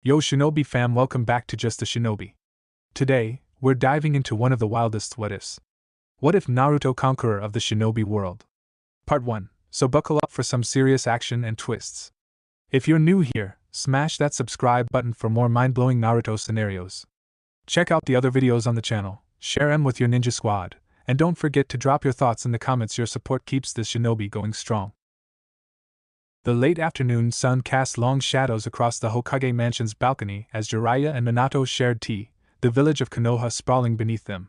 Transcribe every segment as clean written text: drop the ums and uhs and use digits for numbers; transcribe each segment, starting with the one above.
Yo Shinobi fam, welcome back to Just a Shinobi. Today, we're diving into one of the wildest what-ifs. What if Naruto Conqueror of the Shinobi world? Part 1, so buckle up for some serious action and twists. If you're new here, smash that subscribe button for more mind-blowing Naruto scenarios. Check out the other videos on the channel, share them with your ninja squad, and don't forget to drop your thoughts in the comments. Your support keeps this Shinobi going strong. The late afternoon sun cast long shadows across the Hokage mansion's balcony as Jiraiya and Minato shared tea, the village of Konoha sprawling beneath them.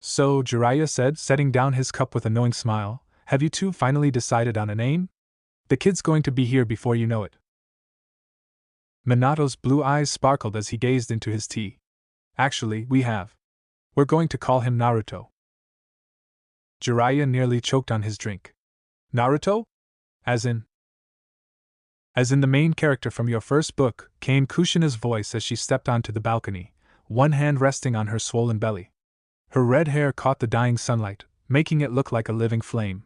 So, Jiraiya said, setting down his cup with a knowing smile, have you two finally decided on a name? The kid's going to be here before you know it. Minato's blue eyes sparkled as he gazed into his tea. Actually, we have. We're going to call him Naruto. Jiraiya nearly choked on his drink. Naruto? As in the main character from your first book, came Kushina's voice as she stepped onto the balcony, one hand resting on her swollen belly. Her red hair caught the dying sunlight, making it look like a living flame.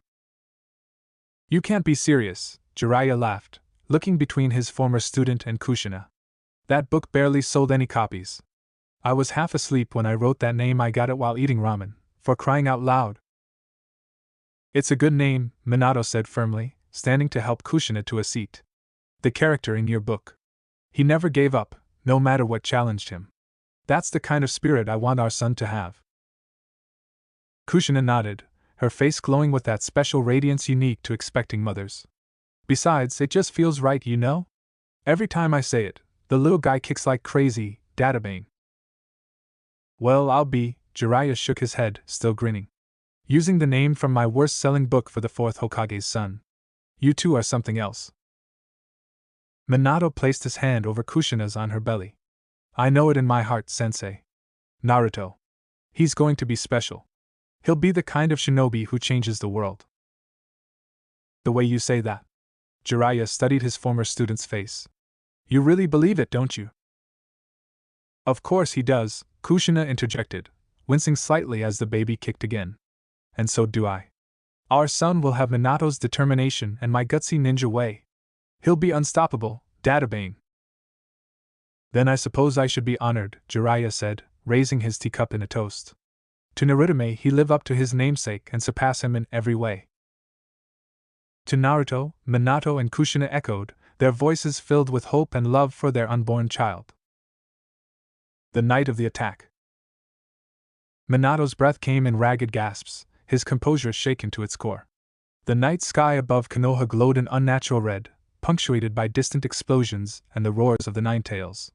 You can't be serious, Jiraiya laughed, looking between his former student and Kushina. That book barely sold any copies. I was half asleep when I wrote that name. I got it while eating ramen, for crying out loud. It's a good name, Minato said firmly, standing to help Kushina to a seat. The character in your book. He never gave up, no matter what challenged him. That's the kind of spirit I want our son to have. Kushina nodded, her face glowing with that special radiance unique to expecting mothers. Besides, it just feels right, you know? Every time I say it, the little guy kicks like crazy, databang. Well, I'll be, Jiraiya shook his head, still grinning. Using the name from my worst-selling book for the fourth Hokage's son. You two are something else. Minato placed his hand over Kushina's on her belly. I know it in my heart, sensei. Naruto. He's going to be special. He'll be the kind of shinobi who changes the world. The way you say that. Jiraiya studied his former student's face. You really believe it, don't you? Of course he does, Kushina interjected, wincing slightly as the baby kicked again. And so do I. Our son will have Minato's determination and my gutsy ninja way. He'll be unstoppable, databang. Then I suppose I should be honored, Jiraiya said, raising his teacup in a toast. To Naruto may he live up to his namesake and surpass him in every way. To Naruto, Minato and Kushina echoed, their voices filled with hope and love for their unborn child. The night of the attack. Minato's breath came in ragged gasps, his composure shaken to its core. The night sky above Konoha glowed an unnatural red, punctuated by distant explosions and the roars of the Ninetales.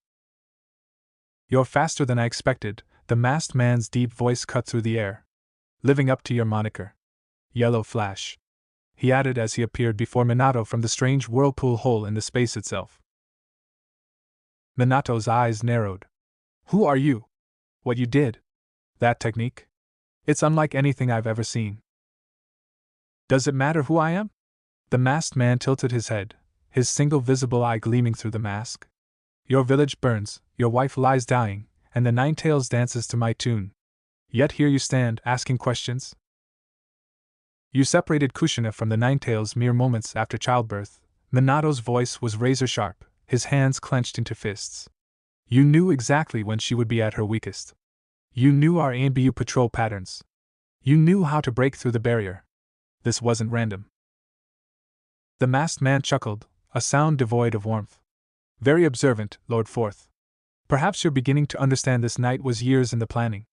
You're faster than I expected, the masked man's deep voice cut through the air. Living up to your moniker. Yellow Flash. He added as he appeared before Minato from the strange whirlpool hole in the space itself. Minato's eyes narrowed. Who are you? What you did? That technique? It's unlike anything I've ever seen. Does it matter who I am? The masked man tilted his head, his single visible eye gleaming through the mask. Your village burns, your wife lies dying, and the Ninetales dances to my tune. Yet here you stand, asking questions? You separated Kushina from the Ninetales mere moments after childbirth. Minato's voice was razor-sharp, his hands clenched into fists. You knew exactly when she would be at her weakest. You knew our Anbu patrol patterns. You knew how to break through the barrier. This wasn't random. The masked man chuckled, a sound devoid of warmth. Very observant, Lord Fourth. Perhaps you're beginning to understand this night was years in the planning.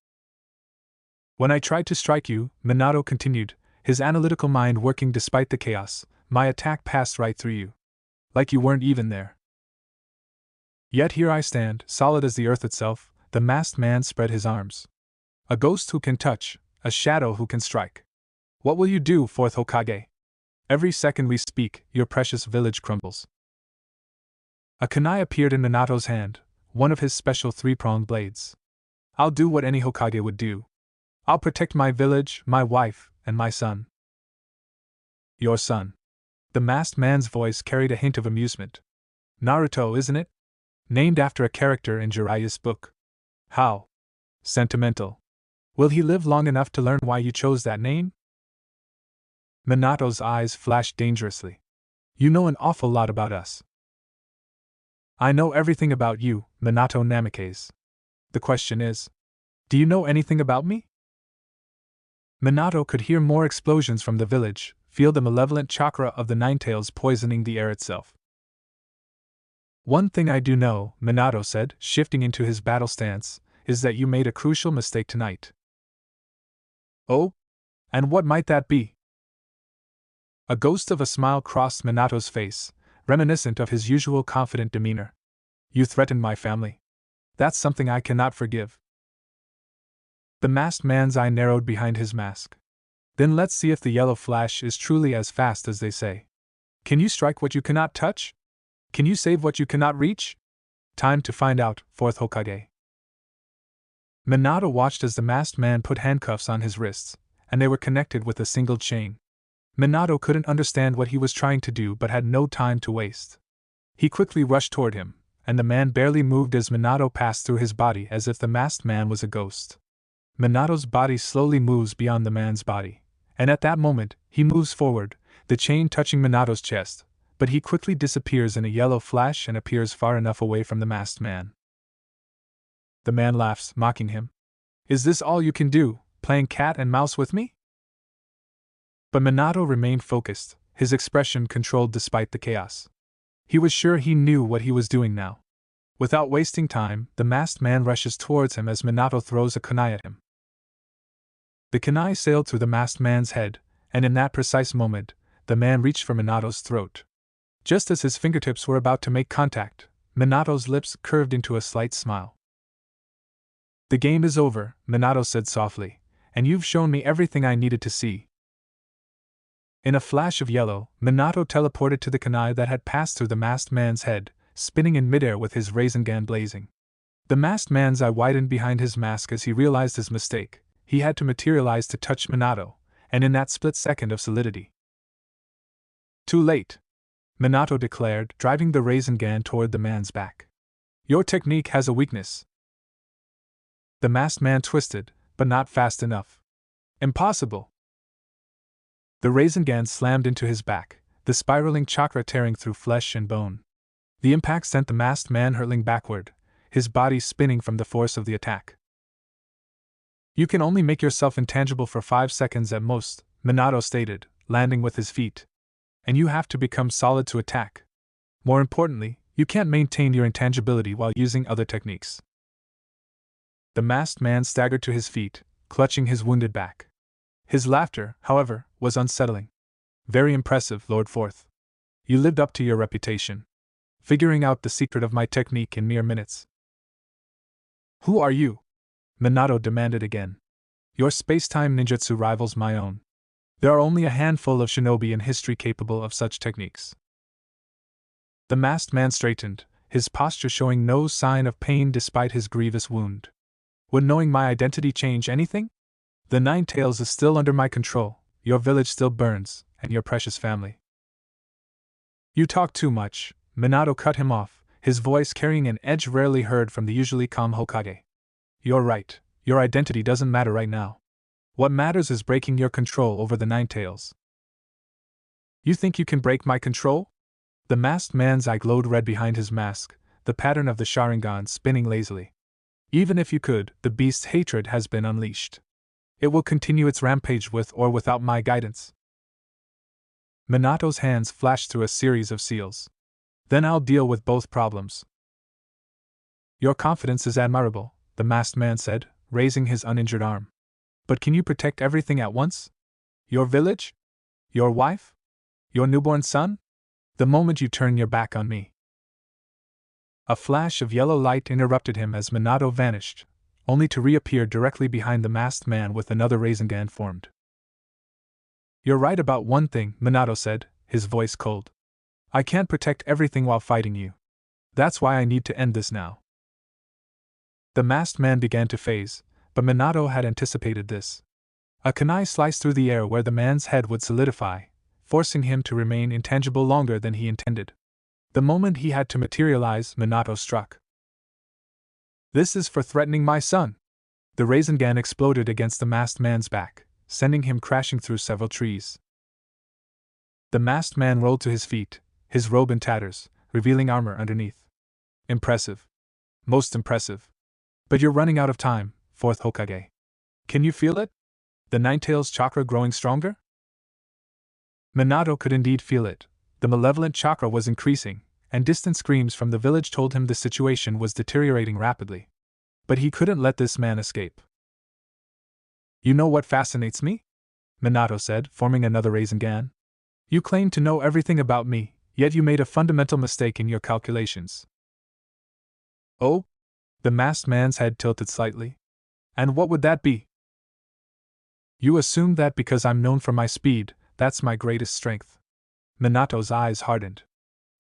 When I tried to strike you, Minato continued, his analytical mind working despite the chaos, my attack passed right through you. Like you weren't even there. Yet here I stand, solid as the earth itself. The masked man spread his arms. A ghost who can touch, a shadow who can strike. What will you do, fourth Hokage? Every second we speak, your precious village crumbles. A kunai appeared in Minato's hand, one of his special three-pronged blades. I'll do what any Hokage would do. I'll protect my village, my wife, and my son. Your son. The masked man's voice carried a hint of amusement. Naruto, isn't it? Named after a character in Jiraiya's book. How sentimental. Will he live long enough to learn why you chose that name? Minato's eyes flashed dangerously. You know an awful lot about us. I know everything about you, Minato Namikaze. The question is, do you know anything about me? Minato could hear more explosions from the village, feel the malevolent chakra of the Ninetales poisoning the air itself. One thing I do know, Minato said, shifting into his battle stance, is that you made a crucial mistake tonight. Oh? And what might that be? A ghost of a smile crossed Minato's face, reminiscent of his usual confident demeanor. You threatened my family. That's something I cannot forgive. The masked man's eye narrowed behind his mask. Then let's see if the yellow flash is truly as fast as they say. Can you strike what you cannot touch? Can you save what you cannot reach? Time to find out, fourth Hokage. Minato watched as the masked man put handcuffs on his wrists, and they were connected with a single chain. Minato couldn't understand what he was trying to do but had no time to waste. He quickly rushed toward him, and the man barely moved as Minato passed through his body as if the masked man was a ghost. Minato's body slowly moves beyond the man's body, and at that moment, he moves forward, the chain touching Minato's chest, but he quickly disappears in a yellow flash and appears far enough away from the masked man. The man laughs, mocking him. Is this all you can do, playing cat and mouse with me? But Minato remained focused, his expression controlled despite the chaos. He was sure he knew what he was doing now. Without wasting time, the masked man rushes towards him as Minato throws a kunai at him. The kunai sailed through the masked man's head, and in that precise moment, the man reached for Minato's throat. Just as his fingertips were about to make contact, Minato's lips curved into a slight smile. The game is over, Minato said softly, and you've shown me everything I needed to see. In a flash of yellow, Minato teleported to the kunai that had passed through the masked man's head, spinning in midair with his Rasengan blazing. The masked man's eye widened behind his mask as he realized his mistake. He had to materialize to touch Minato, and in that split second of solidity. Too late, Minato declared, driving the Rasengan toward the man's back. Your technique has a weakness. The masked man twisted, but not fast enough. Impossible. The Rasengan slammed into his back, the spiraling chakra tearing through flesh and bone. The impact sent the masked man hurtling backward, his body spinning from the force of the attack. You can only make yourself intangible for 5 seconds at most, Minato stated, landing with his feet. And you have to become solid to attack. More importantly, you can't maintain your intangibility while using other techniques. The masked man staggered to his feet, clutching his wounded back. His laughter, however, was unsettling. Very impressive, Lord Fourth. You lived up to your reputation, figuring out the secret of my technique in mere minutes. Who are you? Minato demanded again. Your space-time ninjutsu rivals my own. There are only a handful of shinobi in history capable of such techniques. The masked man straightened, his posture showing no sign of pain despite his grievous wound. Would knowing my identity change anything? The Ninetales is still under my control, your village still burns, and your precious family. You talk too much, Minato cut him off, his voice carrying an edge rarely heard from the usually calm Hokage. You're right, your identity doesn't matter right now. What matters is breaking your control over the Ninetales. You think you can break my control? The masked man's eye glowed red behind his mask, the pattern of the Sharingan spinning lazily. Even if you could, the beast's hatred has been unleashed. It will continue its rampage with or without my guidance. Minato's hands flashed through a series of seals. Then I'll deal with both problems. Your confidence is admirable, the masked man said, raising his uninjured arm. But can you protect everything at once? Your village? Your wife? Your newborn son? The moment you turn your back on me. A flash of yellow light interrupted him as Minato vanished, only to reappear directly behind the masked man with another Rasengan formed. You're right about one thing, Minato said, his voice cold. I can't protect everything while fighting you. That's why I need to end this now. The masked man began to phase, but Minato had anticipated this. A kunai sliced through the air where the man's head would solidify, forcing him to remain intangible longer than he intended. The moment he had to materialize, Minato struck. This is for threatening my son. The Rasengan exploded against the masked man's back, sending him crashing through several trees. The masked man rolled to his feet, his robe in tatters, revealing armor underneath. Impressive. Most impressive. But you're running out of time, 4th Hokage. Can you feel it? The Ninetales chakra growing stronger? Minato could indeed feel it. The malevolent chakra was increasing, and distant screams from the village told him the situation was deteriorating rapidly. But he couldn't let this man escape. You know what fascinates me? Minato said, forming another Rasengan. You claim to know everything about me, yet you made a fundamental mistake in your calculations. Oh? The masked man's head tilted slightly. And what would that be? You assume that because I'm known for my speed, that's my greatest strength. Minato's eyes hardened.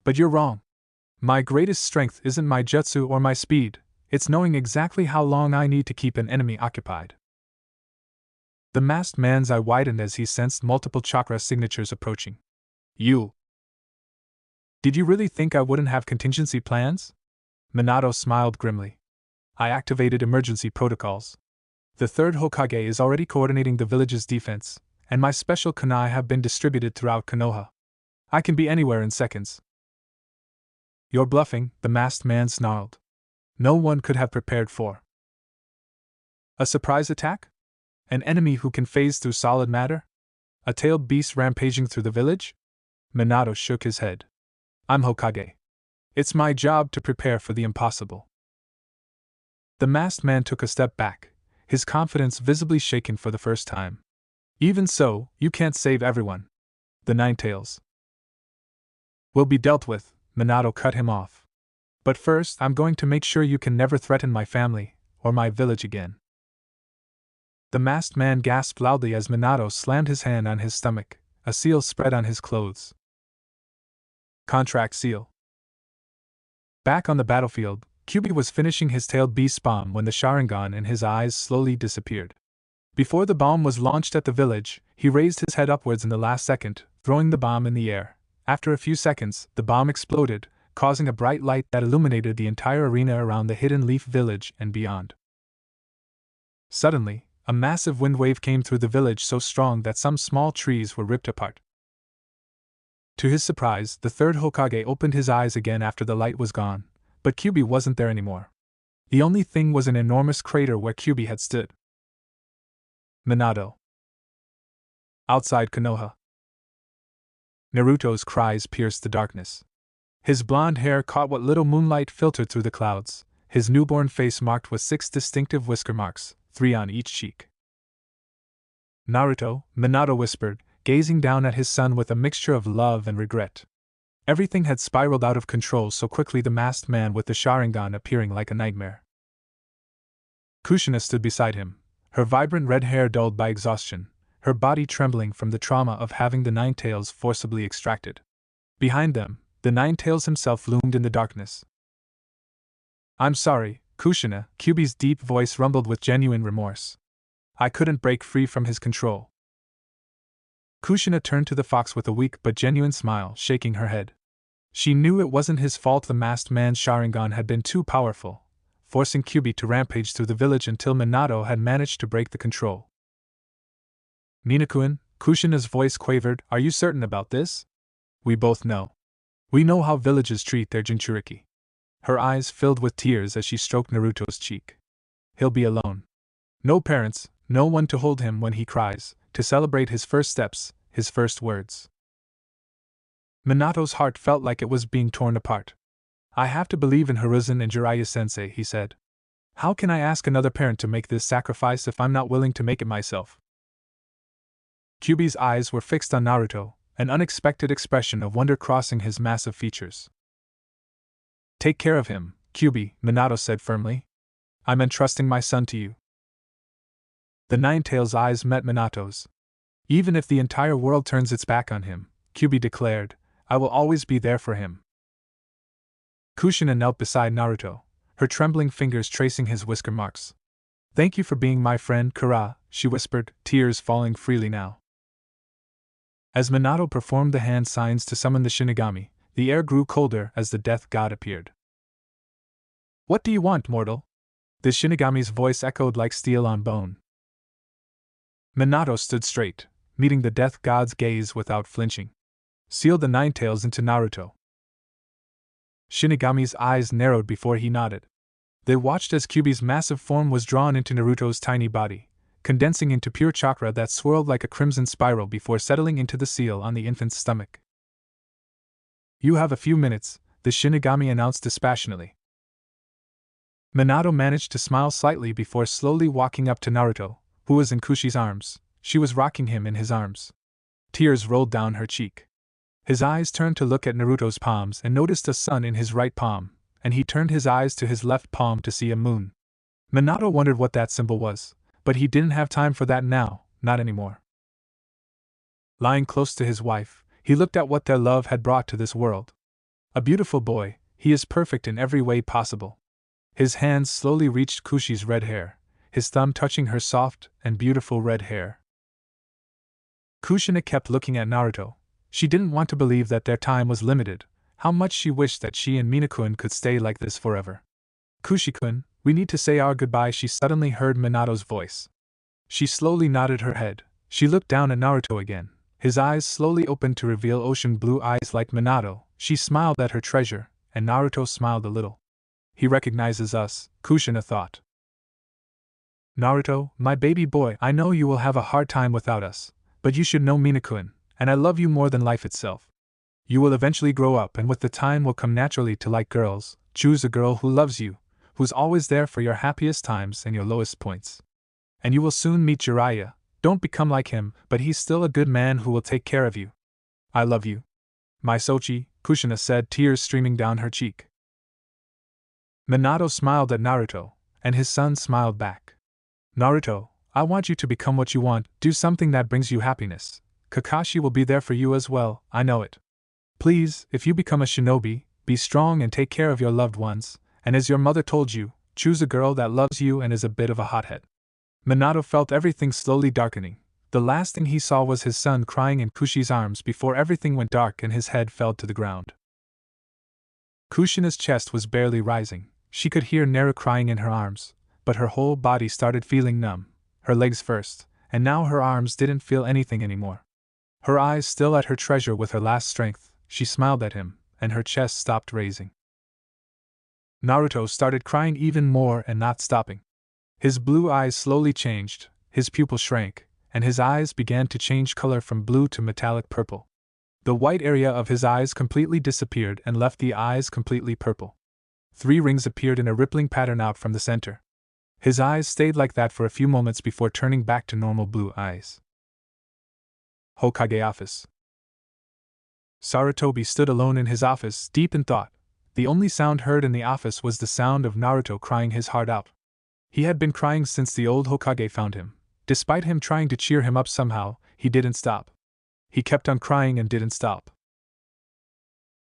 But you're wrong. My greatest strength isn't my jutsu or my speed, it's knowing exactly how long I need to keep an enemy occupied. The masked man's eye widened as he sensed multiple chakra signatures approaching. You. Did you really think I wouldn't have contingency plans? Minato smiled grimly. I activated emergency protocols. The 3rd Hokage is already coordinating the village's defense, and my special kunai have been distributed throughout Konoha. I can be anywhere in seconds. You're bluffing, the masked man snarled. No one could have prepared for a surprise attack? An enemy who can phase through solid matter? A tailed beast rampaging through the village? Minato shook his head. I'm Hokage. It's my job to prepare for the impossible. The masked man took a step back, his confidence visibly shaken for the first time. Even so, you can't save everyone. The Ninetales will be dealt with, Minato cut him off. But first, I'm going to make sure you can never threaten my family, or my village again. The masked man gasped loudly as Minato slammed his hand on his stomach, a seal spread on his clothes. Contract seal. Back on the battlefield, Kyuubi was finishing his tailed beast bomb when the Sharingan in his eyes slowly disappeared. Before the bomb was launched at the village, he raised his head upwards in the last second, throwing the bomb in the air. After a few seconds, the bomb exploded, causing a bright light that illuminated the entire arena around the Hidden Leaf Village and beyond. Suddenly, a massive wind wave came through the village so strong that some small trees were ripped apart. To his surprise, the 3rd Hokage opened his eyes again after the light was gone, but Kyuubi wasn't there anymore. The only thing was an enormous crater where Kyuubi had stood. Minato. Outside Konoha. Naruto's cries pierced the darkness. His blonde hair caught what little moonlight filtered through the clouds, his newborn face marked with 6 distinctive whisker marks, 3 on each cheek. Naruto, Minato whispered, gazing down at his son with a mixture of love and regret. Everything had spiraled out of control so quickly, the masked man with the Sharingan appearing like a nightmare. Kushina stood beside him, her vibrant red hair dulled by exhaustion, her body trembling from the trauma of having the Ninetales forcibly extracted. Behind them, the Ninetales himself loomed in the darkness. I'm sorry, Kushina, Kyuubi's deep voice rumbled with genuine remorse. I couldn't break free from his control. Kushina turned to the fox with a weak but genuine smile, shaking her head. She knew it wasn't his fault. The masked man's Sharingan had been too powerful, forcing Kyuubi to rampage through the village until Minato had managed to break the control. Minakuin, Kushina's voice quavered, are you certain about this? We both know. We know how villages treat their Jinchuriki. Her eyes filled with tears as she stroked Naruto's cheek. He'll be alone. No parents, no one to hold him when he cries, to celebrate his first steps, his first words. Minato's heart felt like it was being torn apart. I have to believe in Hiruzen and Jiraiya-sensei, he said. How can I ask another parent to make this sacrifice if I'm not willing to make it myself? Kyuubi's eyes were fixed on Naruto, an unexpected expression of wonder crossing his massive features. Take care of him, Kyuubi, Minato said firmly. I'm entrusting my son to you. The Ninetales' eyes met Minato's. Even if the entire world turns its back on him, Kyuubi declared, I will always be there for him. Kushina knelt beside Naruto, her trembling fingers tracing his whisker marks. Thank you for being my friend, Kara, she whispered, tears falling freely now. As Minato performed the hand signs to summon the Shinigami, the air grew colder as the death god appeared. What do you want, mortal? The Shinigami's voice echoed like steel on bone. Minato stood straight, meeting the death god's gaze without flinching. Seal the Ninetales into Naruto. Shinigami's eyes narrowed before he nodded. They watched as Kyuubi's massive form was drawn into Naruto's tiny body, condensing into pure chakra that swirled like a crimson spiral before settling into the seal on the infant's stomach. "You have a few minutes," the Shinigami announced dispassionately. Minato managed to smile slightly before slowly walking up to Naruto, who was in Kushi's arms. She was rocking him in his arms. Tears rolled down her cheek. His eyes turned to look at Naruto's palms and noticed a sun in his right palm, and he turned his eyes to his left palm to see a moon. Minato wondered what that symbol was, but he didn't have time for that now, not anymore. Lying close to his wife, he looked at what their love had brought to this world. A beautiful boy, he is perfect in every way possible. His hands slowly reached Kushi's red hair, his thumb touching her soft and beautiful red hair. Kushina kept looking at Naruto. She didn't want to believe that their time was limited. How much she wished that she and Minato-kun could stay like this forever. "Kushi-kun, we need to say our goodbye," she suddenly heard Minato's voice. She slowly nodded her head. She looked down at Naruto again. His eyes slowly opened to reveal ocean blue eyes like Minato. She smiled at her treasure, and Naruto smiled a little. "He recognizes us," Kushina thought. "Naruto, my baby boy, I know you will have a hard time without us, but you should know Minato-kun, and I love you more than life itself. You will eventually grow up and with the time will come naturally to like girls. Choose a girl who loves you, who's always there for your happiest times and your lowest points. And you will soon meet Jiraiya. Don't become like him, but he's still a good man who will take care of you. I love you. My Sochi," Kushina said, tears streaming down her cheek. Minato smiled at Naruto, and his son smiled back. "Naruto, I want you to become what you want, do something that brings you happiness. Kakashi will be there for you as well, I know it. Please, if you become a shinobi, be strong and take care of your loved ones, and as your mother told you, choose a girl that loves you and is a bit of a hothead." Minato felt everything slowly darkening. The last thing he saw was his son crying in Kushi's arms before everything went dark and his head fell to the ground. Kushina's chest was barely rising. She could hear Nera crying in her arms, but her whole body started feeling numb, her legs first, and now her arms didn't feel anything anymore. Her eyes still at her treasure with her last strength, she smiled at him, and her chest stopped raising. Naruto started crying even more and not stopping. His blue eyes slowly changed, his pupil shrank, and his eyes began to change color from blue to metallic purple. The white area of his eyes completely disappeared and left the eyes completely purple. 3 rings appeared in a rippling pattern out from the center. His eyes stayed like that for a few moments before turning back to normal blue eyes. Hokage office. Sarutobi stood alone in his office, deep in thought. The only sound heard in the office was the sound of Naruto crying his heart out. He had been crying since the old Hokage found him. Despite him trying to cheer him up somehow, he didn't stop. He kept on crying and didn't stop.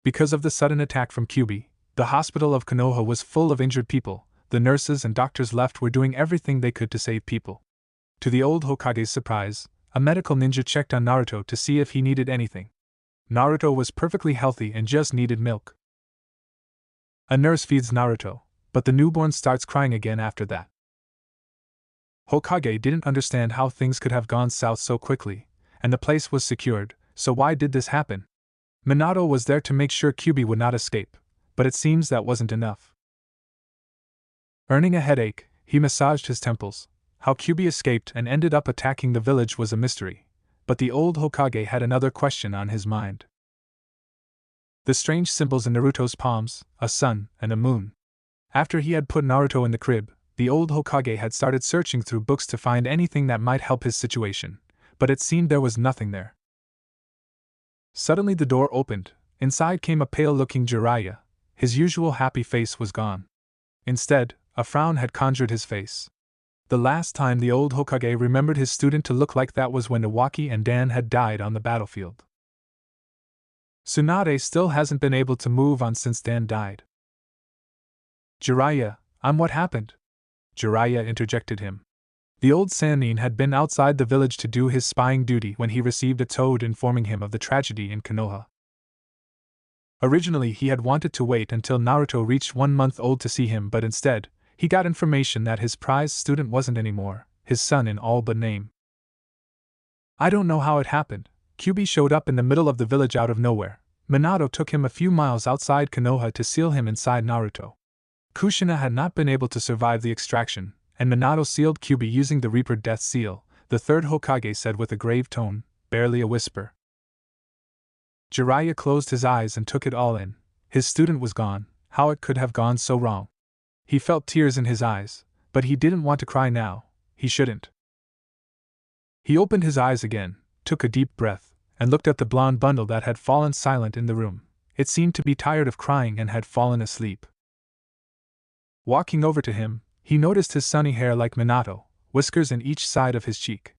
Because of the sudden attack from Kyuubi, the hospital of Konoha was full of injured people. The nurses and doctors left were doing everything they could to save people. To the old Hokage's surprise, a medical ninja checked on Naruto to see if he needed anything. Naruto was perfectly healthy and just needed milk. A nurse feeds Naruto, but the newborn starts crying again after that. Hokage didn't understand how things could have gone south so quickly, and the place was secured, so why did this happen? Minato was there to make sure Kyuubi would not escape, but it seems that wasn't enough. Earning a headache, he massaged his temples. How Kyuubi escaped and ended up attacking the village was a mystery, but the old Hokage had another question on his mind. The strange symbols in Naruto's palms, a sun and a moon. After he had put Naruto in the crib, the old Hokage had started searching through books to find anything that might help his situation, but it seemed there was nothing there. Suddenly the door opened. Inside came a pale-looking Jiraiya. His usual happy face was gone. Instead, a frown had conjured his face. The last time the old Hokage remembered his student to look like that was when Iwaki and Dan had died on the battlefield. Tsunade still hasn't been able to move on since Dan died. "Jiraiya, what happened?" Jiraiya interjected him. The old Sannin had been outside the village to do his spying duty when he received a toad informing him of the tragedy in Konoha. Originally he had wanted to wait until Naruto reached 1 month old to see him, but instead, he got information that his prized student wasn't anymore, his son in all but name. "I don't know how it happened. Kyuubi showed up in the middle of the village out of nowhere. Minato took him a few miles outside Konoha to seal him inside Naruto. Kushina had not been able to survive the extraction, and Minato sealed Kyuubi using the Reaper Death Seal, the third Hokage said with a grave tone, barely a whisper. Jiraiya closed his eyes and took it all in. His student was gone. How it could have gone so wrong. He felt tears in his eyes, but he didn't want to cry now. He shouldn't. He opened his eyes again, took a deep breath, and looked at the blonde bundle that had fallen silent in the room. It seemed to be tired of crying and had fallen asleep. Walking over to him, he noticed his sunny hair like Minato, whiskers in each side of his cheek.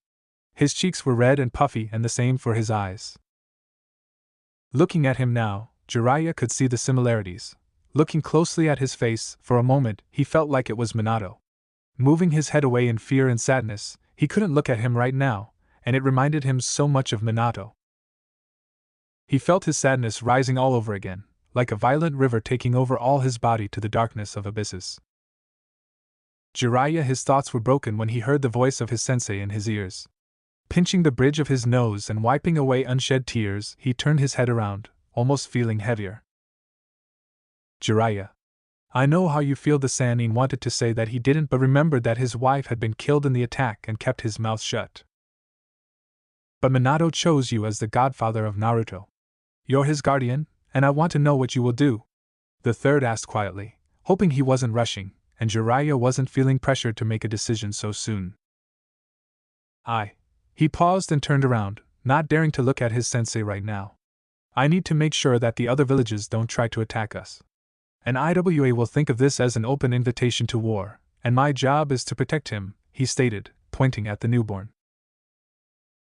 His cheeks were red and puffy, and the same for his eyes. Looking at him now, Jiraiya could see the similarities. Looking closely at his face, for a moment, he felt like it was Minato. Moving his head away in fear and sadness, he couldn't look at him right now, and it reminded him so much of Minato. He felt his sadness rising all over again, like a violent river taking over all his body to the darkness of abysses. Jiraiya, his thoughts were broken when he heard the voice of his sensei in his ears. Pinching the bridge of his nose and wiping away unshed tears, he turned his head around, almost feeling heavier. Jiraiya. I know how you feel. The Sannin wanted to say that he didn't, but remembered that his wife had been killed in the attack and kept his mouth shut. But Minato chose you as the godfather of Naruto. You're his guardian, and I want to know what you will do. The third asked quietly, hoping he wasn't rushing, and Jiraiya wasn't feeling pressured to make a decision so soon. He paused and turned around, not daring to look at his sensei right now. I need to make sure that the other villages don't try to attack us. And IWA will think of this as an open invitation to war, and my job is to protect him, he stated, pointing at the newborn.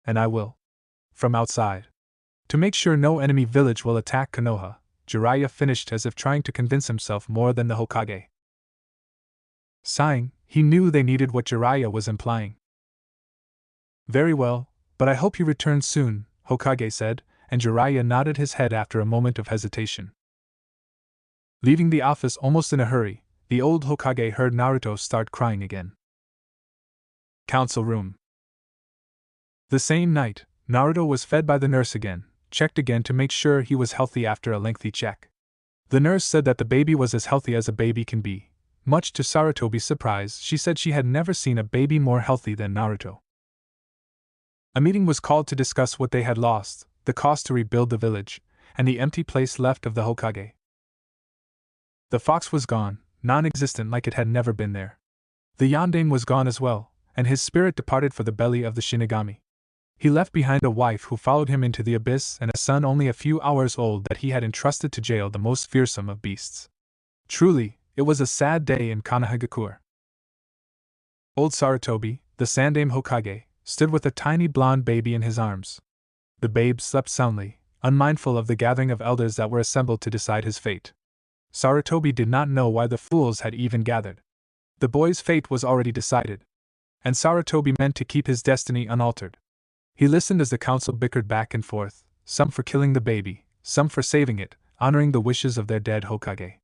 And I will. From outside. To make sure no enemy village will attack Konoha, Jiraiya finished as if trying to convince himself more than the Hokage. Sighing, he knew they needed what Jiraiya was implying. Very well, but I hope you return soon, Hokage said, and Jiraiya nodded his head after a moment of hesitation. Leaving the office almost in a hurry, the old Hokage heard Naruto start crying again. Council room. The same night, Naruto was fed by the nurse again, checked again to make sure he was healthy after a lengthy check. The nurse said that the baby was as healthy as a baby can be. Much to Sarutobi's surprise, she said she had never seen a baby more healthy than Naruto. A meeting was called to discuss what they had lost, the cost to rebuild the village, and the empty place left of the Hokage. The fox was gone, non-existent like it had never been there. The yandere was gone as well, and his spirit departed for the belly of the Shinigami. He left behind a wife who followed him into the abyss and a son only a few hours old that he had entrusted to jail the most fearsome of beasts. Truly, it was a sad day in Konohagakure. Old Sarutobi, the Sandaime Hokage, stood with a tiny blonde baby in his arms. The babe slept soundly, unmindful of the gathering of elders that were assembled to decide his fate. Sarutobi did not know why the fools had even gathered. The boy's fate was already decided, and Sarutobi meant to keep his destiny unaltered. He listened as the council bickered back and forth, some for killing the baby, some for saving it, honoring the wishes of their dead Hokage.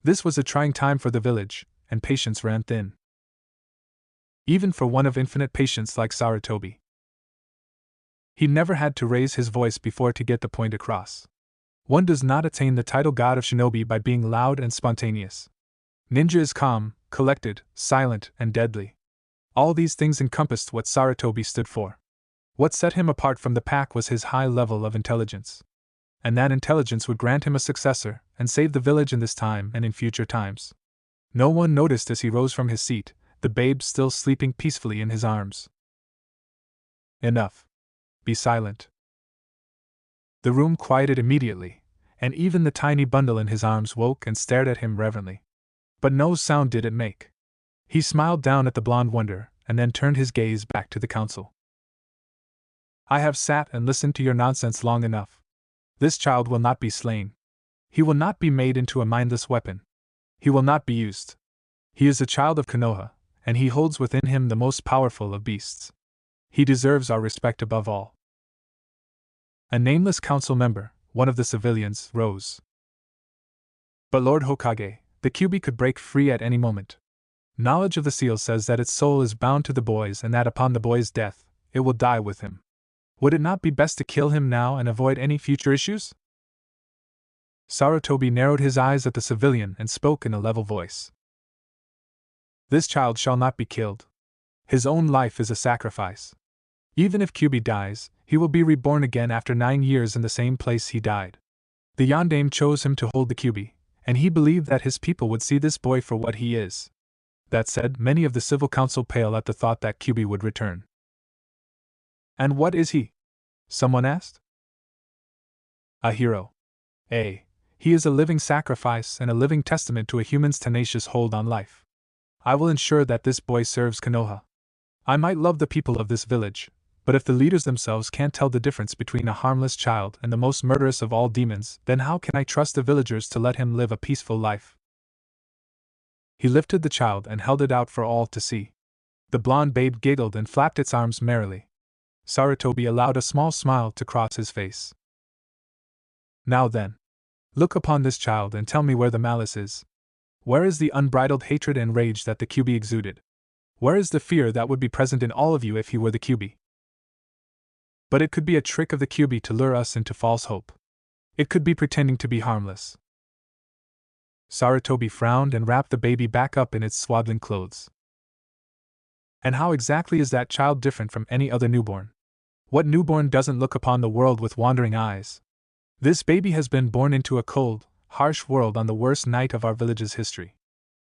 This was a trying time for the village, and patience ran thin. Even for one of infinite patience like Sarutobi. He never had to raise his voice before to get the point across. One does not attain the title God of Shinobi by being loud and spontaneous. Ninja is calm, collected, silent, and deadly. All these things encompassed what Sarutobi stood for. What set him apart from the pack was his high level of intelligence. And that intelligence would grant him a successor, and save the village in this time and in future times. No one noticed as he rose from his seat, the babe still sleeping peacefully in his arms. Enough. Be silent. The room quieted immediately, and even the tiny bundle in his arms woke and stared at him reverently. But no sound did it make. He smiled down at the blonde wonder, and then turned his gaze back to the council. I have sat and listened to your nonsense long enough. This child will not be slain. He will not be made into a mindless weapon. He will not be used. He is a child of Konoha, and he holds within him the most powerful of beasts. He deserves our respect above all. A nameless council member, one of the civilians, rose. But Lord Hokage, the Kyuubi could break free at any moment. Knowledge of the seal says that its soul is bound to the boy's and that upon the boy's death, it will die with him. Would it not be best to kill him now and avoid any future issues? Sarutobi narrowed his eyes at the civilian and spoke in a level voice. This child shall not be killed. His own life is a sacrifice. Even if Kyubi dies, he will be reborn again after 9 years in the same place he died. The Yondaime chose him to hold the Kyubi, and he believed that his people would see this boy for what he is. That said, many of the civil council pale at the thought that Kyubi would return. And what is he? Someone asked. A hero. He is a living sacrifice and a living testament to a human's tenacious hold on life. I will ensure that this boy serves Konoha. I might love the people of this village, but if the leaders themselves can't tell the difference between a harmless child and the most murderous of all demons, then how can I trust the villagers to let him live a peaceful life? He lifted the child and held it out for all to see. The blonde babe giggled and flapped its arms merrily. Sarutobi allowed a small smile to cross his face. Now then, look upon this child and tell me where the malice is. Where is the unbridled hatred and rage that the Kyubi exuded? Where is the fear that would be present in all of you if he were the Kyubi? But it could be a trick of the Kyubi to lure us into false hope. It could be pretending to be harmless. Sarutobi frowned and wrapped the baby back up in its swaddling clothes. And how exactly is that child different from any other newborn? What newborn doesn't look upon the world with wandering eyes? This baby has been born into a cold, harsh world on the worst night of our village's history.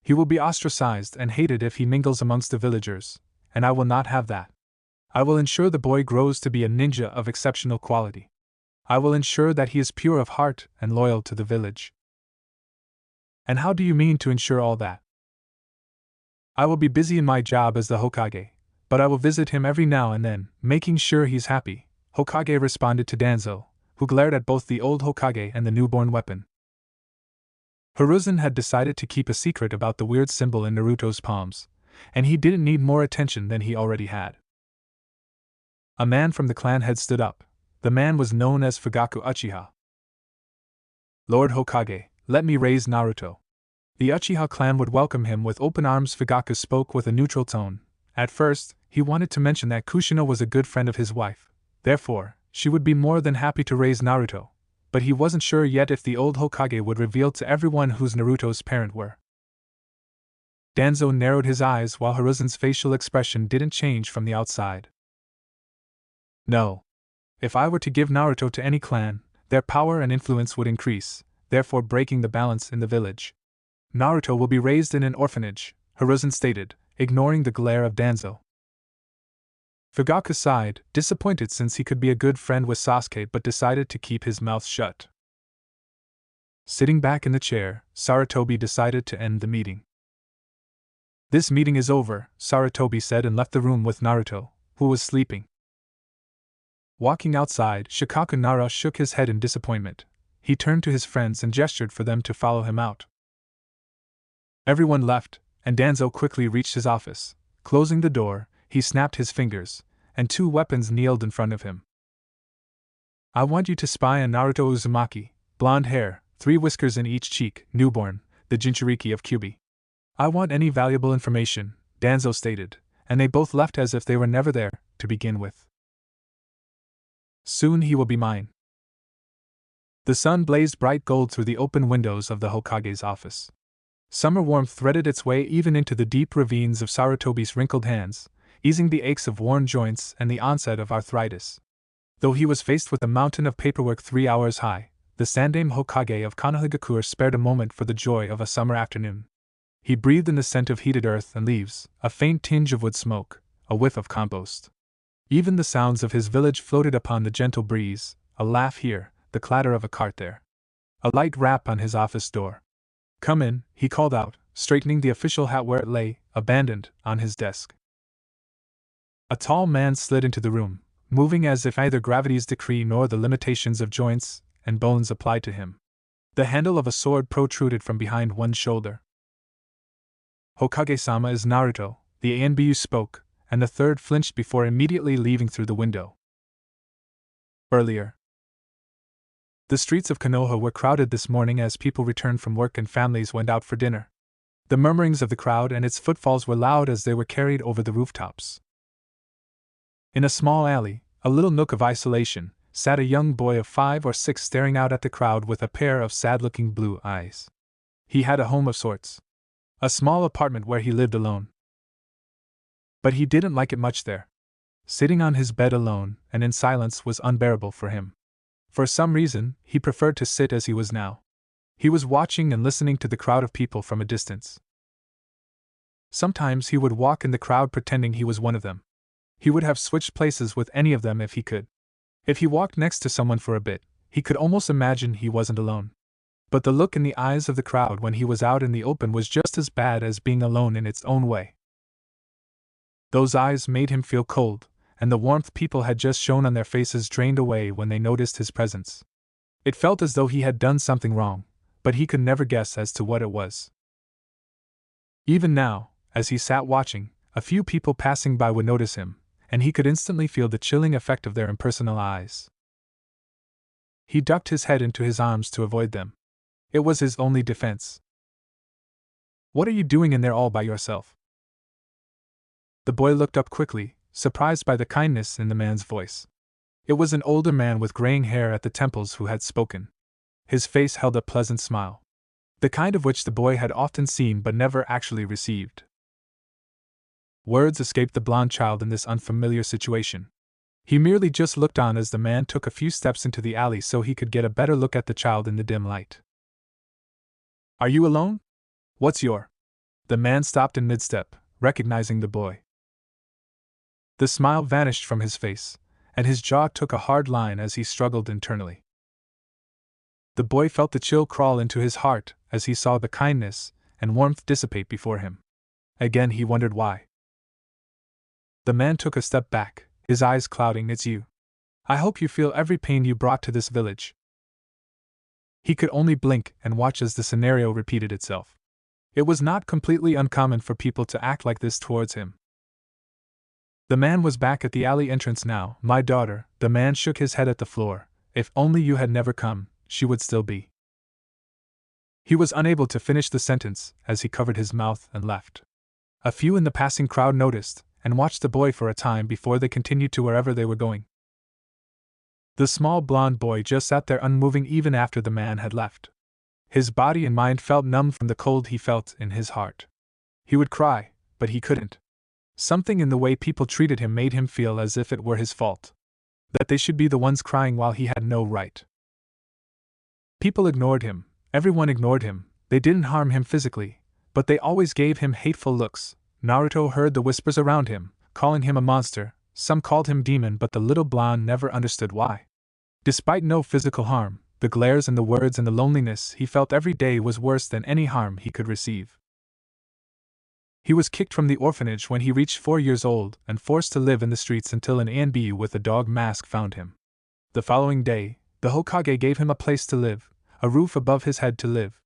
He will be ostracized and hated if he mingles amongst the villagers, and I will not have that. I will ensure the boy grows to be a ninja of exceptional quality. I will ensure that he is pure of heart and loyal to the village. And how do you mean to ensure all that? I will be busy in my job as the Hokage, but I will visit him every now and then, making sure he's happy, Hokage responded to Danzo, who glared at both the old Hokage and the newborn weapon. Hiruzen had decided to keep a secret about the weird symbol in Naruto's palms, and he didn't need more attention than he already had. A man from the clan had stood up. The man was known as Fugaku Uchiha. Lord Hokage, let me raise Naruto. The Uchiha clan would welcome him with open arms. Fugaku spoke with a neutral tone. At first, he wanted to mention that Kushina was a good friend of his wife. Therefore, she would be more than happy to raise Naruto. But he wasn't sure yet if the old Hokage would reveal to everyone who's Naruto's parent were. Danzo narrowed his eyes while Hiruzen's facial expression didn't change from the outside. No. If I were to give Naruto to any clan, their power and influence would increase, therefore breaking the balance in the village. Naruto will be raised in an orphanage, Hiruzen stated, ignoring the glare of Danzo. Fugaku sighed, disappointed since he could be a good friend with Sasuke but decided to keep his mouth shut. Sitting back in the chair, Sarutobi decided to end the meeting. This meeting is over, Sarutobi said and left the room with Naruto, who was sleeping. Walking outside, Shikaku Nara shook his head in disappointment. He turned to his friends and gestured for them to follow him out. Everyone left, and Danzo quickly reached his office. Closing the door, he snapped his fingers, and 2 weapons kneeled in front of him. I want you to spy on Naruto Uzumaki, blonde hair, 3 whiskers in each cheek, newborn, the Jinchuriki of Kyubi. I want any valuable information, Danzo stated, and they both left as if they were never there, to begin with. Soon he will be mine. The sun blazed bright gold through the open windows of the Hokage's office. Summer warmth threaded its way even into the deep ravines of Sarutobi's wrinkled hands, easing the aches of worn joints and the onset of arthritis. Though he was faced with a mountain of paperwork 3 hours high, the Sandaime Hokage of Konoha spared a moment for the joy of a summer afternoon. He breathed in the scent of heated earth and leaves, a faint tinge of wood smoke, a whiff of compost. Even the sounds of his village floated upon the gentle breeze, a laugh here, the clatter of a cart there. A light rap on his office door. Come in, he called out, straightening the official hat where it lay, abandoned, on his desk. A tall man slid into the room, moving as if neither gravity's decree nor the limitations of joints and bones applied to him. The handle of a sword protruded from behind one shoulder. Hokage-sama is Naruto, the Anbu spoke, and the third flinched before immediately leaving through the window. Earlier. The streets of Konoha were crowded this morning as people returned from work and families went out for dinner. The murmurings of the crowd and its footfalls were loud as they were carried over the rooftops. In a small alley, a little nook of isolation, sat a young boy of 5 or 6 staring out at the crowd with a pair of sad-looking blue eyes. He had a home of sorts. A small apartment where he lived alone. But he didn't like it much there. Sitting on his bed alone and in silence was unbearable for him. For some reason, he preferred to sit as he was now. He was watching and listening to the crowd of people from a distance. Sometimes he would walk in the crowd pretending he was one of them. He would have switched places with any of them if he could. If he walked next to someone for a bit, he could almost imagine he wasn't alone. But the look in the eyes of the crowd when he was out in the open was just as bad as being alone in its own way. Those eyes made him feel cold, and the warmth people had just shown on their faces drained away when they noticed his presence. It felt as though he had done something wrong, but he could never guess as to what it was. Even now, as he sat watching, a few people passing by would notice him, and he could instantly feel the chilling effect of their impersonal eyes. He ducked his head into his arms to avoid them. It was his only defense. "What are you doing in there all by yourself?" The boy looked up quickly, surprised by the kindness in the man's voice. It was an older man with graying hair at the temples who had spoken. His face held a pleasant smile. The kind of which the boy had often seen but never actually received. Words escaped the blonde child in this unfamiliar situation. He merely just looked on as the man took a few steps into the alley so he could get a better look at the child in the dim light. "Are you alone? What's your—" The man stopped in mid-step, recognizing the boy. The smile vanished from his face, and his jaw took a hard line as he struggled internally. The boy felt the chill crawl into his heart as he saw the kindness and warmth dissipate before him. Again he wondered why. The man took a step back, his eyes clouding. "It's you. I hope you feel every pain you brought to this village." He could only blink and watch as the scenario repeated itself. It was not completely uncommon for people to act like this towards him. The man was back at the alley entrance now. "My daughter," the man shook his head at the floor, "if only you had never come, she would still be." He was unable to finish the sentence as he covered his mouth and left. A few in the passing crowd noticed and watched the boy for a time before they continued to wherever they were going. The small blonde boy just sat there unmoving even after the man had left. His body and mind felt numb from the cold he felt in his heart. He would cry, but he couldn't. Something in the way people treated him made him feel as if it were his fault. That they should be the ones crying while he had no right. People ignored him, everyone ignored him. They didn't harm him physically, but they always gave him hateful looks. Naruto heard the whispers around him, calling him a monster. Some called him demon, but the little blonde never understood why. Despite no physical harm, the glares and the words and the loneliness he felt every day was worse than any harm he could receive. He was kicked from the orphanage when he reached 4 years old and forced to live in the streets until an Anbu with a dog mask found him. The following day, the Hokage gave him a place to live, a roof above his head to live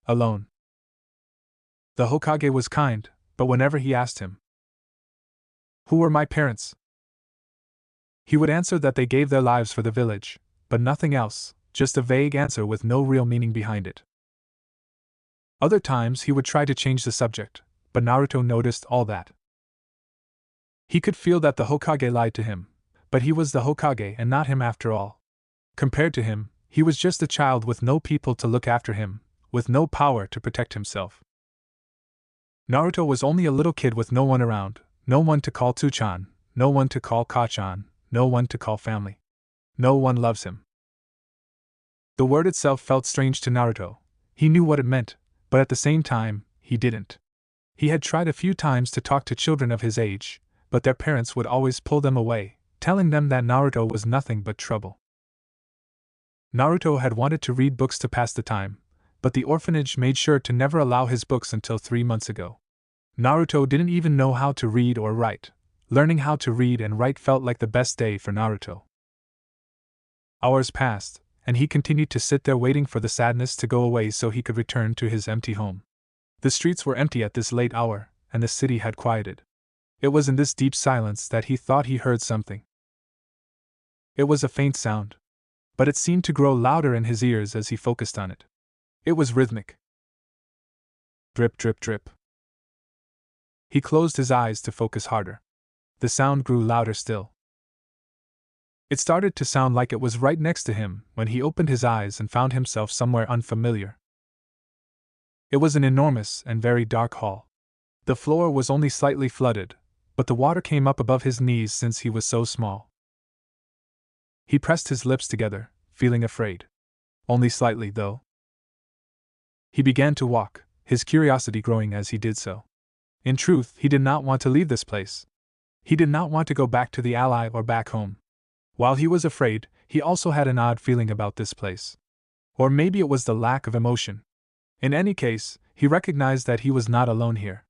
alone. The Hokage was kind, but whenever he asked him, "Who were my parents?" he would answer that they gave their lives for the village, but nothing else, just a vague answer with no real meaning behind it. Other times he would try to change the subject, but Naruto noticed all that. He could feel that the Hokage lied to him, but he was the Hokage and not him after all. Compared to him, he was just a child with no people to look after him, with no power to protect himself. Naruto was only a little kid with no one around, no one to call Tsuchan, no one to call Kachan, no one to call family. No one loves him. The word itself felt strange to Naruto. He knew what it meant, but at the same time, he didn't. He had tried a few times to talk to children of his age, but their parents would always pull them away, telling them that Naruto was nothing but trouble. Naruto had wanted to read books to pass the time, but the orphanage made sure to never allow his books until 3 months ago. Naruto didn't even know how to read or write. Learning how to read and write felt like the best day for Naruto. Hours passed, and he continued to sit there waiting for the sadness to go away so he could return to his empty home. The streets were empty at this late hour, and the city had quieted. It was in this deep silence that he thought he heard something. It was a faint sound, but it seemed to grow louder in his ears as he focused on it. It was rhythmic. Drip, drip, drip. He closed his eyes to focus harder. The sound grew louder still. It started to sound like it was right next to him when he opened his eyes and found himself somewhere unfamiliar. It was an enormous and very dark hall. The floor was only slightly flooded, but the water came up above his knees since he was so small. He pressed his lips together, feeling afraid. Only slightly, though. He began to walk, his curiosity growing as he did so. In truth, he did not want to leave this place. He did not want to go back to the Ally or back home. While he was afraid, he also had an odd feeling about this place. Or maybe it was the lack of emotion. In any case, he recognized that he was not alone here.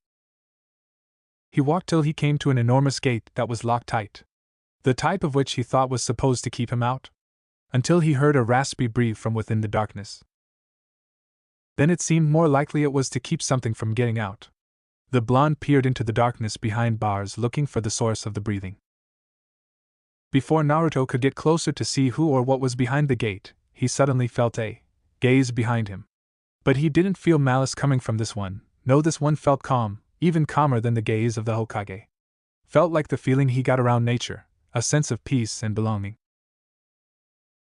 He walked till he came to an enormous gate that was locked tight. The type of which he thought was supposed to keep him out. Until he heard a raspy breathe from within the darkness. Then it seemed more likely it was to keep something from getting out. The blonde peered into the darkness behind bars looking for the source of the breathing. Before Naruto could get closer to see who or what was behind the gate, he suddenly felt a gaze behind him. But he didn't feel malice coming from this one. No, this one felt calm, even calmer than the gaze of the Hokage. Felt like the feeling he got around nature, a sense of peace and belonging.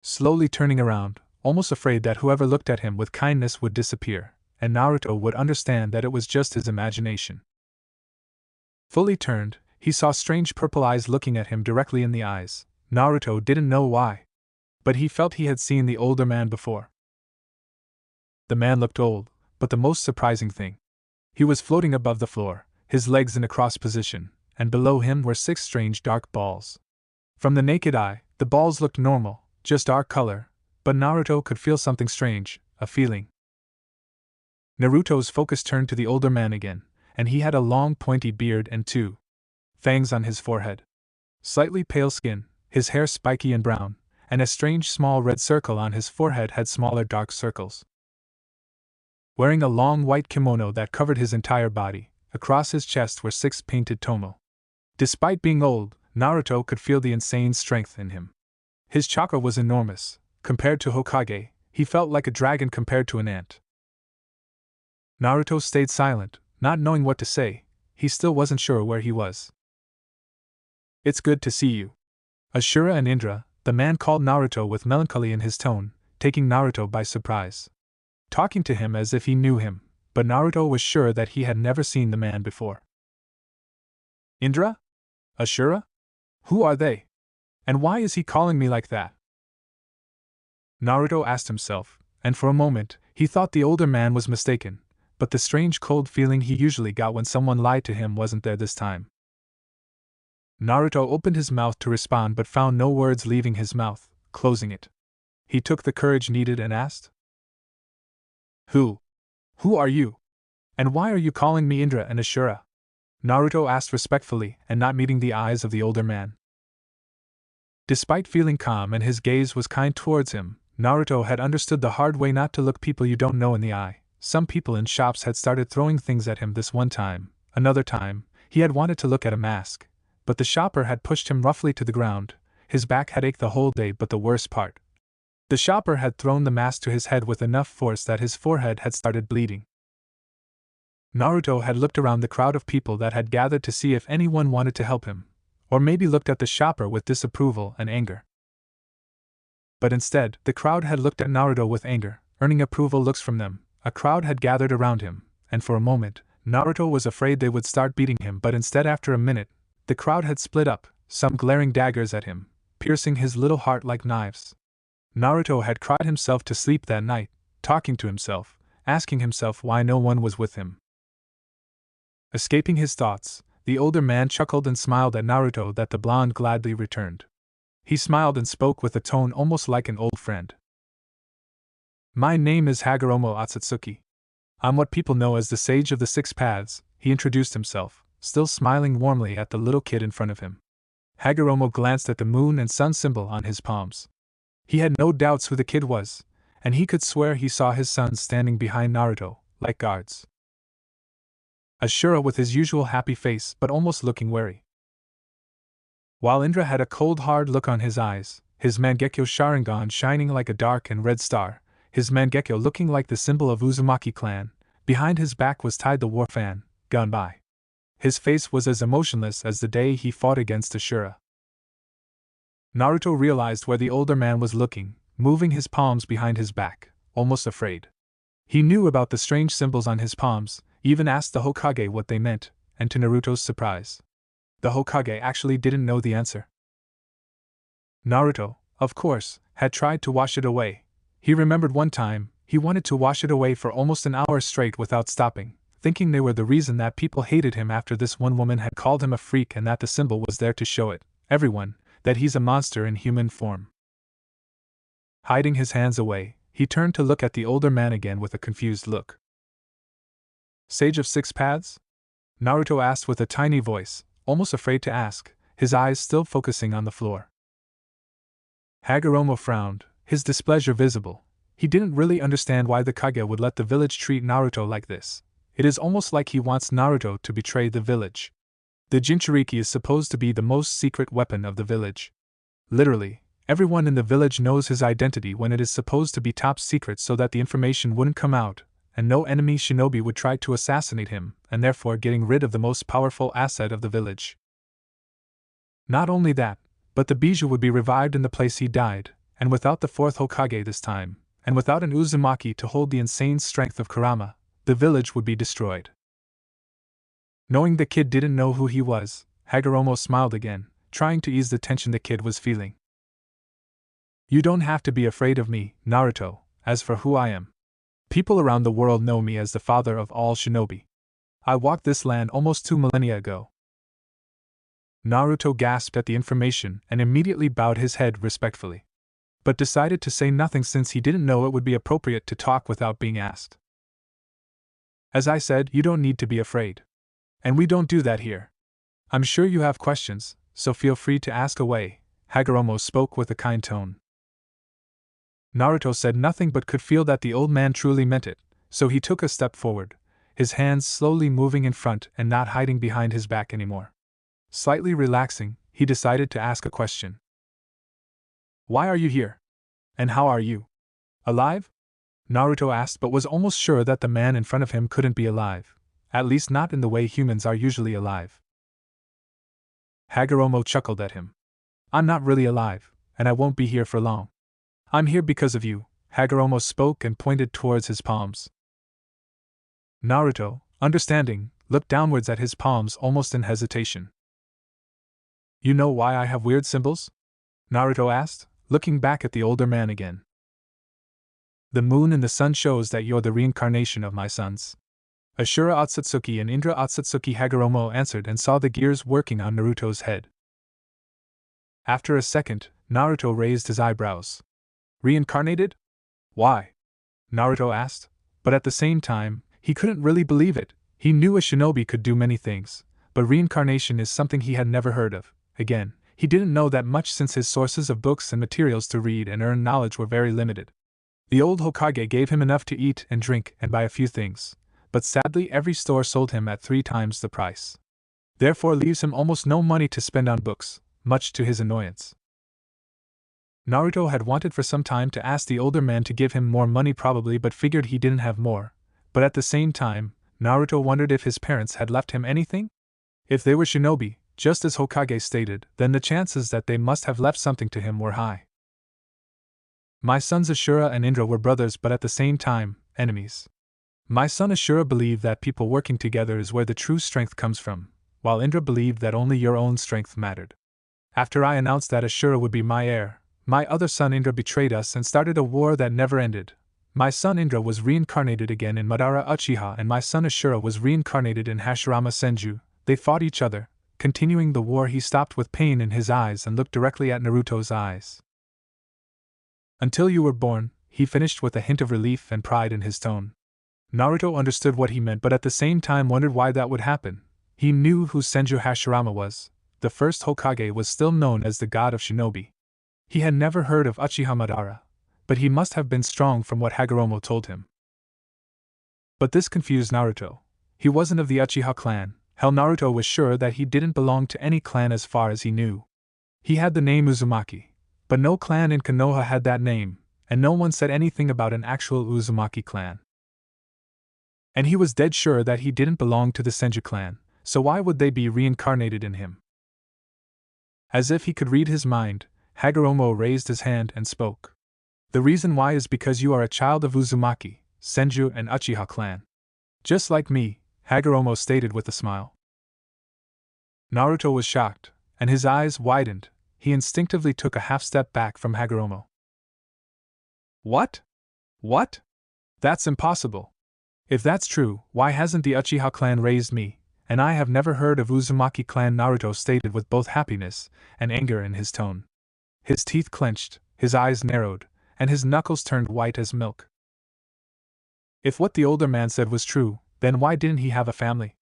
Slowly turning around, almost afraid that whoever looked at him with kindness would disappear, and Naruto would understand that it was just his imagination. Fully turned, he saw strange purple eyes looking at him directly in the eyes. Naruto didn't know why, but he felt he had seen the older man before. The man looked old, but the most surprising thing. He was floating above the floor, his legs in a cross position, and below him were 6 strange dark balls. From the naked eye, the balls looked normal, just dark color, but Naruto could feel something strange, a feeling. Naruto's focus turned to the older man again, and he had a long pointy beard and 2 fangs on his forehead. Slightly pale skin, his hair spiky and brown, and a strange small red circle on his forehead had smaller dark circles. Wearing a long white kimono that covered his entire body, across his chest were 6 painted tomo. Despite being old, Naruto could feel the insane strength in him. His chakra was enormous. Compared to Hokage, he felt like a dragon compared to an ant. Naruto stayed silent, not knowing what to say. He still wasn't sure where he was. "It's good to see you." Asura and Indra, the man called Naruto with melancholy in his tone, taking Naruto by surprise. Talking to him as if he knew him, but Naruto was sure that he had never seen the man before. "Indra? Asura? Who are they? And why is he calling me like that?" Naruto asked himself, and for a moment, he thought the older man was mistaken, but the strange cold feeling he usually got when someone lied to him wasn't there this time. Naruto opened his mouth to respond but found no words leaving his mouth, closing it. He took the courage needed and asked, Who are you? And why are you calling me Indra and Asura?" Naruto asked respectfully and not meeting the eyes of the older man. Despite feeling calm and his gaze was kind towards him, Naruto had understood the hard way not to look people you don't know in the eye. Some people in shops had started throwing things at him this one time. Another time, he had wanted to look at a mask, but the shopper had pushed him roughly to the ground. His back had ached the whole day, but the worst part. The shopper had thrown the mask to his head with enough force that his forehead had started bleeding. Naruto had looked around the crowd of people that had gathered to see if anyone wanted to help him, or maybe looked at the shopper with disapproval and anger. But instead, the crowd had looked at Naruto with anger, earning approval looks from them. A crowd had gathered around him, and for a moment, Naruto was afraid they would start beating him, but instead after a minute, the crowd had split up, some glaring daggers at him, piercing his little heart like knives. Naruto had cried himself to sleep that night, talking to himself, asking himself why no one was with him. Escaping his thoughts, the older man chuckled and smiled at Naruto that the blonde gladly returned. He smiled and spoke with a tone almost like an old friend. "My name is Hagoromo Atsutsuki. I'm what people know as the Sage of the 6 Paths," he introduced himself, still smiling warmly at the little kid in front of him. Hagoromo glanced at the moon and sun symbol on his palms. He had no doubts who the kid was, and he could swear he saw his sons standing behind Naruto, like guards. Asura with his usual happy face but almost looking wary. While Indra had a cold hard look on his eyes, his Mangekyo Sharingan shining like a dark and red star, his Mangekyo looking like the symbol of Uzumaki clan. Behind his back was tied the war fan, gun by. His face was as emotionless as the day he fought against Asura. Naruto realized where the older man was looking, moving his palms behind his back, almost afraid. He knew about the strange symbols on his palms, even asked the Hokage what they meant, and to Naruto's surprise, the Hokage actually didn't know the answer. Naruto, of course, had tried to wash it away. He remembered one time, he wanted to wash it away for almost an hour straight without stopping, thinking they were the reason that people hated him after this one woman had called him a freak and that the symbol was there to show it, everyone, that he's a monster in human form. Hiding his hands away, he turned to look at the older man again with a confused look. Sage of Six Paths? Naruto asked with a tiny voice, almost afraid to ask, his eyes still focusing on the floor. Hagoromo frowned, his displeasure visible. He didn't really understand why the Kage would let the village treat Naruto like this. It is almost like he wants Naruto to betray the village. The Jinchuriki is supposed to be the most secret weapon of the village. Literally, everyone in the village knows his identity when it is supposed to be top secret so that the information wouldn't come out, and no enemy shinobi would try to assassinate him, and therefore getting rid of the most powerful asset of the village. Not only that, but the Bijou would be revived in the place he died, and without the fourth Hokage this time, and without an Uzumaki to hold the insane strength of Kurama, the village would be destroyed. Knowing the kid didn't know who he was, Hagoromo smiled again, trying to ease the tension the kid was feeling. You don't have to be afraid of me, Naruto, as for who I am. People around the world know me as the father of all shinobi. I walked this land almost 2 millennia ago. Naruto gasped at the information and immediately bowed his head respectfully, but decided to say nothing since he didn't know it would be appropriate to talk without being asked. As I said, you don't need to be afraid. And we don't do that here. I'm sure you have questions, so feel free to ask away, Hagoromo spoke with a kind tone. Naruto said nothing but could feel that the old man truly meant it, so he took a step forward, his hands slowly moving in front and not hiding behind his back anymore. Slightly relaxing, he decided to ask a question. Why are you here? And how are you? Alive? Naruto asked but was almost sure that the man in front of him couldn't be alive, at least not in the way humans are usually alive. Hagoromo chuckled at him. I'm not really alive, and I won't be here for long. I'm here because of you, Hagoromo spoke and pointed towards his palms. Naruto, understanding, looked downwards at his palms almost in hesitation. You know why I have weird symbols? Naruto asked, looking back at the older man again. The moon and the sun shows that you're the reincarnation of my sons. Asura Otsutsuki and Indra Otsutsuki, Hagoromo answered and saw the gears working on Naruto's head. After a second, Naruto raised his eyebrows. Reincarnated? Why? Naruto asked, but at the same time, he couldn't really believe it. He knew a shinobi could do many things, but reincarnation is something he had never heard of. Again, he didn't know that much since his sources of books and materials to read and earn knowledge were very limited. The old Hokage gave him enough to eat and drink and buy a few things, but sadly every store sold him at 3 times the price. Therefore leaves him almost no money to spend on books, much to his annoyance. Naruto had wanted for some time to ask the older man to give him more money probably but figured he didn't have more, but at the same time, Naruto wondered if his parents had left him anything? If they were shinobi, just as Hokage stated, then the chances that they must have left something to him were high. My sons Asura and Indra were brothers but at the same time, enemies. My son Asura believed that people working together is where the true strength comes from, while Indra believed that only your own strength mattered. After I announced that Asura would be my heir, my other son Indra betrayed us and started a war that never ended. My son Indra was reincarnated again in Madara Uchiha and my son Asura was reincarnated in Hashirama Senju. They fought each other. Continuing the war, he stopped with pain in his eyes and looked directly at Naruto's eyes. Until you were born, he finished with a hint of relief and pride in his tone. Naruto understood what he meant but at the same time wondered why that would happen. He knew who Senju Hashirama was. The first Hokage was still known as the god of shinobi. He had never heard of Uchiha Madara, but he must have been strong from what Hagoromo told him. But this confused Naruto. He wasn't of the Uchiha clan. Hell, Naruto was sure that he didn't belong to any clan as far as he knew. He had the name Uzumaki, but no clan in Konoha had that name, and no one said anything about an actual Uzumaki clan. And he was dead sure that he didn't belong to the Senju clan, so why would they be reincarnated in him? As if he could read his mind, Hagoromo raised his hand and spoke. The reason why is because you are a child of Uzumaki, Senju, and Uchiha clan. Just like me, Hagoromo stated with a smile. Naruto was shocked, and his eyes widened. He instinctively took a half-step back from Hagoromo. What? What? That's impossible. If that's true, why hasn't the Uchiha clan raised me, and I have never heard of Uzumaki clan, Naruto stated with both happiness and anger in his tone. His teeth clenched, his eyes narrowed, and his knuckles turned white as milk. If what the older man said was true, then why didn't he have a family?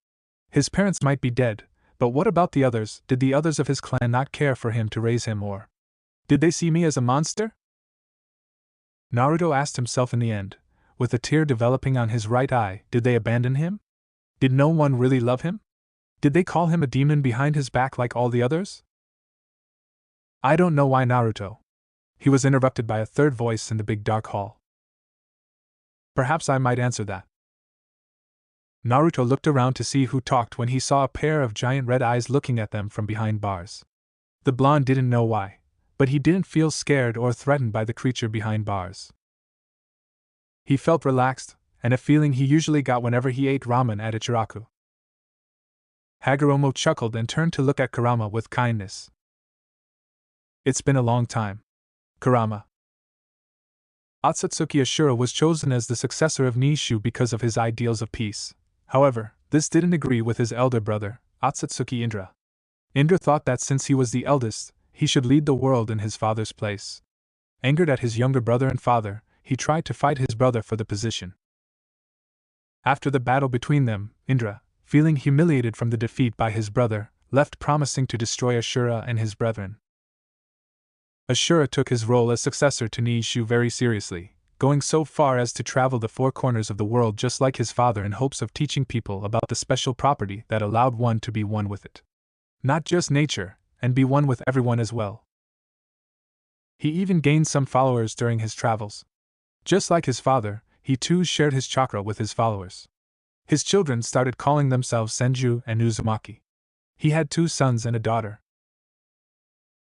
His parents might be dead, but what about the others? Did the others of his clan not care for him to raise him, or did they see me as a monster? Naruto asked himself in the end, with a tear developing on his right eye. Did they abandon him? Did no one really love him? Did they call him a demon behind his back like all the others? I don't know why, Naruto. He was interrupted by a third voice in the big dark hall. Perhaps I might answer that. Naruto looked around to see who talked when he saw a pair of giant red eyes looking at them from behind bars. The blonde didn't know why, but he didn't feel scared or threatened by the creature behind bars. He felt relaxed, and a feeling he usually got whenever he ate ramen at Ichiraku. Hagoromo chuckled and turned to look at Kurama with kindness. It's been a long time, Kurama. Otsutsuki Ashura was chosen as the successor of Nishu because of his ideals of peace. However, this didn't agree with his elder brother, Otsutsuki Indra. Indra thought that since he was the eldest, he should lead the world in his father's place. Angered at his younger brother and father, he tried to fight his brother for the position. After the battle between them, Indra, feeling humiliated from the defeat by his brother, left promising to destroy Ashura and his brethren. Ashura took his role as successor to Nishu very seriously, going so far as to travel the four corners of the world just like his father in hopes of teaching people about the special property that allowed one to be one with it. Not just nature, and be one with everyone as well. He even gained some followers during his travels. Just like his father, he too shared his chakra with his followers. His children started calling themselves Senju and Uzumaki. He had 2 sons and a daughter.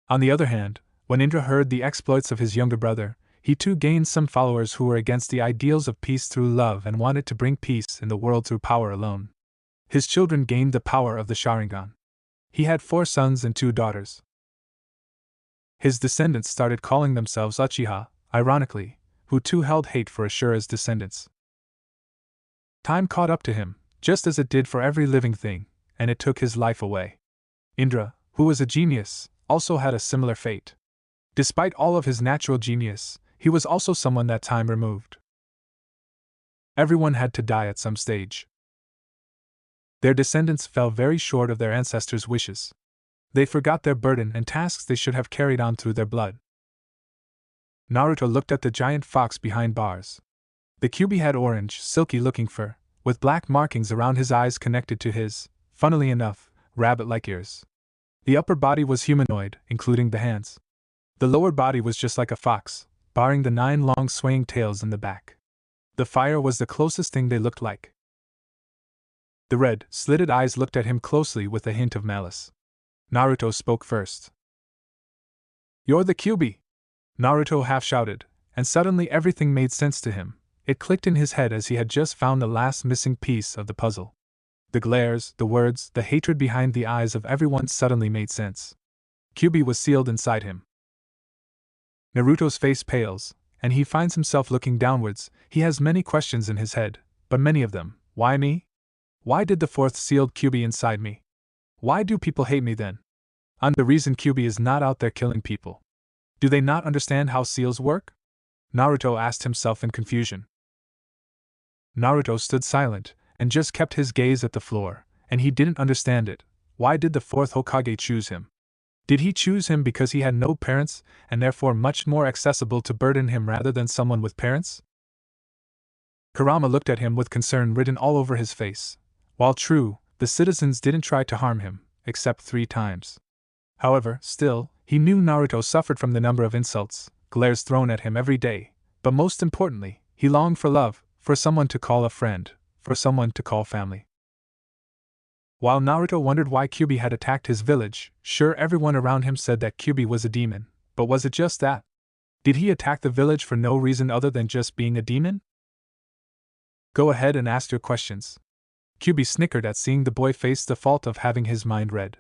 On the other hand, when Indra heard the exploits of his younger brother, he too gained some followers who were against the ideals of peace through love and wanted to bring peace in the world through power alone. His children gained the power of the Sharingan. He had 4 sons and 2 daughters. His descendants started calling themselves Uchiha, ironically, who too held hate for Ashura's descendants. Time caught up to him, just as it did for every living thing, and it took his life away. Indra, who was a genius, also had a similar fate. Despite all of his natural genius, he was also someone that time removed. Everyone had to die at some stage. Their descendants fell very short of their ancestors' wishes. They forgot their burden and tasks they should have carried on through their blood. Naruto looked at the giant fox behind bars. The Kyuubi had orange, silky-looking fur, with black markings around his eyes connected to his, funnily enough, rabbit-like ears. The upper body was humanoid, including the hands. The lower body was just like a fox, barring the 9 long swaying tails in the back. The fire was the closest thing they looked like. The red, slitted eyes looked at him closely with a hint of malice. Naruto spoke first. "You're the Kyuubi!" Naruto half-shouted, and suddenly everything made sense to him. It clicked in his head as he had just found the last missing piece of the puzzle. The glares, the words, the hatred behind the eyes of everyone suddenly made sense. Kyuubi was sealed inside him. Naruto's face pales, and he finds himself looking downwards. He has many questions in his head, but many of them, why me? Why did the 4th sealed Kyuubi inside me? Why do people hate me then? And the reason Kyuubi is not out there killing people. Do they not understand how seals work? Naruto asked himself in confusion. Naruto stood silent, and just kept his gaze at the floor, and he didn't understand it. Why did the 4th Hokage choose him? Did he choose him because he had no parents, and therefore much more accessible to burden him rather than someone with parents? Kurama looked at him with concern written all over his face. While true, the citizens didn't try to harm him, except 3 times. However, still, he knew Naruto suffered from the number of insults, glares thrown at him every day, but most importantly, he longed for love, for someone to call a friend, for someone to call family. While Naruto wondered why Kyuubi had attacked his village, sure everyone around him said that Kyuubi was a demon, But was it just that? Did he attack the village for no reason other than just being a demon? Go ahead and ask your questions. Kyubi snickered at seeing the boy face the fault of having his mind read.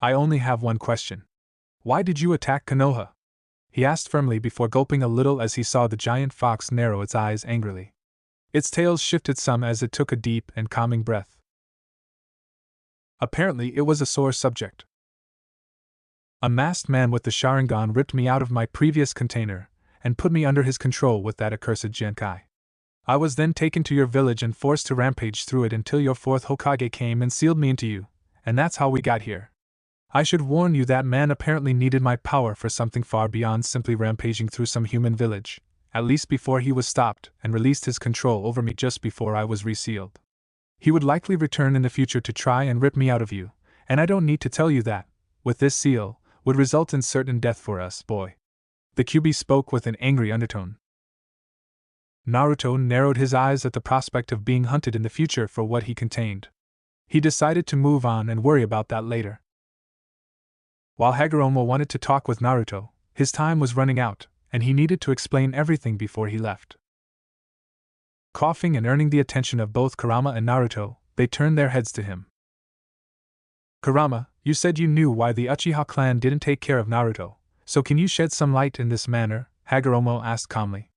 I only have one question. Why did you attack Konoha? He asked firmly before gulping a little as he saw the giant fox narrow its eyes angrily. Its tail shifted some as it took a deep and calming breath. Apparently it was a sore subject. A masked man with the Sharingan ripped me out of my previous container and put me under his control with that accursed Genkai. I was then taken to your village and forced to rampage through it until your fourth Hokage came and sealed me into you, and that's how we got here. I should warn you that man apparently needed my power for something far beyond simply rampaging through some human village, at least before he was stopped and released his control over me just before I was resealed. He would likely return in the future to try and rip me out of you, and I don't need to tell you that, with this seal, would result in certain death for us, boy. The Kyubi spoke with an angry undertone. Naruto narrowed his eyes at the prospect of being hunted in the future for what he contained. He decided to move on and worry about that later. While Hagoromo wanted to talk with Naruto, his time was running out, and he needed to explain everything before he left. Coughing and earning the attention of both Kurama and Naruto, they turned their heads to him. Kurama, you said you knew why the Uchiha clan didn't take care of Naruto, so can you shed some light in this manner? Hagoromo asked calmly.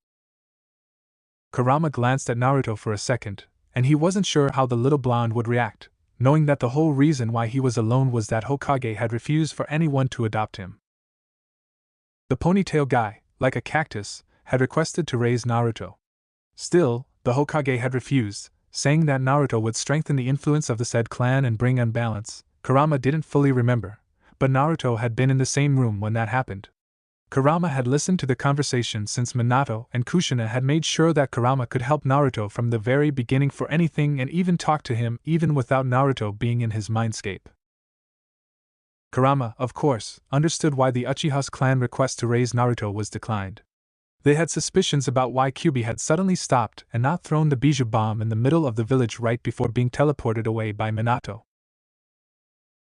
Kurama glanced at Naruto for a second, and he wasn't sure how the little blonde would react, knowing that the whole reason why he was alone was that Hokage had refused for anyone to adopt him. The ponytail guy, like a cactus, had requested to raise Naruto. Still, the Hokage had refused, saying that Naruto would strengthen the influence of the said clan and bring unbalance. Kurama didn't fully remember, but Naruto had been in the same room when that happened. Kurama had listened to the conversation since Minato and Kushina had made sure that Kurama could help Naruto from the very beginning for anything and even talk to him even without Naruto being in his mindscape. Kurama, of course, understood why the Uchiha's clan request to raise Naruto was declined. They had suspicions about why Kyubi had suddenly stopped and not thrown the bijou bomb in the middle of the village right before being teleported away by Minato.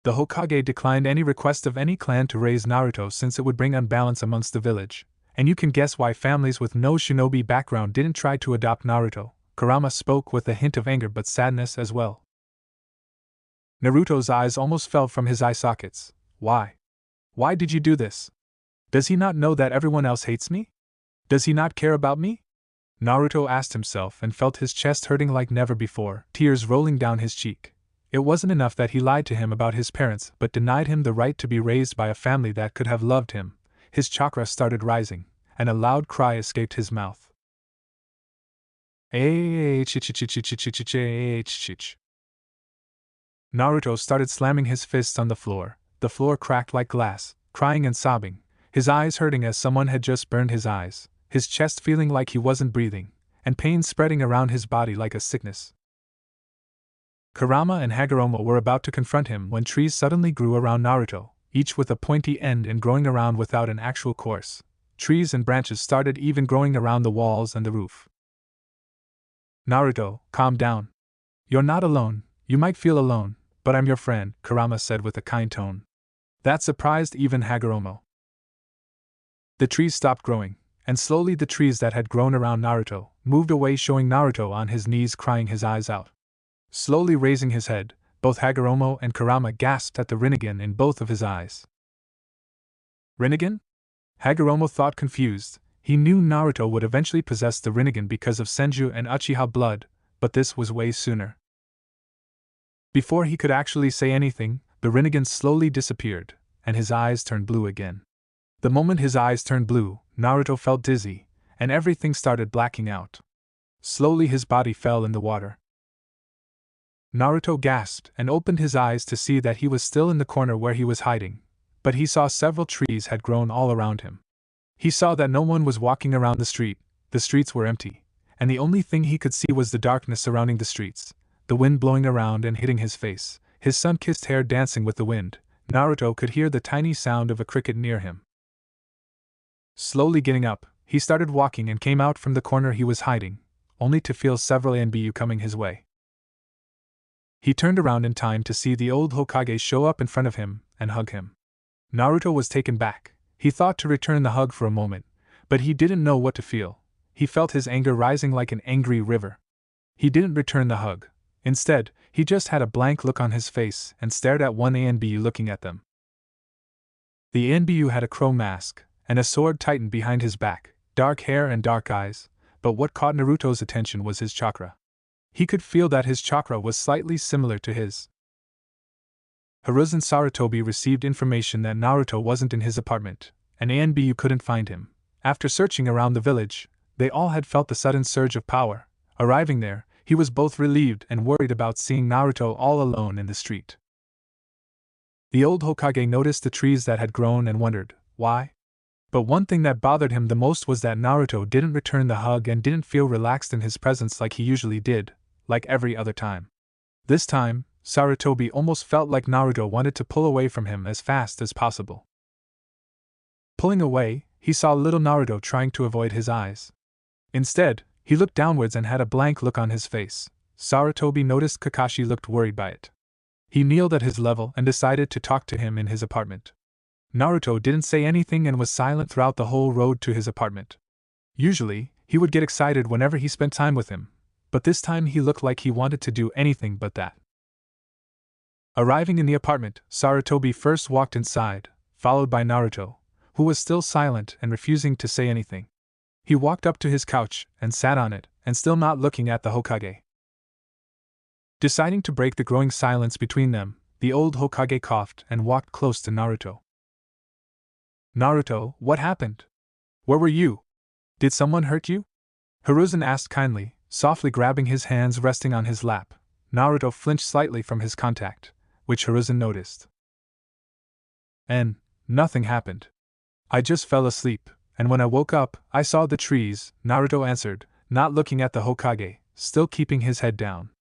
The Hokage declined any request of any clan to raise Naruto since it would bring unbalance amongst the village, and you can guess why families with no shinobi background didn't try to adopt Naruto. Kurama spoke with a hint of anger but sadness as well. Naruto's eyes almost fell from his eye sockets. Why? Why did you do this? Does he not know that everyone else hates me? Does he not care about me? Naruto asked himself and felt his chest hurting like never before, tears rolling down his cheek. It wasn't enough that he lied to him about his parents but denied him the right to be raised by a family that could have loved him. His chakra started rising, and a loud cry escaped his mouth. Naruto started slamming his fists on the floor cracked like glass, crying and sobbing, his eyes hurting as someone had just burned his eyes, his chest feeling like he wasn't breathing, and pain spreading around his body like a sickness. Kurama and Hagoromo were about to confront him when trees suddenly grew around Naruto, each with a pointy end and growing around without an actual course. Trees and branches started even growing around the walls and the roof. Naruto, calm down. You're not alone, you might feel alone, but I'm your friend, Kurama said with a kind tone. That surprised even Hagoromo. The trees stopped growing, and slowly the trees that had grown around Naruto moved away, showing Naruto on his knees crying his eyes out. Slowly raising his head, both Hagoromo and Kurama gasped at the Rinnegan in both of his eyes. Rinnegan? Hagoromo thought confused. He knew Naruto would eventually possess the Rinnegan because of Senju and Uchiha blood, but this was way sooner. Before he could actually say anything, the Rinnegan slowly disappeared, and his eyes turned blue again. The moment his eyes turned blue, Naruto felt dizzy, and everything started blacking out. Slowly his body fell in the water. Naruto gasped and opened his eyes to see that he was still in the corner where he was hiding, but he saw several trees had grown all around him. He saw that no one was walking around the streets were empty, and the only thing he could see was the darkness surrounding the streets, the wind blowing around and hitting his face, his sun-kissed hair dancing with the wind. Naruto could hear the tiny sound of a cricket near him. Slowly getting up, he started walking and came out from the corner he was hiding, only to feel several Anbu coming his way. He turned around in time to see the old Hokage show up in front of him and hug him. Naruto was taken back, He thought to return the hug for a moment, but he didn't know what to feel. He felt his anger rising like an angry river. He didn't return the hug. Instead, he just had a blank look on his face and stared at one Anbu looking at them. The Anbu had a crow mask, and a sword tightened behind his back, dark hair and dark eyes, but what caught Naruto's attention was his chakra. He could feel that his chakra was slightly similar to his. Hiruzen Sarutobi received information that Naruto wasn't in his apartment, and Anbu couldn't find him. After searching around the village, they all had felt the sudden surge of power. Arriving there, he was both relieved and worried about seeing Naruto all alone in the street. The old Hokage noticed the trees that had grown and wondered, why? But one thing that bothered him the most was that Naruto didn't return the hug and didn't feel relaxed in his presence like he usually did, like every other time. This time, Sarutobi almost felt like Naruto wanted to pull away from him as fast as possible. Pulling away, he saw little Naruto trying to avoid his eyes. Instead, he looked downwards and had a blank look on his face. Sarutobi noticed Kakashi looked worried by it. He kneeled at his level and decided to talk to him in his apartment. Naruto didn't say anything and was silent throughout the whole road to his apartment. Usually, he would get excited whenever he spent time with him, but this time he looked like he wanted to do anything but that. Arriving in the apartment, Sarutobi first walked inside, followed by Naruto, who was still silent and refusing to say anything. He walked up to his couch and sat on it, and still not looking at the Hokage. Deciding to break the growing silence between them, the old Hokage coughed and walked close to Naruto. Naruto, what happened? Where were you? Did someone hurt you? Hiruzen asked kindly, softly grabbing his hands resting on his lap. Naruto flinched slightly from his contact, which Hiruzen noticed. Nothing happened. I just fell asleep, and when I woke up, I saw the trees, Naruto answered, not looking at the Hokage, still keeping his head down.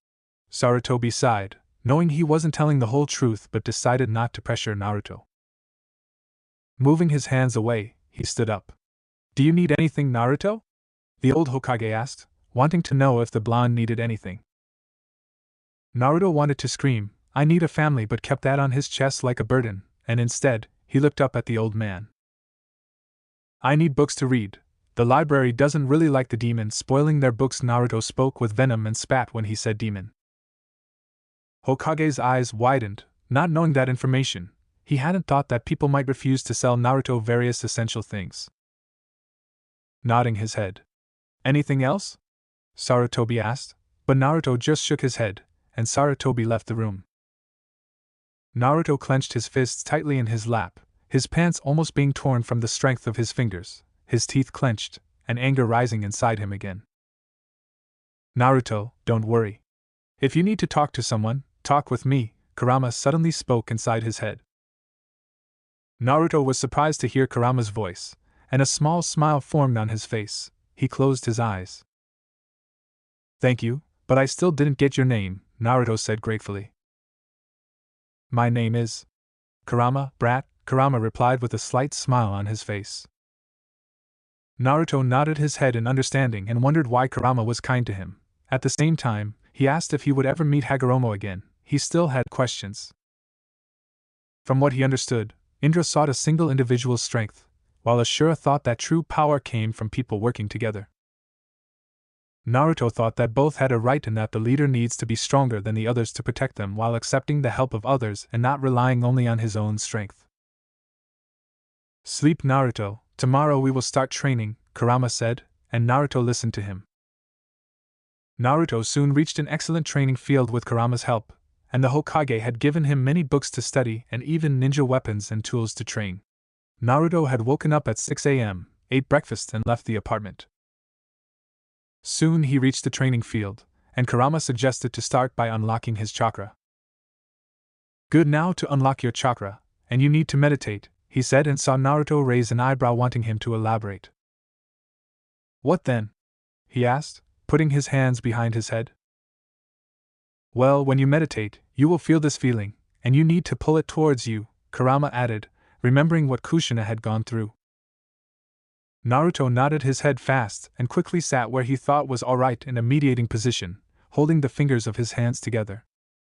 Sarutobi sighed, knowing he wasn't telling the whole truth but decided not to pressure Naruto. Moving his hands away, he stood up. Do you need anything, Naruto? The old Hokage asked, wanting to know if the blonde needed anything. Naruto wanted to scream, I need a family, but kept that on his chest like a burden, and instead, he looked up at the old man. I need books to read. The library doesn't really like the demons spoiling their books. Naruto spoke with venom and spat when he said demon. Hokage's eyes widened, not knowing that information. He hadn't thought that people might refuse to sell Naruto various essential things. Nodding his head. Anything else? Sarutobi asked, but Naruto just shook his head, and Sarutobi left the room. Naruto clenched his fists tightly in his lap, his pants almost being torn from the strength of his fingers, his teeth clenched, and anger rising inside him again. Naruto, don't worry. If you need to talk to someone, talk with me, Kurama suddenly spoke inside his head. Naruto was surprised to hear Kurama's voice, and a small smile formed on his face. He closed his eyes. Thank you, but I still didn't get your name, Naruto said gratefully. My name is Kurama, brat, Kurama replied with a slight smile on his face. Naruto nodded his head in understanding and wondered why Kurama was kind to him. At the same time, he asked if he would ever meet Hagoromo again. He still had questions. From what he understood, Indra sought a single individual's strength, while Asura thought that true power came from people working together. Naruto thought that both had a right and that the leader needs to be stronger than the others to protect them while accepting the help of others and not relying only on his own strength. Sleep, Naruto, tomorrow we will start training, Kurama said, and Naruto listened to him. Naruto soon reached an excellent training field with Kurama's help, and the Hokage had given him many books to study and even ninja weapons and tools to train. Naruto had woken up at 6 a.m., ate breakfast and left the apartment. Soon he reached the training field, and Kurama suggested to start by unlocking his chakra. Good, now to unlock your chakra, and you need to meditate, he said, and saw Naruto raise an eyebrow wanting him to elaborate. What then? He asked, putting his hands behind his head. Well, when you meditate, you will feel this feeling, and you need to pull it towards you, Kurama added, remembering what Kushina had gone through. Naruto nodded his head fast and quickly sat where he thought was alright in a mediating position, holding the fingers of his hands together.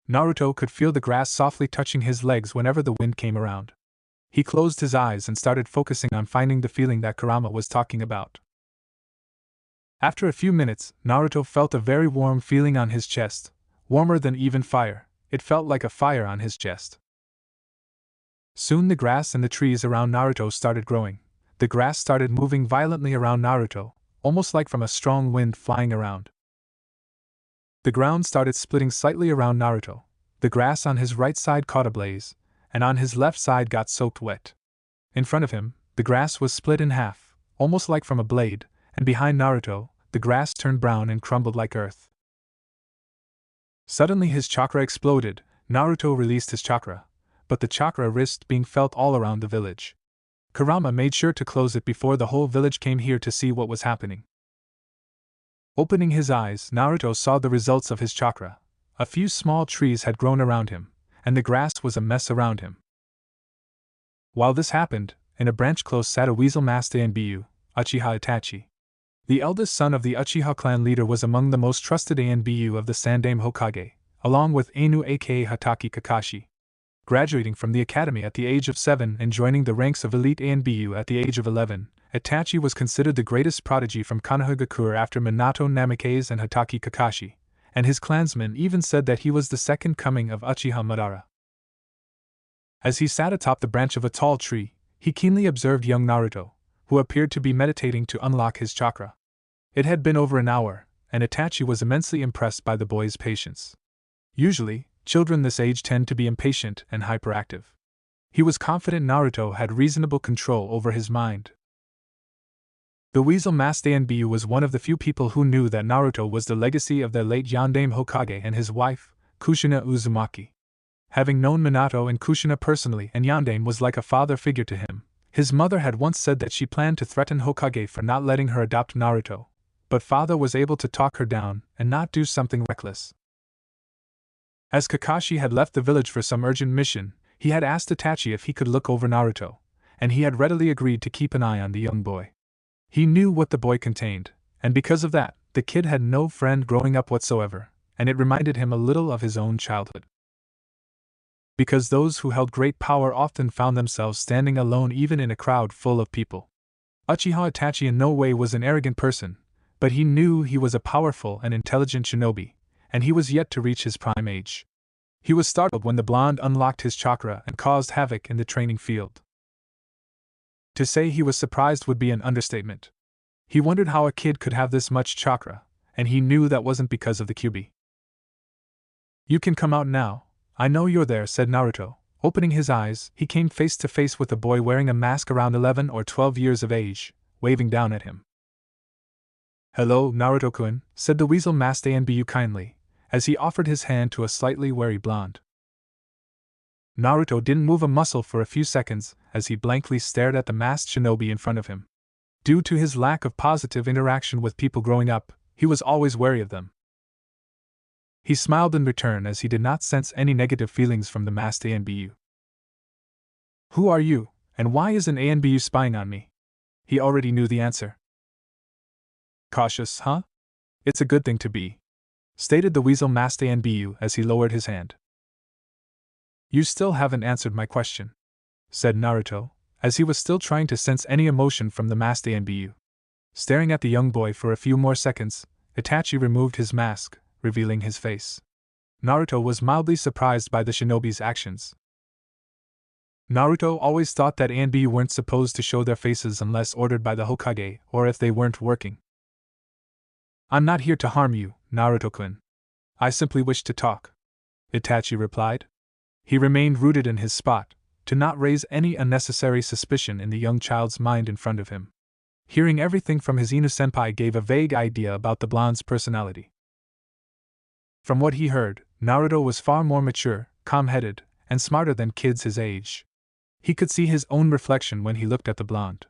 Naruto could feel the grass softly touching his legs whenever the wind came around. He closed his eyes and started focusing on finding the feeling that Kurama was talking about. After a few minutes, Naruto felt a very warm feeling on his chest, warmer than even fire. It felt like a fire on his chest. Soon the grass and the trees around Naruto started growing. The grass started moving violently around Naruto, almost like from a strong wind flying around. The ground started splitting slightly around Naruto. The grass on his right side caught ablaze, and on his left side got soaked wet. In front of him, the grass was split in half, almost like from a blade, and behind Naruto, the grass turned brown and crumbled like earth. Suddenly his chakra exploded. Naruto released his chakra, but the chakra risked being felt all around the village. Kurama made sure to close it before the whole village came here to see what was happening. Opening his eyes, Naruto saw the results of his chakra. A few small trees had grown around him, and the grass was a mess around him. While this happened, in a branch close sat a weasel-masked Anbu, Uchiha Itachi. The eldest son of the Uchiha clan leader was among the most trusted Anbu of the Sandaime Hokage, along with Inu aka Hatake Kakashi. Graduating from the academy at the age of 7 and joining the ranks of elite Anbu at the age of 11, Itachi was considered the greatest prodigy from Konoha after Minato Namikaze and Hatake Kakashi, and his clansmen even said that he was the second coming of Uchiha Madara. As he sat atop the branch of a tall tree, he keenly observed young Naruto, who appeared to be meditating to unlock his chakra. It had been over an hour, and Itachi was immensely impressed by the boy's patience. Usually, children this age tend to be impatient and hyperactive. He was confident Naruto had reasonable control over his mind. The weasel-masked Anbu was one of the few people who knew that Naruto was the legacy of their late Yondaime Hokage and his wife, Kushina Uzumaki. Having known Minato and Kushina personally, and Yondaime was like a father figure to him, his mother had once said that she planned to threaten Hokage for not letting her adopt Naruto, but father was able to talk her down and not do something reckless. As Kakashi had left the village for some urgent mission, he had asked Itachi if he could look over Naruto, and he had readily agreed to keep an eye on the young boy. He knew what the boy contained, and because of that, the kid had no friend growing up whatsoever, and it reminded him a little of his own childhood. Because those who held great power often found themselves standing alone even in a crowd full of people. Uchiha Itachi in no way was an arrogant person, but he knew he was a powerful and intelligent shinobi, and he was yet to reach his prime age. He was startled when the blonde unlocked his chakra and caused havoc in the training field. To say he was surprised would be an understatement. He wondered how a kid could have this much chakra, and he knew that wasn't because of the QB. "You can come out now. I know you're there," said Naruto. Opening his eyes, he came face to face with a boy wearing a mask around 11 or 12 years of age, waving down at him. "Hello, Naruto-kun," said the weasel-masked Anbu kindly, as he offered his hand to a slightly wary blonde. Naruto didn't move a muscle for a few seconds as he blankly stared at the masked shinobi in front of him. Due to his lack of positive interaction with people growing up, he was always wary of them. He smiled in return as he did not sense any negative feelings from the masked Anbu. "Who are you, and why is an Anbu spying on me?" He already knew the answer. "Cautious, huh? It's a good thing to be," stated the weasel-masked Anbu as he lowered his hand. "You still haven't answered my question," said Naruto, as he was still trying to sense any emotion from the masked Anbu. Staring at the young boy for a few more seconds, Itachi removed his mask, revealing his face. Naruto was mildly surprised by the shinobi's actions. Naruto always thought that Anbu weren't supposed to show their faces unless ordered by the Hokage or if they weren't working. "I'm not here to harm you, Naruto-kun. I simply wish to talk," Itachi replied. He remained rooted in his spot, to not raise any unnecessary suspicion in the young child's mind in front of him. Hearing everything from his Inu-senpai gave a vague idea about the blonde's personality. From what he heard, Naruto was far more mature, calm-headed, and smarter than kids his age. He could see his own reflection when he looked at the blonde.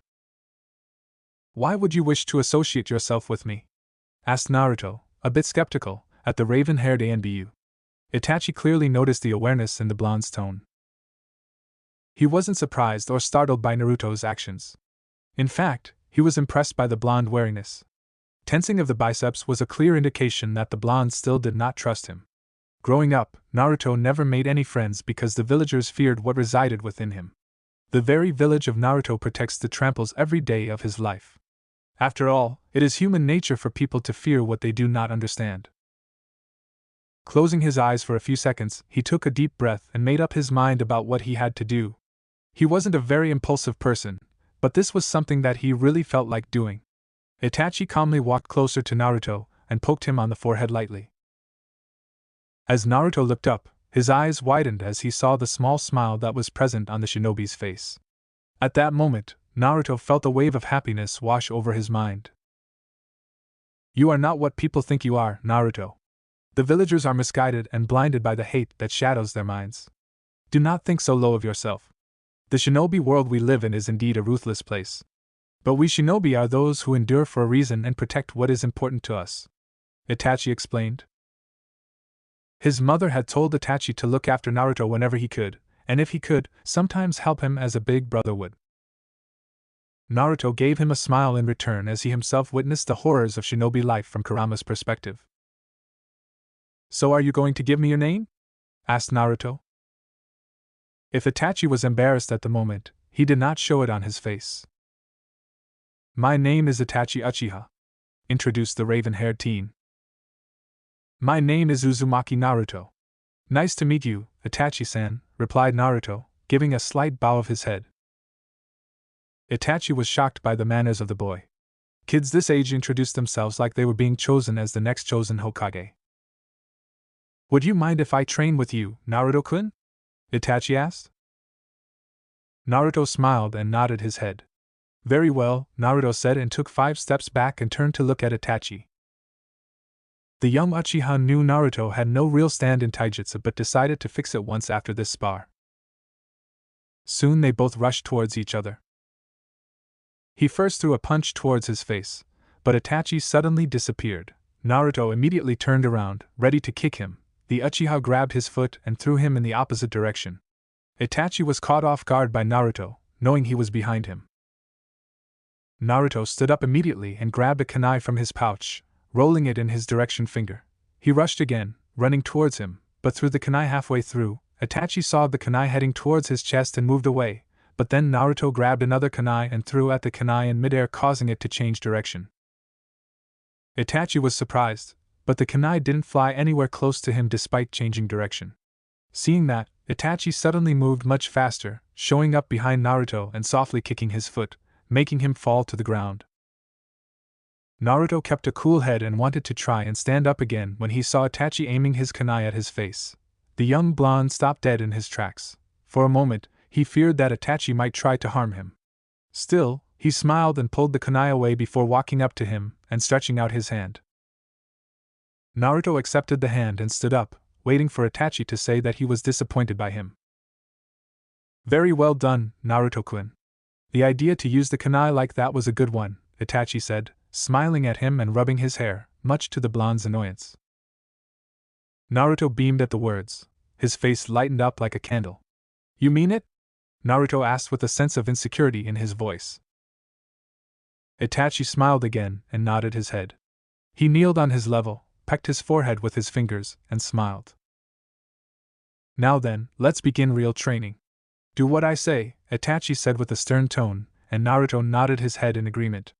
"Why would you wish to associate yourself with me?" asked Naruto, a bit skeptical, at the raven-haired Anbu. Itachi clearly noticed the awareness in the blonde's tone. He wasn't surprised or startled by Naruto's actions. In fact, he was impressed by the blonde wariness. Tensing of the biceps was a clear indication that the blonde still did not trust him. Growing up, Naruto never made any friends because the villagers feared what resided within him. The very village of Naruto protects the tramples every day of his life. After all, it is human nature for people to fear what they do not understand. Closing his eyes for a few seconds, he took a deep breath and made up his mind about what he had to do. He wasn't a very impulsive person, but this was something that he really felt like doing. Itachi calmly walked closer to Naruto and poked him on the forehead lightly. As Naruto looked up, his eyes widened as he saw the small smile that was present on the shinobi's face. At that moment, Naruto felt a wave of happiness wash over his mind. You are not what people think you are, Naruto. The villagers are misguided and blinded by the hate that shadows their minds. Do not think so low of yourself. The shinobi world we live in is indeed a ruthless place. But we shinobi are those who endure for a reason and protect what is important to us. Itachi explained. His mother had told Itachi to look after Naruto whenever he could, and if he could, sometimes help him as a big brother would. Naruto gave him a smile in return as he himself witnessed the horrors of shinobi life from Kurama's perspective. So are you going to give me your name? Asked Naruto. If Itachi was embarrassed at the moment, he did not show it on his face. My name is Itachi Uchiha, introduced the raven-haired teen. My name is Uzumaki Naruto. Nice to meet you, Itachi-san, replied Naruto, giving a slight bow of his head. Itachi was shocked by the manners of the boy. Kids this age introduced themselves like they were being chosen as the next chosen Hokage. Would you mind if I train with you, Naruto-kun? Itachi asked. Naruto smiled and nodded his head. Very well, Naruto said and took 5 steps back and turned to look at Itachi. The young Uchiha knew Naruto had no real stand in taijutsu but decided to fix it once after this spar. Soon they both rushed towards each other. He first threw a punch towards his face, but Itachi suddenly disappeared. Naruto immediately turned around, ready to kick him. The Uchiha grabbed his foot and threw him in the opposite direction. Itachi was caught off guard by Naruto, knowing he was behind him. Naruto stood up immediately and grabbed a kunai from his pouch, rolling it in his direction finger. He rushed again, running towards him, but threw the kunai halfway through. Itachi saw the kunai heading towards his chest and moved away, but then Naruto grabbed another kunai and threw at the kunai in midair, causing it to change direction. Itachi was surprised, but the kunai didn't fly anywhere close to him despite changing direction. Seeing that, Itachi suddenly moved much faster, showing up behind Naruto and softly kicking his foot, making him fall to the ground. Naruto kept a cool head and wanted to try and stand up again when he saw Itachi aiming his kunai at his face. The young blonde stopped dead in his tracks. For a moment, he feared that Itachi might try to harm him. Still, he smiled and pulled the kunai away before walking up to him and stretching out his hand. Naruto accepted the hand and stood up, waiting for Itachi to say that he was disappointed by him. Very well done, Naruto-kun. The idea to use the kunai like that was a good one, Itachi said, smiling at him and rubbing his hair, much to the blonde's annoyance. Naruto beamed at the words. His face lightened up like a candle. You mean it? Naruto asked with a sense of insecurity in his voice. Itachi smiled again and nodded his head. He kneeled on his level, pecked his forehead with his fingers, and smiled. Now then, let's begin real training. Do what I say, Itachi said with a stern tone, and Naruto nodded his head in agreement.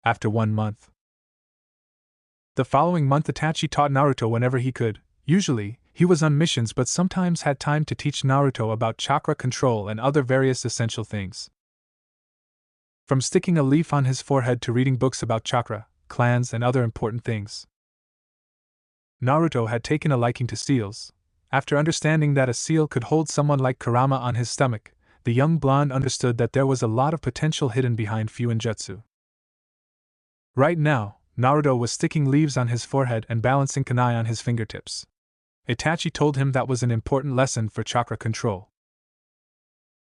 After 1 month. The following month Itachi taught Naruto whenever he could. Usually, he was on missions but sometimes had time to teach Naruto about chakra control and other various essential things. From sticking a leaf on his forehead to reading books about chakra, clans, and other important things. Naruto had taken a liking to seals. After understanding that a seal could hold someone like Kurama on his stomach, the young blonde understood that there was a lot of potential hidden behind Fuinjutsu. Right now, Naruto was sticking leaves on his forehead and balancing kunai on his fingertips. Itachi told him that was an important lesson for chakra control.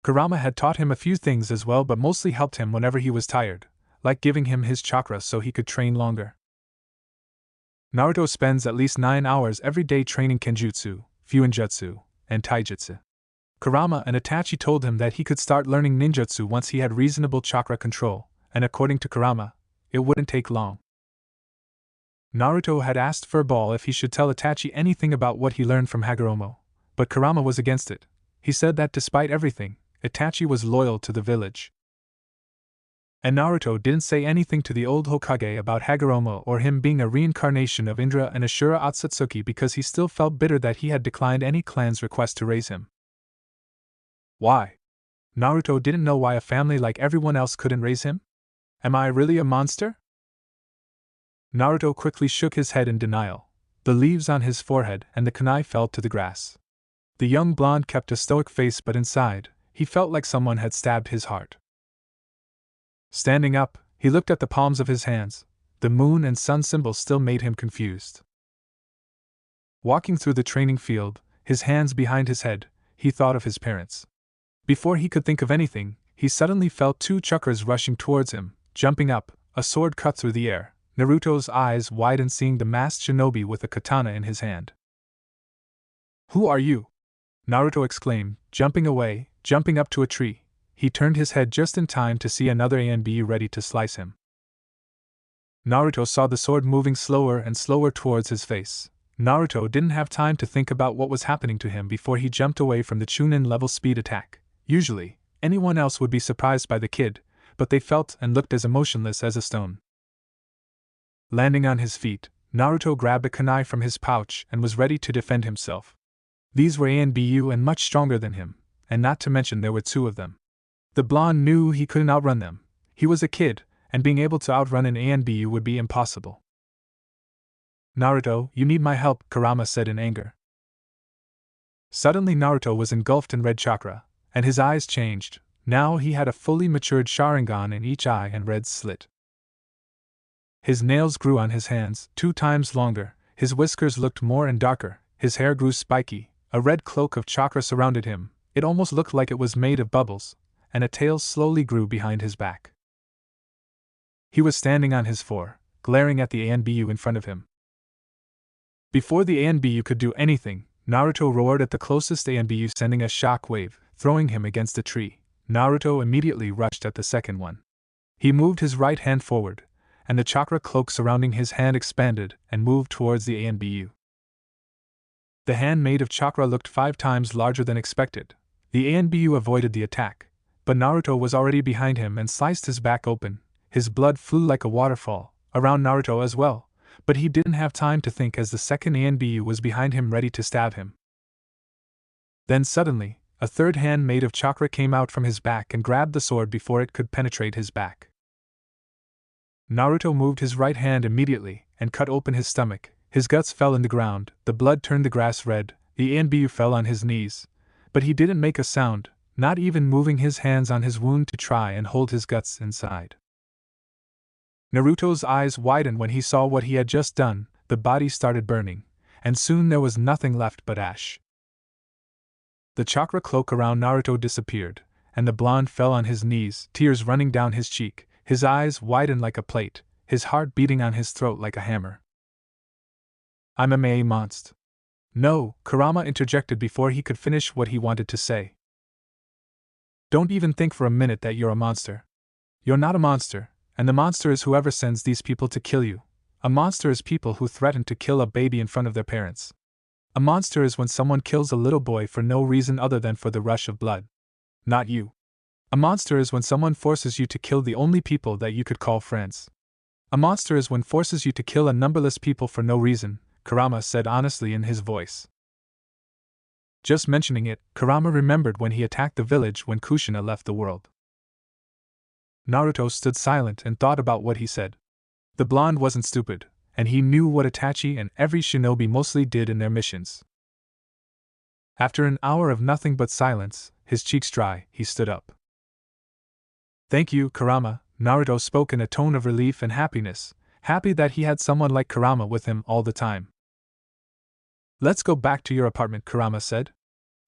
Kurama had taught him a few things as well but mostly helped him whenever he was tired, like giving him his chakra so he could train longer. Naruto spends at least 9 hours every day training Kenjutsu, Fuinjutsu, and Taijutsu. Kurama and Itachi told him that he could start learning ninjutsu once he had reasonable chakra control, and according to Kurama, it wouldn't take long. Naruto had asked Furball if he should tell Itachi anything about what he learned from Hagoromo, but Kurama was against it. He said that despite everything, Itachi was loyal to the village. And Naruto didn't say anything to the old Hokage about Hagoromo or him being a reincarnation of Indra and Asura Otsutsuki because he still felt bitter that he had declined any clan's request to raise him. Why? Naruto didn't know why a family like everyone else couldn't raise him? Am I really a monster? Naruto quickly shook his head in denial. The leaves on his forehead and the kunai fell to the grass. The young blonde kept a stoic face, but inside, he felt like someone had stabbed his heart. Standing up, he looked at the palms of his hands. The moon and sun symbols still made him confused. Walking through the training field, his hands behind his head, he thought of his parents. Before he could think of anything, he suddenly felt two chakras rushing towards him. Jumping up, a sword cut through the air. Naruto's eyes widened, seeing the masked shinobi with a katana in his hand. "Who are you?" Naruto exclaimed, jumping away, jumping up to a tree. He turned his head just in time to see another Anbu ready to slice him. Naruto saw the sword moving slower and slower towards his face. Naruto didn't have time to think about what was happening to him before he jumped away from the Chunin level speed attack. Usually, anyone else would be surprised by the kid, but they felt and looked as emotionless as a stone. Landing on his feet, Naruto grabbed a kunai from his pouch and was ready to defend himself. These were Anbu and much stronger than him, and not to mention there were two of them. The blonde knew he couldn't outrun them. He was a kid, and being able to outrun an Anbu would be impossible. "Naruto, you need my help," Kurama said in anger. Suddenly Naruto was engulfed in red chakra, and his eyes changed. Now he had a fully matured Sharingan in each eye and red slit. His nails grew on his hands 2 times longer, his whiskers looked more and darker, his hair grew spiky, a red cloak of chakra surrounded him, it almost looked like it was made of bubbles, and a tail slowly grew behind his back. He was standing on his 4, glaring at the Anbu in front of him. Before the Anbu could do anything, Naruto roared at the closest Anbu, sending a shock wave, throwing him against a tree. Naruto immediately rushed at the second one. He moved his right hand forward, and the chakra cloak surrounding his hand expanded and moved towards the Anbu. The hand made of chakra looked 5 times larger than expected. The Anbu avoided the attack, but Naruto was already behind him and sliced his back open. His blood flew like a waterfall around Naruto as well, but he didn't have time to think as the second Anbu was behind him ready to stab him. Then suddenly, a third hand made of chakra came out from his back and grabbed the sword before it could penetrate his back. Naruto moved his right hand immediately and cut open his stomach. His guts fell in the ground, the blood turned the grass red, the Anbu fell on his knees, but he didn't make a sound, not even moving his hands on his wound to try and hold his guts inside. Naruto's eyes widened when he saw what he had just done. The body started burning, and soon there was nothing left but ash. The chakra cloak around Naruto disappeared, and the blonde fell on his knees, tears running down his cheek, his eyes widened like a plate, his heart beating on his throat like a hammer. "I'm a monster." "No," Kurama interjected before he could finish what he wanted to say. "Don't even think for a minute that you're a monster. You're not a monster, and the monster is whoever sends these people to kill you. A monster is people who threaten to kill a baby in front of their parents. A monster is when someone kills a little boy for no reason other than for the rush of blood. Not you. A monster is when someone forces you to kill the only people that you could call friends. A monster is when forces you to kill a numberless people for no reason," Kurama said honestly in his voice. Just mentioning it, Kurama remembered when he attacked the village when Kushina left the world. Naruto stood silent and thought about what he said. The blonde wasn't stupid, and he knew what Itachi and every shinobi mostly did in their missions. After an hour of nothing but silence, his cheeks dry, he stood up. "Thank you, Kurama," Naruto spoke in a tone of relief and happiness, happy that he had someone like Kurama with him all the time. "Let's go back to your apartment," Kurama said.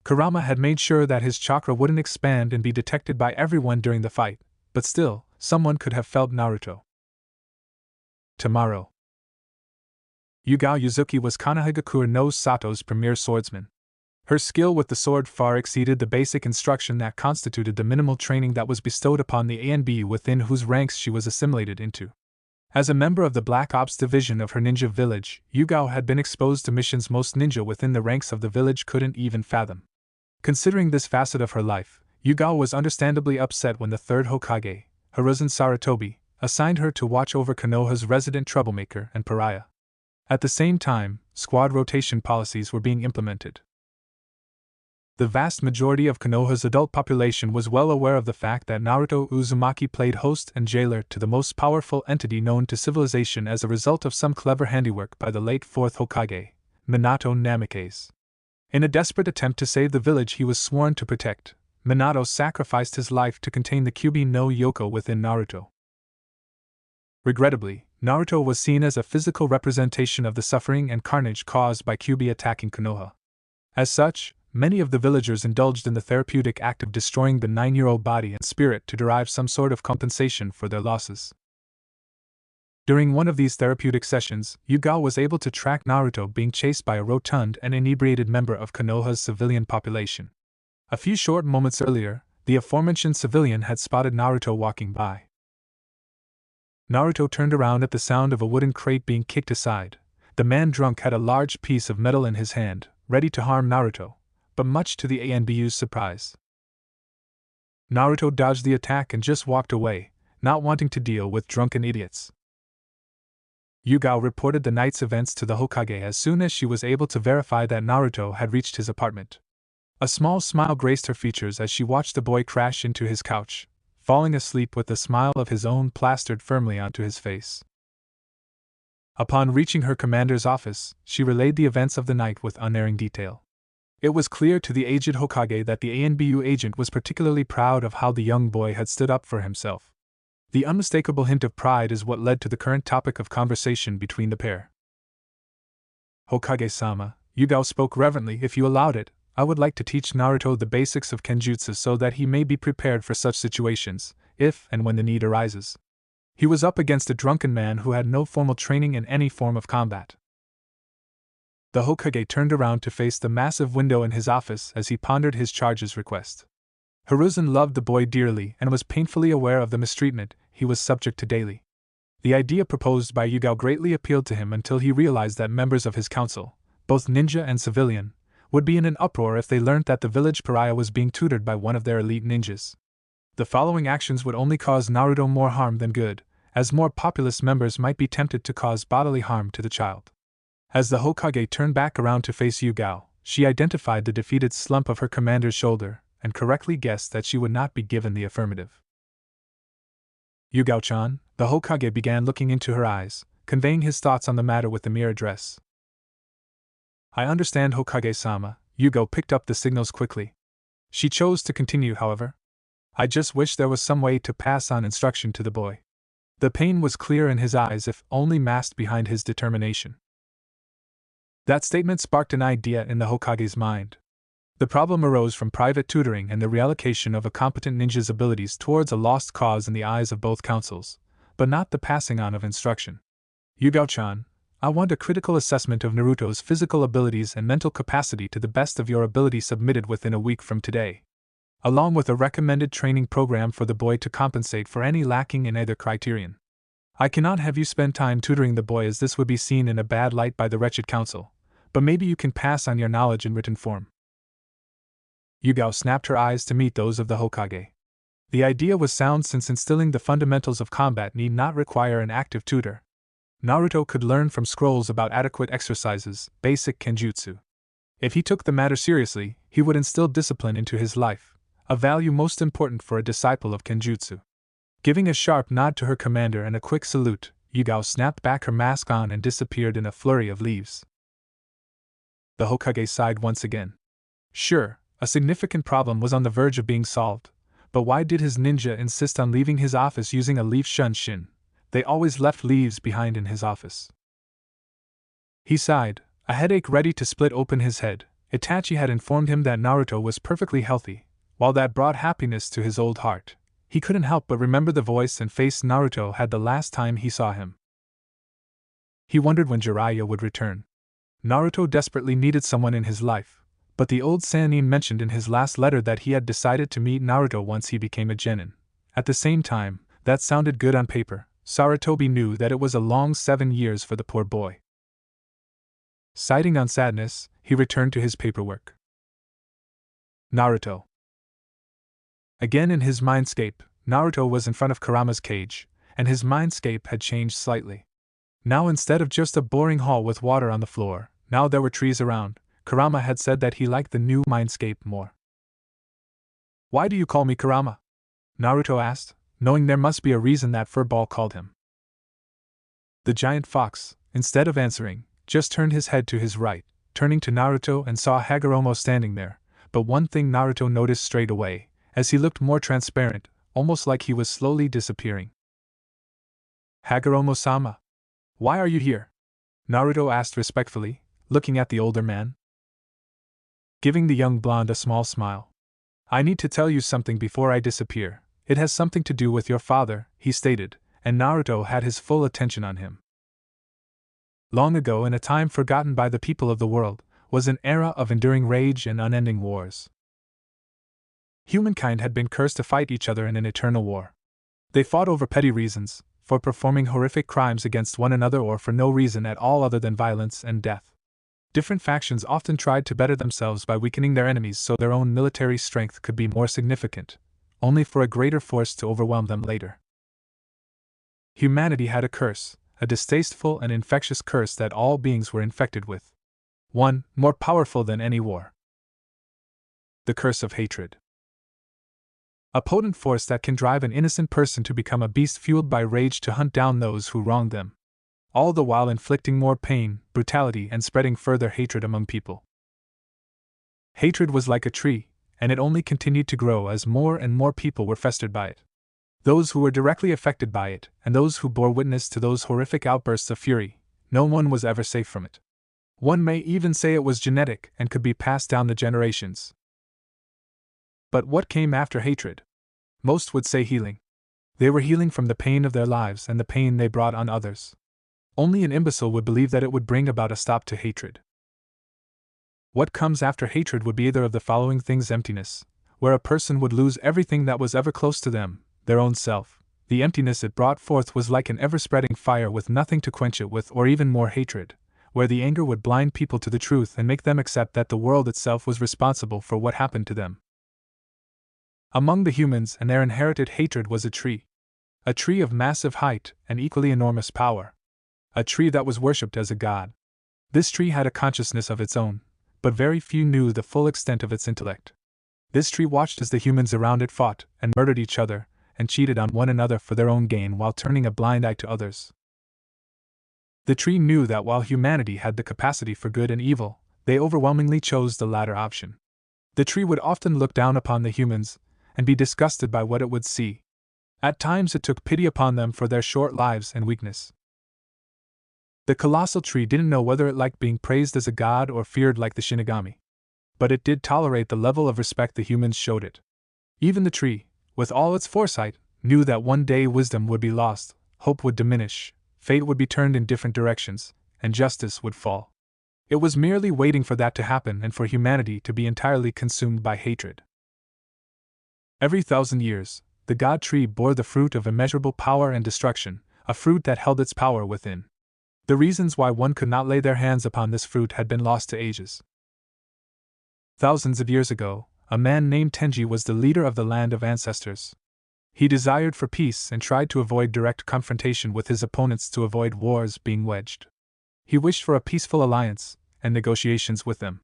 Kurama had made sure that his chakra wouldn't expand and be detected by everyone during the fight, but still, someone could have felt Naruto. Tomorrow. Yugao Yuzuki was Konoha no Sato's premier swordsman. Her skill with the sword far exceeded the basic instruction that constituted the minimal training that was bestowed upon the ANB within whose ranks she was assimilated into. As a member of the Black Ops division of her ninja village, Yugao had been exposed to missions most ninja within the ranks of the village couldn't even fathom. Considering this facet of her life, Yugao was understandably upset when the third Hokage, Hiruzen Sarutobi, assigned her to watch over Konoha's resident troublemaker and pariah. At the same time, squad rotation policies were being implemented. The vast majority of Konoha's adult population was well aware of the fact that Naruto Uzumaki played host and jailer to the most powerful entity known to civilization as a result of some clever handiwork by the late fourth Hokage, Minato Namikaze. In a desperate attempt to save the village he was sworn to protect, Minato sacrificed his life to contain the Kyuubi no Yoko within Naruto. Regrettably, Naruto was seen as a physical representation of the suffering and carnage caused by Kyuubi attacking Konoha. As such, many of the villagers indulged in the therapeutic act of destroying the 9-year-old body and spirit to derive some sort of compensation for their losses. During one of these therapeutic sessions, Yugao was able to track Naruto being chased by a rotund and inebriated member of Konoha's civilian population. A few short moments earlier, the aforementioned civilian had spotted Naruto walking by. Naruto turned around at the sound of a wooden crate being kicked aside. The man drunk had a large piece of metal in his hand, ready to harm Naruto, but much to the Anbu's surprise. Naruto dodged the attack and just walked away, not wanting to deal with drunken idiots. Yugao reported the night's events to the Hokage as soon as she was able to verify that Naruto had reached his apartment. A small smile graced her features as she watched the boy crash into his couch, falling asleep with the smile of his own plastered firmly onto his face. Upon reaching her commander's office, she relayed the events of the night with unerring detail. It was clear to the aged Hokage that the Anbu agent was particularly proud of how the young boy had stood up for himself. The unmistakable hint of pride is what led to the current topic of conversation between the pair. Hokage-sama, Yugao spoke reverently. If you allowed it, I would like to teach Naruto the basics of kenjutsu so that he may be prepared for such situations, if and when the need arises. He was up against a drunken man who had no formal training in any form of combat. The Hokage turned around to face the massive window in his office as he pondered his charge's request. Hiruzen loved the boy dearly and was painfully aware of the mistreatment he was subject to daily. The idea proposed by Yugao greatly appealed to him until he realized that members of his council, both ninja and civilian, would be in an uproar if they learned that the village pariah was being tutored by one of their elite ninjas. The following actions would only cause Naruto more harm than good, as more populous members might be tempted to cause bodily harm to the child. As the Hokage turned back around to face Yugao, she identified the defeated slump of her commander's shoulder and correctly guessed that she would not be given the affirmative. Yugao-chan, the Hokage began looking into her eyes, conveying his thoughts on the matter with the mere address. I understand, Hokage-sama. Yugao picked up the signals quickly. She chose to continue, however. I just wish there was some way to pass on instruction to the boy. The pain was clear in his eyes, if only masked behind his determination. That statement sparked an idea in the Hokage's mind. The problem arose from private tutoring and the reallocation of a competent ninja's abilities towards a lost cause in the eyes of both councils, but not the passing on of instruction. Yugao-chan, I want a critical assessment of Naruto's physical abilities and mental capacity to the best of your ability submitted within a week from today, along with a recommended training program for the boy to compensate for any lacking in either criterion. I cannot have you spend time tutoring the boy, as this would be seen in a bad light by the wretched council, but maybe you can pass on your knowledge in written form. Yugao snapped her eyes to meet those of the Hokage. The idea was sound, since instilling the fundamentals of combat need not require an active tutor. Naruto could learn from scrolls about adequate exercises, basic kenjutsu. If he took the matter seriously, he would instill discipline into his life, a value most important for a disciple of kenjutsu. Giving a sharp nod to her commander and a quick salute, Yugao snapped back her mask on and disappeared in a flurry of leaves. The Hokage sighed once again. Sure, a significant problem was on the verge of being solved, but why did his ninja insist on leaving his office using a leaf shunshin? They always left leaves behind in his office. He sighed, a headache ready to split open his head. Itachi had informed him that Naruto was perfectly healthy. While that brought happiness to his old heart, he couldn't help but remember the voice and face Naruto had the last time he saw him. He wondered when Jiraiya would return. Naruto desperately needed someone in his life, but the old Sannin mentioned in his last letter that he had decided to meet Naruto once he became a genin. At the same time, that sounded good on paper. Sarutobi knew that it was a long 7 years for the poor boy. Sighting on sadness, he returned to his paperwork. Naruto. Again in his mindscape, Naruto was in front of Kurama's cage, and his mindscape had changed slightly. Now instead of just a boring hall with water on the floor, now there were trees around. Kurama had said that he liked the new mindscape more. "Why do you call me Kurama?" Naruto asked, knowing there must be a reason that Furball called him. The giant fox, instead of answering, just turned his head to his right, turning to Naruto and saw Hagoromo standing there, but one thing Naruto noticed straight away, as he looked more transparent, almost like he was slowly disappearing. "Hagoromo-sama, why are you here?" Naruto asked respectfully, looking at the older man. Giving the young blonde a small smile. "I need to tell you something before I disappear. It has something to do with your father," he stated, and Naruto had his full attention on him. Long ago, in a time forgotten by the people of the world, was an era of enduring rage and unending wars. Humankind had been cursed to fight each other in an eternal war. They fought over petty reasons, for performing horrific crimes against one another or for no reason at all other than violence and death. Different factions often tried to better themselves by weakening their enemies so their own military strength could be more significant, only for a greater force to overwhelm them later. Humanity had a curse, a distasteful and infectious curse that all beings were infected with. One, more powerful than any war. The curse of hatred. A potent force that can drive an innocent person to become a beast fueled by rage to hunt down those who wronged them, all the while inflicting more pain, brutality, and spreading further hatred among people. Hatred was like a tree, and it only continued to grow as more and more people were festered by it. Those who were directly affected by it, and those who bore witness to those horrific outbursts of fury, no one was ever safe from it. One may even say it was genetic and could be passed down the generations. But what came after hatred? Most would say healing. They were healing from the pain of their lives and the pain they brought on others. Only an imbecile would believe that it would bring about a stop to hatred. What comes after hatred would be either of the following things: emptiness, where a person would lose everything that was ever close to them, their own self. The emptiness it brought forth was like an ever-spreading fire with nothing to quench it with, or even more hatred, where the anger would blind people to the truth and make them accept that the world itself was responsible for what happened to them. Among the humans and their inherited hatred was a tree of massive height and equally enormous power. A tree that was worshipped as a god. This tree had a consciousness of its own, but very few knew the full extent of its intellect. This tree watched as the humans around it fought and murdered each other and cheated on one another for their own gain while turning a blind eye to others. The tree knew that while humanity had the capacity for good and evil, they overwhelmingly chose the latter option. The tree would often look down upon the humans and be disgusted by what it would see. At times it took pity upon them for their short lives and weakness. The colossal tree didn't know whether it liked being praised as a god or feared like the Shinigami. But it did tolerate the level of respect the humans showed it. Even the tree, with all its foresight, knew that one day wisdom would be lost, hope would diminish, fate would be turned in different directions, and justice would fall. It was merely waiting for that to happen and for humanity to be entirely consumed by hatred. Every 1,000 years, the god tree bore the fruit of immeasurable power and destruction, a fruit that held its power within. The reasons why one could not lay their hands upon this fruit had been lost to ages. Thousands of years ago, a man named Tenji was the leader of the land of ancestors. He desired for peace and tried to avoid direct confrontation with his opponents to avoid wars being waged. He wished for a peaceful alliance and negotiations with them.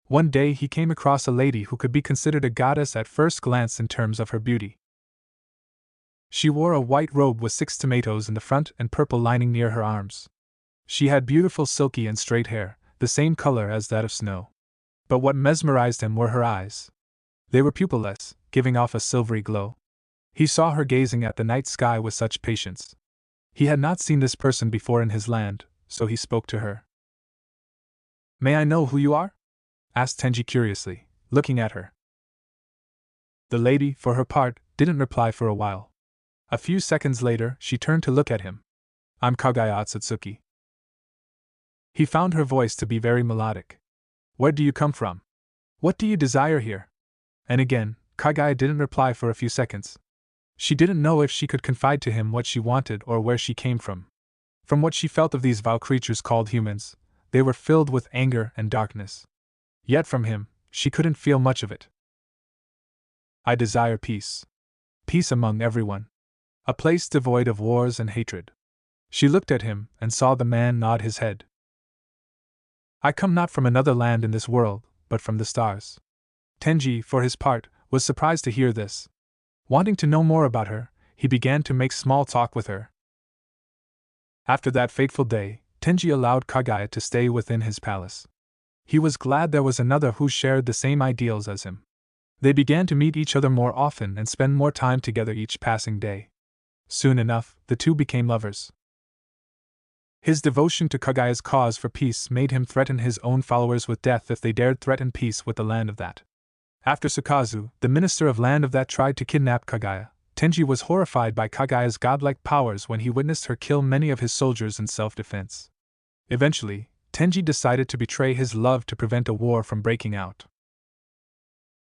One day he came across a lady who could be considered a goddess at first glance in terms of her beauty. She wore a white robe with 6 tomatoes in the front and purple lining near her arms. She had beautiful silky and straight hair, the same color as that of snow. But what mesmerized him were her eyes. They were pupilless, giving off a silvery glow. He saw her gazing at the night sky with such patience. He had not seen this person before in his land, so he spoke to her. "May I know who you are?" asked Tenji curiously, looking at her. The lady, for her part, didn't reply for a while. A few seconds later, she turned to look at him. "I'm Kagaya Otsutsuki." He found her voice to be very melodic. "Where do you come from? What do you desire here?" And again, Kagaya didn't reply for a few seconds. She didn't know if she could confide to him what she wanted or where she came from. From what she felt of these vile creatures called humans, they were filled with anger and darkness. Yet from him, she couldn't feel much of it. I desire peace. Peace among everyone. A place devoid of wars and hatred. She looked at him and saw the man nod his head. I come not from another land in this world, but from the stars. Tenji, for his part, was surprised to hear this. Wanting to know more about her, he began to make small talk with her. After that fateful day, Tenji allowed Kagaya to stay within his palace. He was glad there was another who shared the same ideals as him. They began to meet each other more often and spend more time together each passing day. Soon enough, the two became lovers. His devotion to Kagaya's cause for peace made him threaten his own followers with death if they dared threaten peace with the land of that. After Sukazu, the minister of land of that, tried to kidnap Kagaya, Tenji was horrified by Kagaya's godlike powers when he witnessed her kill many of his soldiers in self-defense. Eventually, Tenji decided to betray his love to prevent a war from breaking out.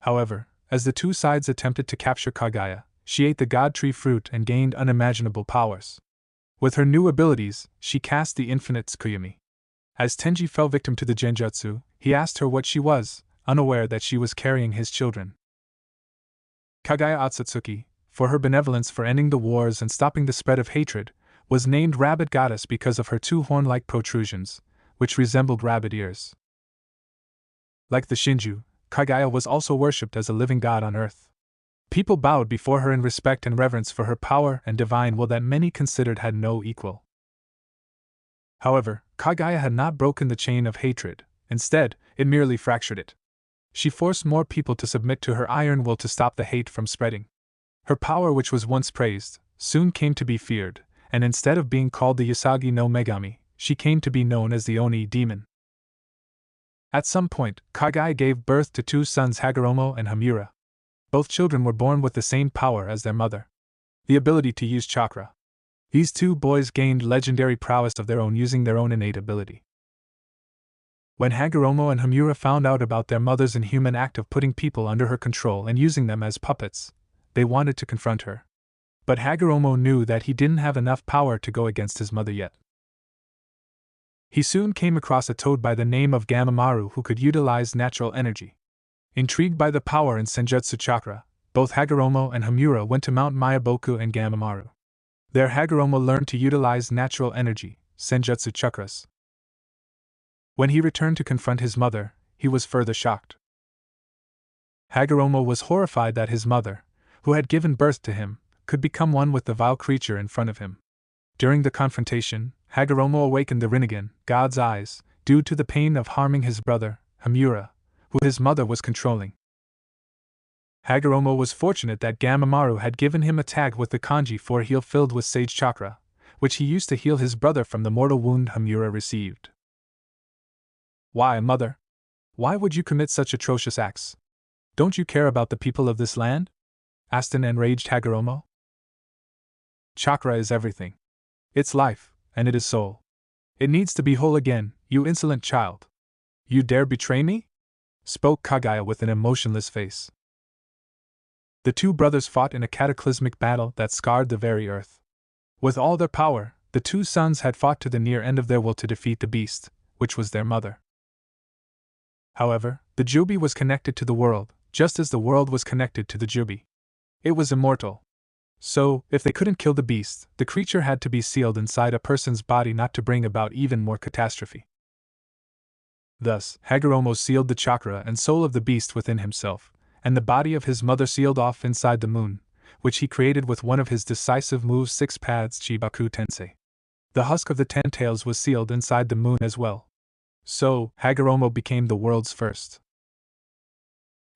However, as the two sides attempted to capture Kagaya, she ate the god tree fruit and gained unimaginable powers. With her new abilities, she cast the infinite Tsukuyami. As Tenji fell victim to the genjutsu, he asked her what she was, unaware that she was carrying his children. Kagaya Otsutsuki, for her benevolence for ending the wars and stopping the spread of hatred, was named Rabbit Goddess because of her two horn-like protrusions, which resembled rabbit ears. Like the Shinju, Kagaya was also worshipped as a living god on earth. People bowed before her in respect and reverence for her power and divine will that many considered had no equal. However, Kagaya had not broken the chain of hatred, instead, it merely fractured it. She forced more people to submit to her iron will to stop the hate from spreading. Her power, which was once praised, soon came to be feared, and instead of being called the Yasagi no Megami, she came to be known as the Oni demon. At some point, Kagaya gave birth to two sons, Hagoromo and Hamura. Both children were born with the same power as their mother, the ability to use chakra. These two boys gained legendary prowess of their own using their own innate ability. When Hagoromo and Hamura found out about their mother's inhuman act of putting people under her control and using them as puppets, they wanted to confront her. But Hagoromo knew that he didn't have enough power to go against his mother yet. He soon came across a toad by the name of Gamamaru who could utilize natural energy. Intrigued by the power in Senjutsu chakra, both Hagoromo and Hamura went to Mount Mayaboku and Gamamaru. There Hagoromo learned to utilize natural energy, Senjutsu chakras. When he returned to confront his mother, he was further shocked. Hagoromo was horrified that his mother, who had given birth to him, could become one with the vile creature in front of him. During the confrontation, Hagoromo awakened the Rinnegan, God's eyes, due to the pain of harming his brother, Hamura, who his mother was controlling. Hagoromo was fortunate that Gamamaru had given him a tag with the kanji for a heal filled with sage chakra, which he used to heal his brother from the mortal wound Hamura received. Why, mother? Why would you commit such atrocious acts? Don't you care about the people of this land? Asked an enraged Hagoromo. Chakra is everything. It's life, and it is soul. It needs to be whole again, you insolent child. You dare betray me? Spoke Kagaya with an emotionless face. The two brothers fought in a cataclysmic battle that scarred the very earth. With all their power, the two sons had fought to the near end of their will to defeat the beast, which was their mother. However, the Jubi was connected to the world, just as the world was connected to the Jubi. It was immortal. So, if they couldn't kill the beast, the creature had to be sealed inside a person's body not to bring about even more catastrophe. Thus, Hagoromo sealed the chakra and soul of the beast within himself, and the body of his mother sealed off inside the moon, which he created with one of his decisive moves 6 paths Chibaku Tensei. The husk of the 10 tails was sealed inside the moon as well. So, Hagoromo became the world's first.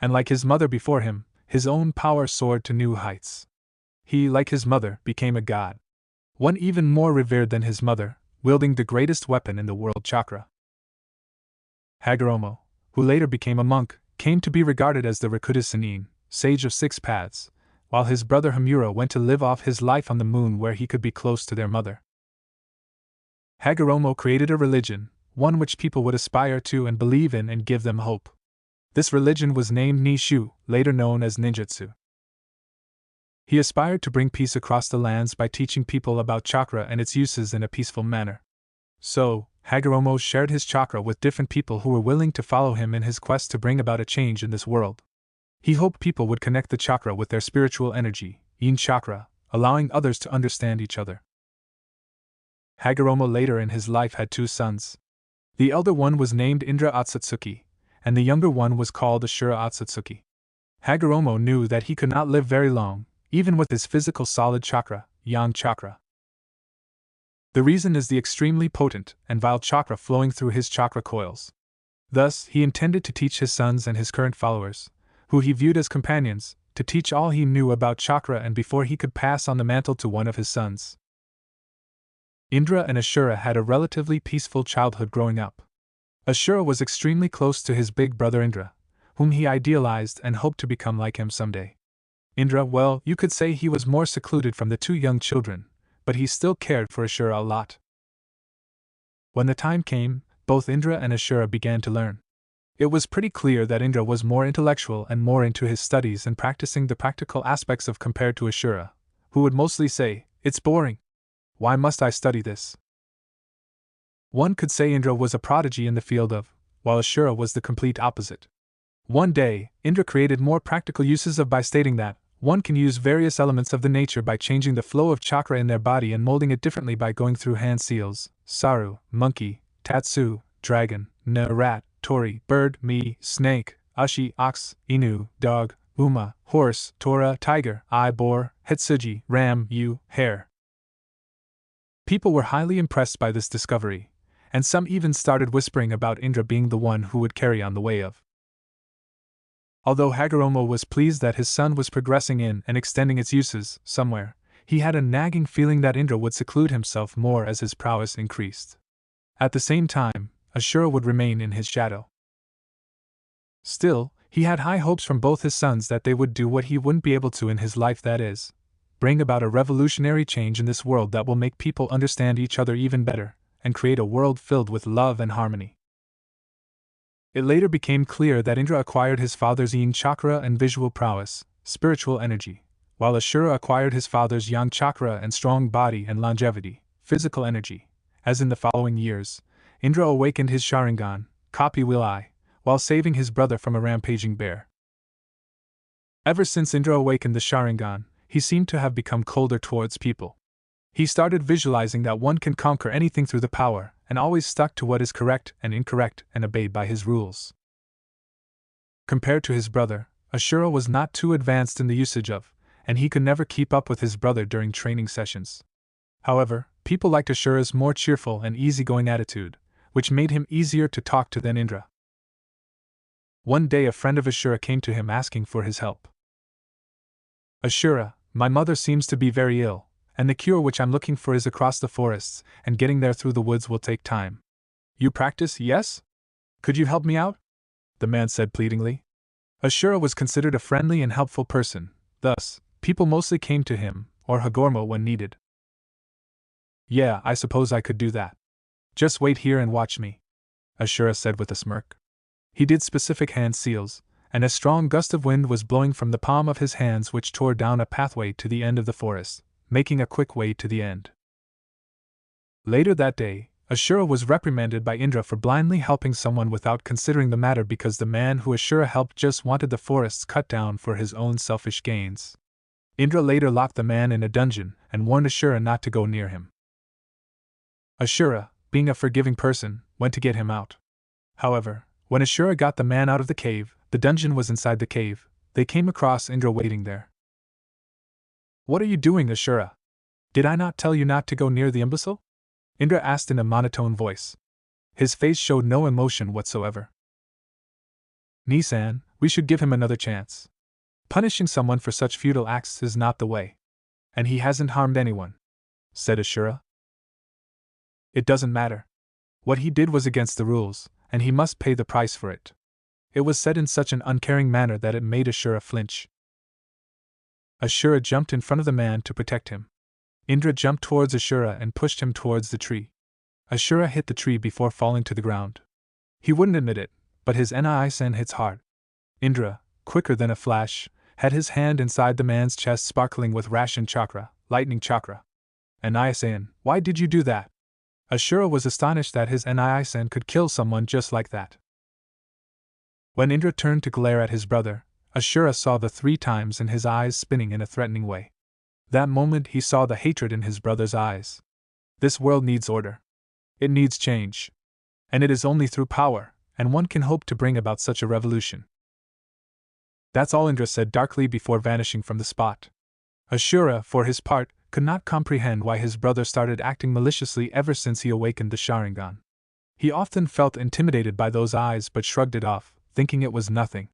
And like his mother before him, his own power soared to new heights. He, like his mother, became a god. One even more revered than his mother, wielding the greatest weapon in the world, chakra. Hagoromo, who later became a monk, came to be regarded as the Rakuta Sennin, sage of 6 paths, while his brother Hamura went to live off his life on the moon where he could be close to their mother. Hagoromo created a religion, one which people would aspire to and believe in and give them hope. This religion was named Nishu, later known as ninjutsu. He aspired to bring peace across the lands by teaching people about chakra and its uses in a peaceful manner. So, Hagoromo shared his chakra with different people who were willing to follow him in his quest to bring about a change in this world. He hoped people would connect the chakra with their spiritual energy, yin chakra, allowing others to understand each other. Hagoromo later in his life had 2 sons. The elder one was named Indra Otsutsuki, and the younger one was called Asura Otsutsuki. Hagoromo knew that he could not live very long, even with his physical solid chakra, yang chakra. The reason is the extremely potent and vile chakra flowing through his chakra coils. Thus, he intended to teach his sons and his current followers, who he viewed as companions, to teach all he knew about chakra and before he could pass on the mantle to one of his sons. Indra and Asura had a relatively peaceful childhood growing up. Asura was extremely close to his big brother Indra, whom he idealized and hoped to become like him someday. Indra, well, you could say he was more secluded from the 2 young children, but he still cared for Asura a lot. When the time came, both Indra and Asura began to learn. It was pretty clear that Indra was more intellectual and more into his studies and practicing the practical aspects of compared to Asura, who would mostly say, "It's boring. Why must I study this?" One could say Indra was a prodigy in the field of, while Asura was the complete opposite. One day, Indra created more practical uses of by stating that one can use various elements of the nature by changing the flow of chakra in their body and molding it differently by going through hand seals, saru, monkey, tatsu, dragon, rat, tori, bird, me, snake, ashi, ox, inu, dog, uma, horse, tora, tiger, I, boar, hetsuji, ram, yu, hare. People were highly impressed by this discovery, and some even started whispering about Indra being the one who would carry on the way of. Although Hagoromo was pleased that his son was progressing in and extending its uses somewhere, he had a nagging feeling that Indra would seclude himself more as his prowess increased. At the same time, Asura would remain in his shadow. Still, he had high hopes from both his sons that they would do what he wouldn't be able to in his life, that is, bring about a revolutionary change in this world that will make people understand each other even better, and create a world filled with love and harmony. It later became clear that Indra acquired his father's yin chakra and visual prowess, spiritual energy, while Asura acquired his father's yang chakra and strong body and longevity, physical energy. As in the following years, Indra awakened his Sharingan, copy will I, while saving his brother from a rampaging bear. Ever since Indra awakened the Sharingan, he seemed to have become colder towards people. He started visualizing that one can conquer anything through the power, and always stuck to what is correct and incorrect and obeyed by his rules. Compared to his brother, Asura was not too advanced in the usage of, and he could never keep up with his brother during training sessions. However, people liked Asura's more cheerful and easygoing attitude, which made him easier to talk to than Indra. One day a friend of Asura came to him asking for his help. "Asura, my mother seems to be very ill, and the cure which I'm looking for is across the forests, and getting there through the woods will take time. You practice, yes? Could you help me out?" the man said pleadingly. Asura was considered a friendly and helpful person, thus, people mostly came to him, or Hagoromo when needed. "Yeah, I suppose I could do that. Just wait here and watch me," Asura said with a smirk. He did specific hand seals, and a strong gust of wind was blowing from the palm of his hands which tore down a pathway to the end of the forest, making a quick way to the end. Later that day, Asura was reprimanded by Indra for blindly helping someone without considering the matter because the man who Asura helped just wanted the forests cut down for his own selfish gains. Indra later locked the man in a dungeon and warned Asura not to go near him. Asura, being a forgiving person, went to get him out. However, when Asura got the man out of the cave, the dungeon was inside the cave, they came across Indra waiting there. "What are you doing, Asura? Did I not tell you not to go near the imbecile?" Indra asked in a monotone voice. His face showed no emotion whatsoever. "Nisan, we should give him another chance. Punishing someone for such futile acts is not the way. And he hasn't harmed anyone," said Asura. "It doesn't matter. What he did was against the rules, and he must pay the price for it." It was said in such an uncaring manner that it made Asura flinch. Asura jumped in front of the man to protect him. Indra jumped towards Asura and pushed him towards the tree. Asura hit the tree before falling to the ground. He wouldn't admit it, but his Nin hits hard. Indra, quicker than a flash, had his hand inside the man's chest sparkling with ration chakra, lightning chakra. "Nin, why did you do that?" Asura was astonished that his Nin could kill someone just like that. When Indra turned to glare at his brother, Asura saw the 3 times in his eyes spinning in a threatening way. That moment he saw the hatred in his brother's eyes. This world needs order. It needs change. And it is only through power, and one can hope to bring about such a revolution. That's all, Indra said darkly before vanishing from the spot. Asura, for his part, could not comprehend why his brother started acting maliciously ever since he awakened the Sharingan. He often felt intimidated by those eyes but shrugged it off, thinking it was nothing.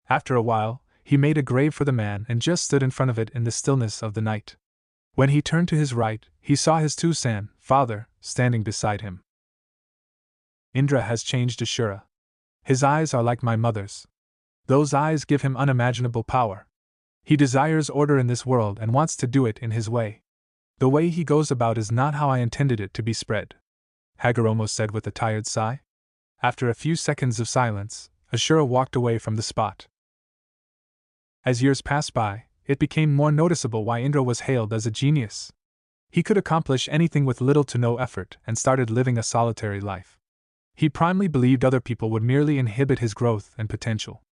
After a while, he made a grave for the man and just stood in front of it in the stillness of the night. When he turned to his right, he saw his Tusan, father, standing beside him. Indra has changed Asura. His eyes are like my mother's. Those eyes give him unimaginable power. He desires order in this world and wants to do it in his way. The way he goes about is not how I intended it to be spread, Hagoromo said with a tired sigh. After a few seconds of silence, Asura walked away from the spot. As years passed by, it became more noticeable why Indra was hailed as a genius. He could accomplish anything with little to no effort and started living a solitary life. He primarily believed other people would merely inhibit his growth and potential.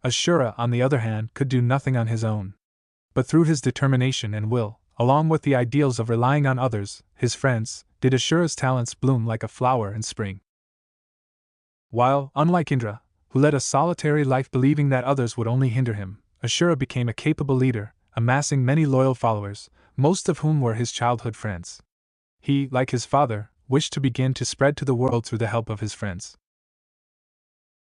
Asura, on the other hand, could do nothing on his own. But through his determination and will, along with the ideals of relying on others, his friends, did Asura's talents bloom like a flower in spring. While, unlike Indra, who led a solitary life believing that others would only hinder him, Asura became a capable leader, amassing many loyal followers, most of whom were his childhood friends. He, like his father, wished to begin to spread to the world through the help of his friends.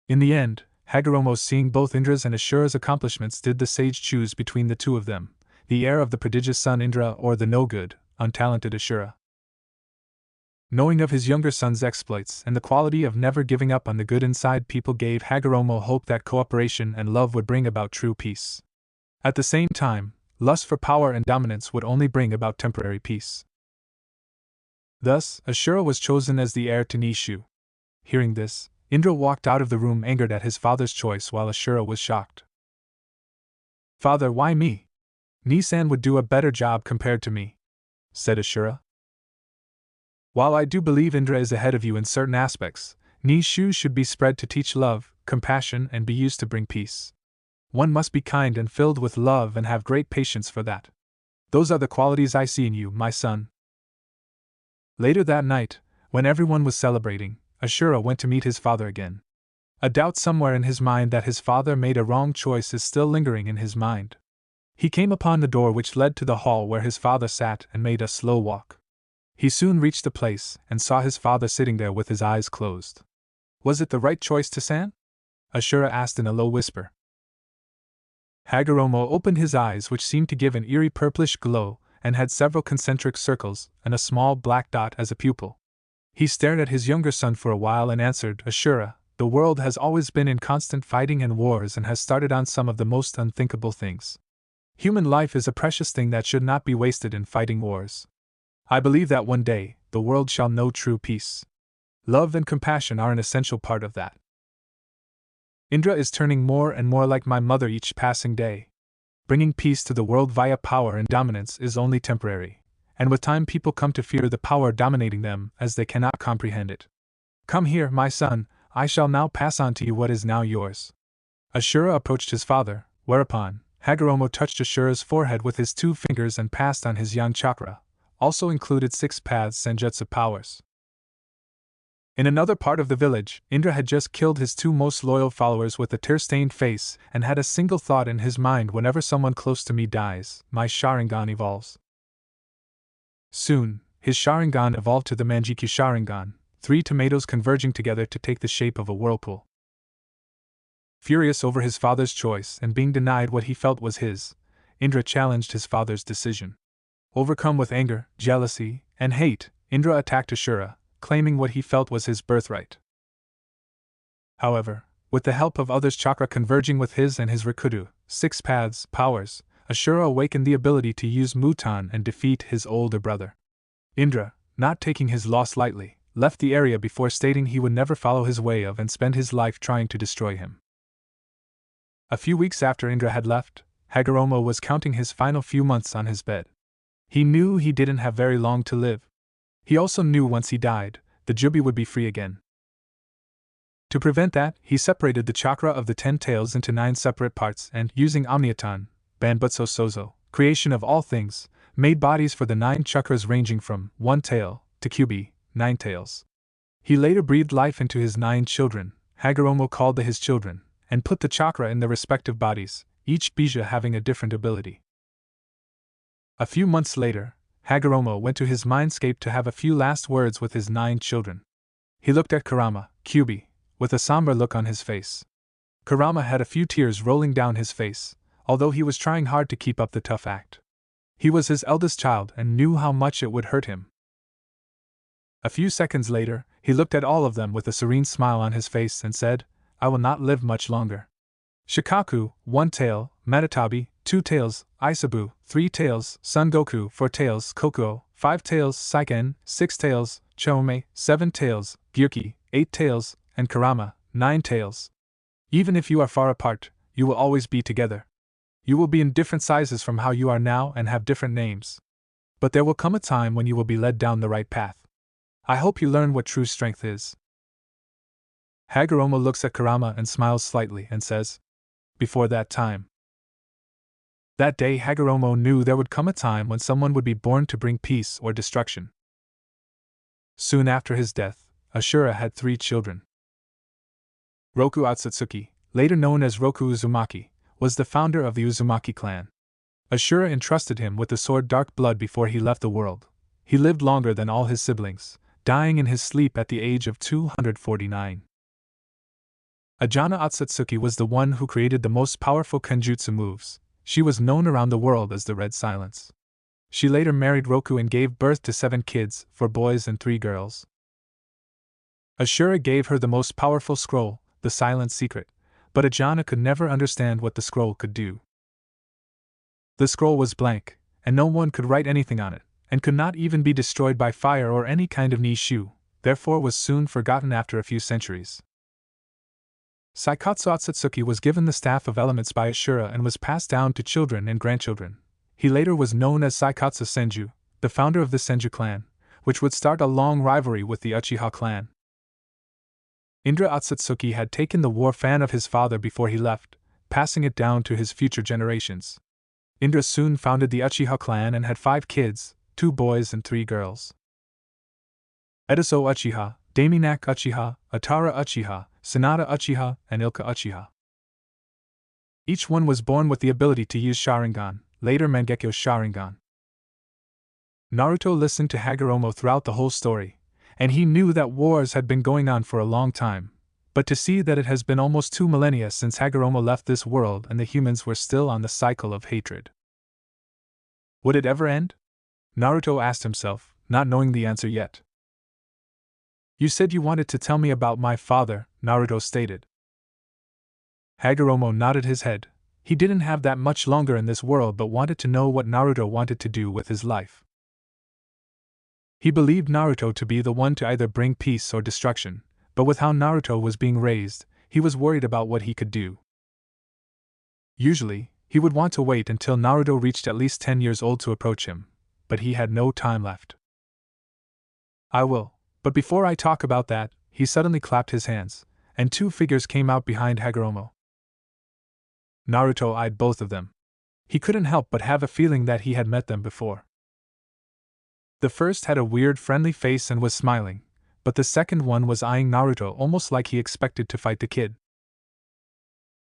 In the end, Hagoromo, seeing both Indra's and Asura's accomplishments, did the sage choose between the two of them, the heir of the prodigious son Indra or the no-good, untalented Asura. Knowing of his younger son's exploits and the quality of never giving up on the good inside people gave Hagoromo hope that cooperation and love would bring about true peace. At the same time, lust for power and dominance would only bring about temporary peace. Thus, Asura was chosen as the heir to Nishu. Hearing this, Indra walked out of the room angered at his father's choice while Asura was shocked. "Father, why me? Nisan would do a better job compared to me," said Asura. "While I do believe Indra is ahead of you in certain aspects, Nishu should be spread to teach love, compassion, and be used to bring peace. One must be kind and filled with love and have great patience for that. Those are the qualities I see in you, my son." Later that night, when everyone was celebrating, Asura went to meet his father again. A doubt somewhere in his mind that his father made a wrong choice is still lingering in his mind. He came upon the door which led to the hall where his father sat and made a slow walk. He soon reached the place and saw his father sitting there with his eyes closed. "Was it the right choice, Tasan?" Asura asked in a low whisper. Hagoromo opened his eyes, which seemed to give an eerie purplish glow, and had several concentric circles and a small black dot as a pupil. He stared at his younger son for a while and answered, "Asura, the world has always been in constant fighting and wars and has started on some of the most unthinkable things. Human life is a precious thing that should not be wasted in fighting wars. I believe that one day, the world shall know true peace. Love and compassion are an essential part of that. Indra is turning more and more like my mother each passing day. Bringing peace to the world via power and dominance is only temporary, and with time people come to fear the power dominating them as they cannot comprehend it. Come here, my son, I shall now pass on to you what is now yours." Asura approached his father, whereupon Hagoromo touched Asura's forehead with his 2 fingers and passed on his Yan chakra, also included 6 paths Senjutsu powers. In another part of the village, Indra had just killed his 2 most loyal followers with a tear-stained face and had a single thought in his mind: whenever someone close to me dies, my Sharingan evolves. Soon, his Sharingan evolved to the Manjikyu Sharingan, 3 tomatoes converging together to take the shape of a whirlpool. Furious over his father's choice and being denied what he felt was his, Indra challenged his father's decision. Overcome with anger, jealousy, and hate, Indra attacked Asura, claiming what he felt was his birthright. However, with the help of others' chakra converging with his and his Rikudu, 6 paths, powers, Asura awakened the ability to use Mutan and defeat his older brother. Indra, not taking his loss lightly, left the area before stating he would never follow his way of and spend his life trying to destroy him. A few weeks after Indra had left, Hagoromo was counting his final few months on his bed. He knew he didn't have very long to live. He also knew once he died, the Jubi would be free again. To prevent that, he separated the chakra of the 10 tails into 9 separate parts and, using Omniaton, Banbutsu Sozo, creation of all things, made bodies for the 9 chakras ranging from 1 tail to Kyubi, 9 tails. He later breathed life into his 9 children, Hagoromo called his children, and put the chakra in their respective bodies, each bija having a different ability. A few months later, Hagoromo went to his mindscape to have a few last words with his 9 children. He looked at Kurama, Kyubi, with a somber look on his face. Kurama had a few tears rolling down his face, although he was trying hard to keep up the tough act. He was his eldest child and knew how much it would hurt him. A few seconds later, he looked at all of them with a serene smile on his face and said, "I will not live much longer. Shikaku, 1 tail, Matatabi, 2 tails, Isabu, 3 tails, Son Goku, 4 tails, Kokuo, 5 tails, Saiken, 6 tails, Chome, 7 tails, Gyuki, 8 tails, and Kurama, 9 tails. Even if you are far apart, you will always be together. You will be in different sizes from how you are now and have different names. But there will come a time when you will be led down the right path. I hope you learn what true strength is." Hagoromo looks at Kurama and smiles slightly and says, "Before that time." That day Hagoromo knew there would come a time when someone would be born to bring peace or destruction. Soon after his death, Asura had 3 children. Roku Otsutsuki, later known as Roku Uzumaki, was the founder of the Uzumaki clan. Asura entrusted him with the sword Dark Blood before he left the world. He lived longer than all his siblings, dying in his sleep at the age of 249. Ajana Otsutsuki was the one who created the most powerful kenjutsu moves. She was known around the world as the Red Silence. She later married Roku and gave birth to 7 kids, 4 boys and 3 girls. Asura gave her the most powerful scroll, the Silent Secret, but Ajana could never understand what the scroll could do. The scroll was blank, and no one could write anything on it, and could not even be destroyed by fire or any kind of nishu, therefore was soon forgotten after a few centuries. Saikatsu Otsutsuki was given the Staff of Elements by Asura and was passed down to children and grandchildren. He later was known as Saikatsu Senju, the founder of the Senju clan, which would start a long rivalry with the Uchiha clan. Indra Otsutsuki had taken the war fan of his father before he left, passing it down to his future generations. Indra soon founded the Uchiha clan and had 5 kids, 2 boys and 3 girls. Ediso Uchiha, Daminak Uchiha, Atara Uchiha, Sanada Uchiha, and Ilka Uchiha. Each one was born with the ability to use Sharingan, later Mangekyo Sharingan. Naruto listened to Hagoromo throughout the whole story, and he knew that wars had been going on for a long time, but to see that it has been almost 2 millennia since Hagoromo left this world and the humans were still on the cycle of hatred. Would it ever end? Naruto asked himself, not knowing the answer yet. "You said you wanted to tell me about my father," Naruto stated. Hagoromo nodded his head. He didn't have that much longer in this world but wanted to know what Naruto wanted to do with his life. He believed Naruto to be the one to either bring peace or destruction, but with how Naruto was being raised, he was worried about what he could do. Usually, he would want to wait until Naruto reached at least 10 years old to approach him, but he had no time left. "I will, but before I talk about that," he suddenly clapped his hands, and 2 figures came out behind Hagoromo. Naruto eyed both of them. He couldn't help but have a feeling that he had met them before. The first had a weird friendly face and was smiling, but the second one was eyeing Naruto almost like he expected to fight the kid.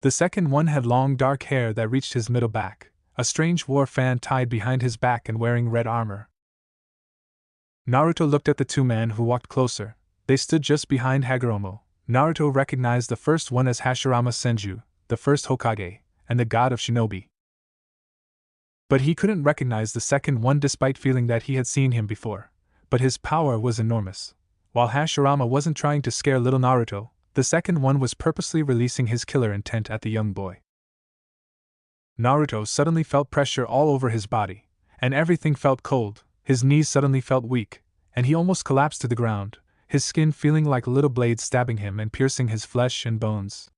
The second one had long dark hair that reached his middle back, a strange war fan tied behind his back and wearing red armor. Naruto looked at the 2 men who walked closer. They stood just behind Hagoromo. Naruto recognized the first one as Hashirama Senju, the first Hokage, and the god of Shinobi. But he couldn't recognize the second one despite feeling that he had seen him before, but his power was enormous. While Hashirama wasn't trying to scare little Naruto, the second one was purposely releasing his killer intent at the young boy. Naruto suddenly felt pressure all over his body, and everything felt cold. His knees suddenly felt weak, and he almost collapsed to the ground, his skin feeling like little blades stabbing him and piercing his flesh and bones.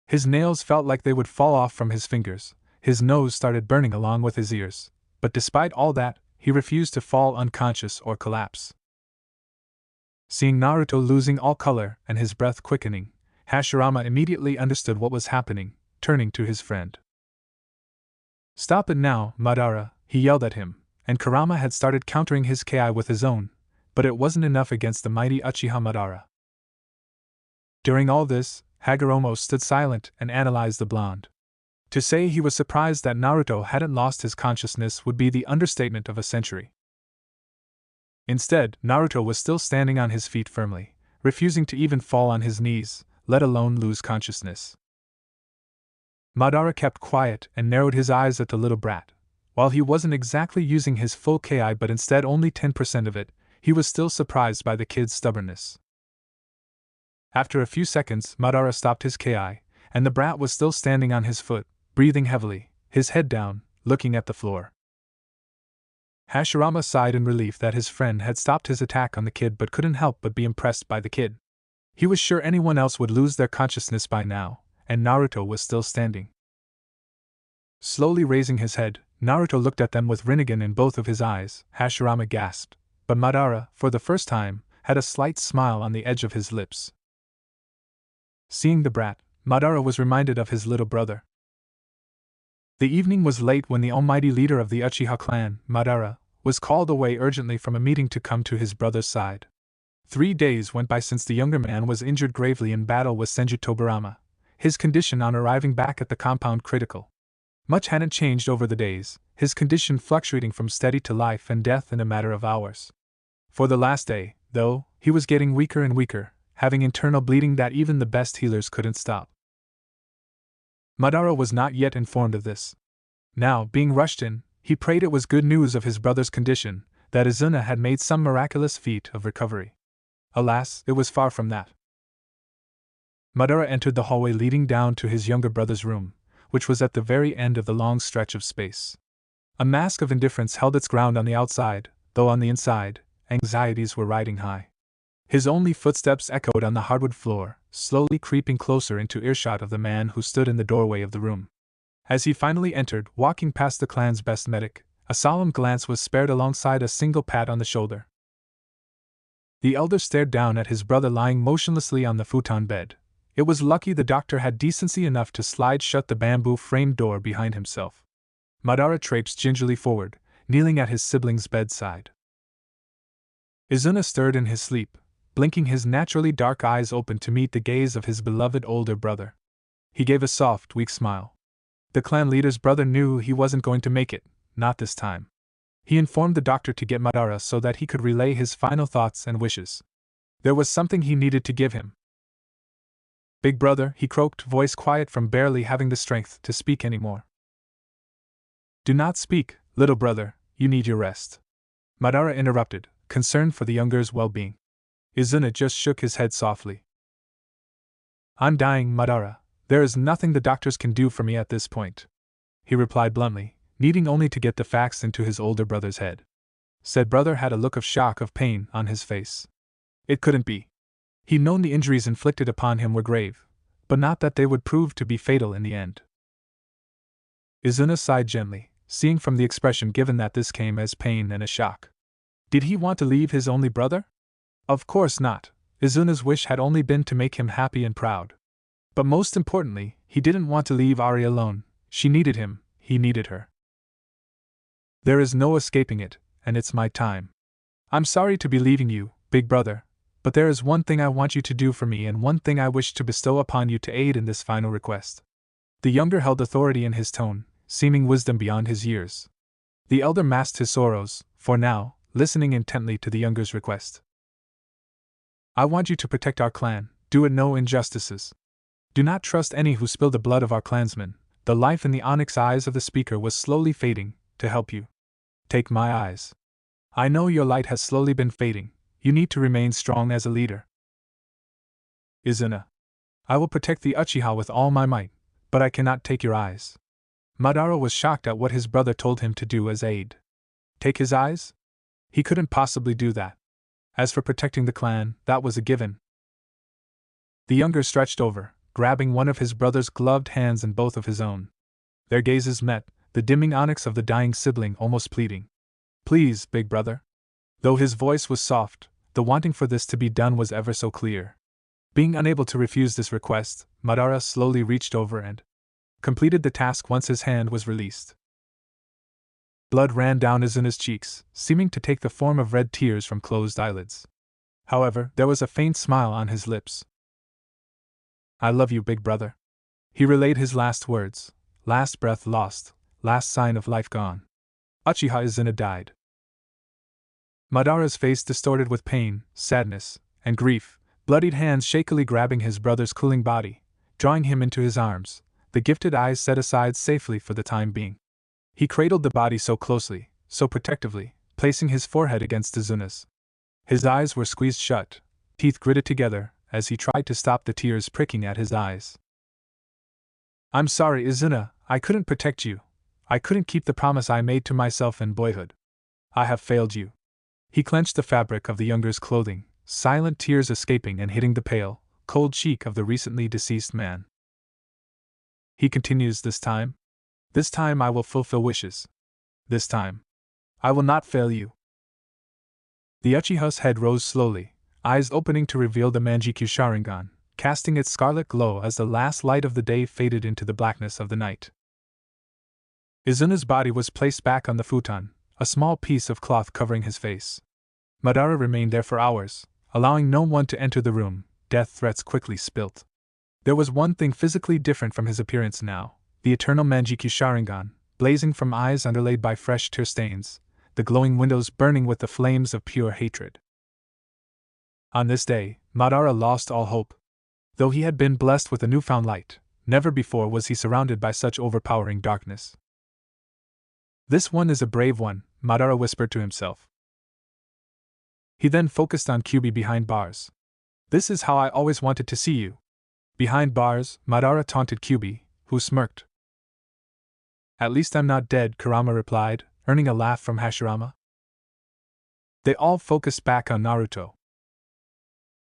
His nails felt like they would fall off from his fingers, his nose started burning along with his ears, but despite all that, he refused to fall unconscious or collapse. Seeing Naruto losing all color and his breath quickening, Hashirama immediately understood what was happening, turning to his friend. "Stop it now, Madara," he yelled at him, and Kurama had started countering his ki with his own, but it wasn't enough against the mighty Uchiha Madara. During all this, Hagoromo stood silent and analyzed the blonde. To say he was surprised that Naruto hadn't lost his consciousness would be the understatement of a century. Instead, Naruto was still standing on his feet firmly, refusing to even fall on his knees, let alone lose consciousness. Madara kept quiet and narrowed his eyes at the little brat. While he wasn't exactly using his full ki but instead only 10% of it, he was still surprised by the kid's stubbornness. After a few seconds, Madara stopped his ki, and the brat was still standing on his foot, breathing heavily, his head down, looking at the floor. Hashirama sighed in relief that his friend had stopped his attack on the kid but couldn't help but be impressed by the kid. He was sure anyone else would lose their consciousness by now, and Naruto was still standing. Slowly raising his head, Naruto looked at them with Rinnegan in both of his eyes. Hashirama gasped, but Madara, for the first time, had a slight smile on the edge of his lips. Seeing the brat, Madara was reminded of his little brother. The evening was late when the almighty leader of the Uchiha clan, Madara, was called away urgently from a meeting to come to his brother's side. 3 days went by since the younger man was injured gravely in battle with Senju Tobirama, his condition on arriving back at the compound critical. Much hadn't changed over the days, his condition fluctuating from steady to life and death in a matter of hours. For the last day, though, he was getting weaker and weaker, having internal bleeding that even the best healers couldn't stop. Madara was not yet informed of this. Now, being rushed in, he prayed it was good news of his brother's condition, that Izuna had made some miraculous feat of recovery. Alas, it was far from that. Madara entered the hallway leading down to his younger brother's room, which was at the very end of the long stretch of space. A mask of indifference held its ground on the outside, though on the inside, anxieties were riding high. His only footsteps echoed on the hardwood floor, slowly creeping closer into earshot of the man who stood in the doorway of the room. As he finally entered, walking past the clan's best medic, a solemn glance was spared alongside a single pat on the shoulder. The elder stared down at his brother lying motionlessly on the futon bed. It was lucky the doctor had decency enough to slide shut the bamboo-framed door behind himself. Madara traipsed gingerly forward, kneeling at his sibling's bedside. Izuna stirred in his sleep, blinking his naturally dark eyes open to meet the gaze of his beloved older brother. He gave a soft, weak smile. The clan leader's brother knew he wasn't going to make it, not this time. He informed the doctor to get Madara so that he could relay his final thoughts and wishes. There was something he needed to give him. "Big brother," he croaked, voice quiet from barely having the strength to speak anymore. "Do not speak, little brother, you need your rest," Madara interrupted, concerned for the younger's well-being. Izuna just shook his head softly. "I'm dying, Madara. There is nothing the doctors can do for me at this point," he replied bluntly, needing only to get the facts into his older brother's head. Said brother had a look of shock of pain on his face. It couldn't be. He'd known the injuries inflicted upon him were grave, but not that they would prove to be fatal in the end. Izuna sighed gently, seeing from the expression given that this came as pain and a shock. Did he want to leave his only brother? Of course not. Izuna's wish had only been to make him happy and proud. But most importantly, he didn't want to leave Ari alone. She needed him, he needed her. There is no escaping it, and it's my time. I'm sorry to be leaving you, big brother, but there is one thing I want you to do for me and one thing I wish to bestow upon you to aid in this final request. The younger held authority in his tone, seeming wisdom beyond his years. The elder masked his sorrows, for now, listening intently to the younger's request. I want you to protect our clan, do it no injustices. Do not trust any who spill the blood of our clansmen. The life in the onyx eyes of the speaker was slowly fading, to help you. Take my eyes. I know your light has slowly been fading, you need to remain strong as a leader. Izuna. I will protect the Uchiha with all my might, but I cannot take your eyes. Madara was shocked at what his brother told him to do as aid. Take his eyes? He couldn't possibly do that. As for protecting the clan, that was a given. The younger stretched over, grabbing one of his brother's gloved hands in both of his own. Their gazes met, the dimming onyx of the dying sibling almost pleading. Please, big brother. Though his voice was soft, the wanting for this to be done was ever so clear. Being unable to refuse this request, Madara slowly reached over and completed the task once his hand was released. Blood ran down Izuna's cheeks, seeming to take the form of red tears from closed eyelids. However, there was a faint smile on his lips. "I love you, big brother." He relayed his last words, last breath lost, last sign of life gone. Uchiha Izuna died. Madara's face distorted with pain, sadness, and grief, bloodied hands shakily grabbing his brother's cooling body, drawing him into his arms, the gifted eyes set aside safely for the time being. He cradled the body so closely, so protectively, placing his forehead against Izuna's. His eyes were squeezed shut, teeth gritted together, as he tried to stop the tears pricking at his eyes. "I'm sorry, Izuna, I couldn't protect you. I couldn't keep the promise I made to myself in boyhood. I have failed you." He clenched the fabric of the younger's clothing, silent tears escaping and hitting the pale, cold cheek of the recently deceased man. He continues, "This time I will fulfill wishes. This time, I will not fail you." The Uchiha's head rose slowly, eyes opening to reveal the Manjikyu Sharingan, casting its scarlet glow as the last light of the day faded into the blackness of the night. Izuna's body was placed back on the futon, a small piece of cloth covering his face. Madara remained there for hours, allowing no one to enter the room. Death threats quickly spilt. There was one thing physically different from his appearance now: the eternal Manjikyu Sharingan, blazing from eyes underlaid by fresh tear stains, the glowing windows burning with the flames of pure hatred. On this day, Madara lost all hope. Though he had been blessed with a newfound light, never before was he surrounded by such overpowering darkness. "This one is a brave one," Madara whispered to himself. He then focused on Kyubi behind bars. "This is how I always wanted to see you." Behind bars, Madara taunted Kyubi, who smirked. "At least I'm not dead," Kurama replied, earning a laugh from Hashirama. They all focused back on Naruto.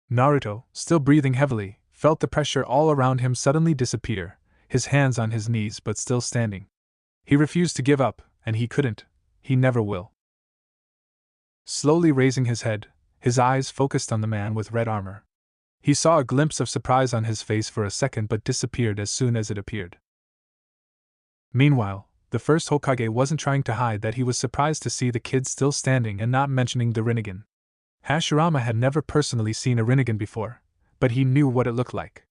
Naruto, still breathing heavily, felt the pressure all around him suddenly disappear, his hands on his knees but still standing. He refused to give up, and he couldn't, he never will. Slowly raising his head, his eyes focused on the man with red armor. He saw a glimpse of surprise on his face for a second but disappeared as soon as it appeared. Meanwhile, the first Hokage wasn't trying to hide that he was surprised to see the kid still standing and not mentioning the Rinnegan. Hashirama had never personally seen a Rinnegan before, but he knew what it looked like.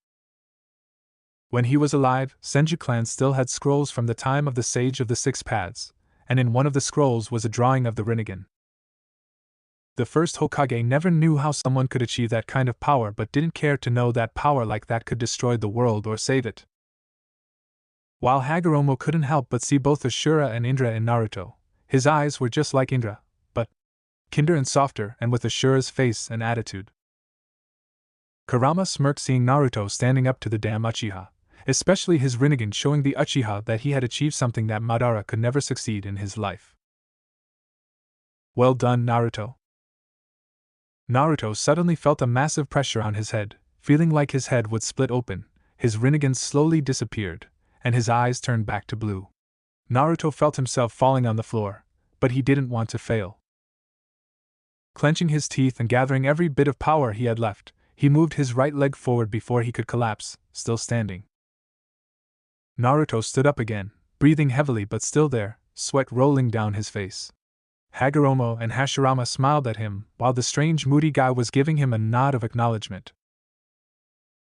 When he was alive, Senju clan still had scrolls from the time of the Sage of the Six Paths, and in one of the scrolls was a drawing of the Rinnegan. The first Hokage never knew how someone could achieve that kind of power but didn't care to know that power like that could destroy the world or save it. While Hagoromo couldn't help but see both Ashura and Indra in Naruto, his eyes were just like Indra, but kinder and softer and with Ashura's face and attitude. Kurama smirked seeing Naruto standing up to the damn Uchiha, especially his Rinnegan showing the Uchiha that he had achieved something that Madara could never succeed in his life. "Well done, Naruto." Naruto suddenly felt a massive pressure on his head, feeling like his head would split open, his Rinnegan slowly disappeared, and his eyes turned back to blue. Naruto felt himself falling on the floor, but he didn't want to fail. Clenching his teeth and gathering every bit of power he had left, he moved his right leg forward before he could collapse, still standing. Naruto stood up again, breathing heavily but still there, sweat rolling down his face. Hagoromo and Hashirama smiled at him, while the strange moody guy was giving him a nod of acknowledgement.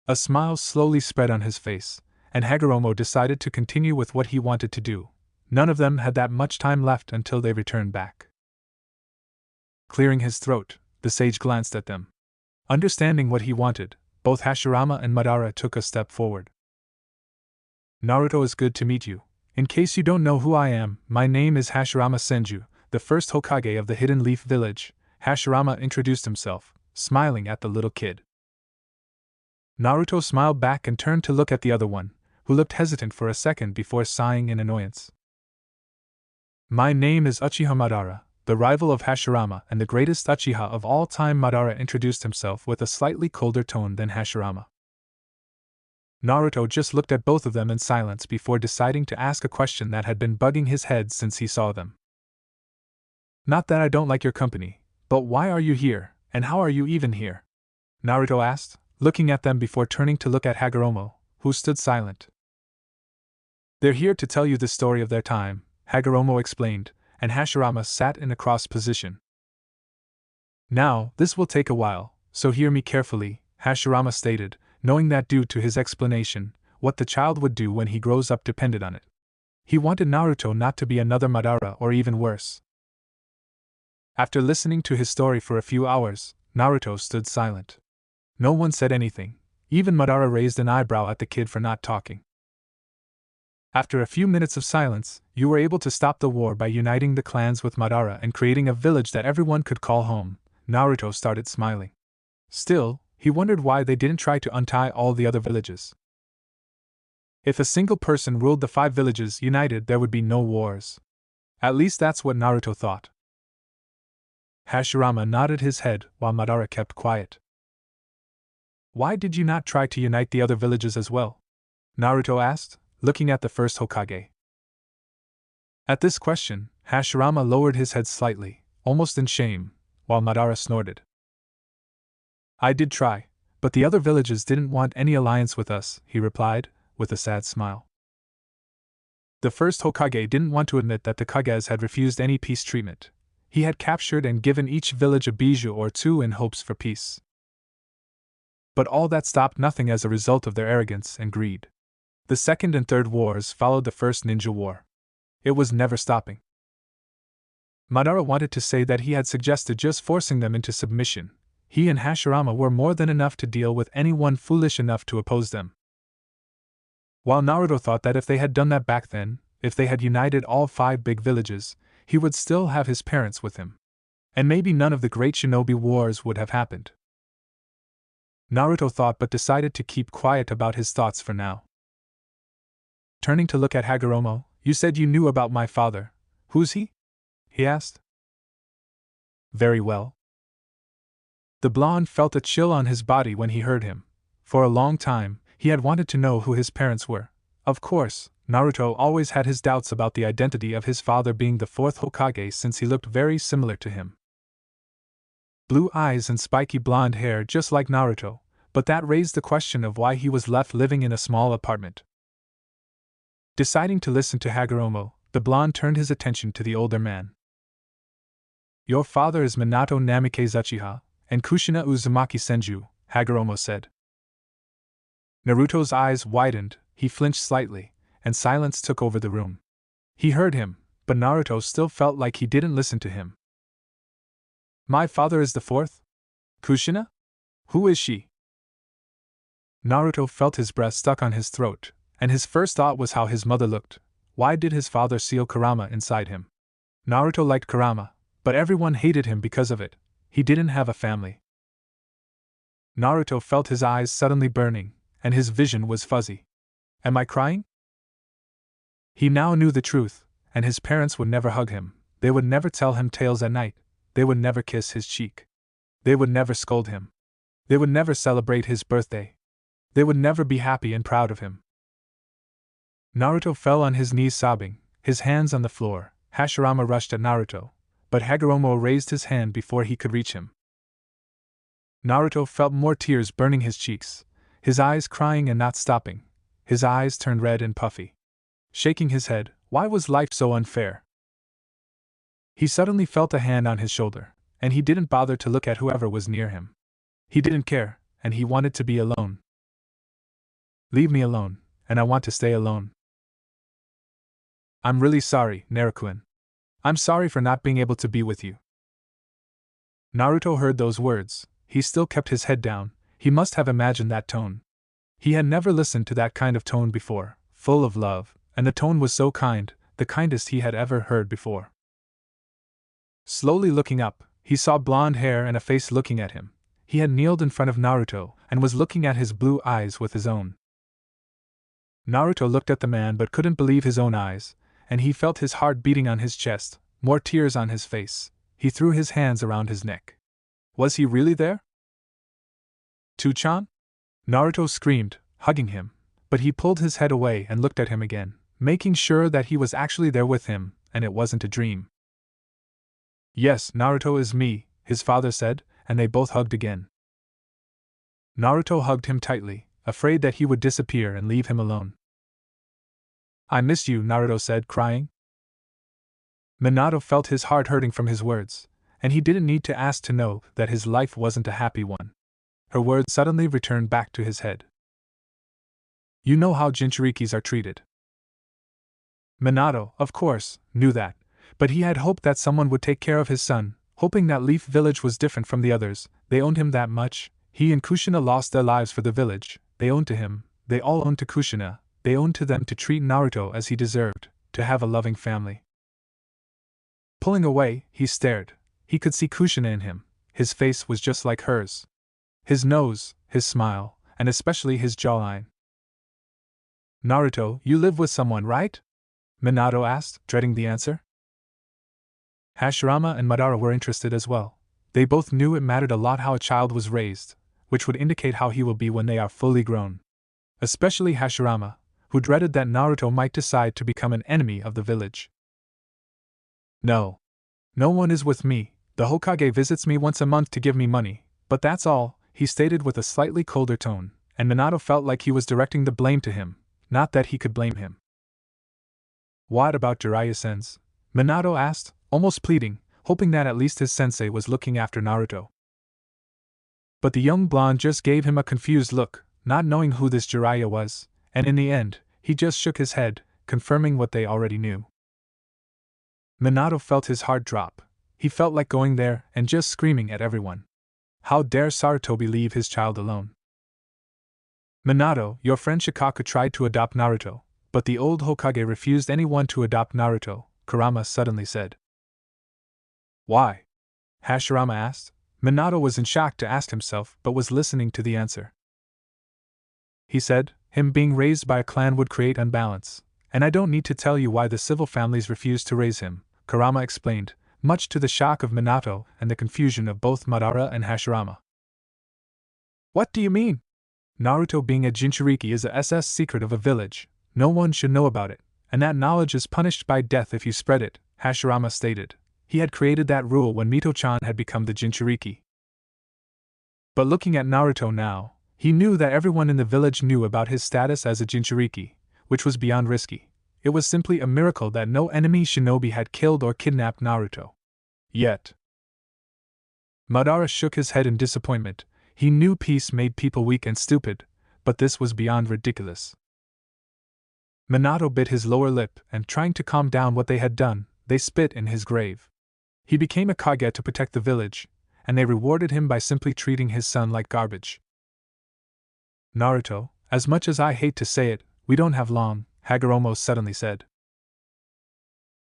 A smile slowly spread on his face, and Hagoromo decided to continue with what he wanted to do. None of them had that much time left until they returned back. Clearing his throat, the sage glanced at them. Understanding what he wanted, both Hashirama and Madara took a step forward. "Naruto, is good to meet you. In case you don't know who I am, my name is Hashirama Senju, the first Hokage of the Hidden Leaf Village." Hashirama introduced himself, smiling at the little kid. Naruto smiled back and turned to look at the other one, who looked hesitant for a second before sighing in annoyance. "My name is Uchiha Madara, the rival of Hashirama and the greatest Uchiha of all time." Madara introduced himself with a slightly colder tone than Hashirama. Naruto just looked at both of them in silence before deciding to ask a question that had been bugging his head since he saw them. "Not that I don't like your company, but why are you here?" And how are you even here? Naruto asked, looking at them before turning to look at Hagoromo, who stood silent. They're here to tell you the story of their time, Hagoromo explained, and Hashirama sat in a cross position. Now, this will take a while, so hear me carefully, Hashirama stated, knowing that due to his explanation, what the child would do when he grows up depended on it. He wanted Naruto not to be another Madara or even worse. After listening to his story for a few hours, Naruto stood silent. No one said anything, even Madara raised an eyebrow at the kid for not talking. After a few minutes of silence, you were able to stop the war by uniting the clans with Madara and creating a village that everyone could call home. Naruto started smiling. Still, he wondered why they didn't try to untie all the other villages. If a single person ruled the 5 villages united, there would be no wars. At least that's what Naruto thought. Hashirama nodded his head while Madara kept quiet. Why did you not try to unite the other villages as well? Naruto asked, looking at the first Hokage. At this question, Hashirama lowered his head slightly, almost in shame, while Madara snorted. I did try, but the other villages didn't want any alliance with us, he replied, with a sad smile. The first Hokage didn't want to admit that the Kages had refused any peace treatment. He had captured and given each village a bijou or 2 in hopes for peace. But all that stopped nothing as a result of their arrogance and greed. The second and third wars followed the first ninja war. It was never stopping. Madara wanted to say that he had suggested just forcing them into submission. He and Hashirama were more than enough to deal with anyone foolish enough to oppose them. While Naruto thought that if they had done that back then, if they had united all 5 big villages, he would still have his parents with him. And maybe none of the great Shinobi wars would have happened. Naruto thought but decided to keep quiet about his thoughts for now. Turning to look at Hagoromo, you said you knew about my father. Who's he? He asked. Very well. The blonde felt a chill on his body when he heard him. For a long time, he had wanted to know who his parents were. Of course, Naruto always had his doubts about the identity of his father being the 4th Hokage since he looked very similar to him. Blue eyes and spiky blonde hair just like Naruto, but that raised the question of why he was left living in a small apartment. Deciding to listen to Hagoromo, the blonde turned his attention to the older man. Your father is Minato Namikaze Uchiha, and Kushina Uzumaki Senju, Hagoromo said. Naruto's eyes widened, he flinched slightly, and silence took over the room. He heard him, but Naruto still felt like he didn't listen to him. My father is the 4th? Kushina? Who is she? Naruto felt his breath stuck on his throat, and his first thought was how his mother looked. Why did his father seal Kurama inside him? Naruto liked Kurama, but everyone hated him because of it. He didn't have a family. Naruto felt his eyes suddenly burning, and his vision was fuzzy. Am I crying? He now knew the truth, and his parents would never hug him, they would never tell him tales at night, they would never kiss his cheek. They would never scold him. They would never celebrate his birthday. They would never be happy and proud of him. Naruto fell on his knees sobbing, his hands on the floor. Hashirama rushed at Naruto, but Hagoromo raised his hand before he could reach him. Naruto felt more tears burning his cheeks, his eyes crying and not stopping. His eyes turned red and puffy. Shaking his head, why was life so unfair? He suddenly felt a hand on his shoulder, and he didn't bother to look at whoever was near him. He didn't care, and he wanted to be alone. Leave me alone, and I want to stay alone. I'm really sorry, Naruto-kun. I'm sorry for not being able to be with you. Naruto heard those words. He still kept his head down. He must have imagined that tone. He had never listened to that kind of tone before, full of love, and the tone was so kind, the kindest he had ever heard before. Slowly looking up, he saw blonde hair and a face looking at him. He had kneeled in front of Naruto and was looking at his blue eyes with his own. Naruto looked at the man but couldn't believe his own eyes, and he felt his heart beating on his chest, more tears on his face. He threw his hands around his neck. Was he really there? Two-chan? Naruto screamed, hugging him, but he pulled his head away and looked at him again, making sure that he was actually there with him, and it wasn't a dream. Yes, Naruto is me, his father said, and they both hugged again. Naruto hugged him tightly, afraid that he would disappear and leave him alone. "I miss you," Naruto said, crying. Minato felt his heart hurting from his words, and he didn't need to ask to know that his life wasn't a happy one. Her words suddenly returned back to his head. "You know how Jinchurikis are treated." Minato, of course, knew that, but he had hoped that someone would take care of his son, hoping that Leaf Village was different from the others. They owned him that much. He and Kushina lost their lives for the village. They owed to him, they all owed to Kushina, they owed to them to treat Naruto as he deserved, to have a loving family. Pulling away, he stared. He could see Kushina in him. His face was just like hers. His nose, his smile, and especially his jawline. "Naruto, you live with someone, right?" Minato asked, dreading the answer. Hashirama and Madara were interested as well. They both knew it mattered a lot how a child was raised, which would indicate how he will be when they are fully grown. Especially Hashirama, who dreaded that Naruto might decide to become an enemy of the village. "No. No one is with me. The Hokage visits me once a month to give me money, but that's all," he stated with a slightly colder tone, and Minato felt like he was directing the blame to him, not that he could blame him. "What about Jiraiya-sen's?" Minato asked, almost pleading, hoping that at least his sensei was looking after Naruto. But the young blonde just gave him a confused look, not knowing who this Jiraiya was, and in the end, he just shook his head, confirming what they already knew. Minato felt his heart drop. He felt like going there and just screaming at everyone. How dare Sarutobi leave his child alone? "Minato, your friend Shikaka tried to adopt Naruto, but the old Hokage refused anyone to adopt Naruto," Kurama suddenly said. "Why?" Hashirama asked. Minato was in shock to ask himself, but was listening to the answer. He said, "Him being raised by a clan would create unbalance, and I don't need to tell you why the civil families refused to raise him," Kurama explained, much to the shock of Minato and the confusion of both Madara and Hashirama. "What do you mean? Naruto being a Jinchuriki is a SS secret of a village. No one should know about it, and that knowledge is punished by death if you spread it," Hashirama stated. He had created that rule when Mito-chan had become the Jinchuriki. But looking at Naruto now, he knew that everyone in the village knew about his status as a Jinchuriki, which was beyond risky. It was simply a miracle that no enemy shinobi had killed or kidnapped Naruto. Yet. Madara shook his head in disappointment. He knew peace made people weak and stupid, but this was beyond ridiculous. Minato bit his lower lip, and trying to calm down what they had done, they spit in his grave. He became a Kage to protect the village, and they rewarded him by simply treating his son like garbage. "Naruto, as much as I hate to say it, we don't have long," Hagoromo suddenly said.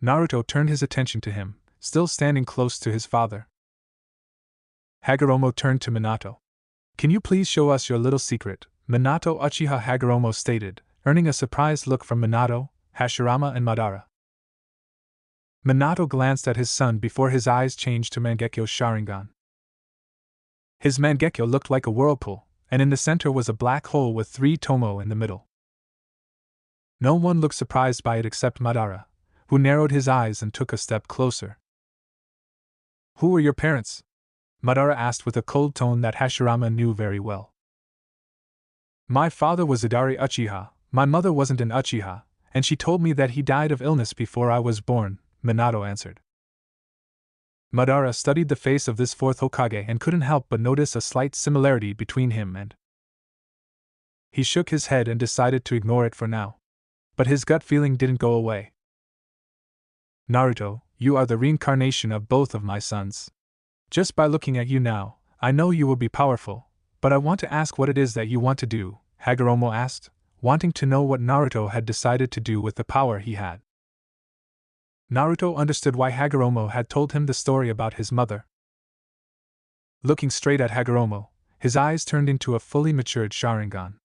Naruto turned his attention to him, still standing close to his father. Hagoromo turned to Minato. "Can you please show us your little secret?" Minato Uchiha Hagoromo stated, earning a surprised look from Minato, Hashirama and Madara. Minato glanced at his son before his eyes changed to Mangekyo's Sharingan. His Mangekyo looked like a whirlpool, and in the center was a black hole with 3 tomo in the middle. No one looked surprised by it except Madara, who narrowed his eyes and took a step closer. "Who were your parents?" Madara asked with a cold tone that Hashirama knew very well. "My father was Idari Uchiha, my mother wasn't an Uchiha, and she told me that he died of illness before I was born," Minato answered. Madara studied the face of this fourth Hokage and couldn't help but notice a slight similarity between him and. He shook his head and decided to ignore it for now. But his gut feeling didn't go away. "Naruto, you are the reincarnation of both of my sons. Just by looking at you now, I know you will be powerful, but I want to ask what it is that you want to do," Hagoromo asked, wanting to know what Naruto had decided to do with the power he had. Naruto understood why Hagoromo had told him the story about his mother. Looking straight at Hagoromo, his eyes turned into a fully matured Sharingan.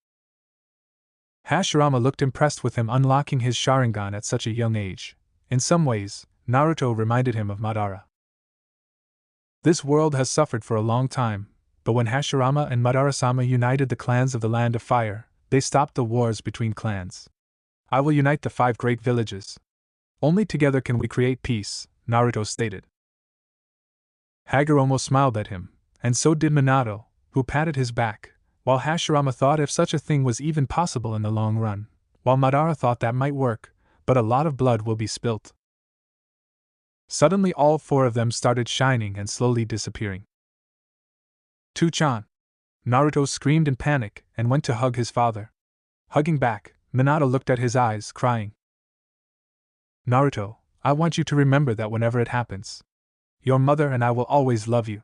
Hashirama looked impressed with him unlocking his Sharingan at such a young age. In some ways, Naruto reminded him of Madara. This world has suffered for a long time, but when Hashirama and Madara-sama united the clans of the Land of Fire, they stopped the wars between clans. "I will unite the 5 great villages. Only together can we create peace," Naruto stated. Hagoromo smiled at him, and so did Minato, who patted his back, while Hashirama thought if such a thing was even possible in the long run, while Madara thought that might work, but a lot of blood will be spilt. Suddenly all four of them started shining and slowly disappearing. "Two-chan!" Naruto screamed in panic and went to hug his father. Hugging back, Minato looked at his eyes, crying. "Naruto, I want you to remember that whenever it happens, your mother and I will always love you.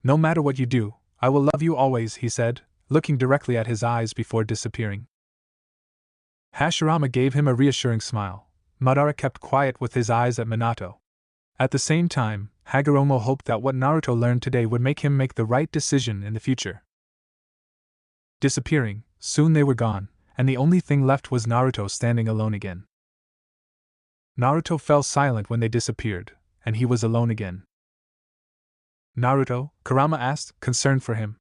No matter what you do, I will love you always," he said, looking directly at his eyes before disappearing. Hashirama gave him a reassuring smile. Madara kept quiet with his eyes at Minato. At the same time, Hagoromo hoped that what Naruto learned today would make him make the right decision in the future. Disappearing, soon they were gone, and the only thing left was Naruto standing alone again. Naruto fell silent when they disappeared, and he was alone again. "Naruto?" Kurama asked, concerned for him.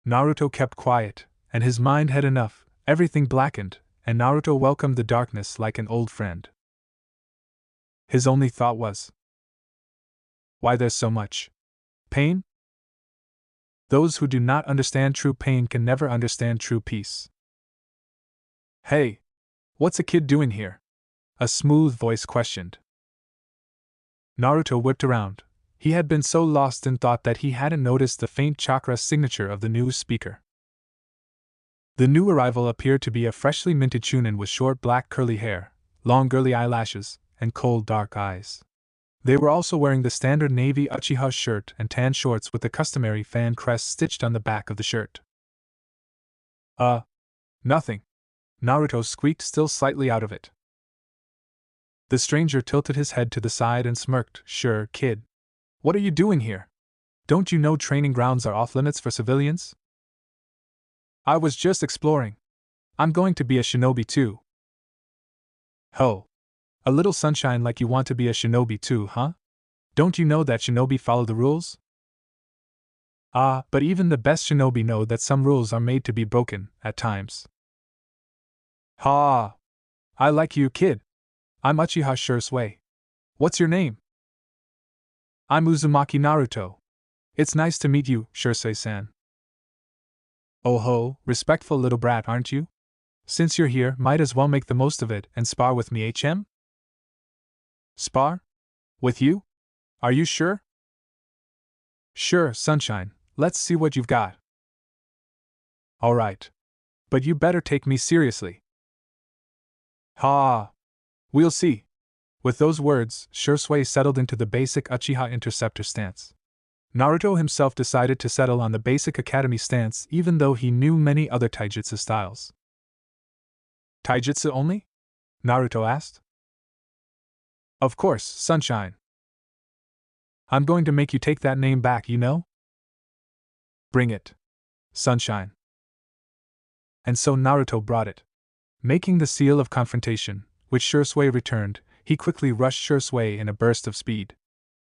Naruto kept quiet, and his mind had enough, everything blackened, and Naruto welcomed the darkness like an old friend. His only thought was, why there's so much pain? Those who do not understand true pain can never understand true peace. "Hey! What's a kid doing here?" a smooth voice questioned. Naruto whipped around. He had been so lost in thought that he hadn't noticed the faint chakra signature of the new speaker. The new arrival appeared to be a freshly minted chunin with short black curly hair, long girly eyelashes, and cold dark eyes. They were also wearing the standard navy Uchiha shirt and tan shorts with the customary fan crest stitched on the back of the shirt. Nothing," Naruto squeaked, still slightly out of it. The stranger tilted his head to the side and smirked. "Sure, kid. What are you doing here? Don't you know training grounds are off limits for civilians?" "I was just exploring. I'm going to be a shinobi too." "Ho! A little sunshine like you want to be a shinobi too, huh? Don't you know that shinobi follow the rules?" But even the best shinobi know that some rules are made to be broken, at times." "Ha! I like you, kid. I'm Uchiha Shisui. What's your name?" "I'm Uzumaki Naruto. It's nice to meet you, Shisui-san." "Oh ho, respectful little brat, aren't you? Since you're here, might as well make the most of it and spar with me, HM?" "Spar? With you? Are you sure?" "Sure, sunshine, let's see what you've got." "Alright. But you better take me seriously." "Ha! We'll see." With those words, Shisui settled into the basic Uchiha interceptor stance. Naruto himself decided to settle on the basic academy stance even though he knew many other taijutsu styles. "Taijutsu only?" Naruto asked. "Of course, sunshine. I'm going to make you take that name back, you know?" "Bring it, sunshine." And so Naruto brought it. Making the seal of confrontation, which Shisui returned, he quickly rushed Shisui in a burst of speed.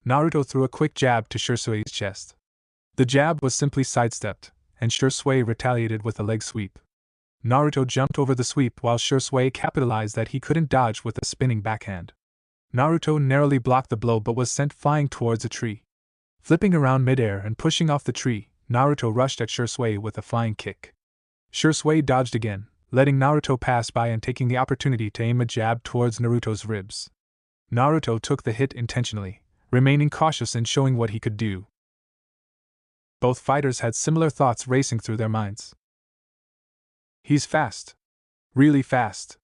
Naruto threw a quick jab to Shisui's chest. The jab was simply sidestepped, and Shisui retaliated with a leg sweep. Naruto jumped over the sweep while Shisui capitalized that he couldn't dodge with a spinning backhand. Naruto narrowly blocked the blow but was sent flying towards a tree. Flipping around midair and pushing off the tree, Naruto rushed at Shisui with a flying kick. Shisui dodged again, letting Naruto pass by and taking the opportunity to aim a jab towards Naruto's ribs. Naruto took the hit intentionally, remaining cautious and showing what he could do. Both fighters had similar thoughts racing through their minds. He's fast. Really fast.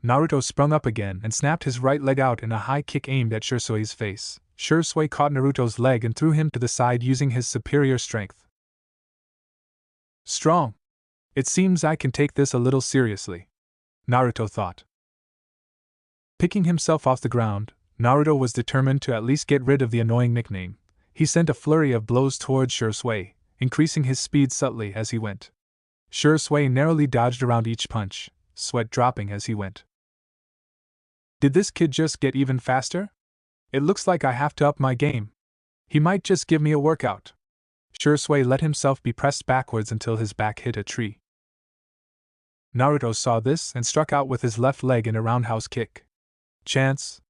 Naruto sprung up again and snapped his right leg out in a high kick aimed at Shisui's face. Shisui caught Naruto's leg and threw him to the side using his superior strength. Strong. It seems I can take this a little seriously, Naruto thought. Picking himself off the ground, Naruto was determined to at least get rid of the annoying nickname. He sent a flurry of blows towards Shisui, increasing his speed subtly as he went. Shisui narrowly dodged around each punch, sweat dropping as he went. Did this kid just get even faster? It looks like I have to up my game. He might just give me a workout. Shisui let himself be pressed backwards until his back hit a tree. Naruto saw this and struck out with his left leg in a roundhouse kick. Chance.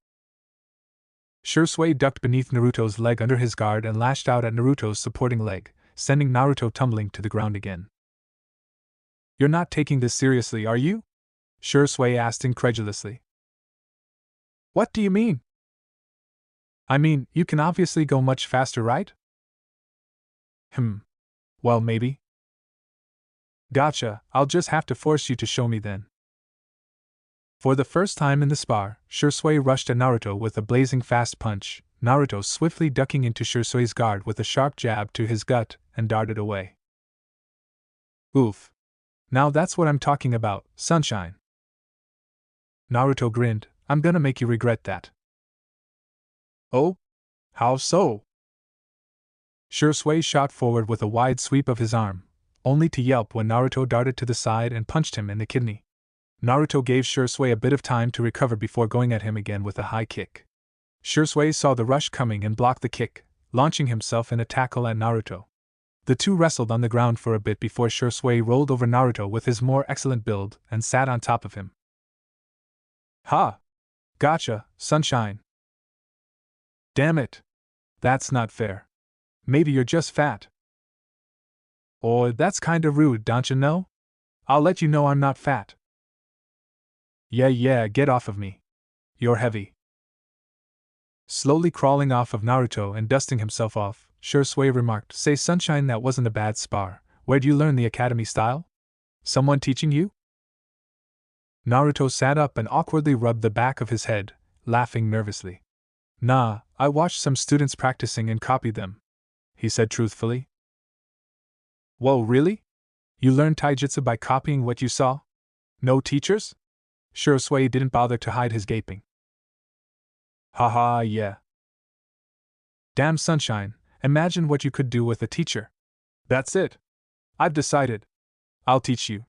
Shisui ducked beneath Naruto's leg under his guard and lashed out at Naruto's supporting leg, sending Naruto tumbling to the ground again. You're not taking this seriously, are you? Shisui asked incredulously. What do you mean? I mean, you can obviously go much faster, right? Well, maybe. Gotcha, I'll just have to force you to show me then. For the first time in the spar, Shisui rushed at Naruto with a blazing fast punch, Naruto swiftly ducking into Shisui's guard with a sharp jab to his gut and darted away. Oof. Now that's what I'm talking about, sunshine. Naruto grinned, I'm gonna make you regret that. Oh? How so? Shisui shot forward with a wide sweep of his arm, only to yelp when Naruto darted to the side and punched him in the kidney. Naruto gave Shisui a bit of time to recover before going at him again with a high kick. Shisui saw the rush coming and blocked the kick, launching himself in a tackle at Naruto. The two wrestled on the ground for a bit before Shisui rolled over Naruto with his more excellent build and sat on top of him. Ha! Gotcha, sunshine. Damn it. That's not fair. Maybe you're just fat. Oh, that's kinda rude, don't you know? I'll let you know I'm not fat. Yeah, get off of me. You're heavy. Slowly crawling off of Naruto and dusting himself off, Shisui remarked, Say sunshine, that wasn't a bad spar. Where'd you learn the academy style? Someone teaching you? Naruto sat up and awkwardly rubbed the back of his head, laughing nervously. Nah, I watched some students practicing and copied them, he said truthfully. Whoa, really? You learned taijutsu by copying what you saw? No teachers? Shisui didn't bother to hide his gaping. Haha, yeah. Damn sunshine, imagine what you could do with a teacher. That's it. I've decided. I'll teach you.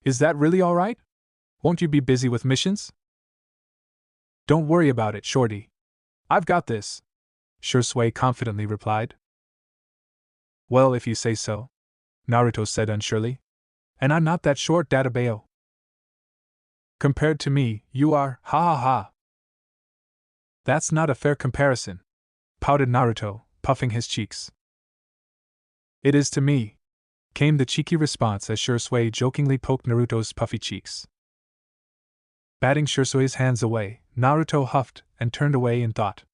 Is that really alright? Won't you be busy with missions? Don't worry about it, shorty. I've got this, Shisui confidently replied. Well, if you say so, Naruto said unsurely. And I'm not that short, Databeo. Compared to me, you are, ha ha ha. That's not a fair comparison, pouted Naruto, puffing his cheeks. It is to me, came the cheeky response as Shisui jokingly poked Naruto's puffy cheeks. Batting Shisui's hands away, Naruto huffed and turned away in thought.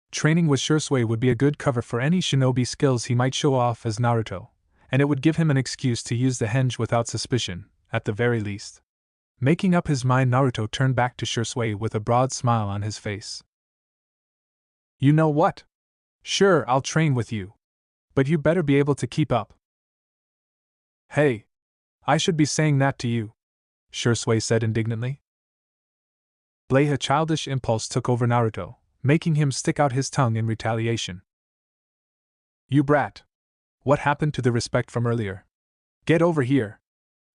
Training with Shisui would be a good cover for any shinobi skills he might show off as Naruto, and it would give him an excuse to use the henge without suspicion, at the very least. Making up his mind, Naruto turned back to Shisui with a broad smile on his face. You know what? Sure, I'll train with you. But you better be able to keep up. Hey! I should be saying that to you, Shisui said indignantly. A childish impulse took over Naruto, making him stick out his tongue in retaliation. You brat! What happened to the respect from earlier? Get over here!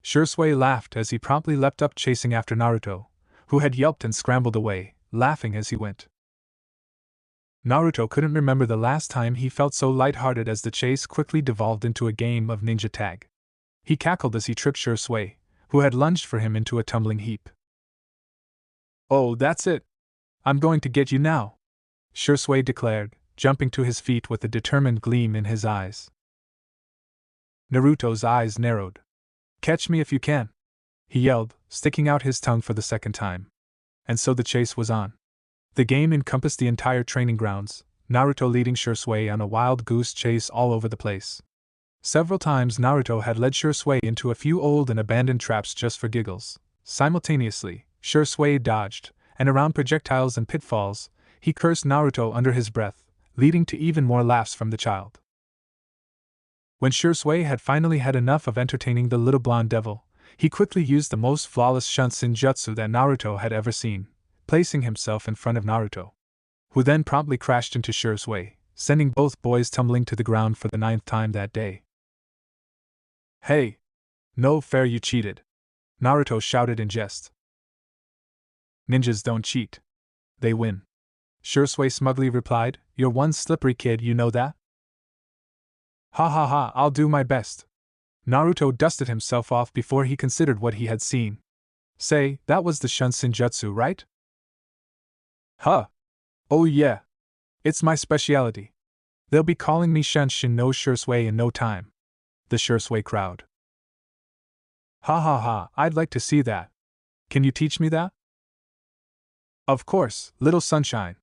Shisui laughed as he promptly leapt up chasing after Naruto, who had yelped and scrambled away, laughing as he went. Naruto couldn't remember the last time he felt so lighthearted as the chase quickly devolved into a game of ninja tag. He cackled as he tripped Shisui, who had lunged for him into a tumbling heap. Oh, that's it! I'm going to get you now! Shisui declared, jumping to his feet with a determined gleam in his eyes. Naruto's eyes narrowed. Catch me if you can! He yelled, sticking out his tongue for the second time. And so the chase was on. The game encompassed the entire training grounds, Naruto leading Shisui on a wild goose chase all over the place. Several times Naruto had led Shisui into a few old and abandoned traps just for giggles. Simultaneously, Shisui dodged, and around projectiles and pitfalls, he cursed Naruto under his breath, leading to even more laughs from the child. When Shisui had finally had enough of entertaining the little blonde devil, he quickly used the most flawless shunsenjutsu that Naruto had ever seen, placing himself in front of Naruto, who then promptly crashed into Shisui, sending both boys tumbling to the ground for the 9th time that day. Hey! No fair, you cheated! Naruto shouted in jest. Ninjas don't cheat. They win. Shisui smugly replied, You're one slippery kid, you know that? Ha ha ha, I'll do my best. Naruto dusted himself off before he considered what he had seen. Say, that was the shunsenjutsu, right? Huh. Oh yeah. It's my specialty. They'll be calling me Shenshin no Shisui in no time. The Shisui crowd. Ha ha ha, I'd like to see that. Can you teach me that? Of course, little sunshine.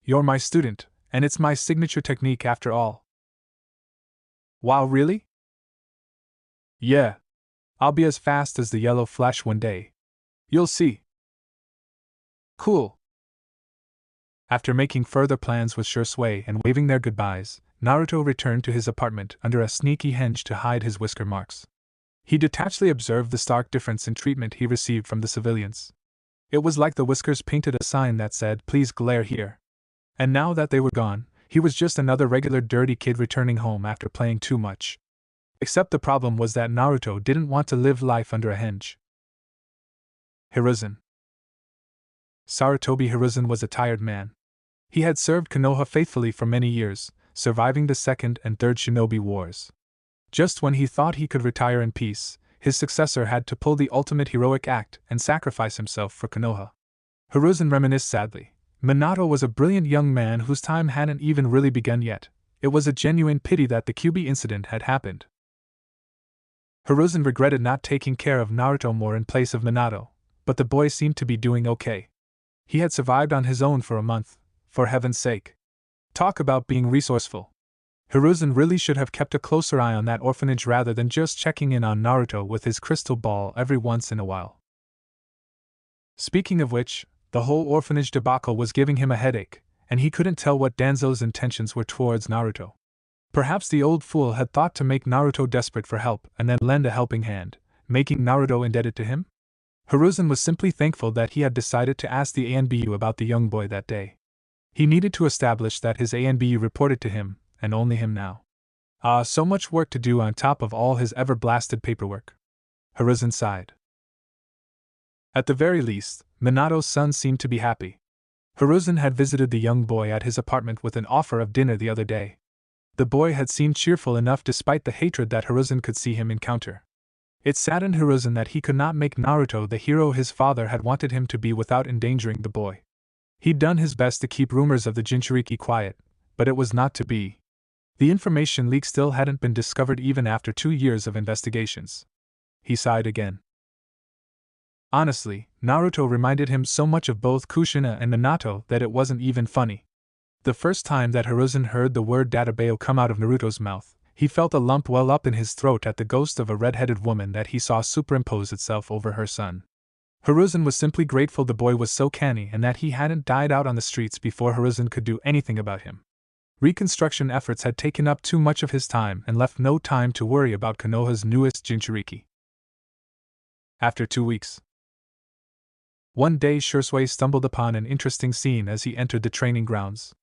You're my student, and it's my signature technique after all. Wow, really? Yeah. I'll be as fast as the yellow flash one day. You'll see. Cool. After making further plans with Shisui and waving their goodbyes, Naruto returned to his apartment under a sneaky hinge to hide his whisker marks. He detachedly observed the stark difference in treatment he received from the civilians. It was like the whiskers painted a sign that said, "Please glare here." And now that they were gone, he was just another regular dirty kid returning home after playing too much. Except the problem was that Naruto didn't want to live life under a hinge. Hiruzen. Sarutobi Hiruzen was a tired man. He had served Konoha faithfully for many years, surviving the Second and Third Shinobi Wars. Just when he thought he could retire in peace, his successor had to pull the ultimate heroic act and sacrifice himself for Konoha. Hiruzen reminisced sadly. Minato was a brilliant young man whose time hadn't even really begun yet. It was a genuine pity that the Kyuubi incident had happened. Hiruzen regretted not taking care of Naruto more in place of Minato, but the boy seemed to be doing okay. He had survived on his own for a month, for heaven's sake. Talk about being resourceful. Hiruzen really should have kept a closer eye on that orphanage rather than just checking in on Naruto with his crystal ball every once in a while. Speaking of which, the whole orphanage debacle was giving him a headache, and he couldn't tell what Danzo's intentions were towards Naruto. Perhaps the old fool had thought to make Naruto desperate for help and then lend a helping hand, making Naruto indebted to him? Hiruzen was simply thankful that he had decided to ask the ANBU about the young boy that day. He needed to establish that his ANBU reported to him, and only him now. So much work to do on top of all his ever-blasted paperwork. Hiruzen sighed. At the very least, Minato's son seemed to be happy. Hiruzen had visited the young boy at his apartment with an offer of dinner the other day. The boy had seemed cheerful enough despite the hatred that Hiruzen could see him encounter. It saddened Hiruzen that he could not make Naruto the hero his father had wanted him to be without endangering the boy. He'd done his best to keep rumors of the Jinchuriki quiet, but it was not to be. The information leak still hadn't been discovered even after 2 years of investigations. He sighed again. Honestly, Naruto reminded him so much of both Kushina and Minato that it wasn't even funny. The first time that Hiruzen heard the word Databeo come out of Naruto's mouth, he felt a lump well up in his throat at the ghost of a red-headed woman that he saw superimpose itself over her son. Hiruzen was simply grateful the boy was so canny and that he hadn't died out on the streets before Hiruzen could do anything about him. Reconstruction efforts had taken up too much of his time and left no time to worry about Konoha's newest Jinchuriki. After 2 weeks. One day Shisui stumbled upon an interesting scene as he entered the training grounds.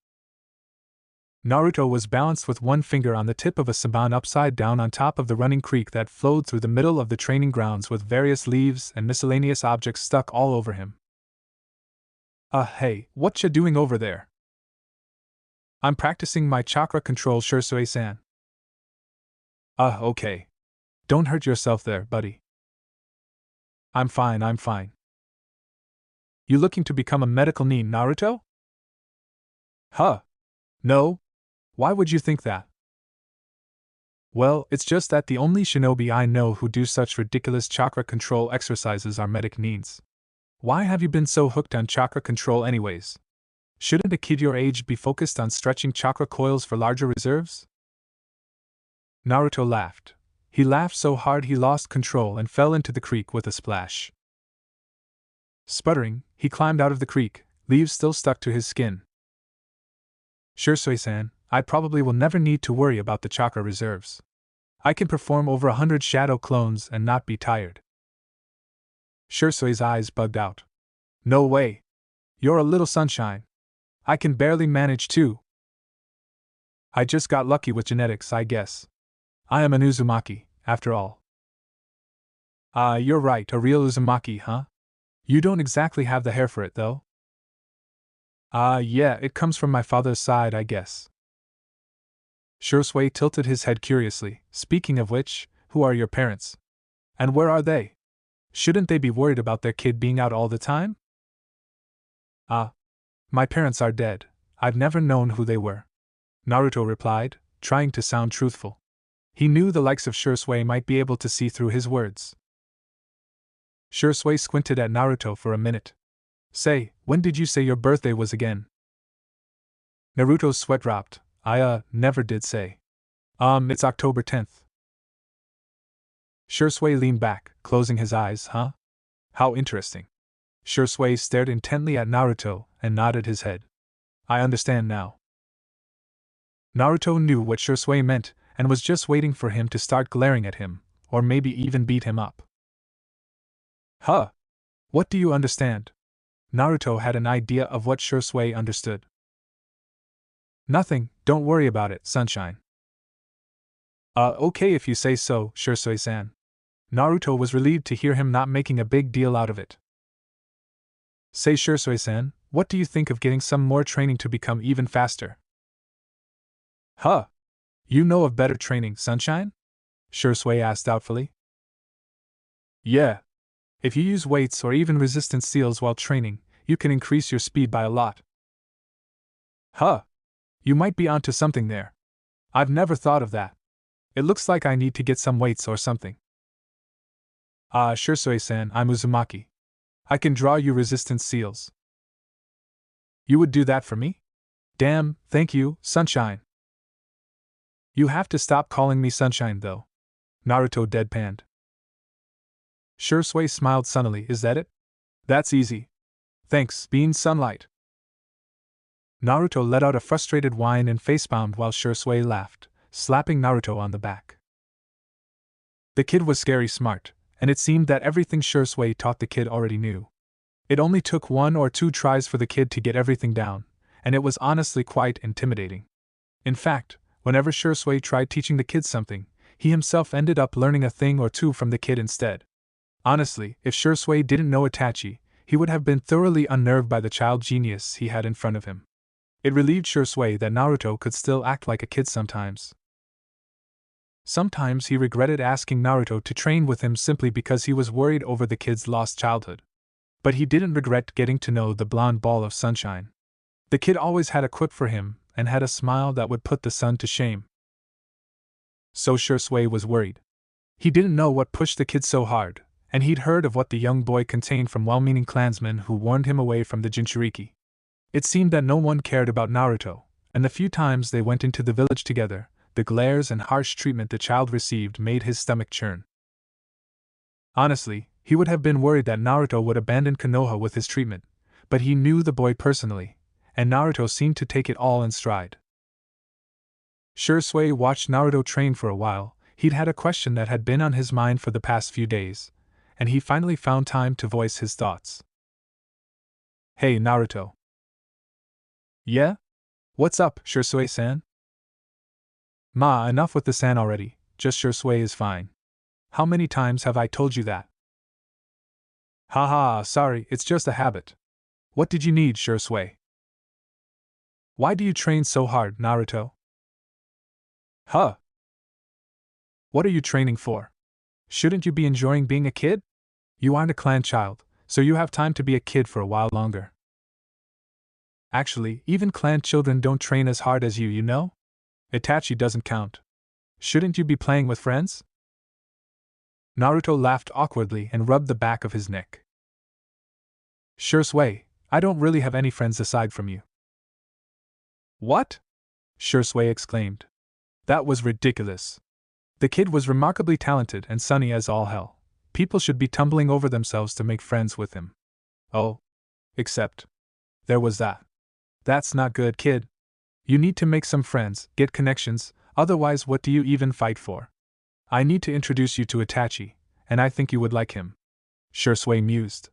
Naruto was balanced with one finger on the tip of a saban upside down on top of the running creek that flowed through the middle of the training grounds with various leaves and miscellaneous objects stuck all over him. Hey, what ya doing over there? I'm practicing my chakra control, Shisui-san. Okay. Don't hurt yourself there, buddy. I'm fine. You looking to become a medical nin, Naruto? No. Why would you think that? Well, it's just that the only shinobi I know who do such ridiculous chakra control exercises are medic nins. Why have you been so hooked on chakra control anyways? Shouldn't a kid your age be focused on stretching chakra coils for larger reserves? Naruto laughed. He laughed so hard he lost control and fell into the creek with a splash. Sputtering, he climbed out of the creek, leaves still stuck to his skin. Shisui-san, I probably will never need to worry about the chakra reserves. I can perform over 100 shadow clones and not be tired. Shisui's eyes bugged out. No way. You're a little sunshine. I can barely manage 2. I just got lucky with genetics, I guess. I am an Uzumaki, after all. You're right, a real Uzumaki, huh? You don't exactly have the hair for it, though. Yeah, it comes from my father's side, I guess. Shisui tilted his head curiously. Speaking of which, who are your parents? And where are they? Shouldn't they be worried about their kid being out all the time? My parents are dead. I've never known who they were. Naruto replied, trying to sound truthful. He knew the likes of Shisui might be able to see through his words. Shisui squinted at Naruto for a minute. Say, when did you say your birthday was again? Naruto's sweat dropped. I never did say. It's October 10th. Shisui leaned back, closing his eyes. Huh? How interesting. Shisui stared intently at Naruto and nodded his head. I understand now. Naruto knew what Shisui meant and was just waiting for him to start glaring at him, or maybe even beat him up. Huh? What do you understand? Naruto had an idea of what Shisui understood. Nothing, don't worry about it, sunshine. Okay if you say so, Shisui-san. Naruto was relieved to hear him not making a big deal out of it. Say, Shisui-san, what do you think of getting some more training to become even faster? Huh? You know of better training, sunshine? Shisui asked doubtfully. Yeah. If you use weights or even resistance seals while training, you can increase your speed by a lot. Huh? You might be onto something there. I've never thought of that. It looks like I need to get some weights or something. Shisui-san, I'm Uzumaki. I can draw you resistance seals. You would do that for me? Damn, thank you, sunshine. You have to stop calling me sunshine, though. Naruto deadpanned. Shisui smiled sunnily. Is that it? That's easy. Thanks, being sunlight. Naruto let out a frustrated whine and facepalmed while Shisui laughed, slapping Naruto on the back. The kid was scary smart, and it seemed that everything Shisui taught the kid already knew. It only took 1 or 2 tries for the kid to get everything down, and it was honestly quite intimidating. In fact, whenever Shisui tried teaching the kid something, he himself ended up learning a thing or two from the kid instead. Honestly, if Shisui didn't know Itachi, he would have been thoroughly unnerved by the child genius he had in front of him. It relieved Shisui that Naruto could still act like a kid sometimes. Sometimes he regretted asking Naruto to train with him simply because he was worried over the kid's lost childhood. But he didn't regret getting to know the blonde ball of sunshine. The kid always had a quip for him and had a smile that would put the sun to shame. So Shisui was worried. He didn't know what pushed the kid so hard, and he'd heard of what the young boy contained from well-meaning clansmen who warned him away from the Jinchuriki. It seemed that no one cared about Naruto, and the few times they went into the village together, the glares and harsh treatment the child received made his stomach churn. Honestly, he would have been worried that Naruto would abandon Konoha with his treatment, but he knew the boy personally, and Naruto seemed to take it all in stride. Shisui watched Naruto train for a while. He'd had a question that had been on his mind for the past few days, and he finally found time to voice his thoughts. Hey, Naruto. Yeah? What's up, Shisui-san? Enough with the san already, just Shisui is fine. How many times have I told you that? Haha, sorry, it's just a habit. What did you need, Shisui? Why do you train so hard, Naruto? Huh? What are you training for? Shouldn't you be enjoying being a kid? You aren't a clan child, so you have time to be a kid for a while longer. Actually, even clan children don't train as hard as you know? Itachi doesn't count. Shouldn't you be playing with friends? Naruto laughed awkwardly and rubbed the back of his neck. Shisui, I don't really have any friends aside from you. What? Shisui exclaimed. That was ridiculous. The kid was remarkably talented and sunny as all hell. People should be tumbling over themselves to make friends with him. Oh. Except. There was that. That's not good, kid. You need to make some friends, get connections, otherwise what do you even fight for? I need to introduce you to Itachi, and I think you would like him. Shisui mused.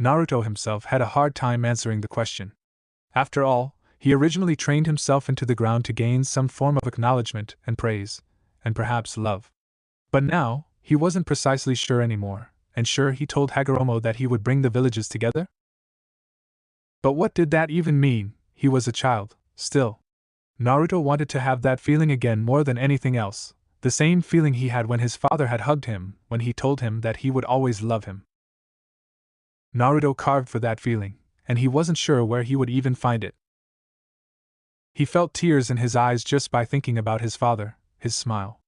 Naruto himself had a hard time answering the question. After all, he originally trained himself into the ground to gain some form of acknowledgement and praise, and perhaps love. But now, he wasn't precisely sure anymore, and sure he told Hagoromo that he would bring the villages together? But what did that even mean? He was a child, still. Naruto wanted to have that feeling again more than anything else, the same feeling he had when his father had hugged him, when he told him that he would always love him. Naruto carved for that feeling, and he wasn't sure where he would even find it. He felt tears in his eyes just by thinking about his father, his smile.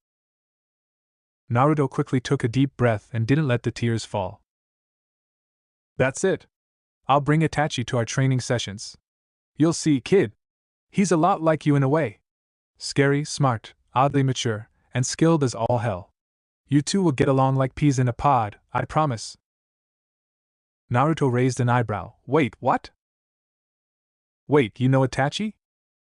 Naruto quickly took a deep breath and didn't let the tears fall. That's it. I'll bring Itachi to our training sessions. You'll see, kid. He's a lot like you in a way. Scary, smart, oddly mature, and skilled as all hell. You two will get along like peas in a pod, I promise. Naruto raised an eyebrow. Wait, what? Wait, you know Itachi?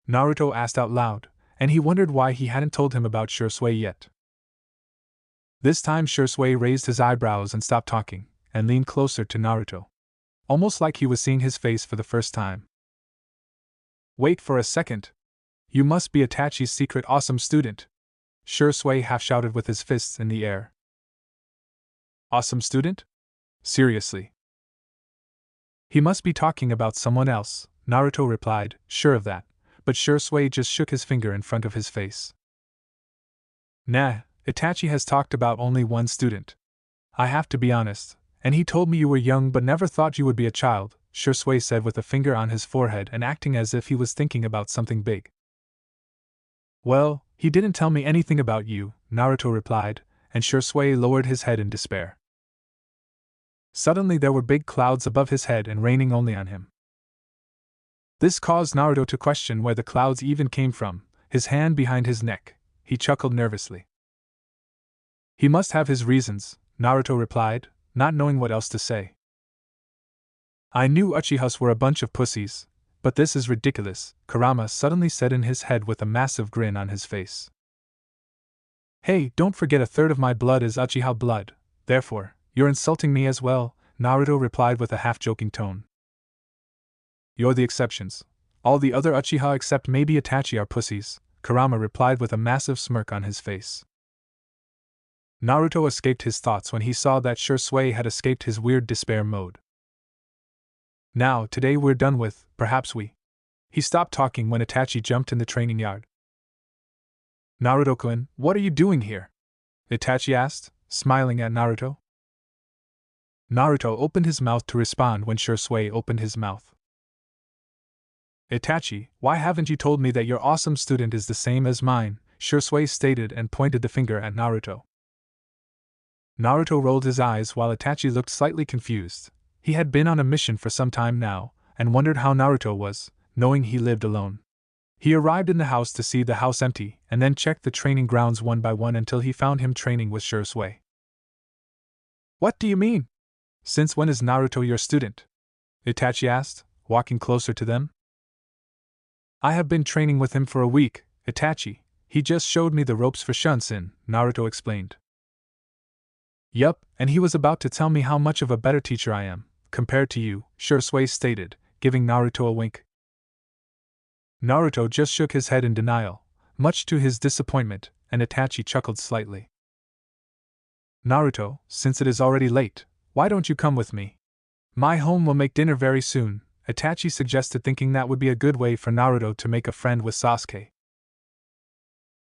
Naruto asked out loud, and he wondered why he hadn't told him about Shisui yet. This time Shisui raised his eyebrows and stopped talking, and leaned closer to Naruto. Almost like he was seeing his face for the first time. Wait for a second. You must be Itachi's secret awesome student. Shisui half-shouted with his fists in the air. Awesome student? Seriously. He must be talking about someone else, Naruto replied, sure of that, but Shisui just shook his finger in front of his face. Nah, Itachi has talked about only one student. I have to be honest, and he told me you were young but never thought you would be a child, Shisui said with a finger on his forehead and acting as if he was thinking about something big. Well, he didn't tell me anything about you, Naruto replied, and Shisui lowered his head in despair. Suddenly there were big clouds above his head and raining only on him. This caused Naruto to question where the clouds even came from, his hand behind his neck. He chuckled nervously. He must have his reasons, Naruto replied, not knowing what else to say. I knew Uchihas were a bunch of pussies, but this is ridiculous, Kurama suddenly said in his head with a massive grin on his face. Hey, don't forget a third of my blood is Uchiha blood, therefore, you're insulting me as well, Naruto replied with a half-joking tone. You're the exceptions. All the other Uchiha except maybe Itachi are pussies, Kurama replied with a massive smirk on his face. Naruto escaped his thoughts when he saw that Shisui had escaped his weird despair mode. Now, today we're done with, perhaps we. He stopped talking when Itachi jumped in the training yard. Naruto-kun, what are you doing here? Itachi asked, smiling at Naruto. Naruto opened his mouth to respond when Shisui opened his mouth. Itachi, why haven't you told me that your awesome student is the same as mine? Shisui stated and pointed the finger at Naruto. Naruto rolled his eyes while Itachi looked slightly confused. He had been on a mission for some time now, and wondered how Naruto was, knowing he lived alone. He arrived in the house to see the house empty, and then checked the training grounds one by one until he found him training with Shisui. What do you mean? Since when is Naruto your student? Itachi asked, walking closer to them. I have been training with him for a week, Itachi. He just showed me the ropes for Shunsin, Naruto explained. Yup, and he was about to tell me how much of a better teacher I am, compared to you, Shisui stated, giving Naruto a wink. Naruto just shook his head in denial, much to his disappointment, and Itachi chuckled slightly. Naruto, since it is already late, why don't you come with me? My home will make dinner very soon, Itachi suggested, thinking that would be a good way for Naruto to make a friend with Sasuke.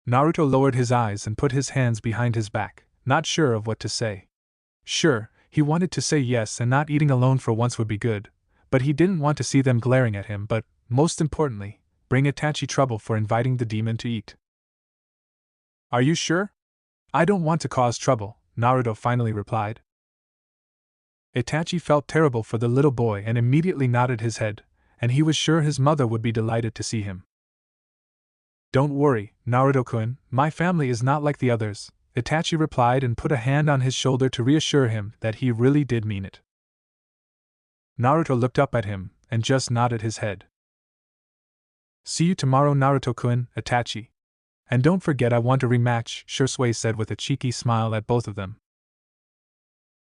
Naruto lowered his eyes and put his hands behind his back, not sure of what to say. Sure, he wanted to say yes and not eating alone for once would be good, but he didn't want to see them glaring at him, but, most importantly, bring Itachi trouble for inviting the demon to eat. Are you sure? I don't want to cause trouble, Naruto finally replied. Itachi felt terrible for the little boy and immediately nodded his head, and he was sure his mother would be delighted to see him. Don't worry, Naruto-kun, my family is not like the others, Itachi replied and put a hand on his shoulder to reassure him that he really did mean it. Naruto looked up at him and just nodded his head. See you tomorrow, Naruto-kun, Itachi. And don't forget I want a rematch, Shisui said with a cheeky smile at both of them.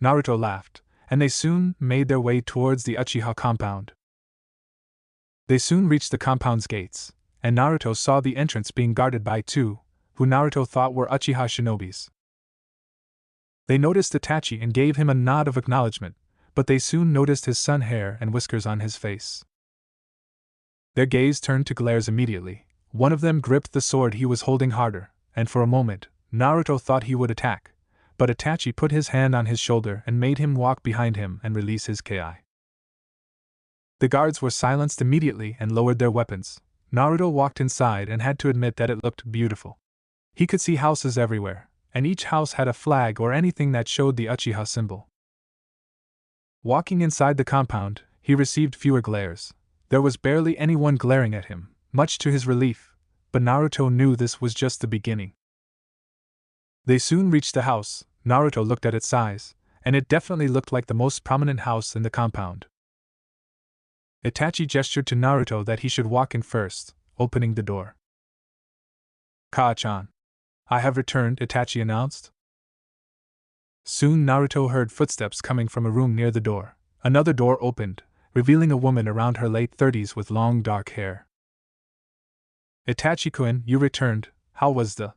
Naruto laughed, and they soon made their way towards the Uchiha Compound. They soon reached the compound's gates, and Naruto saw the entrance being guarded by two, who Naruto thought were Uchiha shinobis. They noticed Itachi and gave him a nod of acknowledgement, but they soon noticed his sun hair and whiskers on his face. Their gaze turned to glares immediately. One of them gripped the sword he was holding harder, and for a moment, Naruto thought he would attack, but Itachi put his hand on his shoulder and made him walk behind him and release his ki. The guards were silenced immediately and lowered their weapons. Naruto walked inside and had to admit that it looked beautiful. He could see houses everywhere, and each house had a flag or anything that showed the Uchiha symbol. Walking inside the compound, he received fewer glares. There was barely anyone glaring at him, much to his relief, but Naruto knew this was just the beginning. They soon reached the house. Naruto looked at its size, and it definitely looked like the most prominent house in the compound. Itachi gestured to Naruto that he should walk in first, opening the door. "Kaa-chan, I have returned," Itachi announced. Soon Naruto heard footsteps coming from a room near the door. Another door opened, revealing a woman around her late 30s with long dark hair. "Itachi-kun, you returned. How was the—"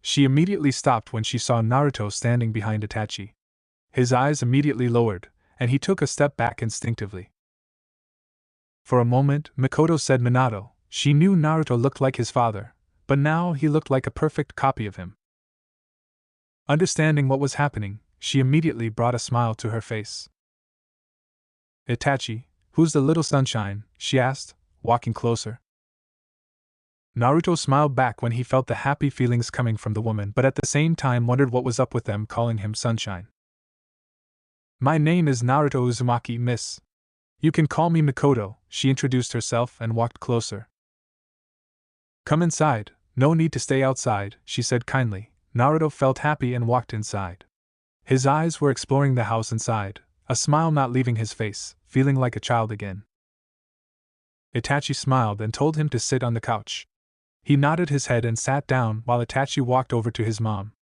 She immediately stopped when she saw Naruto standing behind Itachi. His eyes immediately lowered, and he took a step back instinctively. For a moment, Mikoto said Minato. She knew Naruto looked like his father, but now he looked like a perfect copy of him. Understanding what was happening, she immediately brought a smile to her face. "Itachi, who's the little sunshine?" she asked, walking closer. Naruto smiled back when he felt the happy feelings coming from the woman, but at the same time wondered what was up with them calling him sunshine. "My name is Naruto Uzumaki, miss. You can call me Mikoto," she introduced herself and walked closer. "Come inside, no need to stay outside," she said kindly. Naruto felt happy and walked inside. His eyes were exploring the house inside, a smile not leaving his face, feeling like a child again. Itachi smiled and told him to sit on the couch. He nodded his head and sat down while Itachi walked over to his mom.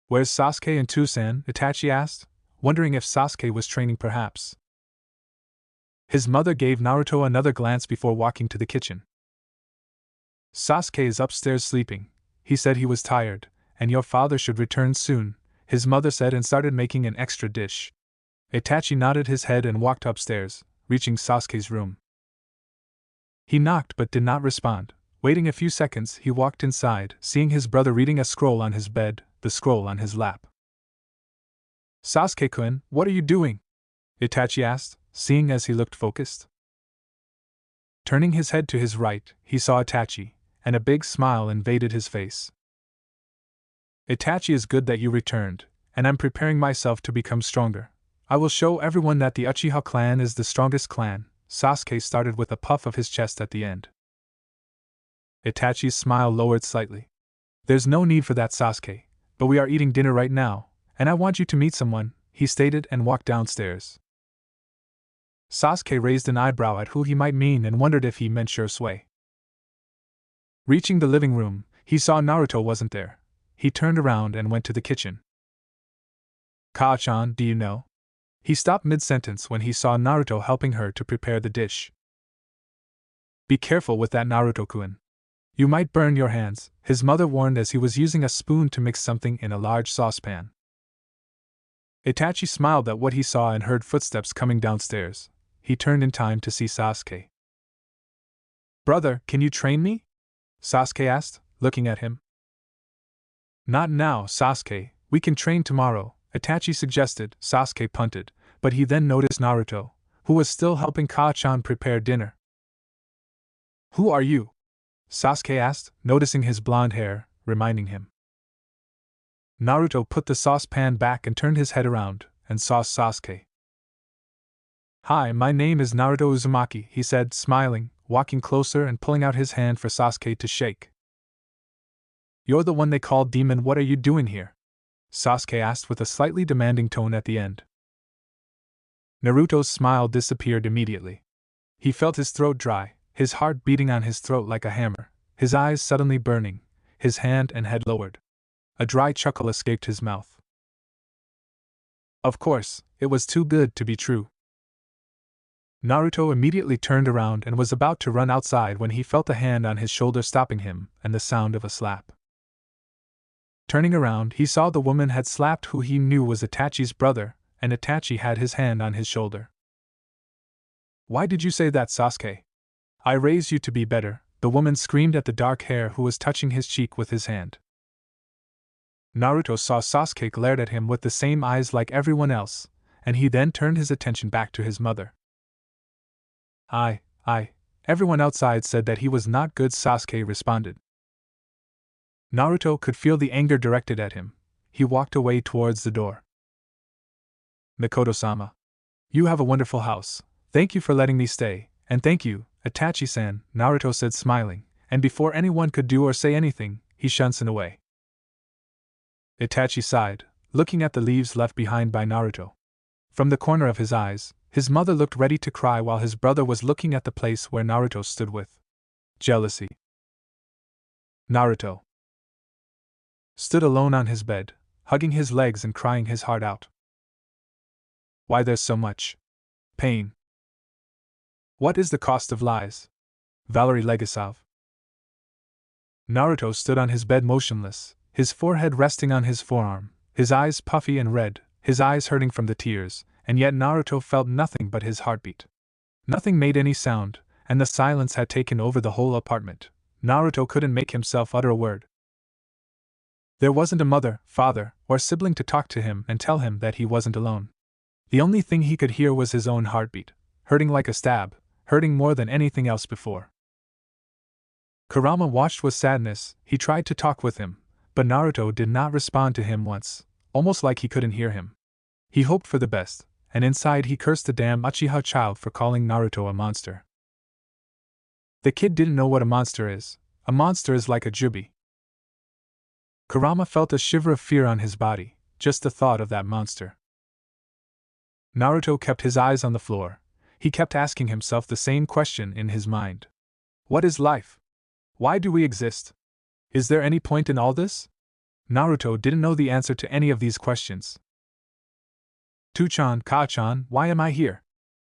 "Where's Sasuke and Tusan?" Itachi asked, wondering if Sasuke was training perhaps. His mother gave Naruto another glance before walking to the kitchen. "Sasuke is upstairs sleeping. He said he was tired, and your father should return soon," his mother said and started making an extra dish. Itachi nodded his head and walked upstairs, reaching Sasuke's room. He knocked but did not respond. Waiting a few seconds, he walked inside, seeing his brother reading a scroll on his bed, the scroll on his lap. "Sasuke-kun, what are you doing?" Itachi asked, seeing as he looked focused. Turning his head to his right, he saw Itachi, and a big smile invaded his face. "Itachi, is good that you returned, and I'm preparing myself to become stronger. I will show everyone that the Uchiha clan is the strongest clan." Sasuke started with a puff of his chest at the end. Itachi's smile lowered slightly. "There's no need for that, Sasuke, but we are eating dinner right now, and I want you to meet someone," he stated and walked downstairs. Sasuke raised an eyebrow at who he might mean and wondered if he meant Shisui. Reaching the living room, he saw Naruto wasn't there. He turned around and went to the kitchen. "Kaa-chan, do you know?" He stopped mid-sentence when he saw Naruto helping her to prepare the dish. "Be careful with that, Naruto-kun. You might burn your hands," his mother warned as he was using a spoon to mix something in a large saucepan. Itachi smiled at what he saw and heard footsteps coming downstairs. He turned in time to see Sasuke. "Brother, can you train me?" Sasuke asked, looking at him. "Not now, Sasuke, we can train tomorrow," Itachi suggested. Sasuke punted, but he then noticed Naruto, who was still helping Kaa-chan prepare dinner. "Who are you?" Sasuke asked, noticing his blonde hair, reminding him. Naruto put the saucepan back and turned his head around, and saw Sasuke. "Hi, my name is Naruto Uzumaki," he said, smiling, walking closer and pulling out his hand for Sasuke to shake. "You're the one they call Demon, what are you doing here?" Sasuke asked with a slightly demanding tone at the end. Naruto's smile disappeared immediately. He felt his throat dry, his heart beating on his throat like a hammer, his eyes suddenly burning, his hand and head lowered. A dry chuckle escaped his mouth. Of course, it was too good to be true. Naruto immediately turned around and was about to run outside when he felt a hand on his shoulder stopping him and the sound of a slap. Turning around, he saw the woman had slapped who he knew was Itachi's brother, and Itachi had his hand on his shoulder. "Why did you say that, Sasuke? I raised you to be better," the woman screamed at the dark hair who was touching his cheek with his hand. Naruto saw Sasuke glared at him with the same eyes like everyone else, and he then turned his attention back to his mother. I. Everyone outside said that he was not good, Sasuke responded. Naruto could feel the anger directed at him. He walked away towards the door. Mikoto-sama. You have a wonderful house. Thank you for letting me stay, and thank you, Itachi-san, Naruto said smiling, and before anyone could do or say anything, he shunted away. Itachi sighed, looking at the leaves left behind by Naruto. From the corner of his eyes, his mother looked ready to cry while his brother was looking at the place where Naruto stood with jealousy. Naruto stood alone on his bed, hugging his legs and crying his heart out. Why there's so much pain? What is the cost of lies? Valery Legasov. Naruto stood on his bed motionless, his forehead resting on his forearm, his eyes puffy and red, his eyes hurting from the tears, and yet Naruto felt nothing but his heartbeat. Nothing made any sound, and the silence had taken over the whole apartment. Naruto couldn't make himself utter a word. There wasn't a mother, father, or sibling to talk to him and tell him that he wasn't alone. The only thing he could hear was his own heartbeat, hurting like a stab, hurting more than anything else before. Kurama watched with sadness. He tried to talk with him, but Naruto did not respond to him once, almost like he couldn't hear him. He hoped for the best, and inside he cursed the damn Uchiha child for calling Naruto a monster. The kid didn't know what a monster is. A monster is like a jubi. Kurama felt a shiver of fear on his body, just the thought of that monster. Naruto kept his eyes on the floor. He kept asking himself the same question in his mind. What is life? Why do we exist? Is there any point in all this? Naruto didn't know the answer to any of these questions. Tu-chan, Ka-chan, why am I here?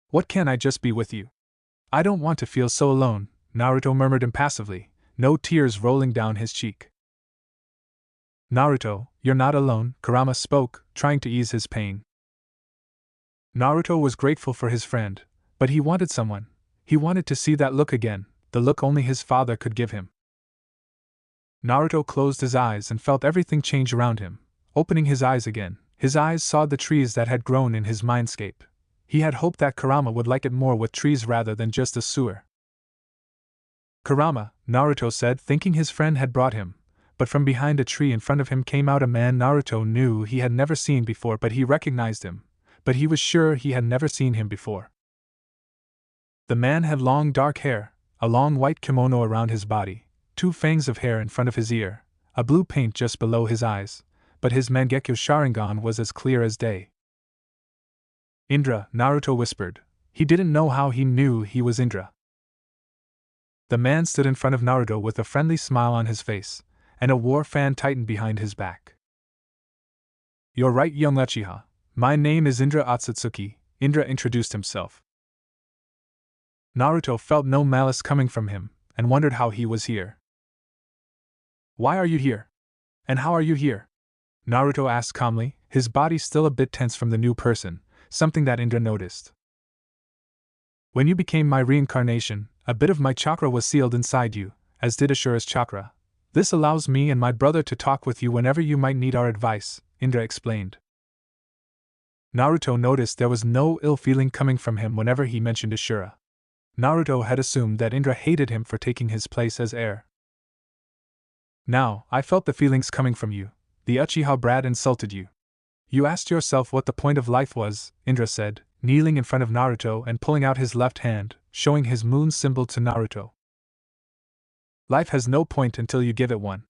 What can't I just be with you? I don't want to feel so alone, Naruto murmured impassively, no tears rolling down his cheek. Naruto, you're not alone, Kurama spoke, trying to ease his pain. Naruto was grateful for his friend, but he wanted someone. He wanted to see that look again, the look only his father could give him. Naruto closed his eyes and felt everything change around him. Opening his eyes again, his eyes saw the trees that had grown in his mindscape. He had hoped that Kurama would like it more with trees rather than just a sewer. Kurama, Naruto said, thinking his friend had brought him, but from behind a tree in front of him came out a man Naruto knew he had never seen before, but he recognized him, but he was sure he had never seen him before. The man had long dark hair, a long white kimono around his body, 2 fangs of hair in front of his ear, a blue paint just below his eyes, but his Mangekyo Sharingan was as clear as day. Indra, Naruto whispered. He didn't know how he knew he was Indra. The man stood in front of Naruto with a friendly smile on his face, and a war fan tightened behind his back. You're right, young Uchiha. My name is Indra Otsutsuki, Indra introduced himself. Naruto felt no malice coming from him, and wondered how he was here. Why are you here? And how are you here? Naruto asked calmly, his body still a bit tense from the new person, something that Indra noticed. When you became my reincarnation, a bit of my chakra was sealed inside you, as did Asura's chakra. This allows me and my brother to talk with you whenever you might need our advice, Indra explained. Naruto noticed there was no ill feeling coming from him whenever he mentioned Asura. Naruto had assumed that Indra hated him for taking his place as heir. Now, I felt the feelings coming from you. The Uchiha brat insulted you. You asked yourself what the point of life was, Indra said, kneeling in front of Naruto and pulling out his left hand, showing his moon symbol to Naruto. Life has no point until you give it one.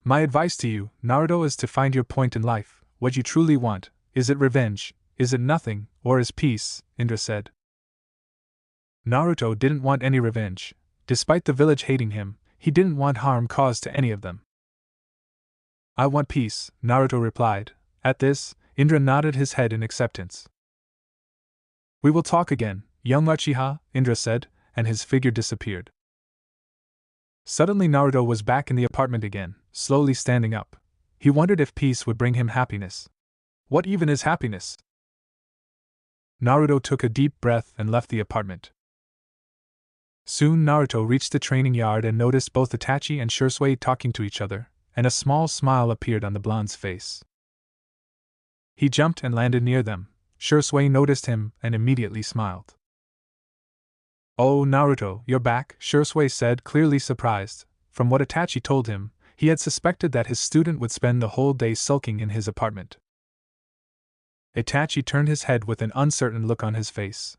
My advice to you, Naruto, is to find your point in life, what you truly want. Is it revenge? Is it nothing, or is peace? Indra said. Naruto didn't want any revenge. Despite the village hating him, he didn't want harm caused to any of them. I want peace, Naruto replied. At this, Indra nodded his head in acceptance. We will talk again, young Uchiha, Indra said, and his figure disappeared. Suddenly Naruto was back in the apartment again, slowly standing up. He wondered if peace would bring him happiness. What even is happiness? Naruto took a deep breath and left the apartment. Soon Naruto reached the training yard and noticed both Itachi and Shisui talking to each other, and a small smile appeared on the blonde's face. He jumped and landed near them. Shisui noticed him and immediately smiled. Oh, Naruto, you're back, Shisui said, clearly surprised. From what Itachi told him, he had suspected that his student would spend the whole day sulking in his apartment. Itachi turned his head with an uncertain look on his face.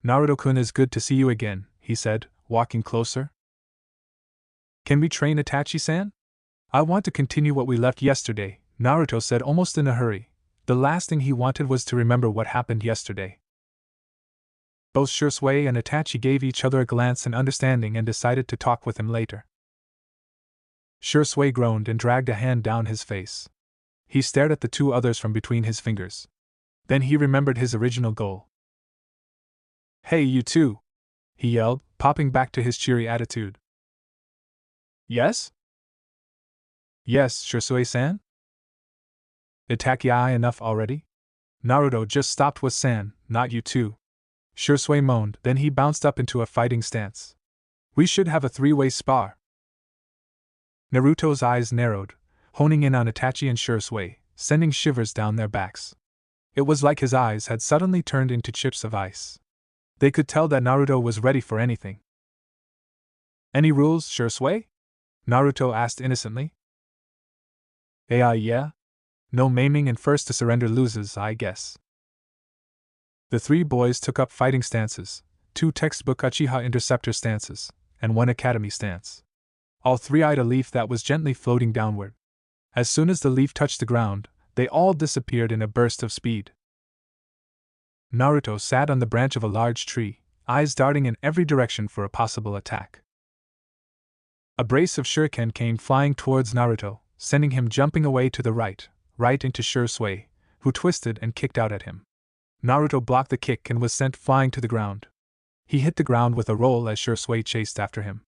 Naruto-kun, is good to see you again, he said, walking closer. Can we train Itachi-san? I want to continue what we left yesterday, Naruto said almost in a hurry. The last thing he wanted was to remember what happened yesterday. Both Shisui and Itachi gave each other a glance in understanding and decided to talk with him later. Shisui groaned and dragged a hand down his face. He stared at the two others from between his fingers. Then he remembered his original goal. Hey, you two! He yelled, popping back to his cheery attitude. Yes? Yes, Shisui-san? Itachi, enough already? Naruto just stopped with san, not you two. Shisui moaned, then he bounced up into a fighting stance. We should have a three-way spar. Naruto's eyes narrowed, honing in on Itachi and Shisui, sending shivers down their backs. It was like his eyes had suddenly turned into chips of ice. They could tell that Naruto was ready for anything. Any rules, Shisui? Naruto asked innocently. Yeah? No maiming and first to surrender loses, I guess. The three boys took up fighting stances, 2 textbook Uchiha interceptor stances, and 1 academy stance. All three eyed a leaf that was gently floating downward. As soon as the leaf touched the ground, they all disappeared in a burst of speed. Naruto sat on the branch of a large tree, eyes darting in every direction for a possible attack. A brace of shuriken came flying towards Naruto, sending him jumping away to the right into Shisui, who twisted and kicked out at him. Naruto blocked the kick and was sent flying to the ground. He hit the ground with a roll as Shisui chased after him.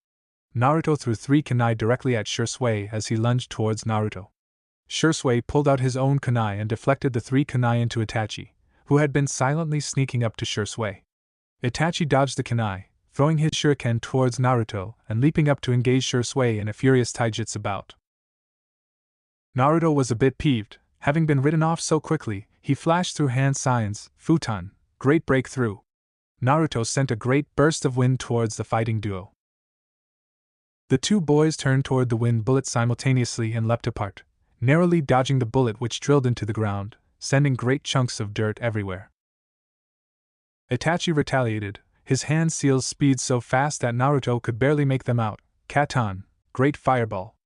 Naruto threw 3 kunai directly at Shisui as he lunged towards Naruto. Shisui pulled out his own kunai and deflected the 3 kunai into Itachi, who had been silently sneaking up to Shisui. Itachi dodged the kunai, throwing his shuriken towards Naruto and leaping up to engage Shisui in a furious taijutsu bout. Naruto was a bit peeved. Having been ridden off so quickly, he flashed through hand signs, futon, great breakthrough. Naruto sent a great burst of wind towards the fighting duo. The two boys turned toward the wind bullet simultaneously and leapt apart, narrowly dodging the bullet which drilled into the ground, sending great chunks of dirt everywhere. Itachi retaliated, his hand seals speed so fast that Naruto could barely make them out. Katan, great fireball.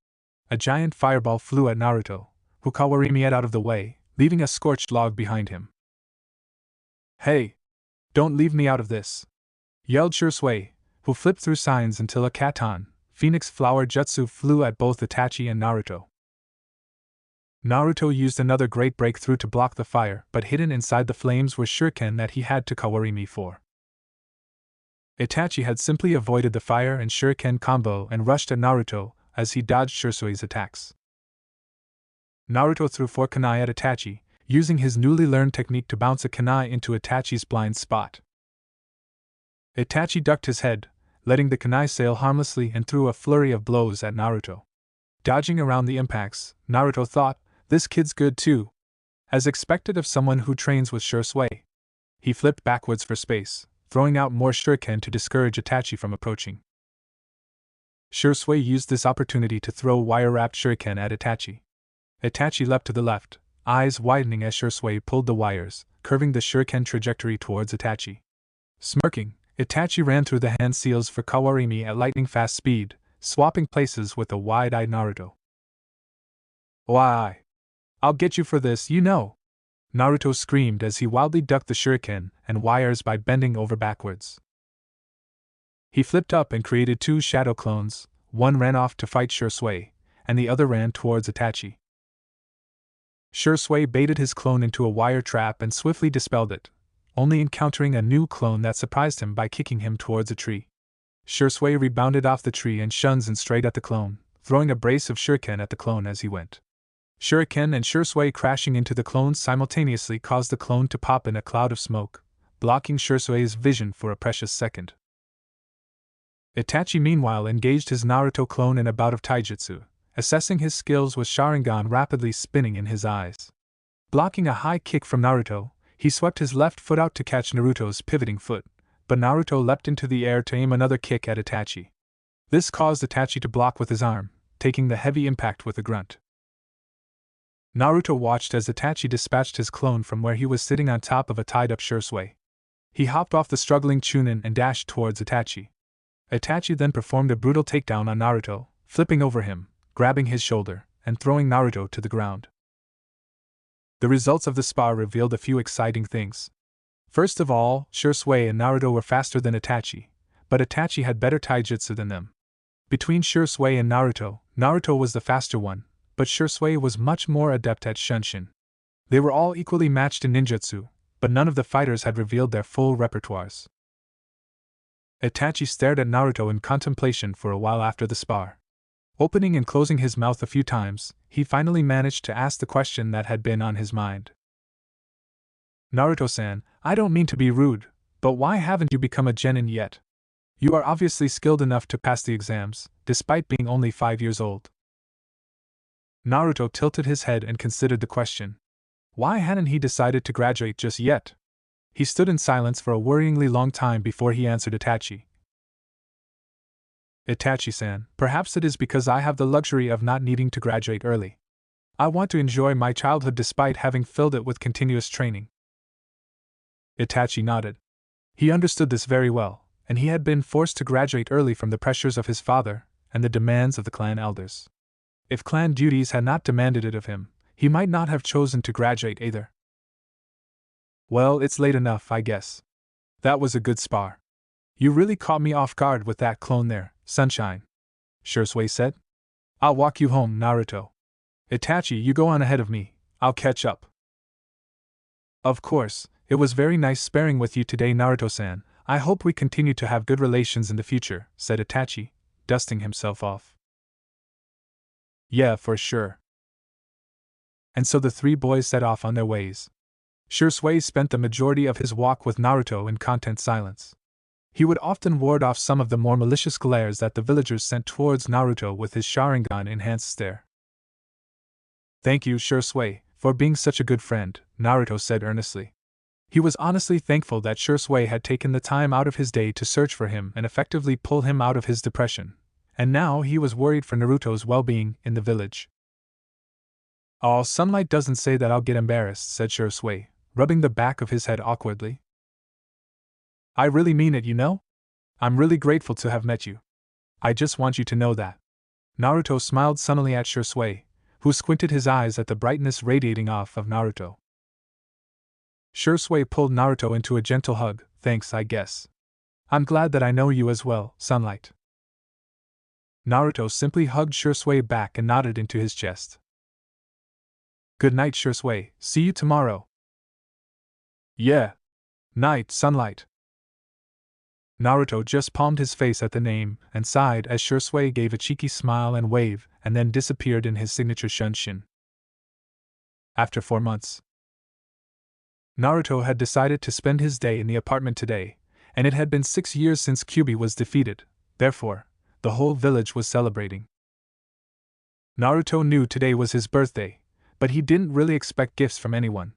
A giant fireball flew at Naruto, who Kawarimi'd out of the way, leaving a scorched log behind him. Hey! Don't leave me out of this! Yelled Shisui, who flipped through signs until a Katan, Phoenix Flower Jutsu flew at both Itachi and Naruto. Naruto used another great breakthrough to block the fire, but hidden inside the flames were shuriken that he had to Kawarimi for. Itachi had simply avoided the fire and shuriken combo and rushed at Naruto as he dodged Shisui's attacks. Naruto threw 4 kunai at Itachi, using his newly learned technique to bounce a kunai into Itachi's blind spot. Itachi ducked his head, letting the kunai sail harmlessly and threw a flurry of blows at Naruto. Dodging around the impacts, Naruto thought, this kid's good too. As expected of someone who trains with Shisui. He flipped backwards for space, throwing out more shuriken to discourage Itachi from approaching. Shisui used this opportunity to throw wire-wrapped shuriken at Itachi. Itachi leapt to the left, eyes widening as Shisui pulled the wires, curving the shuriken trajectory towards Itachi. Smirking, Itachi ran through the hand seals for Kawarimi at lightning-fast speed, swapping places with the wide-eyed Naruto. Why? I'll get you for this, you know! Naruto screamed as he wildly ducked the shuriken and wires by bending over backwards. He flipped up and created 2 shadow clones, one ran off to fight Shisui, and the other ran towards Itachi. Shisui baited his clone into a wire trap and swiftly dispelled it, only encountering a new clone that surprised him by kicking him towards a tree. Shisui rebounded off the tree and shunzen straight at the clone, throwing a brace of shuriken at the clone as he went. Shuriken and Shisui crashing into the clone simultaneously caused the clone to pop in a cloud of smoke, blocking Shisui's vision for a precious second. Itachi meanwhile engaged his Naruto clone in a bout of taijutsu, assessing his skills with Sharingan rapidly spinning in his eyes. Blocking a high kick from Naruto, he swept his left foot out to catch Naruto's pivoting foot, but Naruto leapt into the air to aim another kick at Itachi. This caused Itachi to block with his arm, taking the heavy impact with a grunt. Naruto watched as Itachi dispatched his clone from where he was sitting on top of a tied-up Shisui. He hopped off the struggling Chunin and dashed towards Itachi. Itachi then performed a brutal takedown on Naruto, flipping over him, grabbing his shoulder, and throwing Naruto to the ground. The results of the spar revealed a few exciting things. First of all, Shisui and Naruto were faster than Itachi, but Itachi had better taijutsu than them. Between Shisui and Naruto, Naruto was the faster one, but Shisui was much more adept at Shunshin. They were all equally matched in ninjutsu, but none of the fighters had revealed their full repertoires. Itachi stared at Naruto in contemplation for a while after the spar. Opening and closing his mouth a few times, he finally managed to ask the question that had been on his mind. Naruto-san, I don't mean to be rude, but why haven't you become a genin yet? You are obviously skilled enough to pass the exams, despite being only 5 years old. Naruto tilted his head and considered the question. Why hadn't he decided to graduate just yet? He stood in silence for a worryingly long time before he answered Itachi. Itachi-san, perhaps it is because I have the luxury of not needing to graduate early. I want to enjoy my childhood despite having filled it with continuous training. Itachi nodded. He understood this very well, and he had been forced to graduate early from the pressures of his father and the demands of the clan elders. If clan duties had not demanded it of him, he might not have chosen to graduate either. Well, it's late enough, I guess. That was a good spar. You really caught me off guard with that clone there, Sunshine, Shisui said. I'll walk you home, Naruto. Itachi, you go on ahead of me, I'll catch up. Of course, it was very nice sparring with you today, Naruto-san. I hope we continue to have good relations in the future, said Itachi, dusting himself off. Yeah, for sure. And so the three boys set off on their ways. Shisui spent the majority of his walk with Naruto in content silence. He would often ward off some of the more malicious glares that the villagers sent towards Naruto with his Sharingan-enhanced stare. Thank you, Shisui, for being such a good friend, Naruto said earnestly. He was honestly thankful that Shisui had taken the time out of his day to search for him and effectively pull him out of his depression, and now he was worried for Naruto's well-being in the village. Oh, Sunlight doesn't say that I'll get embarrassed, said Shisui, rubbing the back of his head awkwardly. I really mean it, you know? I'm really grateful to have met you. I just want you to know that. Naruto smiled sunnily at Shisui, who squinted his eyes at the brightness radiating off of Naruto. Shisui pulled Naruto into a gentle hug. Thanks, I guess. I'm glad that I know you as well, Sunlight. Naruto simply hugged Shisui back and nodded into his chest. Good night, Shisui. See you tomorrow. Yeah. Night, Sunlight. Naruto just palmed his face at the name and sighed as Shisui gave a cheeky smile and wave and then disappeared in his signature Shunshin. After 4 months, Naruto had decided to spend his day in the apartment today, and it had been 6 years since Kyuubi was defeated, therefore, the whole village was celebrating. Naruto knew today was his birthday, but he didn't really expect gifts from anyone.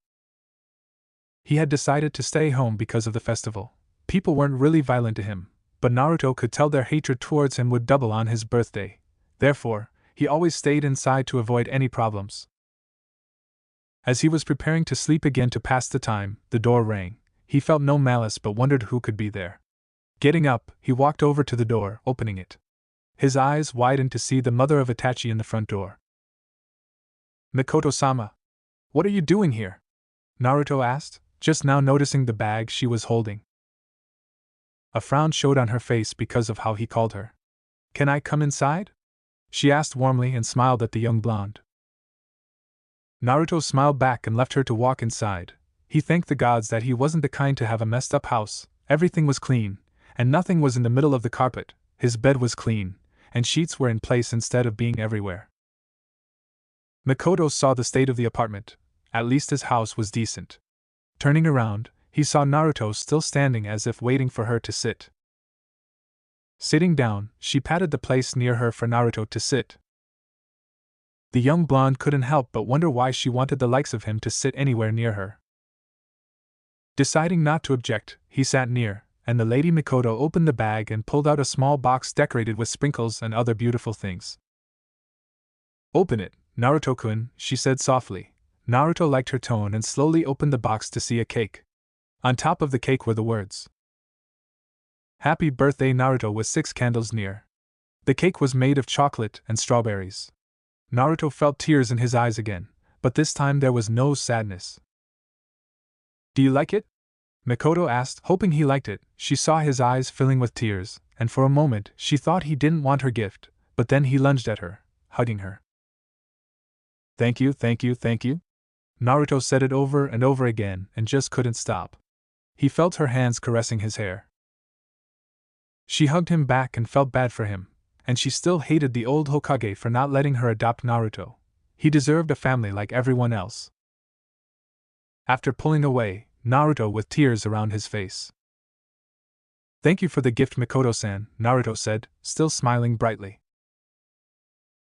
He had decided to stay home because of the festival. People weren't really violent to him, but Naruto could tell their hatred towards him would double on his birthday. Therefore, he always stayed inside to avoid any problems. As he was preparing to sleep again to pass the time, the door rang. He felt no malice but wondered who could be there. Getting up, he walked over to the door, opening it. His eyes widened to see the mother of Itachi in the front door. Mikoto-sama, what are you doing here? Naruto asked, just now noticing the bag she was holding. A frown showed on her face because of how he called her. Can I come inside? She asked warmly and smiled at the young blonde. Naruto smiled back and left her to walk inside. He thanked the gods that he wasn't the kind to have a messed up house. Everything was clean, and nothing was in the middle of the carpet. His bed was clean, and sheets were in place instead of being everywhere. Mikoto saw the state of the apartment. At least his house was decent. Turning around, he saw Naruto still standing as if waiting for her to sit. Sitting down, she patted the place near her for Naruto to sit. The young blonde couldn't help but wonder why she wanted the likes of him to sit anywhere near her. Deciding not to object, he sat near, and the Lady Mikoto opened the bag and pulled out a small box decorated with sprinkles and other beautiful things. "Open it, Naruto-kun," she said softly. Naruto liked her tone and slowly opened the box to see a cake. On top of the cake were the words, "Happy Birthday Naruto," with 6 candles near. The cake was made of chocolate and strawberries. Naruto felt tears in his eyes again, but this time there was no sadness. "Do you like it?" Mikoto asked, hoping he liked it. She saw his eyes filling with tears, and for a moment she thought he didn't want her gift, but then he lunged at her, hugging her. "Thank you, thank you, thank you." Naruto said it over and over again and just couldn't stop. He felt her hands caressing his hair. She hugged him back and felt bad for him, and she still hated the old Hokage for not letting her adopt Naruto. He deserved a family like everyone else. After pulling away, Naruto with tears around his face. "Thank you for the gift, Mikoto-san," Naruto said, still smiling brightly.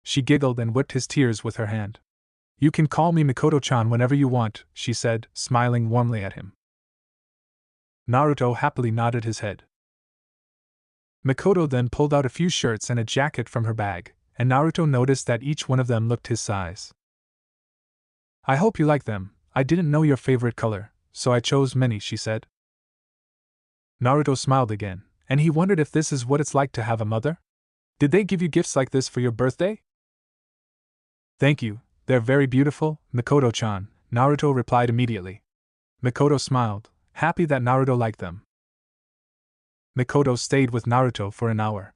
She giggled and whipped his tears with her hand. "You can call me Mikoto-chan whenever you want," she said, smiling warmly at him. Naruto happily nodded his head. Mikoto then pulled out a few shirts and a jacket from her bag, and Naruto noticed that each one of them looked his size. "I hope you like them. I didn't know your favorite color, so I chose many," she said. Naruto smiled again, and he wondered if this is what it's like to have a mother? "Did they give you gifts like this for your birthday?" "Thank you, they're very beautiful, Mikoto-chan," Naruto replied immediately. Mikoto smiled, happy that Naruto liked them. Mikoto stayed with Naruto for an hour.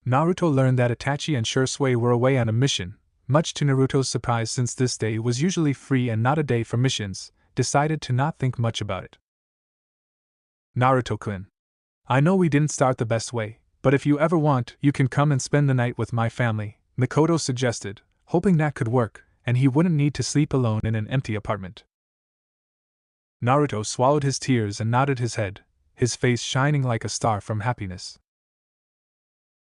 Naruto learned that Itachi and Shisui were away on a mission, much to Naruto's surprise since this day was usually free and not a day for missions, decided to not think much about it. "Naruto-kun, I know we didn't start the best way, but if you ever want, you can come and spend the night with my family," Mikoto suggested, hoping that could work, and he wouldn't need to sleep alone in an empty apartment. Naruto swallowed his tears and nodded his head, his face shining like a star from happiness.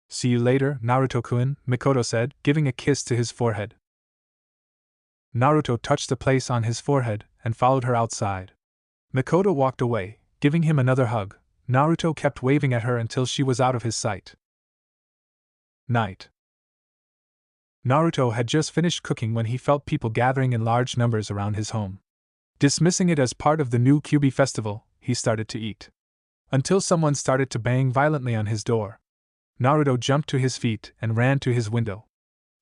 "See you later, Naruto-kun," Mikoto said, giving a kiss to his forehead. Naruto touched the place on his forehead and followed her outside. Mikoto walked away, giving him another hug. Naruto kept waving at her until she was out of his sight. Night. Naruto had just finished cooking when he felt people gathering in large numbers around his home. Dismissing it as part of the new Kyuubi festival, he started to eat. Until someone started to bang violently on his door. Naruto jumped to his feet and ran to his window.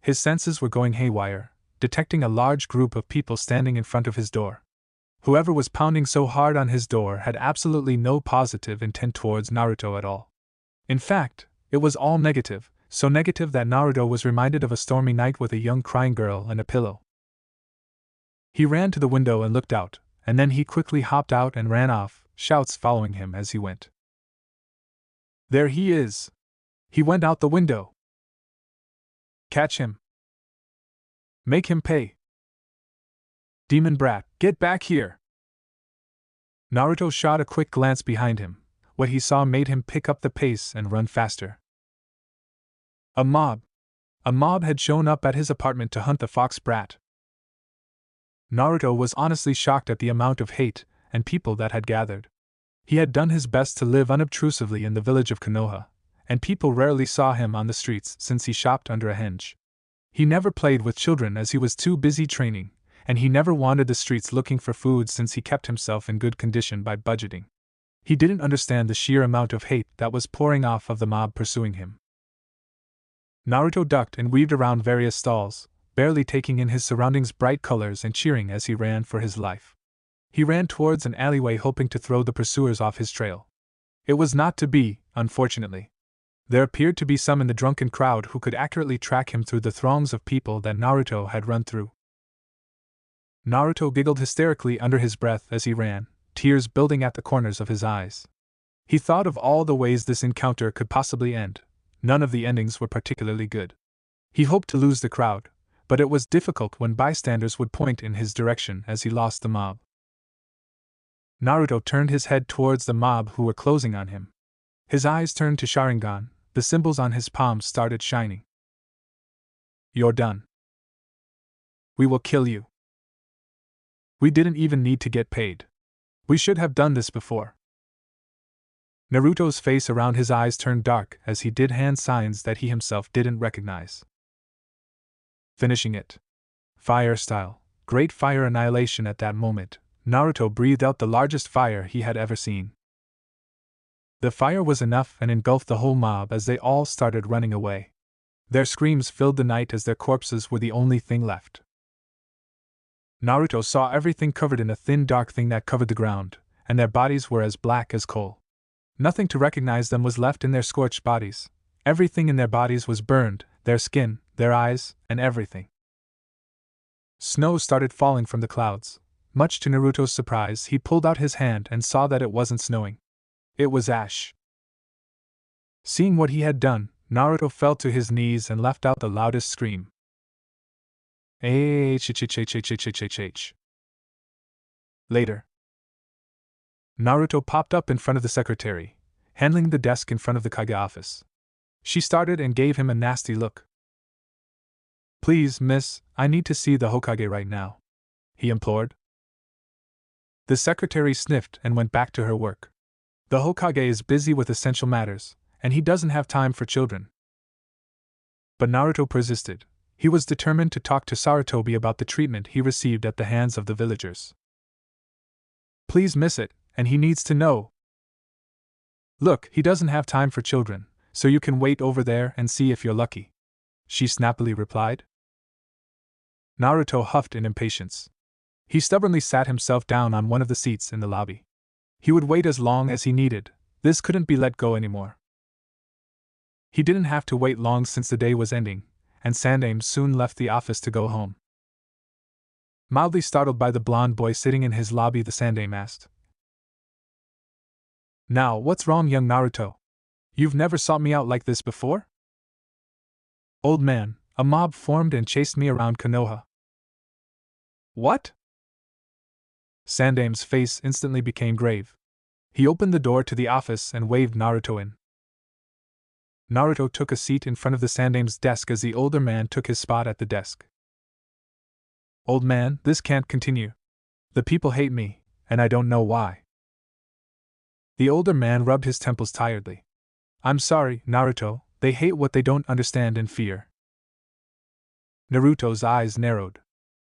His senses were going haywire, detecting a large group of people standing in front of his door. Whoever was pounding so hard on his door had absolutely no positive intent towards Naruto at all. In fact, it was all negative, so negative that Naruto was reminded of a stormy night with a young crying girl and a pillow. He ran to the window and looked out, and then he quickly hopped out and ran off, shouts following him as he went. "There he is! He went out the window! Catch him! Make him pay! Demon brat, get back here!" Naruto shot a quick glance behind him. What he saw made him pick up the pace and run faster. A mob! A mob had shown up at his apartment to hunt the fox brat. Naruto was honestly shocked at the amount of hate and people that had gathered. He had done his best to live unobtrusively in the village of Konoha, and people rarely saw him on the streets since he shopped under a henge. He never played with children as he was too busy training, and he never wandered the streets looking for food since he kept himself in good condition by budgeting. He didn't understand the sheer amount of hate that was pouring off of the mob pursuing him. Naruto ducked and weaved around various stalls, barely taking in his surroundings' bright colors and cheering as he ran for his life. He ran towards an alleyway hoping to throw the pursuers off his trail. It was not to be, unfortunately. There appeared to be some in the drunken crowd who could accurately track him through the throngs of people that Naruto had run through. Naruto giggled hysterically under his breath as he ran, tears building at the corners of his eyes. He thought of all the ways this encounter could possibly end. None of the endings were particularly good. He hoped to lose the crowd, but it was difficult when bystanders would point in his direction as he lost the mob. Naruto turned his head towards the mob who were closing on him. His eyes turned to Sharingan, the symbols on his palms started shining. "You're done. We will kill you. We didn't even need to get paid. We should have done this before." Naruto's face around his eyes turned dark as he did hand signs that he himself didn't recognize. Finishing it. Fire style. Great fire annihilation. At that moment, Naruto breathed out the largest fire he had ever seen. The fire was enough and engulfed the whole mob as they all started running away. Their screams filled the night as their corpses were the only thing left. Naruto saw everything covered in a thin dark thing that covered the ground, and their bodies were as black as coal. Nothing to recognize them was left in their scorched bodies. Everything in their bodies was burned, their skin, their eyes, and everything. Snow started falling from the clouds. Much to Naruto's surprise, he pulled out his hand and saw that it wasn't snowing. It was ash. Seeing what he had done, Naruto fell to his knees and let out the loudest scream. Later. Naruto popped up in front of the secretary, handling the desk in front of the Kage office. She started and gave him a nasty look. "Please, miss, I need to see the Hokage right now," he implored. The secretary sniffed and went back to her work. The Hokage is busy with essential matters, and he doesn't have time for children. But Naruto persisted. He was determined to talk to Sarutobi about the treatment he received at the hands of the villagers. "Please miss it, and he needs to know." "Look, he doesn't have time for children, so you can wait over there and see if you're lucky," she snappily replied. Naruto huffed in impatience. He stubbornly sat himself down on one of the seats in the lobby. He would wait as long as he needed. This couldn't be let go anymore. He didn't have to wait long since the day was ending, and Sandaime soon left the office to go home. Mildly startled by the blonde boy sitting in his lobby, the Sandaime asked, "Now, what's wrong, young Naruto? You've never sought me out like this before?" "Old man, a mob formed and chased me around Konoha." "What?" Sandaime's face instantly became grave. He opened the door to the office and waved Naruto in. Naruto took a seat in front of the Sandaime's desk as the older man took his spot at the desk. "Old man, this can't continue. The people hate me, and I don't know why." The older man rubbed his temples tiredly. "I'm sorry, Naruto, they hate what they don't understand and fear." Naruto's eyes narrowed.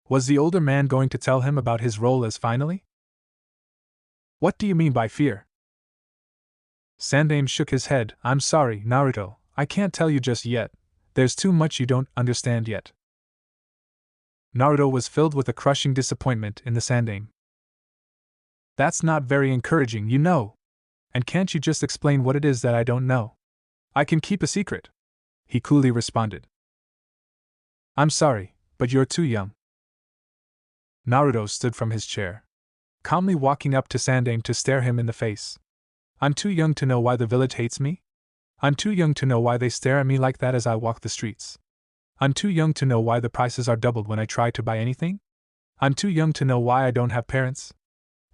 Was the older man going to tell him about his role as finally? "What do you mean by fear?" Sandaime shook his head. "I'm sorry, Naruto, I can't tell you just yet. There's too much you don't understand yet." Naruto was filled with a crushing disappointment in the Sandaime. "That's not very encouraging, you know. And can't you just explain what it is that I don't know? I can keep a secret," he coolly responded. "I'm sorry, but you're too young." Naruto stood from his chair, calmly walking up to Sandaime to stare him in the face. "I'm too young to know why the village hates me? I'm too young to know why they stare at me like that as I walk the streets. I'm too young to know why the prices are doubled when I try to buy anything? I'm too young to know why I don't have parents?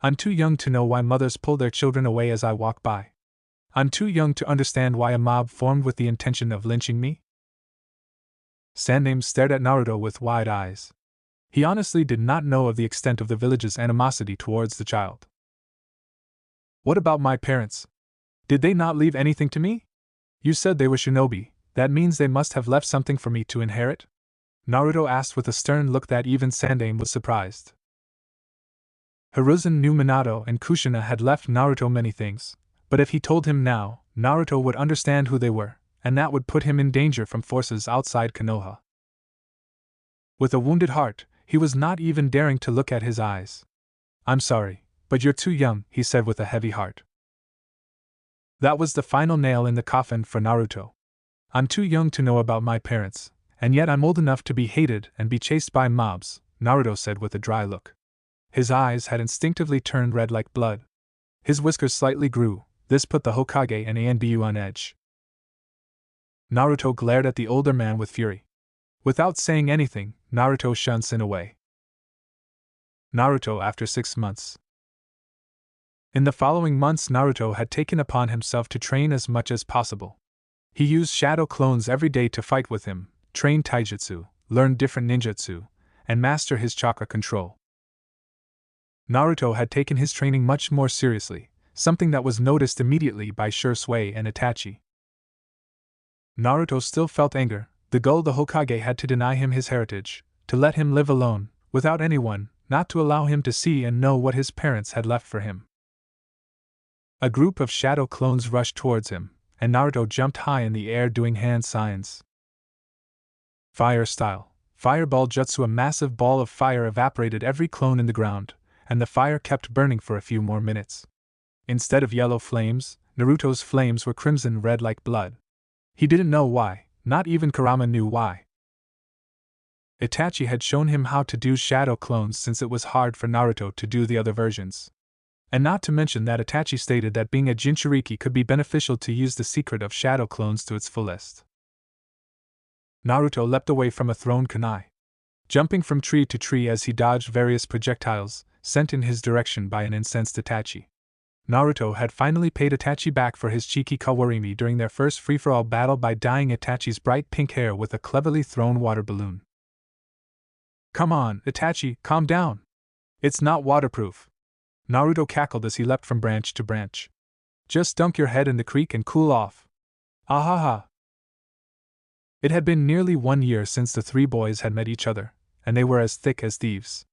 I'm too young to know why mothers pull their children away as I walk by. I'm too young to understand why a mob formed with the intention of lynching me?" Sandaime stared at Naruto with wide eyes. He honestly did not know of the extent of the village's animosity towards the child. "What about my parents? Did they not leave anything to me? You said they were shinobi, that means they must have left something for me to inherit?" Naruto asked with a stern look that even Sandaime was surprised. Hiruzen knew Minato and Kushina had left Naruto many things, but if he told him now, Naruto would understand who they were, and that would put him in danger from forces outside Konoha. With a wounded heart, he was not even daring to look at his eyes. "I'm sorry, but you're too young," he said with a heavy heart. That was the final nail in the coffin for Naruto. "I'm too young to know about my parents, and yet I'm old enough to be hated and be chased by mobs," Naruto said with a dry look. His eyes had instinctively turned red like blood. His whiskers slightly grew. This put the Hokage and Anbu on edge. Naruto glared at the older man with fury. Without saying anything, Naruto shunned Sin away. Naruto after 6 months. In the following months, Naruto had taken upon himself to train as much as possible. He used shadow clones every day to fight with him, train taijutsu, learn different ninjutsu, and master his chakra control. Naruto had taken his training much more seriously, something that was noticed immediately by Shisui and Itachi. Naruto still felt anger. The Hokage had to deny him his heritage, to let him live alone, without anyone, not to allow him to see and know what his parents had left for him. A group of shadow clones rushed towards him, and Naruto jumped high in the air doing hand signs. Fire style. Fireball jutsu. A massive ball of fire evaporated every clone in the ground, and the fire kept burning for a few more minutes. Instead of yellow flames, Naruto's flames were crimson red like blood. He didn't know why, not even Kurama knew why. Itachi had shown him how to do shadow clones since it was hard for Naruto to do the other versions. And not to mention that Itachi stated that being a Jinchuriki could be beneficial to use the secret of shadow clones to its fullest. Naruto leapt away from a thrown kunai, jumping from tree to tree as he dodged various projectiles sent in his direction by an incensed Itachi. Naruto had finally paid Itachi back for his cheeky kawarimi during their first free-for-all battle by dyeing Itachi's bright pink hair with a cleverly thrown water balloon. "Come on, Itachi, calm down. It's not waterproof." Naruto cackled as he leapt from branch to branch. "Just dunk your head in the creek and cool off." Ahaha. It had been nearly 1 year since the three boys had met each other, and they were as thick as thieves.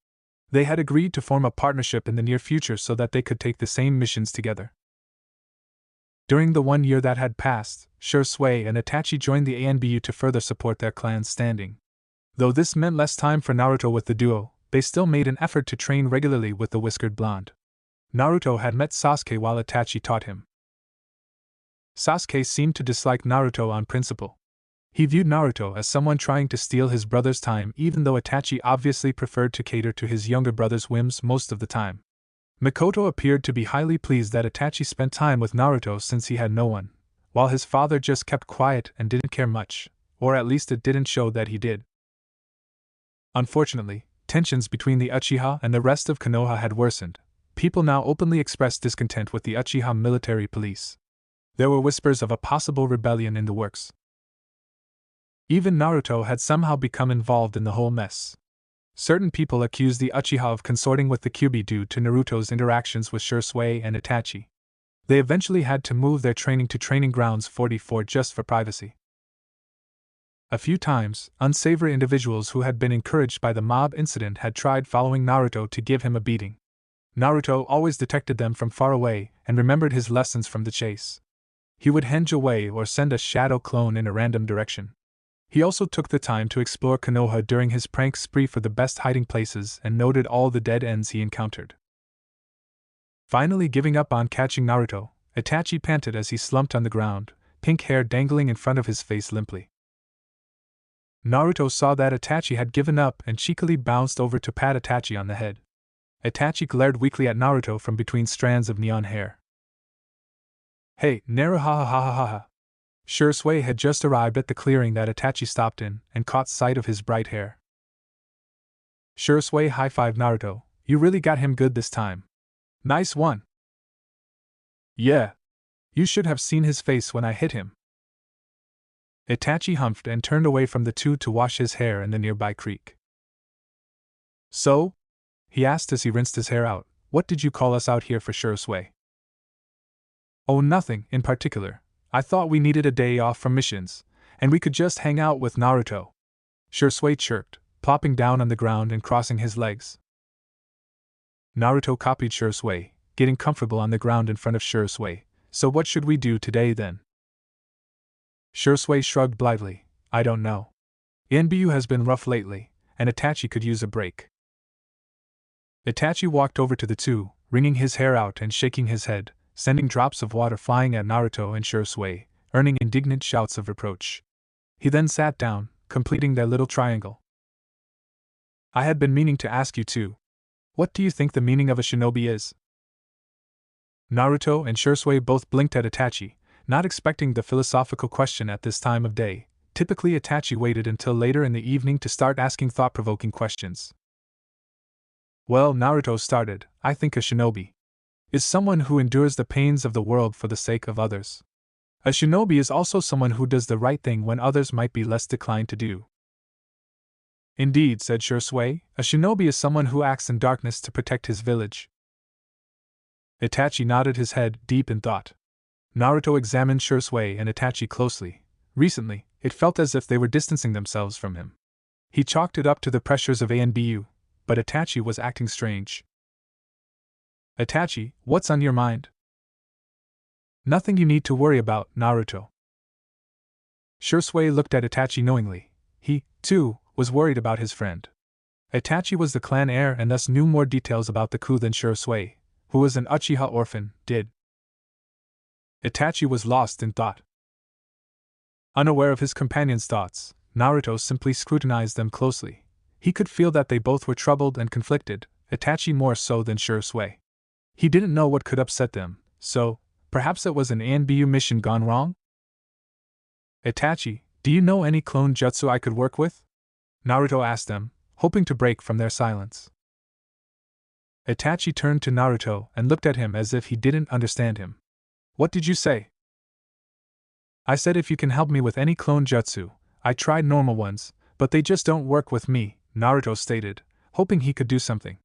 They had agreed to form a partnership in the near future so that they could take the same missions together. During the 1 year that had passed, Shisui and Itachi joined the Anbu to further support their clan's standing. Though this meant less time for Naruto with the duo, they still made an effort to train regularly with the whiskered blonde. Naruto had met Sasuke while Itachi taught him. Sasuke seemed to dislike Naruto on principle. He viewed Naruto as someone trying to steal his brother's time, even though Itachi obviously preferred to cater to his younger brother's whims most of the time. Mikoto appeared to be highly pleased that Itachi spent time with Naruto since he had no one, while his father just kept quiet and didn't care much, or at least it didn't show that he did. Unfortunately, tensions between the Uchiha and the rest of Konoha had worsened. People now openly expressed discontent with the Uchiha military police. There were whispers of a possible rebellion in the works. Even Naruto had somehow become involved in the whole mess. Certain people accused the Uchiha of consorting with the Kyuubi due to Naruto's interactions with Shisui and Itachi. They eventually had to move their training to Training Grounds 44 just for privacy. A few times, unsavory individuals who had been encouraged by the mob incident had tried following Naruto to give him a beating. Naruto always detected them from far away and remembered his lessons from the chase. He would henge away or send a shadow clone in a random direction. He also took the time to explore Konoha during his prank spree for the best hiding places and noted all the dead ends he encountered. Finally giving up on catching Naruto, Itachi panted as he slumped on the ground, pink hair dangling in front of his face limply. Naruto saw that Itachi had given up and cheekily bounced over to pat Itachi on the head. Itachi glared weakly at Naruto from between strands of neon hair. "Hey, Naru, ha ha ha ha ha." Shisui had just arrived at the clearing that Itachi stopped in and caught sight of his bright hair. Shisui high-fived Naruto. "You really got him good this time. Nice one." "Yeah. You should have seen his face when I hit him." Itachi humphed and turned away from the two to wash his hair in the nearby creek. "So?" he asked as he rinsed his hair out. "What did you call us out here for, Shisui?" "Oh, nothing in particular. I thought we needed a day off from missions, and we could just hang out with Naruto," Shisui chirped, plopping down on the ground and crossing his legs. Naruto copied Shisui, getting comfortable on the ground in front of Shisui. "So what should we do today then?" Shisui shrugged blithely. "I don't know. Anbu has been rough lately, and Itachi could use a break." Itachi walked over to the two, wringing his hair out and shaking his head, sending drops of water flying at Naruto and Shisui, earning indignant shouts of reproach. He then sat down, completing their little triangle. "I had been meaning to ask you too. What do you think the meaning of a shinobi is?" Naruto and Shisui both blinked at Itachi, not expecting the philosophical question at this time of day. Typically Itachi waited until later in the evening to start asking thought-provoking questions. "Well," Naruto started, "I think a shinobi is someone who endures the pains of the world for the sake of others. A shinobi is also someone who does the right thing when others might be less inclined to do." "Indeed," said Shisui, "a shinobi is someone who acts in darkness to protect his village." Itachi nodded his head, deep in thought. Naruto examined Shisui and Itachi closely. Recently, it felt as if they were distancing themselves from him. He chalked it up to the pressures of Anbu, but Itachi was acting strange. Itachi, what's on your mind? Nothing you need to worry about, Naruto. Shisui looked at Itachi knowingly. He, too, was worried about his friend. Itachi was the clan heir and thus knew more details about the coup than Shisui, who was an Uchiha orphan, did. Itachi was lost in thought. Unaware of his companion's thoughts, Naruto simply scrutinized them closely. He could feel that they both were troubled and conflicted, Itachi more so than Shisui. He didn't know what could upset them, so, perhaps it was an Anbu mission gone wrong? Itachi, do you know any clone jutsu I could work with? Naruto asked them, hoping to break from their silence. Itachi turned to Naruto and looked at him as if he didn't understand him. What did you say? I said if you can help me with any clone jutsu. I tried normal ones, but they just don't work with me, Naruto stated, hoping he could do something.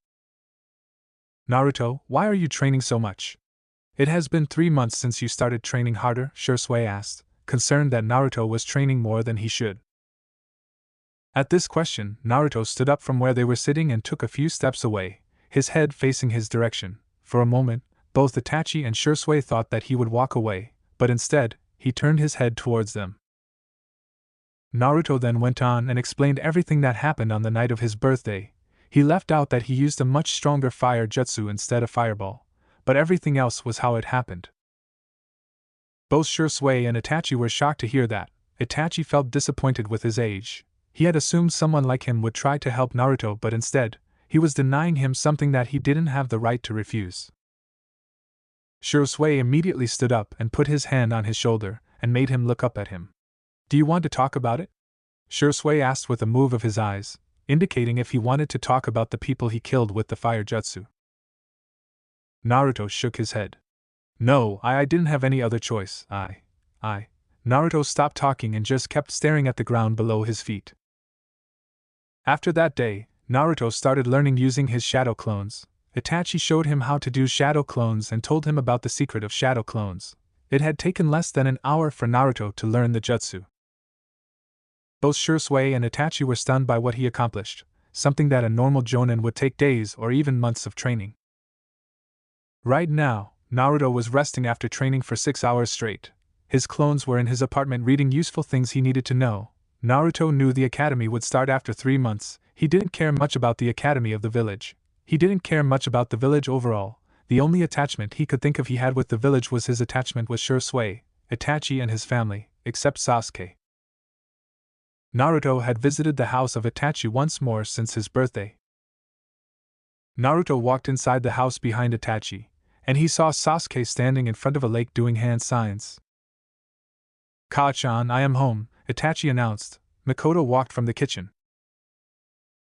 Naruto, why are you training so much? It has been 3 months since you started training harder, Shisui asked, concerned that Naruto was training more than he should. At this question, Naruto stood up from where they were sitting and took a few steps away, his head facing his direction. For a moment, both Itachi and Shisui thought that he would walk away, but instead, he turned his head towards them. Naruto then went on and explained everything that happened on the night of his birthday. He left out that he used a much stronger fire jutsu instead of fireball, but everything else was how it happened. Both Shisui and Itachi were shocked to hear that. Itachi felt disappointed with his age. He had assumed someone like him would try to help Naruto, but instead, he was denying him something that he didn't have the right to refuse. Shisui immediately stood up and put his hand on his shoulder and made him look up at him. Do you want to talk about it? Shisui asked with a move of his eyes, indicating if he wanted to talk about the people he killed with the fire jutsu. Naruto shook his head. No, I didn't have any other choice. Naruto stopped talking and just kept staring at the ground below his feet. After that day, Naruto started learning using his shadow clones. Itachi showed him how to do shadow clones and told him about the secret of shadow clones. It had taken less than an hour for Naruto to learn the jutsu. Both Shisui and Itachi were stunned by what he accomplished, something that a normal jonin would take days or even months of training. Right now, Naruto was resting after training for 6 hours straight. His clones were in his apartment reading useful things he needed to know. Naruto knew the academy would start after 3 months. He didn't care much about the academy of the village. He didn't care much about the village overall. The only attachment he could think of he had with the village was his attachment with Shisui, Itachi and his family, except Sasuke. Naruto had visited the house of Itachi once more since his birthday. Naruto walked inside the house behind Itachi, and he saw Sasuke standing in front of a lake doing hand signs. Ka-chan, I am home, Itachi announced. Mikoto walked from the kitchen.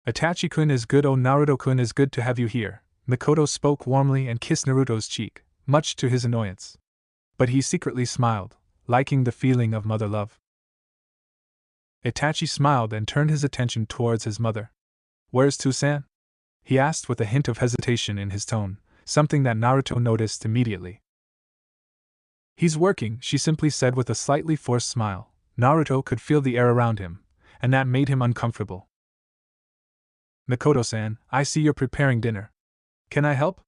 Itachi-kun is good, oh Naruto-kun is good to have you here. Mikoto spoke warmly and kissed Naruto's cheek, much to his annoyance. But he secretly smiled, liking the feeling of mother love. Itachi smiled and turned his attention towards his mother. Where's Toussaint? He asked with a hint of hesitation in his tone, something that Naruto noticed immediately. He's working, she simply said with a slightly forced smile. Naruto could feel the air around him, and that made him uncomfortable. Mikoto-san, I see you're preparing dinner. Can I help?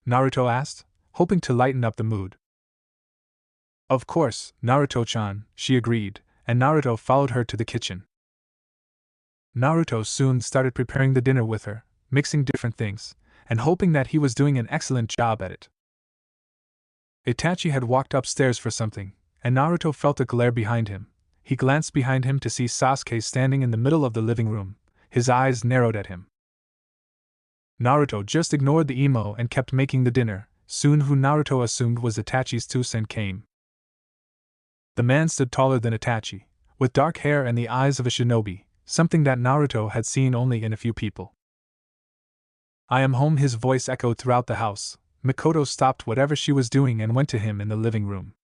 Naruto asked, hoping to lighten up the mood. Of course, Naruto-chan, she agreed, and Naruto followed her to the kitchen. Naruto soon started preparing the dinner with her, mixing different things, and hoping that he was doing an excellent job at it. Itachi had walked upstairs for something, and Naruto felt a glare behind him. He glanced behind him to see Sasuke standing in the middle of the living room, his eyes narrowed at him. Naruto just ignored the emo and kept making the dinner. Soon who Naruto assumed was Itachi's Toussaint came. The man stood taller than Itachi, with dark hair and the eyes of a shinobi, something that Naruto had seen only in a few people. I am home, his voice echoed throughout the house. Mikoto stopped whatever she was doing and went to him in the living room.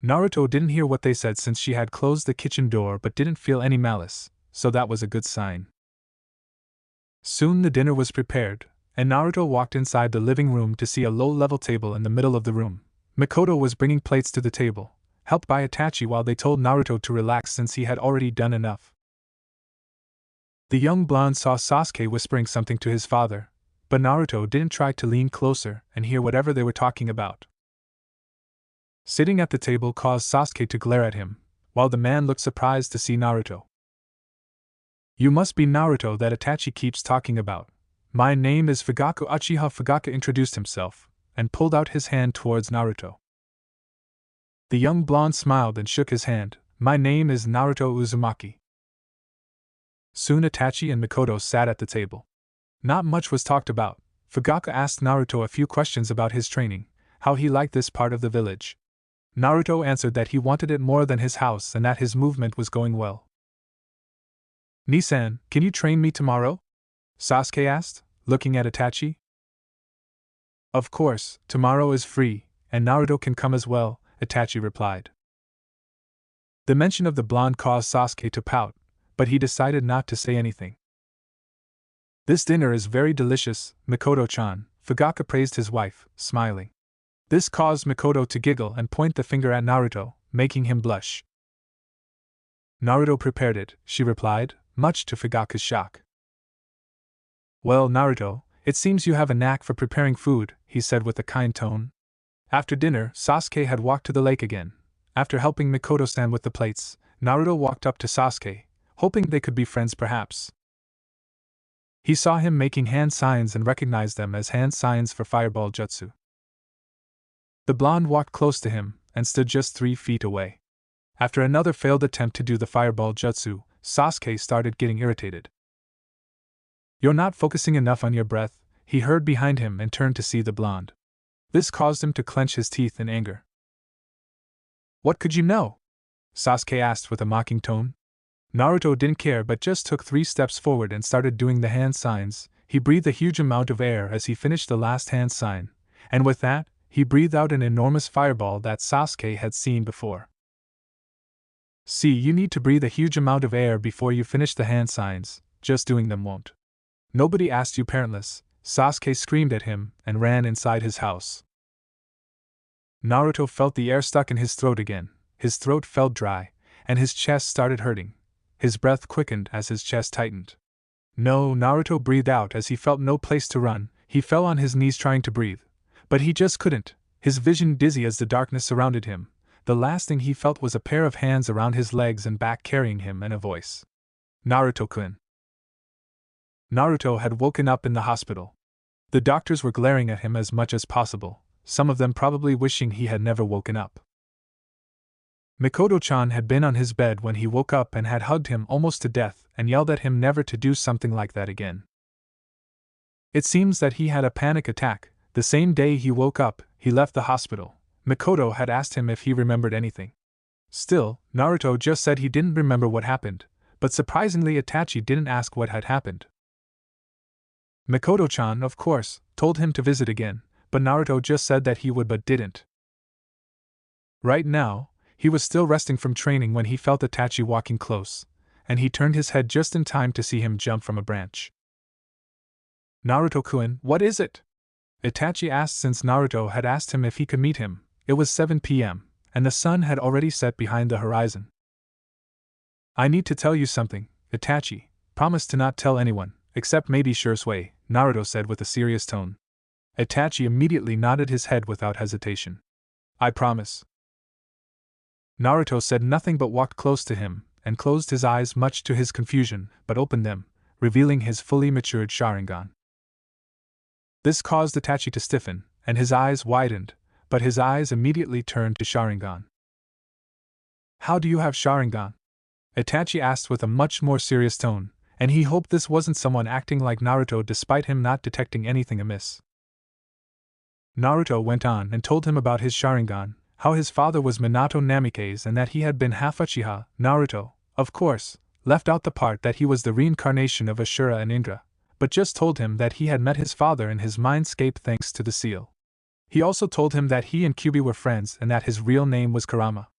Naruto didn't hear what they said since she had closed the kitchen door but didn't feel any malice, so that was a good sign. Soon the dinner was prepared. and Naruto walked inside the living room to see a low-level table in the middle of the room. Mikoto was bringing plates to the table, helped by Itachi while they told Naruto to relax since he had already done enough. The young blonde saw Sasuke whispering something to his father, but Naruto didn't try to lean closer and hear whatever they were talking about. Sitting at the table caused Sasuke to glare at him, while the man looked surprised to see Naruto. "You must be Naruto that Itachi keeps talking about. My name is Fugaku." Uchiha Fugaku introduced himself, and pulled out his hand towards Naruto. The young blonde smiled and shook his hand. "My name is Naruto Uzumaki." Soon Itachi and Mikoto sat at the table. Not much was talked about. Fugaku asked Naruto a few questions about his training, how he liked this part of the village. Naruto answered that he wanted it more than his house and that his movement was going well. "Nisan, can you train me tomorrow?" Sasuke asked, looking at Itachi. "Of course, tomorrow is free, and Naruto can come as well," Itachi replied. The mention of the blonde caused Sasuke to pout, but he decided not to say anything. "This dinner is very delicious, Mikoto-chan," Fugaku praised his wife, smiling. This caused Mikoto to giggle and point the finger at Naruto, making him blush. "Naruto prepared it," she replied, much to Fugaku's shock. "Well, Naruto, it seems you have a knack for preparing food," he said with a kind tone. After dinner, Sasuke had walked to the lake again. After helping Mikoto-san with the plates, Naruto walked up to Sasuke, hoping they could be friends perhaps. He saw him making hand signs and recognized them as hand signs for fireball jutsu. The blonde walked close to him, and stood just 3 feet away. After another failed attempt to do the fireball jutsu, Sasuke started getting irritated. "You're not focusing enough on your breath," he heard behind him and turned to see the blonde. This caused him to clench his teeth in anger. "What could you know?" Sasuke asked with a mocking tone. Naruto didn't care but just took 3 steps forward and started doing the hand signs. He breathed a huge amount of air as he finished the last hand sign, and with that, he breathed out an enormous fireball that Sasuke had seen before. "See, you need to breathe a huge amount of air before you finish the hand signs, just doing them won't. Nobody asked you, parentless," Sasuke screamed at him and ran inside his house. Naruto felt the air stuck in his throat again, his throat felt dry, and his chest started hurting. His breath quickened as his chest tightened. "No," Naruto breathed out as he felt no place to run. He fell on his knees trying to breathe, but he just couldn't, his vision dizzy as the darkness surrounded him. The last thing he felt was a pair of hands around his legs and back carrying him and a voice. "Naruto-kun." Naruto had woken up in the hospital. The doctors were glaring at him as much as possible, some of them probably wishing he had never woken up. Mikoto-chan had been on his bed when he woke up and had hugged him almost to death and yelled at him never to do something like that again. It seems that he had a panic attack. The same day he woke up, he left the hospital. Mikoto had asked him if he remembered anything. Still, Naruto just said he didn't remember what happened, but surprisingly Itachi didn't ask what had happened. Mikoto-chan, of course, told him to visit again, but Naruto just said that he would but didn't. Right now, he was still resting from training when he felt Itachi walking close, and he turned his head just in time to see him jump from a branch. "Naruto-kun, what is it?" Itachi asked since Naruto had asked him if he could meet him. It was 7 p.m., and the sun had already set behind the horizon. "I need to tell you something, Itachi. Promise to not tell anyone, except maybe Shisui," Naruto said with a serious tone. Itachi immediately nodded his head without hesitation. "I promise." Naruto said nothing but walked close to him, and closed his eyes much to his confusion, but opened them, revealing his fully matured Sharingan. This caused Itachi to stiffen, and his eyes widened, but his eyes immediately turned to Sharingan. "How do you have Sharingan?" Itachi asked with a much more serious tone, and he hoped this wasn't someone acting like Naruto despite him not detecting anything amiss. Naruto went on and told him about his Sharingan, how his father was Minato Namikaze and that he had been half Uchiha. Naruto, of course, left out the part that he was the reincarnation of Asura and Indra, but just told him that he had met his father in his mindscape thanks to the seal. He also told him that he and Kyuubi were friends and that his real name was Kurama.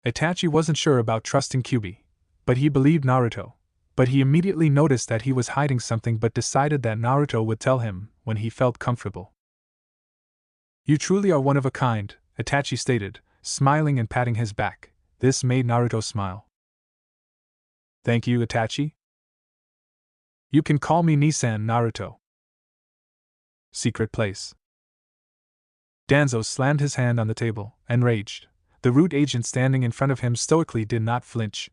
Itachi wasn't sure about trusting Kyuubi, but he believed Naruto. but he immediately noticed that he was hiding something but decided that Naruto would tell him when he felt comfortable. "You truly are one of a kind," Itachi stated, smiling and patting his back. This made Naruto smile. "Thank you, Itachi. You can call me Nisan Naruto." Secret place. Danzo slammed his hand on the table, enraged. The root agent standing in front of him stoically did not flinch.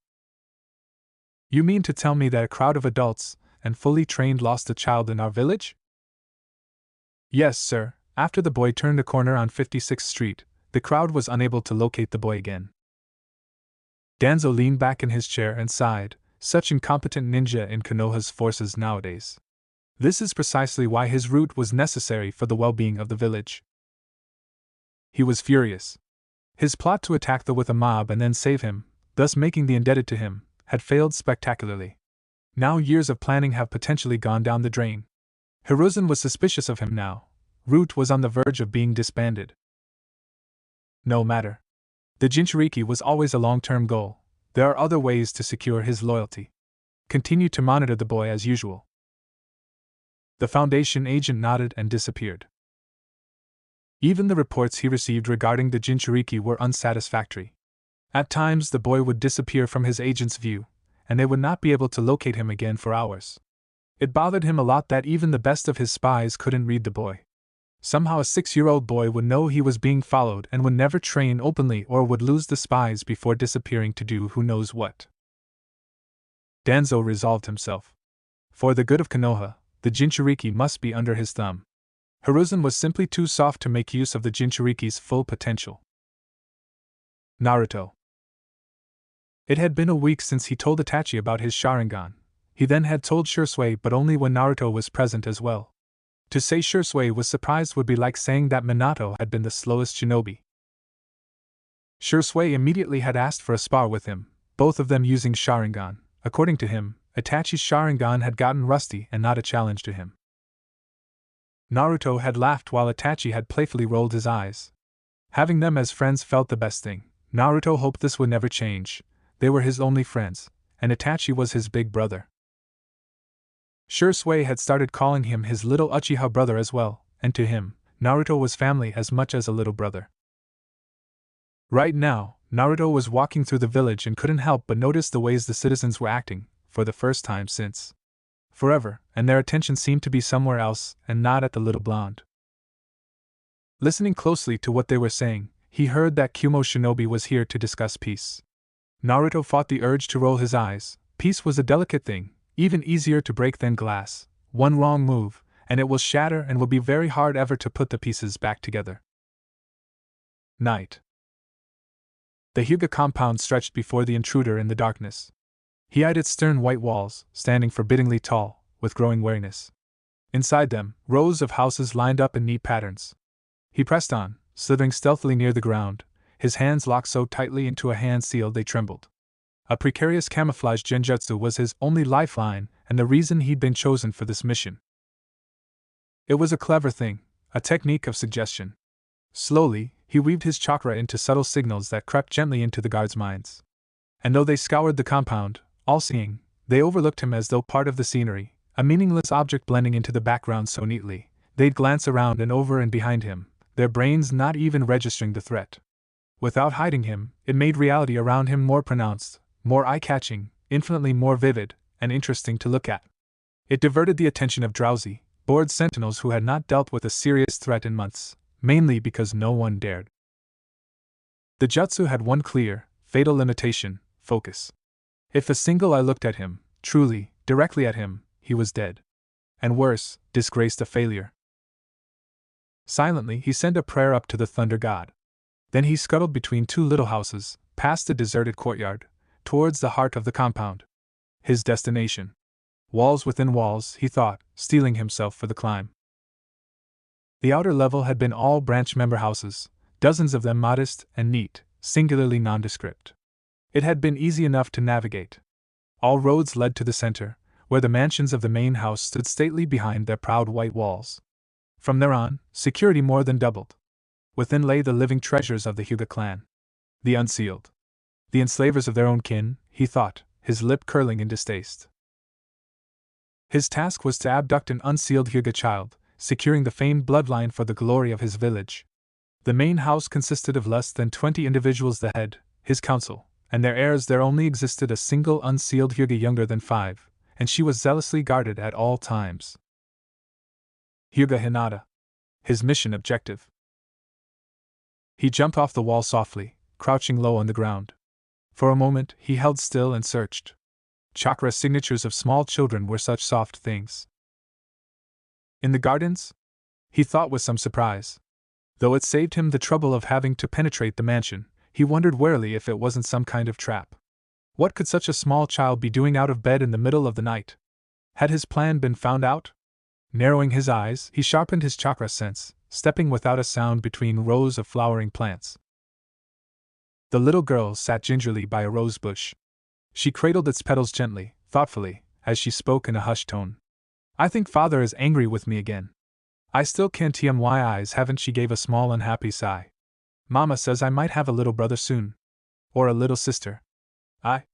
"You mean to tell me that a crowd of adults and fully trained lost a child in our village?" "Yes, sir. After the boy turned the corner on 56th Street, the crowd was unable to locate the boy again." Danzo leaned back in his chair and sighed. Such incompetent ninja in Konoha's forces nowadays. This is precisely why his root was necessary for the well-being of the village. He was furious. His plot to attack the with a mob and then save him, thus making the indebted to him, had failed spectacularly. Now years of planning have potentially gone down the drain. Hiruzen was suspicious of him now. Root was on the verge of being disbanded. No matter. The Jinchuriki was always a long-term goal. There are other ways to secure his loyalty. Continue to monitor the boy as usual. The Foundation agent nodded and disappeared. Even the reports he received regarding the Jinchuriki were unsatisfactory. At times the boy would disappear from his agent's view, and they would not be able to locate him again for hours. It bothered him a lot that even the best of his spies couldn't read the boy. Somehow a 6-year-old boy would know he was being followed and would never train openly or would lose the spies before disappearing to do who knows what. Danzo resolved himself. For the good of Konoha, the Jinchuriki must be under his thumb. Hiruzen was simply too soft to make use of the Jinchuriki's full potential. Naruto. It had been a week since he told Itachi about his Sharingan. He then had told Shisui, but only when Naruto was present as well. To say Shisui was surprised would be like saying that Minato had been the slowest shinobi. Shisui immediately had asked for a spar with him, both of them using Sharingan. According to him, Itachi's Sharingan had gotten rusty and not a challenge to him. Naruto had laughed while Itachi had playfully rolled his eyes. Having them as friends felt the best thing. Naruto hoped this would never change. They were his only friends, and Itachi was his big brother. Shisui had started calling him his little Uchiha brother as well, and to him, Naruto was family as much as a little brother. Right now, Naruto was walking through the village and couldn't help but notice the ways the citizens were acting, for the first time since forever, and their attention seemed to be somewhere else and not at the little blonde. Listening closely to what they were saying, he heard that Kumo Shinobi was here to discuss peace. Naruto fought the urge to roll his eyes. Peace was a delicate thing, even easier to break than glass. One wrong move, and it will shatter and will be very hard ever to put the pieces back together. Night. The Uchiha Compound stretched before the intruder in the darkness. He eyed its stern white walls, standing forbiddingly tall, with growing wariness. Inside them, rows of houses lined up in neat patterns. He pressed on, slithering stealthily near the ground, his hands locked so tightly into a hand seal they trembled. A precarious camouflage genjutsu was his only lifeline and the reason he'd been chosen for this mission. It was a clever thing, a technique of suggestion. Slowly, he weaved his chakra into subtle signals that crept gently into the guards' minds. And though they scoured the compound, all-seeing, they overlooked him as though part of the scenery, a meaningless object blending into the background so neatly. They'd glance around and over and behind him, their brains not even registering the threat. Without hiding him, it made reality around him more pronounced, more eye-catching, infinitely more vivid, and interesting to look at. It diverted the attention of drowsy, bored sentinels who had not dealt with a serious threat in months, mainly because no one dared. The jutsu had one clear, fatal limitation: focus. If a single eye looked at him, truly, directly at him, he was dead. And worse, disgraced a failure. Silently he sent a prayer up to the thunder god. Then he scuttled between two little houses, past the deserted courtyard, towards the heart of the compound. His destination. Walls within walls, he thought, steeling himself for the climb. The outer level had been all branch member houses, dozens of them modest and neat, singularly nondescript. It had been easy enough to navigate. All roads led to the center, where the mansions of the main house stood stately behind their proud white walls. From there on, security more than doubled. Within lay the living treasures of the Uchiha clan. The unsealed. The enslavers of their own kin, he thought, his lip curling in distaste. His task was to abduct an unsealed Hyuga child, securing the famed bloodline for the glory of his village. The main house consisted of less than 20 individuals, the head, his council, and their heirs. There only existed a single unsealed Hyuga younger than 5, and she was zealously guarded at all times. Hyuga Hinata. His mission objective. He jumped off the wall softly, crouching low on the ground. For a moment, he held still and searched. Chakra signatures of small children were such soft things. In the gardens? He thought with some surprise. Though it saved him the trouble of having to penetrate the mansion, he wondered warily if it wasn't some kind of trap. What could such a small child be doing out of bed in the middle of the night? Had his plan been found out? Narrowing his eyes, he sharpened his chakra sense, stepping without a sound between rows of flowering plants. The little girl sat gingerly by a rose bush. She cradled its petals gently, thoughtfully, as she spoke in a hushed tone. "I think father is angry with me again. I still can't tell him why eyes haven't." She gave a small unhappy sigh. "Mama says I might have a little brother soon. Or a little sister. I."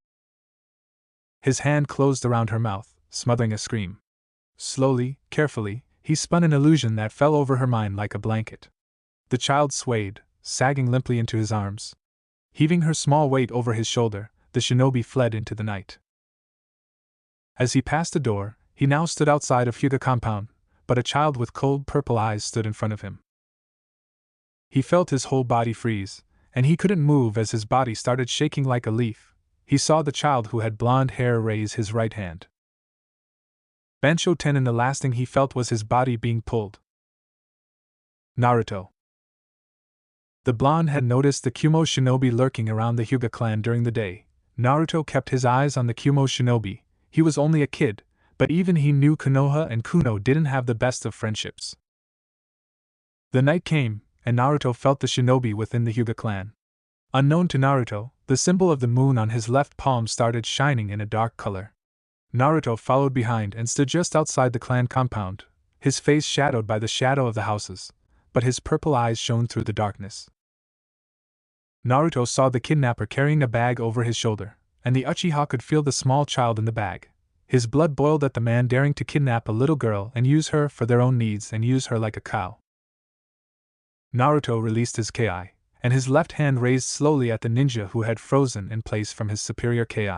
His hand closed around her mouth, smothering a scream. Slowly, carefully, he spun an illusion that fell over her mind like a blanket. The child swayed, sagging limply into his arms. Heaving her small weight over his shoulder, the shinobi fled into the night. As he passed the door, he now stood outside of Uchiha Compound, but a child with cold purple eyes stood in front of him. He felt his whole body freeze, and he couldn't move as his body started shaking like a leaf. He saw the child who had blonde hair raise his right hand. Bansho Ten, and the last thing he felt was his body being pulled. Naruto. The blonde had noticed the Kumo shinobi lurking around the Hyuga clan during the day. Naruto kept his eyes on the Kumo shinobi. He was only a kid, but even he knew Konoha and Kuno didn't have the best of friendships. The night came, and Naruto felt the shinobi within the Hyuga clan. Unknown to Naruto, the symbol of the moon on his left palm started shining in a dark color. Naruto followed behind and stood just outside the clan compound, his face shadowed by the shadow of the houses, but his purple eyes shone through the darkness. Naruto saw the kidnapper carrying a bag over his shoulder, and the Uchiha could feel the small child in the bag. His blood boiled at the man daring to kidnap a little girl and use her for their own needs and use her like a cow. Naruto released his Ki, and his left hand raised slowly at the ninja who had frozen in place from his superior Ki.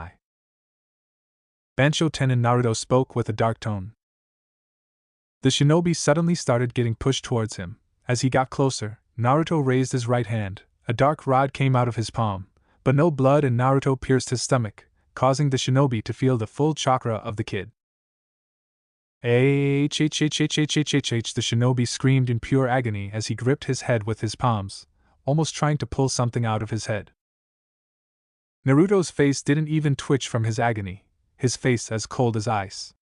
Bansho Ten and Naruto spoke with a dark tone. The shinobi suddenly started getting pushed towards him. As he got closer, Naruto raised his right hand. A dark rod came out of his palm, but no blood, and Naruto pierced his stomach, causing the shinobi to feel the full chakra of the kid. The shinobi screamed in pure agony as he gripped his head with his palms, almost trying to pull something out of his head. Naruto's face didn't even twitch from his agony, his face as cold as ice.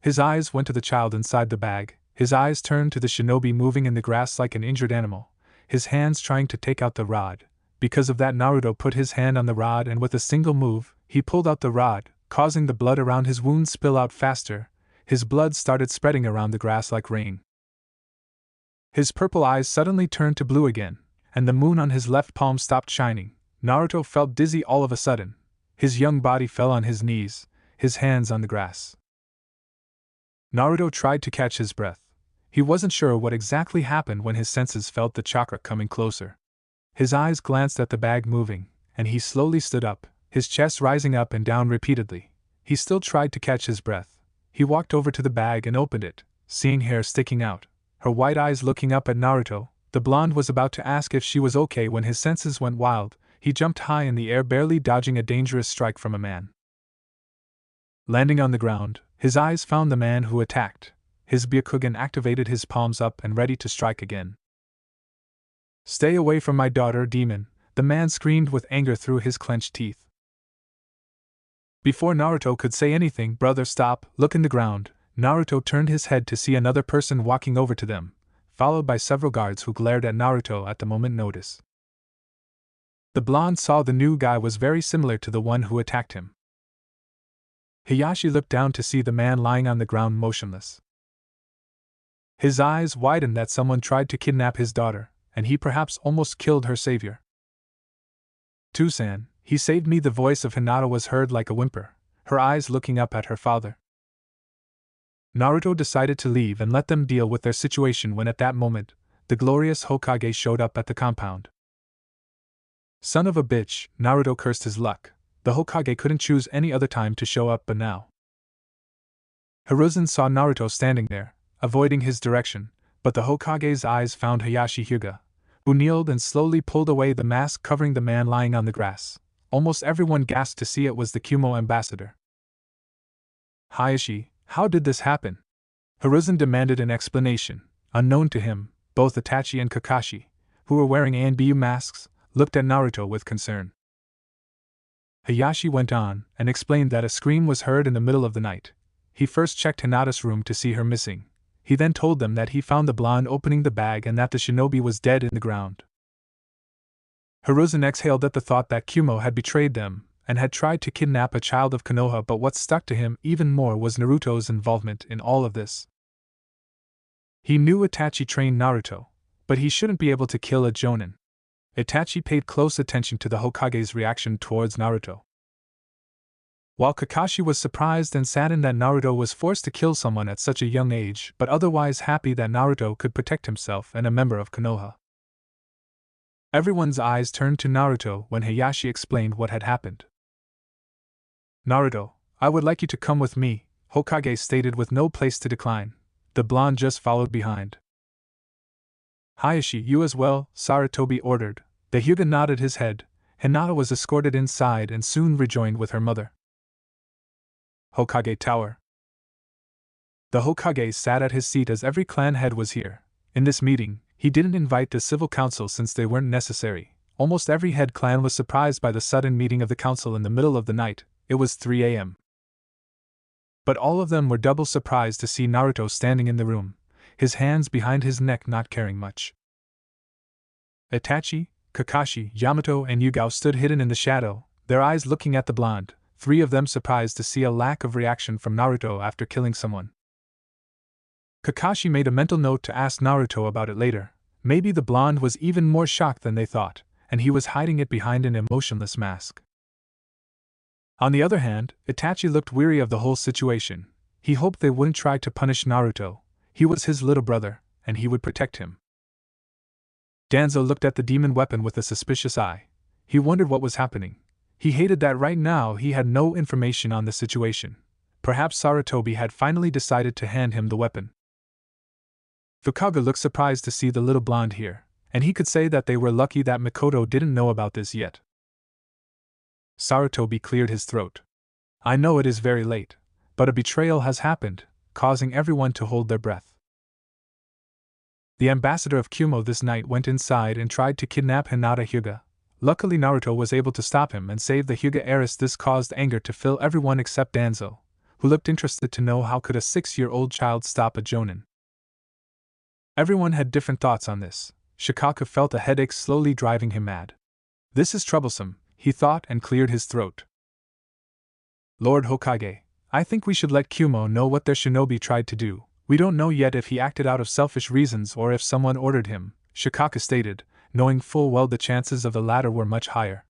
His eyes went to the child inside the bag, his eyes turned to the shinobi moving in the grass like an injured animal, his hands trying to take out the rod. Because of that, Naruto put his hand on the rod and with a single move, he pulled out the rod, causing the blood around his wound spill out faster. His blood started spreading around the grass like rain. His purple eyes suddenly turned to blue again, and the moon on his left palm stopped shining. Naruto felt dizzy all of a sudden. His young body fell on his knees, his hands on the grass. Naruto tried to catch his breath. He wasn't sure what exactly happened when his senses felt the chakra coming closer. His eyes glanced at the bag moving, and he slowly stood up, his chest rising up and down repeatedly. He still tried to catch his breath. He walked over to the bag and opened it, seeing hair sticking out, her white eyes looking up at Naruto. The blonde was about to ask if she was okay when his senses went wild. He jumped high in the air, barely dodging a dangerous strike from a man. Landing on the ground, his eyes found the man who attacked. His Byakugan activated, his palms up and ready to strike again. "Stay away from my daughter, demon," the man screamed with anger through his clenched teeth. Before Naruto could say anything, "Brother, stop, look in the ground." Naruto turned his head to see another person walking over to them, followed by several guards who glared at Naruto at the moment notice. The blonde saw the new guy was very similar to the one who attacked him. Hiyashi looked down to see the man lying on the ground motionless. His eyes widened that someone tried to kidnap his daughter, and he perhaps almost killed her savior. "Tusan, he saved me." The voice of Hinata was heard like a whimper, her eyes looking up at her father. Naruto decided to leave and let them deal with their situation when at that moment, the glorious Hokage showed up at the compound. Son of a bitch, Naruto cursed his luck. The Hokage couldn't choose any other time to show up but now. Hiruzen saw Naruto standing there, avoiding his direction, but the Hokage's eyes found Hayashi Hyuga, who kneeled and slowly pulled away the mask covering the man lying on the grass. Almost everyone gasped to see it was the Kumo ambassador. Hayashi, how did this happen? Hiruzen demanded an explanation. Unknown to him, both Itachi and Kakashi, who were wearing Anbu masks, looked at Naruto with concern. Hayashi went on and explained that a scream was heard in the middle of the night. He first checked Hinata's room to see her missing. He then told them that he found the blonde opening the bag and that the shinobi was dead in the ground. Hiruzen exhaled at the thought that Kumo had betrayed them and had tried to kidnap a child of Konoha, but what stuck to him even more was Naruto's involvement in all of this. He knew Itachi trained Naruto, but he shouldn't be able to kill a jonin. Itachi paid close attention to the Hokage's reaction towards Naruto. While Kakashi was surprised and saddened that Naruto was forced to kill someone at such a young age, but otherwise happy that Naruto could protect himself and a member of Konoha. Everyone's eyes turned to Naruto when Hayashi explained what had happened. Naruto, I would like you to come with me, Hokage stated with no place to decline. The blonde just followed behind. Hayashi, you as well, Sarutobi ordered. The Hyuga nodded his head. Hinata was escorted inside and soon rejoined with her mother. Hokage Tower. The Hokage sat at his seat as every clan head was here. In this meeting, he didn't invite the civil council since they weren't necessary. Almost every head clan was surprised by the sudden meeting of the council in the middle of the night. It was 3 a.m. But all of them were double surprised to see Naruto standing in the room, his hands behind his neck not caring much. Itachi, Kakashi, Yamato, and Yugao stood hidden in the shadow, their eyes looking at the blonde, 3 of them surprised to see a lack of reaction from Naruto after killing someone. Kakashi made a mental note to ask Naruto about it later. Maybe the blonde was even more shocked than they thought, and he was hiding it behind an emotionless mask. On the other hand, Itachi looked weary of the whole situation. He hoped they wouldn't try to punish Naruto. He was his little brother, and he would protect him. Danzo looked at the demon weapon with a suspicious eye. He wondered what was happening. He hated that right now he had no information on the situation. Perhaps Sarutobi had finally decided to hand him the weapon. Fukaga looked surprised to see the little blonde here, and he could say that they were lucky that Mikoto didn't know about this yet. Sarutobi cleared his throat. I know it is very late, but a betrayal has happened, causing everyone to hold their breath. The ambassador of Kumo this night went inside and tried to kidnap Hinata Hyuga. Luckily Naruto was able to stop him and save the Hyuga heiress. This caused anger to fill everyone except Danzo, who looked interested to know how could a 6-year-old child stop a jonin. Everyone had different thoughts on this. Shikaku felt a headache slowly driving him mad. This is troublesome, he thought and cleared his throat. Lord Hokage, I think we should let Kumo know what their shinobi tried to do. We don't know yet if he acted out of selfish reasons or if someone ordered him, Shikaku stated, knowing full well the chances of the latter were much higher.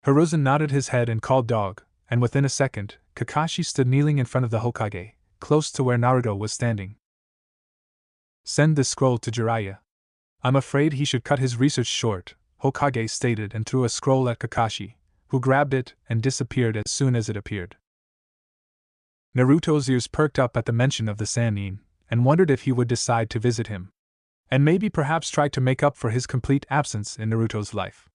Hiruzen nodded his head and called dog, and within a second, Kakashi stood kneeling in front of the Hokage, close to where Naruto was standing. Send this scroll to Jiraiya. I'm afraid he should cut his research short, Hokage stated and threw a scroll at Kakashi, who grabbed it and disappeared as soon as it appeared. Naruto's ears perked up at the mention of the Sannin, and wondered if he would decide to visit him. And maybe perhaps try to make up for his complete absence in Naruto's life.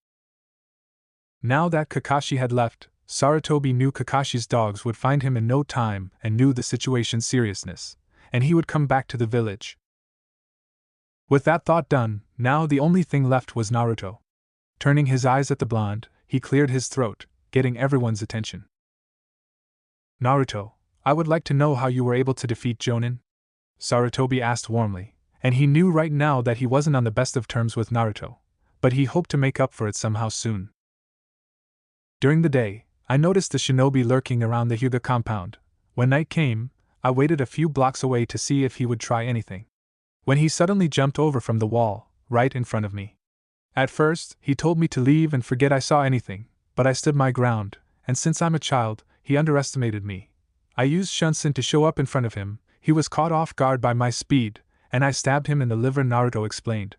Now that Kakashi had left, Sarutobi knew Kakashi's dogs would find him in no time and knew the situation's seriousness, and he would come back to the village. With that thought done, now the only thing left was Naruto. Turning his eyes at the blonde, he cleared his throat, getting everyone's attention. Naruto, I would like to know how you were able to defeat Jonin? Sarutobi asked warmly, and he knew right now that he wasn't on the best of terms with Naruto, but he hoped to make up for it somehow soon. During the day, I noticed the shinobi lurking around the Hyuga compound. When night came, I waited a few blocks away to see if he would try anything. When he suddenly jumped over from the wall, right in front of me. At first, he told me to leave and forget I saw anything, but I stood my ground, and since I'm a child, he underestimated me. I used Shunsen to show up in front of him, he was caught off guard by my speed, and I stabbed him in the liver, Naruto explained.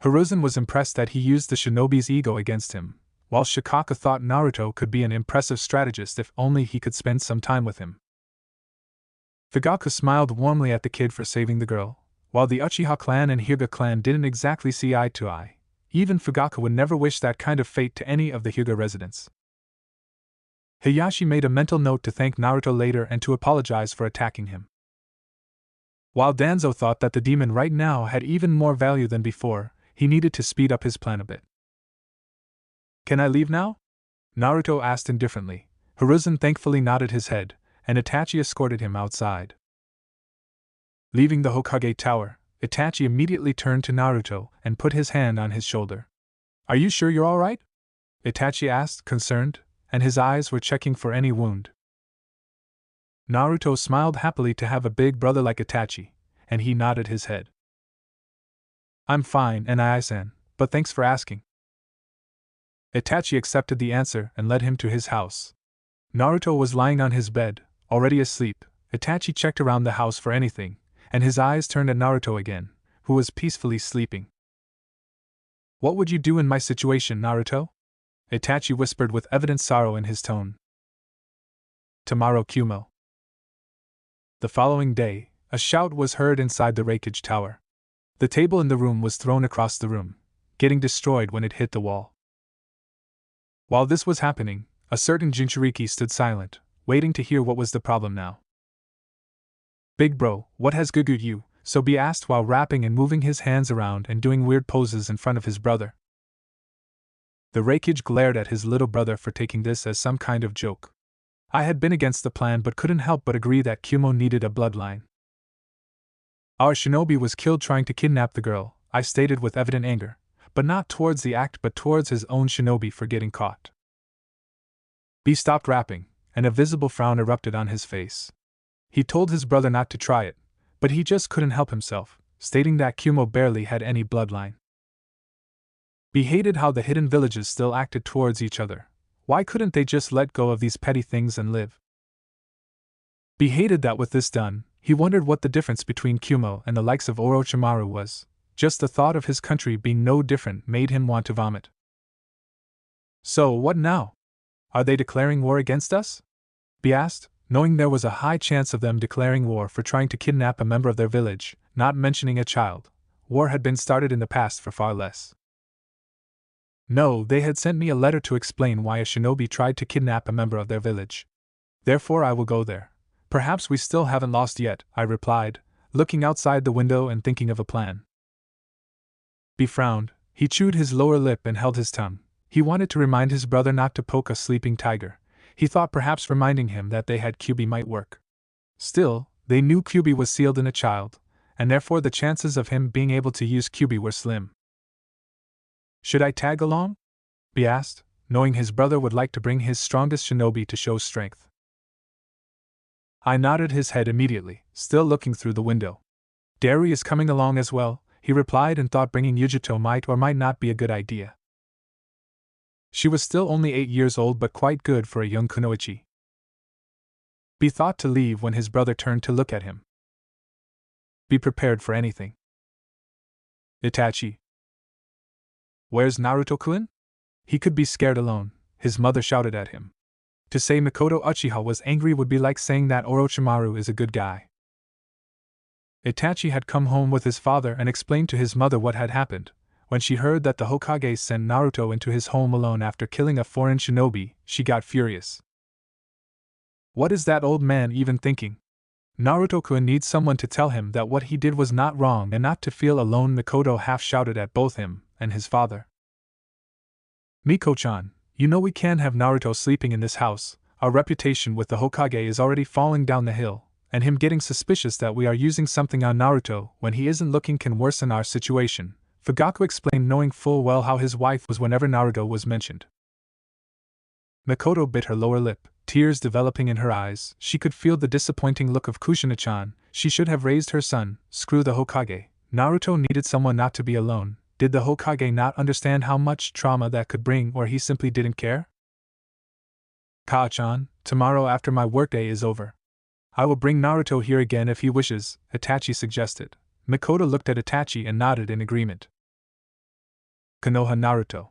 Hiruzen was impressed that he used the shinobi's ego against him, while Shikaka thought Naruto could be an impressive strategist if only he could spend some time with him. Fugaku smiled warmly at the kid for saving the girl. While the Uchiha clan and Hyuga clan didn't exactly see eye to eye, even Fugaku would never wish that kind of fate to any of the Hyuga residents. Hayashi made a mental note to thank Naruto later and to apologize for attacking him. While Danzo thought that the demon right now had even more value than before, he needed to speed up his plan a bit. Can I leave now? Naruto asked indifferently. Hiruzen thankfully nodded his head, and Itachi escorted him outside. Leaving the Hokage tower, Itachi immediately turned to Naruto and put his hand on his shoulder. Are you sure you're all right? Itachi asked, concerned, and his eyes were checking for any wound. Naruto smiled happily to have a big brother like Itachi, and he nodded his head. I'm fine, Nai-san, but thanks for asking. Itachi accepted the answer and led him to his house. Naruto was lying on his bed, already asleep. Itachi checked around the house for anything, and his eyes turned at Naruto again, who was peacefully sleeping. What would you do in my situation, Naruto? Itachi whispered with evident sorrow in his tone. Tomorrow, Kumo. The following day, a shout was heard inside the Reikage tower. The table in the room was thrown across the room, getting destroyed when it hit the wall. While this was happening, a certain Jinchuriki stood silent, waiting to hear what was the problem now. Big bro, what has gugu'd you? Sobi asked while rapping and moving his hands around and doing weird poses in front of his brother. The Reikage glared at his little brother for taking this as some kind of joke. I had been against the plan but couldn't help but agree that Kumo needed a bloodline. Our shinobi was killed trying to kidnap the girl, I stated with evident anger, but not towards the act but towards his own shinobi for getting caught. B stopped rapping, and a visible frown erupted on his face. He told his brother not to try it, but he just couldn't help himself, stating that Kumo barely had any bloodline. B hated how the hidden villages still acted towards each other. Why couldn't they just let go of these petty things and live? B hated that with this done, he wondered what the difference between Kumo and the likes of Orochimaru was. Just the thought of his country being no different made him want to vomit. So, what now? Are they declaring war against us? B asked, knowing there was a high chance of them declaring war for trying to kidnap a member of their village, not mentioning a child. War had been started in the past for far less. No, they had sent me a letter to explain why a shinobi tried to kidnap a member of their village. Therefore I will go there. Perhaps we still haven't lost yet, I replied, looking outside the window and thinking of a plan. B frowned, he chewed his lower lip and held his tongue. He wanted to remind his brother not to poke a sleeping tiger. He thought perhaps reminding him that they had Kyuubi might work. Still, they knew Kyuubi was sealed in a child, and therefore the chances of him being able to use Kyuubi were slim. Should I tag along? B asked, knowing his brother would like to bring his strongest shinobi to show strength. I nodded his head immediately, still looking through the window. Dari is coming along as well, he replied, and thought bringing Yujito might or might not be a good idea. She was still only 8 years old but quite good for a young kunoichi. B thought to leave when his brother turned to look at him. Be prepared for anything. Itachi. Where's Naruto-kun? He could be scared alone, his mother shouted at him. To say Mikoto Uchiha was angry would be like saying that Orochimaru is a good guy. Itachi had come home with his father and explained to his mother what had happened. When she heard that the Hokage sent Naruto into his home alone after killing a foreign shinobi, she got furious. What is that old man even thinking? Naruto-kun needs someone to tell him that what he did was not wrong and not to feel alone, Mikoto half shouted at both him and his father. Miko-chan, you know we can't have Naruto sleeping in this house. Our reputation with the Hokage is already falling down the hill, and him getting suspicious that we are using something on Naruto when he isn't looking can worsen our situation, Fugaku explained, knowing full well how his wife was whenever Naruto was mentioned. Mikoto bit her lower lip, tears developing in her eyes. She could feel the disappointing look of Kushina-chan. She should have raised her son. Screw the Hokage. Naruto needed someone not to be alone. Did the Hokage not understand how much trauma that could bring, or he simply didn't care? Kao-chan, tomorrow after my workday is over, I will bring Naruto here again if he wishes, Itachi suggested. Mikoto looked at Itachi and nodded in agreement. Konoha Naruto.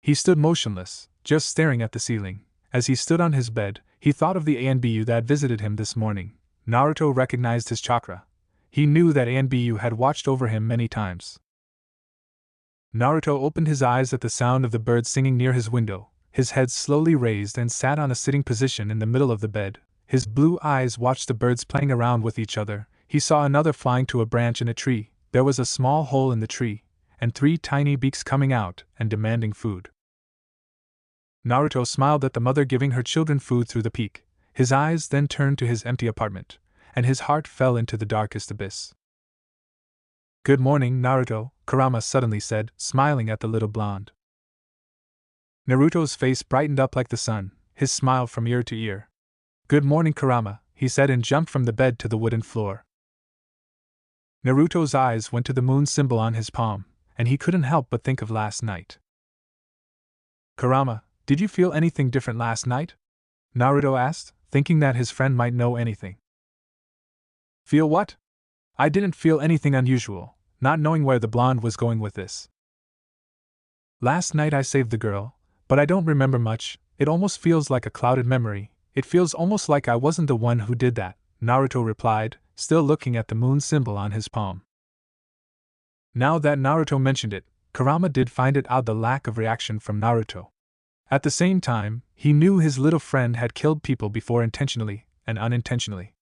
He stood motionless, just staring at the ceiling. As he stood on his bed, he thought of the Anbu that visited him this morning. Naruto recognized his chakra. He knew that Anbu had watched over him many times. Naruto opened his eyes at the sound of the birds singing near his window. His head slowly raised and sat on a sitting position in the middle of the bed. His blue eyes watched the birds playing around with each other. He saw another flying to a branch in a tree. There was a small hole in the tree, and 3 tiny beaks coming out and demanding food. Naruto smiled at the mother giving her children food through the peak. His eyes then turned to his empty apartment, and his heart fell into the darkest abyss. Good morning, Naruto, Kurama suddenly said, smiling at the little blonde. Naruto's face brightened up like the sun, his smile from ear to ear. Good morning, Kurama, he said and jumped from the bed to the wooden floor. Naruto's eyes went to the moon symbol on his palm, and he couldn't help but think of last night. Kurama, did you feel anything different last night? Naruto asked, thinking that his friend might know anything. Feel what? I didn't feel anything unusual, not knowing where the blonde was going with this. Last night I saved the girl, but I don't remember much. It almost feels like a clouded memory. It feels almost like I wasn't the one who did that, Naruto replied, still looking at the moon symbol on his palm. Now that Naruto mentioned it, Kurama did find it odd the lack of reaction from Naruto. At the same time, he knew his little friend had killed people before intentionally and unintentionally.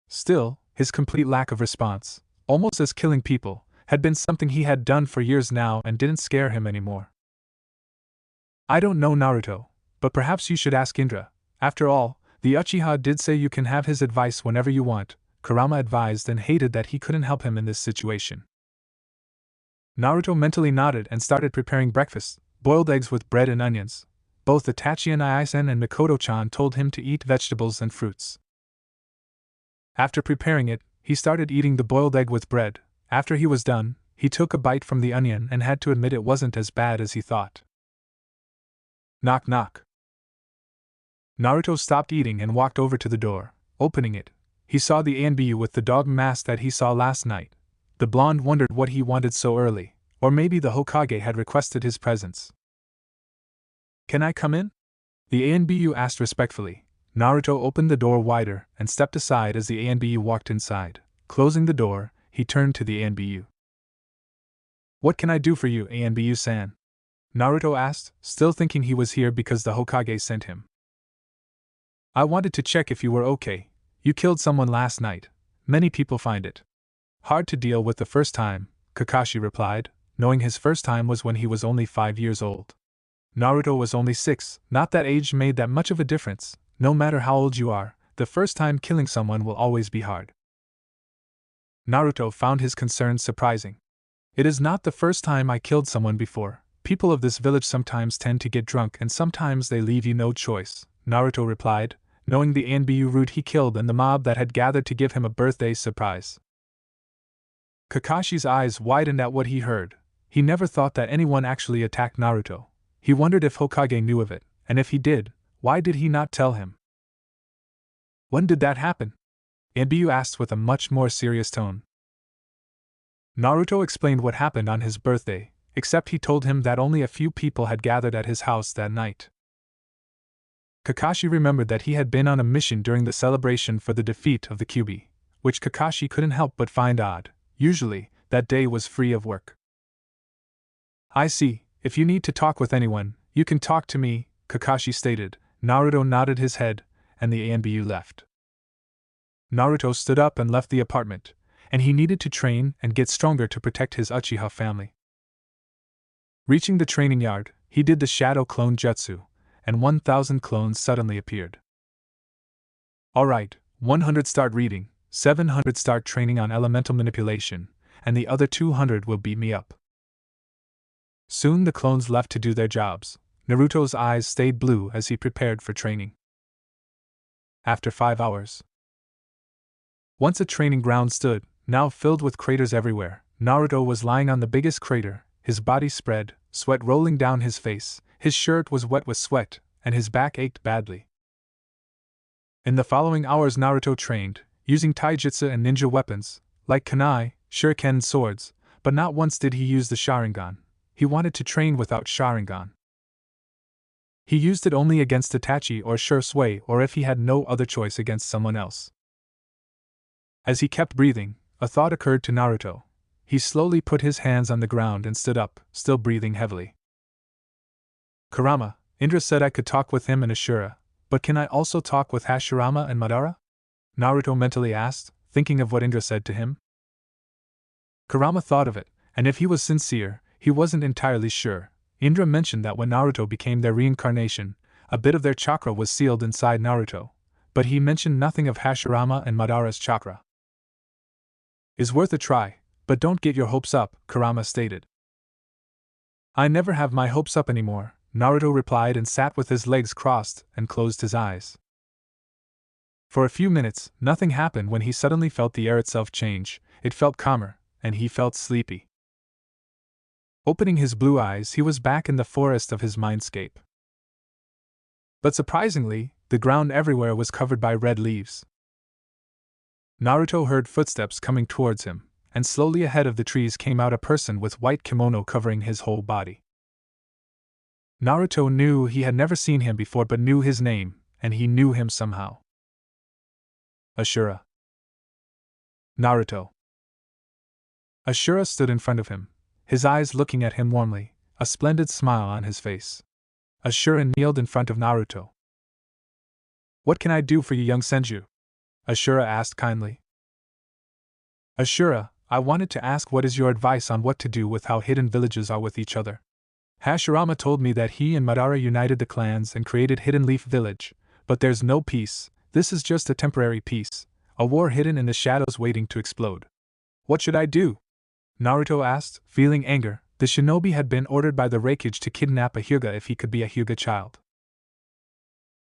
Still, his complete lack of response, almost as killing people, had been something he had done for years now and didn't scare him anymore. I don't know, Naruto, but perhaps you should ask Indra. After all, the Uchiha did say you can have his advice whenever you want, Kurama advised and hated that he couldn't help him in this situation. Naruto mentally nodded and started preparing breakfast, boiled eggs with bread and onions. Both Itachi and Aizen and Mikoto-chan told him to eat vegetables and fruits. After preparing it, he started eating the boiled egg with bread. After he was done, he took a bite from the onion and had to admit it wasn't as bad as he thought. Knock knock. Naruto stopped eating and walked over to the door. Opening it, he saw the Anbu with the dog mask that he saw last night. The blonde wondered what he wanted so early, or maybe the Hokage had requested his presence. Can I come in? The Anbu asked respectfully. Naruto opened the door wider and stepped aside as the Anbu walked inside. Closing the door, he turned to the Anbu. What can I do for you, Anbu-san? Naruto asked, still thinking he was here because the Hokage sent him. I wanted to check if you were okay. You killed someone last night. Many people find it hard to deal with the first time, Kakashi replied, knowing his first time was when he was only 5 years old. Naruto was only 6, not that age made that much of a difference. No matter how old you are, the first time killing someone will always be hard. Naruto found his concerns surprising. It is not the first time I killed someone before. People of this village sometimes tend to get drunk and sometimes they leave you no choice, Naruto replied, knowing the Anbu route he killed and the mob that had gathered to give him a birthday surprise. Kakashi's eyes widened at what he heard. He never thought that anyone actually attacked Naruto. He wondered if Hokage knew of it, and if he did, why did he not tell him? When did that happen? Anbu asked with a much more serious tone. Naruto explained what happened on his birthday, except he told him that only a few people had gathered at his house that night. Kakashi remembered that he had been on a mission during the celebration for the defeat of the Kyuubi, which Kakashi couldn't help but find odd. Usually, that day was free of work. I see, if you need to talk with anyone, you can talk to me, Kakashi stated. Naruto nodded his head, and the Anbu left. Naruto stood up and left the apartment, and he needed to train and get stronger to protect his Uchiha family. Reaching the training yard, he did the shadow clone jutsu, and 1,000 clones suddenly appeared. Alright, 100 start reading, 700 start training on elemental manipulation, and the other 200 will beat me up. Soon the clones left to do their jobs. Naruto's eyes stayed blue as he prepared for training. After 5 hours. Once a training ground stood, now filled with craters everywhere, Naruto was lying on the biggest crater, his body spread, sweat rolling down his face, his shirt was wet with sweat, and his back ached badly. In the following hours Naruto trained, using taijutsu and ninja weapons, like kunai, shuriken and swords, but not once did he use the Sharingan. He wanted to train without Sharingan. He used it only against Itachi or Shisui or if he had no other choice against someone else. As he kept breathing, a thought occurred to Naruto. He slowly put his hands on the ground and stood up, still breathing heavily. Kurama, Indra said I could talk with him and Asura, but can I also talk with Hashirama and Madara? Naruto mentally asked, thinking of what Indra said to him. Kurama thought of it, and if he was sincere, he wasn't entirely sure. Indra mentioned that when Naruto became their reincarnation, a bit of their chakra was sealed inside Naruto, but he mentioned nothing of Hashirama and Madara's chakra. Is worth a try, but don't get your hopes up, Kurama stated. I never have my hopes up anymore, Naruto replied and sat with his legs crossed and closed his eyes. For a few minutes, nothing happened when he suddenly felt the air itself change. It felt calmer, and he felt sleepy. Opening his blue eyes, he was back in the forest of his mindscape. But surprisingly, the ground everywhere was covered by red leaves. Naruto heard footsteps coming towards him, and slowly ahead of the trees came out a person with white kimono covering his whole body. Naruto knew he had never seen him before but knew his name, and he knew him somehow. Asura. Naruto. Asura stood in front of him, his eyes looking at him warmly, a splendid smile on his face. Asura kneeled in front of Naruto. What can I do for you, young Senju? Asura asked kindly. Asura, I wanted to ask what is your advice on what to do with how hidden villages are with each other. Hashirama told me that he and Madara united the clans and created Hidden Leaf Village, but there's no peace. This is just a temporary peace, a war hidden in the shadows waiting to explode. What should I do? Naruto asked, feeling anger. The shinobi had been ordered by the Raikage to kidnap a Hyuga if he could be a Hyuga child.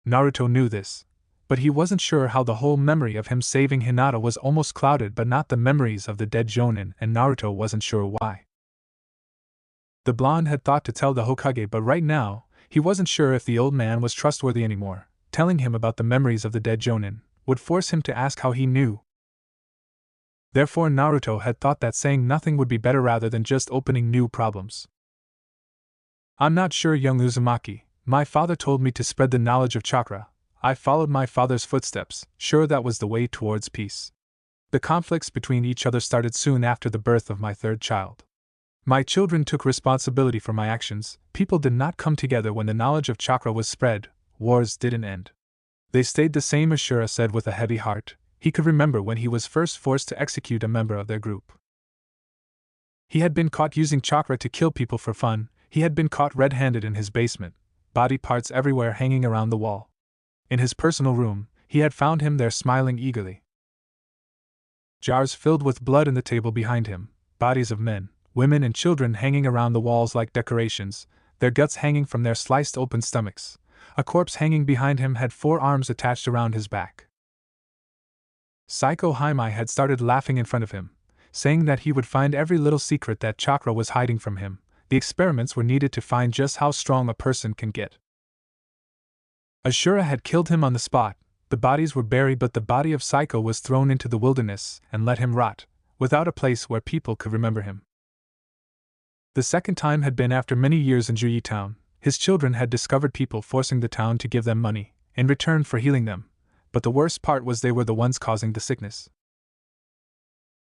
Naruto knew this, but he wasn't sure how the whole memory of him saving Hinata was almost clouded but not the memories of the dead Jonin, and Naruto wasn't sure why. The blonde had thought to tell the Hokage, but right now, he wasn't sure if the old man was trustworthy anymore. Telling him about the memories of the dead Jonin would force him to ask how he knew. Therefore Naruto had thought that saying nothing would be better rather than just opening new problems. I'm not sure, young Uzumaki. My father told me to spread the knowledge of chakra. I followed my father's footsteps, sure that was the way towards peace. The conflicts between each other started soon after the birth of my third child. My children took responsibility for my actions. People did not come together when the knowledge of chakra was spread. Wars didn't end. They stayed the same, Asura said with a heavy heart. He could remember when he was first forced to execute a member of their group. He had been caught using chakra to kill people for fun. He had been caught red-handed in his basement, body parts everywhere hanging around the wall. In his personal room, he had found him there smiling eagerly. Jars filled with blood in the table behind him, bodies of men, women and children hanging around the walls like decorations, their guts hanging from their sliced open stomachs. A corpse hanging behind him had 4 arms attached around his back. Psycho Haimai had started laughing in front of him, saying that he would find every little secret that chakra was hiding from him. The experiments were needed to find just how strong a person can get. Asura had killed him on the spot. The bodies were buried, but the body of Psycho was thrown into the wilderness and let him rot, without a place where people could remember him. The second time had been after many years in Juyi Town. His children had discovered people forcing the town to give them money in return for healing them, but the worst part was they were the ones causing the sickness.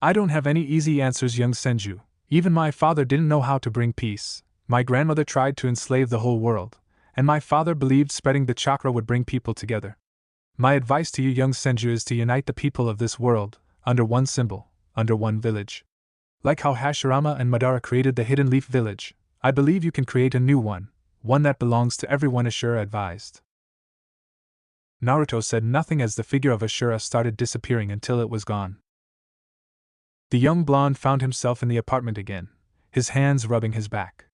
I don't have any easy answers, young Senju. Even my father didn't know how to bring peace. My grandmother tried to enslave the whole world, and my father believed spreading the chakra would bring people together. My advice to you, young Senju, is to unite the people of this world, under one symbol, under one village. Like how Hashirama and Madara created the Hidden Leaf Village, I believe you can create a new one that belongs to everyone, Asura advised. Naruto said nothing as the figure of Asura started disappearing until it was gone. The young blonde found himself in the apartment again, his hands rubbing his back.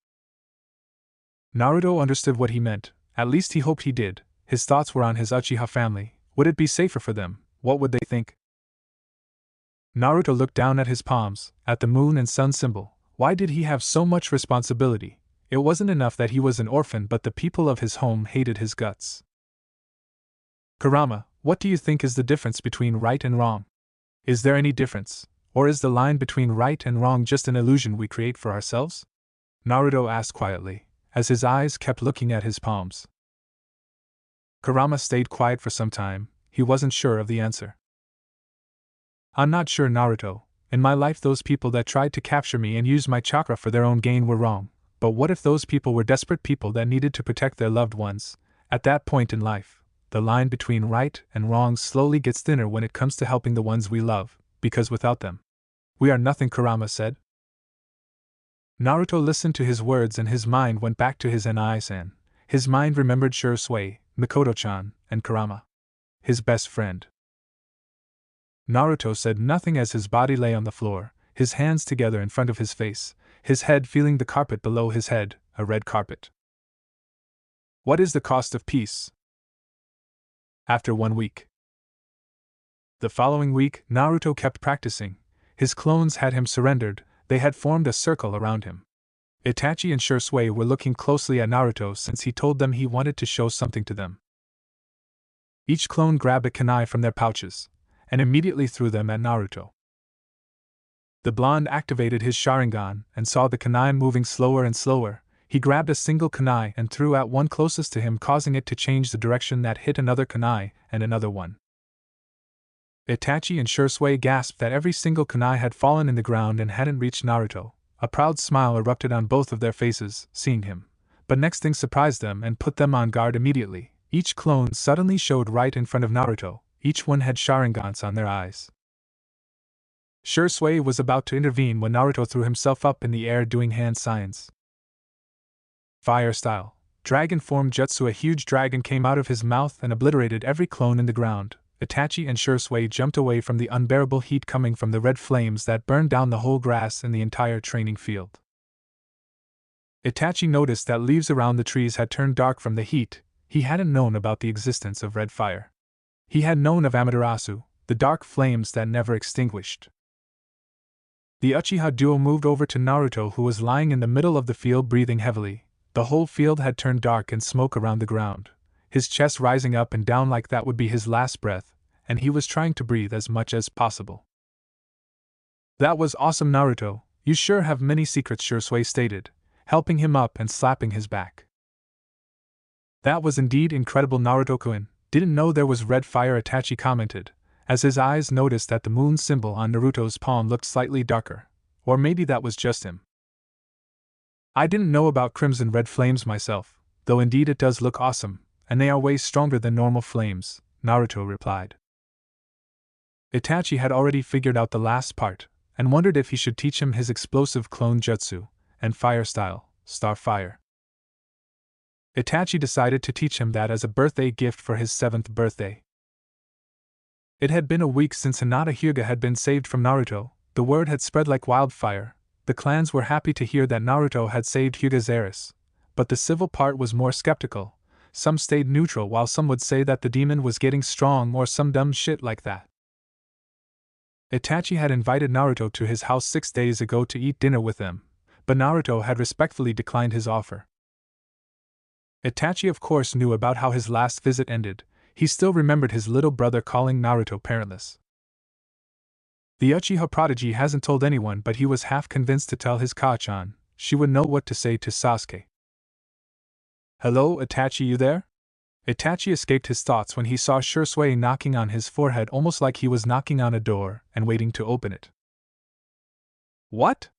Naruto understood what he meant, at least he hoped he did. His thoughts were on his Uchiha family. Would it be safer for them? What would they think? Naruto looked down at his palms, at the moon and sun symbol. Why did he have so much responsibility? It wasn't enough that he was an orphan, but the people of his home hated his guts. Kurama, what do you think is the difference between right and wrong? Is there any difference, or is the line between right and wrong just an illusion we create for ourselves? Naruto asked quietly, as his eyes kept looking at his palms. Kurama stayed quiet for some time. He wasn't sure of the answer. I'm not sure, Naruto. In my life, those people that tried to capture me and use my chakra for their own gain were wrong. But what if those people were desperate people that needed to protect their loved ones? At that point in life, the line between right and wrong slowly gets thinner when it comes to helping the ones we love, because without them, we are nothing, Kurama said. Naruto listened to his words and his mind went back to his Nai-san. His mind remembered Shisui, Mikoto-chan, and Kurama, his best friend. Naruto said nothing as his body lay on the floor, his hands together in front of his face, his head feeling the carpet below his head, a red carpet. What is the cost of peace? After 1 week. The following week, Naruto kept practicing. His clones had him surrendered, they had formed a circle around him. Itachi and Shisui were looking closely at Naruto since he told them he wanted to show something to them. Each clone grabbed a kunai from their pouches, and immediately threw them at Naruto. The blonde activated his Sharingan and saw the kunai moving slower and slower. He grabbed a single kunai and threw at one closest to him, causing it to change the direction that hit another kunai and another one. Itachi and Shisui gasped that every single kunai had fallen in the ground and hadn't reached Naruto. A proud smile erupted on both of their faces, seeing him. But next thing surprised them and put them on guard immediately. Each clone suddenly showed right in front of Naruto. Each one had Sharingans on their eyes. Shisui was about to intervene when Naruto threw himself up in the air doing hand signs. Fire style. Dragon form jutsu. A huge dragon came out of his mouth and obliterated every clone in the ground. Itachi and Shisui jumped away from the unbearable heat coming from the red flames that burned down the whole grass in the entire training field. Itachi noticed that leaves around the trees had turned dark from the heat. He hadn't known about the existence of red fire. He had known of Amaterasu, the dark flames that never extinguished. The Uchiha duo moved over to Naruto, who was lying in the middle of the field breathing heavily. The whole field had turned dark and smoke around the ground, his chest rising up and down like that would be his last breath, and he was trying to breathe as much as possible. That was awesome, Naruto. You sure have many secrets, Shisui stated, helping him up and slapping his back. That was indeed incredible, Naruto-kun. Didn't know there was red fire, Itachi commented, as his eyes noticed that the moon symbol on Naruto's palm looked slightly darker. Or maybe that was just him. I didn't know about crimson red flames myself, though indeed it does look awesome, and they are way stronger than normal flames, Naruto replied. Itachi had already figured out the last part, and wondered if he should teach him his explosive clone jutsu, and fire style, star fire. Itachi decided to teach him that as a birthday gift for his 7th birthday. It had been a week since Hinata Hyuga had been saved from Naruto. The word had spread like wildfire. The clans were happy to hear that Naruto had saved Hyuga's heiress, but the civil part was more skeptical. Some stayed neutral while some would say that the demon was getting strong or some dumb shit like that. Itachi had invited Naruto to his house 6 days ago to eat dinner with them, but Naruto had respectfully declined his offer. Itachi of course knew about how his last visit ended. He still remembered his little brother calling Naruto parentless. The Uchiha prodigy hasn't told anyone, but he was half convinced to tell his Ka-chan. She would know what to say to Sasuke. Hello, Itachi, you there? Itachi escaped his thoughts when he saw Shisui knocking on his forehead almost like he was knocking on a door and waiting to open it. What?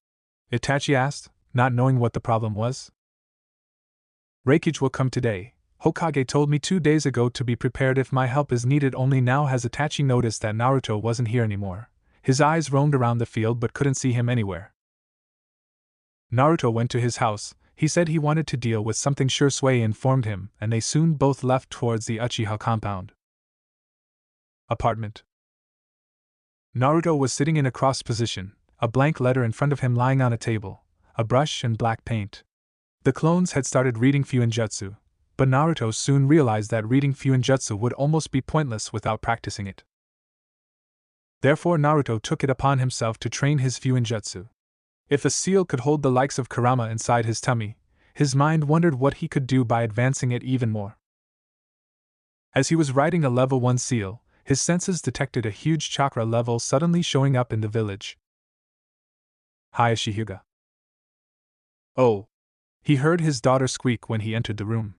Itachi asked, not knowing what the problem was. Reikage will come today. Hokage told me 2 days ago to be prepared if my help is needed. Only now has Itachi noticed that Naruto wasn't here anymore. His eyes roamed around the field but couldn't see him anywhere. Naruto went to his house. He said he wanted to deal with something. Shisui informed him, and they soon both left towards the Uchiha compound. Apartment. Naruto was sitting in a cross position, a blank letter in front of him lying on a table, a brush and black paint. The clones had started reading Fuinjutsu, but Naruto soon realized that reading Fuinjutsu would almost be pointless without practicing it. Therefore Naruto took it upon himself to train his Fuinjutsu. If a seal could hold the likes of Kurama inside his tummy, his mind wondered what he could do by advancing it even more. As he was writing a level 1 seal, his senses detected a huge chakra level suddenly showing up in the village. Hayashi Hyuga. Oh! He heard his daughter squeak when he entered the room.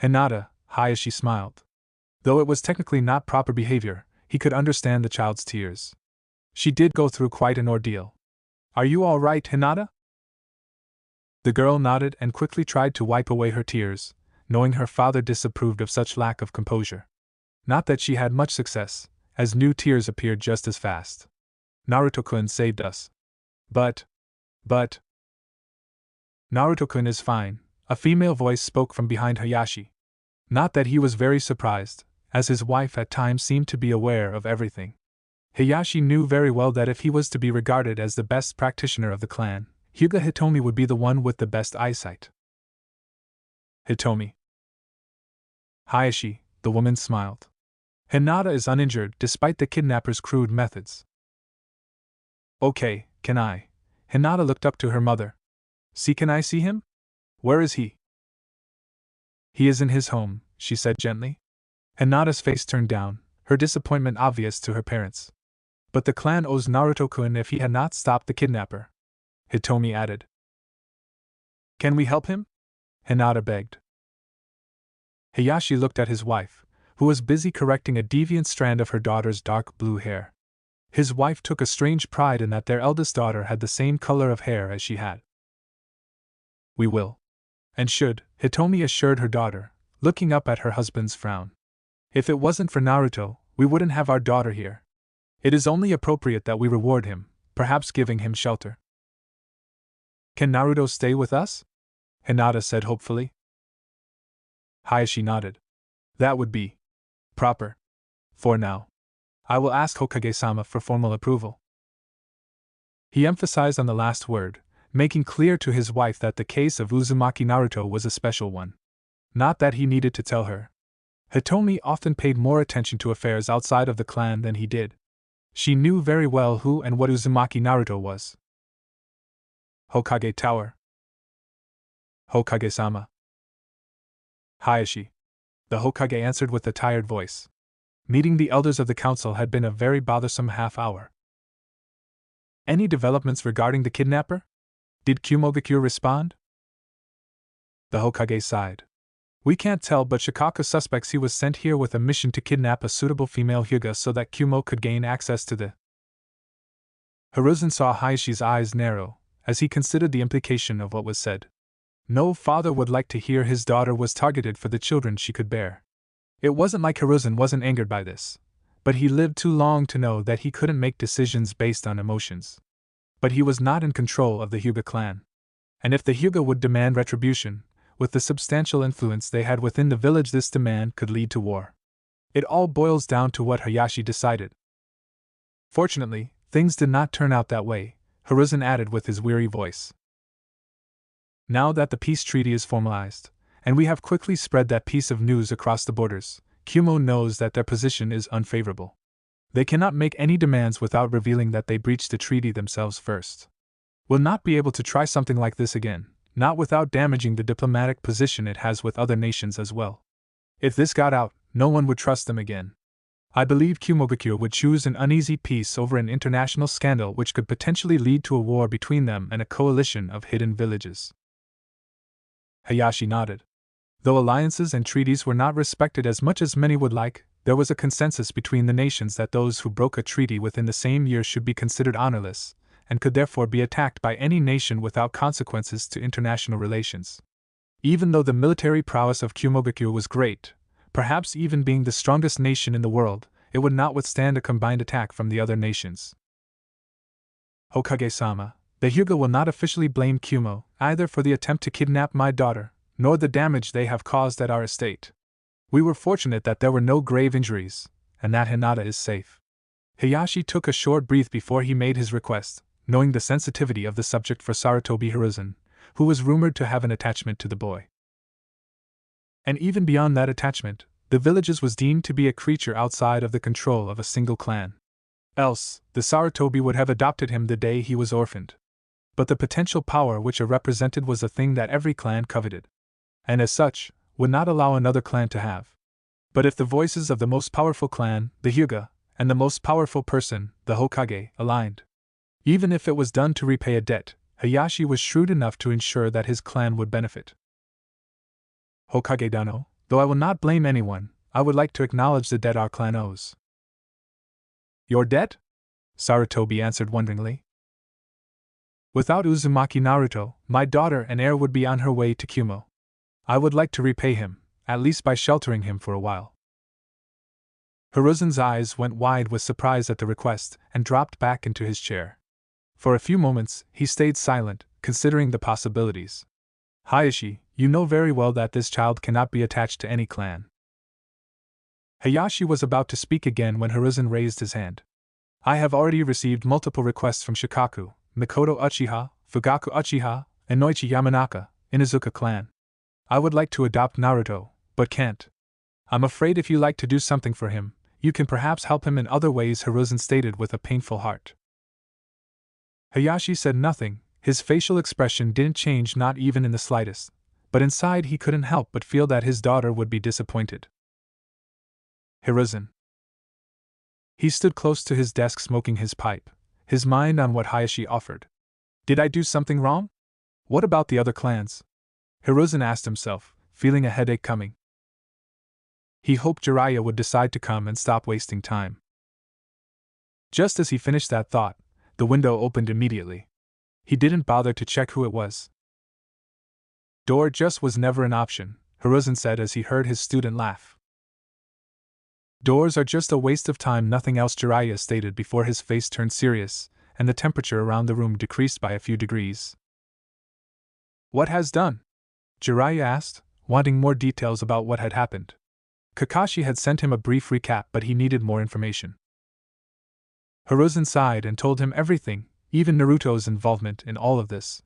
Hinata, Hayashi smiled. Though it was technically not proper behavior, he could understand the child's tears. She did go through quite an ordeal. Are you all right, Hinata? The girl nodded and quickly tried to wipe away her tears, knowing her father disapproved of such lack of composure. Not that she had much success, as new tears appeared just as fast. Naruto-kun saved us. But. Naruto-kun is fine, a female voice spoke from behind Hayashi. Not that he was very surprised, as his wife at times seemed to be aware of everything. Hayashi knew very well that if he was to be regarded as the best practitioner of the clan, Hyuga Hitomi would be the one with the best eyesight. Hitomi. Hayashi, the woman smiled. Hinata is uninjured despite the kidnapper's crude methods. Okay, can I? Hinata looked up to her mother. Can I see him? Where is he? He is in his home, she said gently. Hinata's face turned down, her disappointment obvious to her parents. But the clan owes Naruto-kun if he had not stopped the kidnapper, Hitomi added. Can we help him? Hinata begged. Hayashi looked at his wife, who was busy correcting a deviant strand of her daughter's dark blue hair. His wife took a strange pride in that their eldest daughter had the same color of hair as she had. We will. And should, Hitomi assured her daughter, looking up at her husband's frown. If it wasn't for Naruto, we wouldn't have our daughter here. It is only appropriate that we reward him, perhaps giving him shelter. Can Naruto stay with us? Hinata said hopefully. Hayashi nodded. That would be proper. For now. I will ask Hokage-sama for formal approval. He emphasized on the last word, making clear to his wife that the case of Uzumaki Naruto was a special one. Not that he needed to tell her. Hitomi often paid more attention to affairs outside of the clan than he did. She knew very well who and what Uzumaki Naruto was. Hokage Tower. Hokage-sama. Hayashi. The Hokage answered with a tired voice. Meeting the elders of the council had been a very bothersome half-hour. Any developments regarding the kidnapper? Did Kumogakure respond? The Hokage sighed. We can't tell, but Shikaka suspects he was sent here with a mission to kidnap a suitable female Hyuga so that Kumo could gain access to the... Hiruzen saw Hayashi's eyes narrow, as he considered the implication of what was said. No father would like to hear his daughter was targeted for the children she could bear. It wasn't like Hiruzen wasn't angered by this, but he lived too long to know that he couldn't make decisions based on emotions. But he was not in control of the Hyuga clan. And if the Hyuga would demand retribution, with the substantial influence they had within the village, this demand could lead to war. It all boils down to what Hayashi decided. Fortunately, things did not turn out that way, Hiruzen added with his weary voice. Now that the peace treaty is formalized, and we have quickly spread that piece of news across the borders, Kumo knows that their position is unfavorable. They cannot make any demands without revealing that they breached the treaty themselves first. Will not be able to try something like this again, not without damaging the diplomatic position it has with other nations as well. If this got out, no one would trust them again. I believe Kumogakure would choose an uneasy peace over an international scandal which could potentially lead to a war between them and a coalition of hidden villages. Hayashi nodded. Though alliances and treaties were not respected as much as many would like, there was a consensus between the nations that those who broke a treaty within the same year should be considered honorless, and could therefore be attacked by any nation without consequences to international relations. Even though the military prowess of Kumogakure was great, perhaps even being the strongest nation in the world, it would not withstand a combined attack from the other nations. Hokage-sama, the Hyuga will not officially blame Kumo, either for the attempt to kidnap my daughter, nor the damage they have caused at our estate. We were fortunate that there were no grave injuries, and that Hinata is safe. Hayashi took a short breath before he made his request, knowing the sensitivity of the subject for Sarutobi Hiruzen, who was rumored to have an attachment to the boy. And even beyond that attachment, the villages was deemed to be a creature outside of the control of a single clan. Else, the Sarutobi would have adopted him the day he was orphaned. but the potential power which it represented was a thing that every clan coveted, and as such, would not allow another clan to have. But if the voices of the most powerful clan, the Hyuga, and the most powerful person, the Hokage, aligned, even if it was done to repay a debt, Hayashi was shrewd enough to ensure that his clan would benefit. Hokage Dano, though I will not blame anyone, I would like to acknowledge the debt our clan owes. Your debt? Sarutobi answered wonderingly. Without Uzumaki Naruto, my daughter and heir would be on her way to Kumo. I would like to repay him, at least by sheltering him for a while. Hiruzen's eyes went wide with surprise at the request and dropped back into his chair. For a few moments, he stayed silent, considering the possibilities. Hayashi, you know very well that this child cannot be attached to any clan. Hayashi was about to speak again when Hiruzen raised his hand. I have already received multiple requests from Shikaku, Mikoto Uchiha, Fugaku Uchiha, and Noichi Yamanaka, Inuzuka clan. I would like to adopt Naruto, but can't. I'm afraid if you like to do something for him, you can perhaps help him in other ways, Hiruzen stated with a painful heart. Hayashi said nothing, his facial expression didn't change not even in the slightest, but inside he couldn't help but feel that his daughter would be disappointed. Hiruzen. He stood close to his desk smoking his pipe, his mind on what Hayashi offered. Did I do something wrong? What about the other clans? Hiruzen asked himself, feeling a headache coming. He hoped Jiraiya would decide to come and stop wasting time. Just as he finished that thought, the window opened immediately. He didn't bother to check who it was. Door just was never an option, Hiruzen said as he heard his student laugh. Doors are just a waste of time, nothing else, Jiraiya stated before his face turned serious, and the temperature around the room decreased by a few degrees. What has done? Jiraiya asked, wanting more details about what had happened. Kakashi had sent him a brief recap, but he needed more information. Hiruzen sighed and told him everything, even Naruto's involvement in all of this.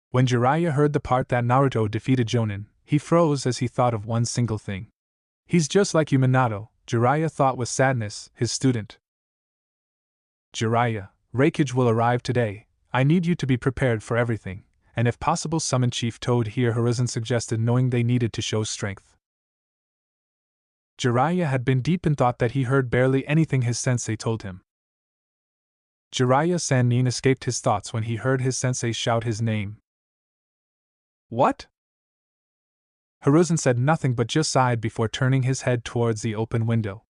When Jiraiya heard the part that Naruto defeated Jonin, he froze as he thought of one single thing. He's just like you, Minato, Jiraiya thought with sadness, his student. Jiraiya, Raikage will arrive today. I need you to be prepared for everything, and if possible summon Chief Toad here, Hiruzen suggested, knowing they needed to show strength. Jiraiya had been deep in thought that he heard barely anything his sensei told him. Jiraiya Sannin escaped his thoughts when he heard his sensei shout his name. What? Hiruzen said nothing but just sighed before turning his head towards the open window.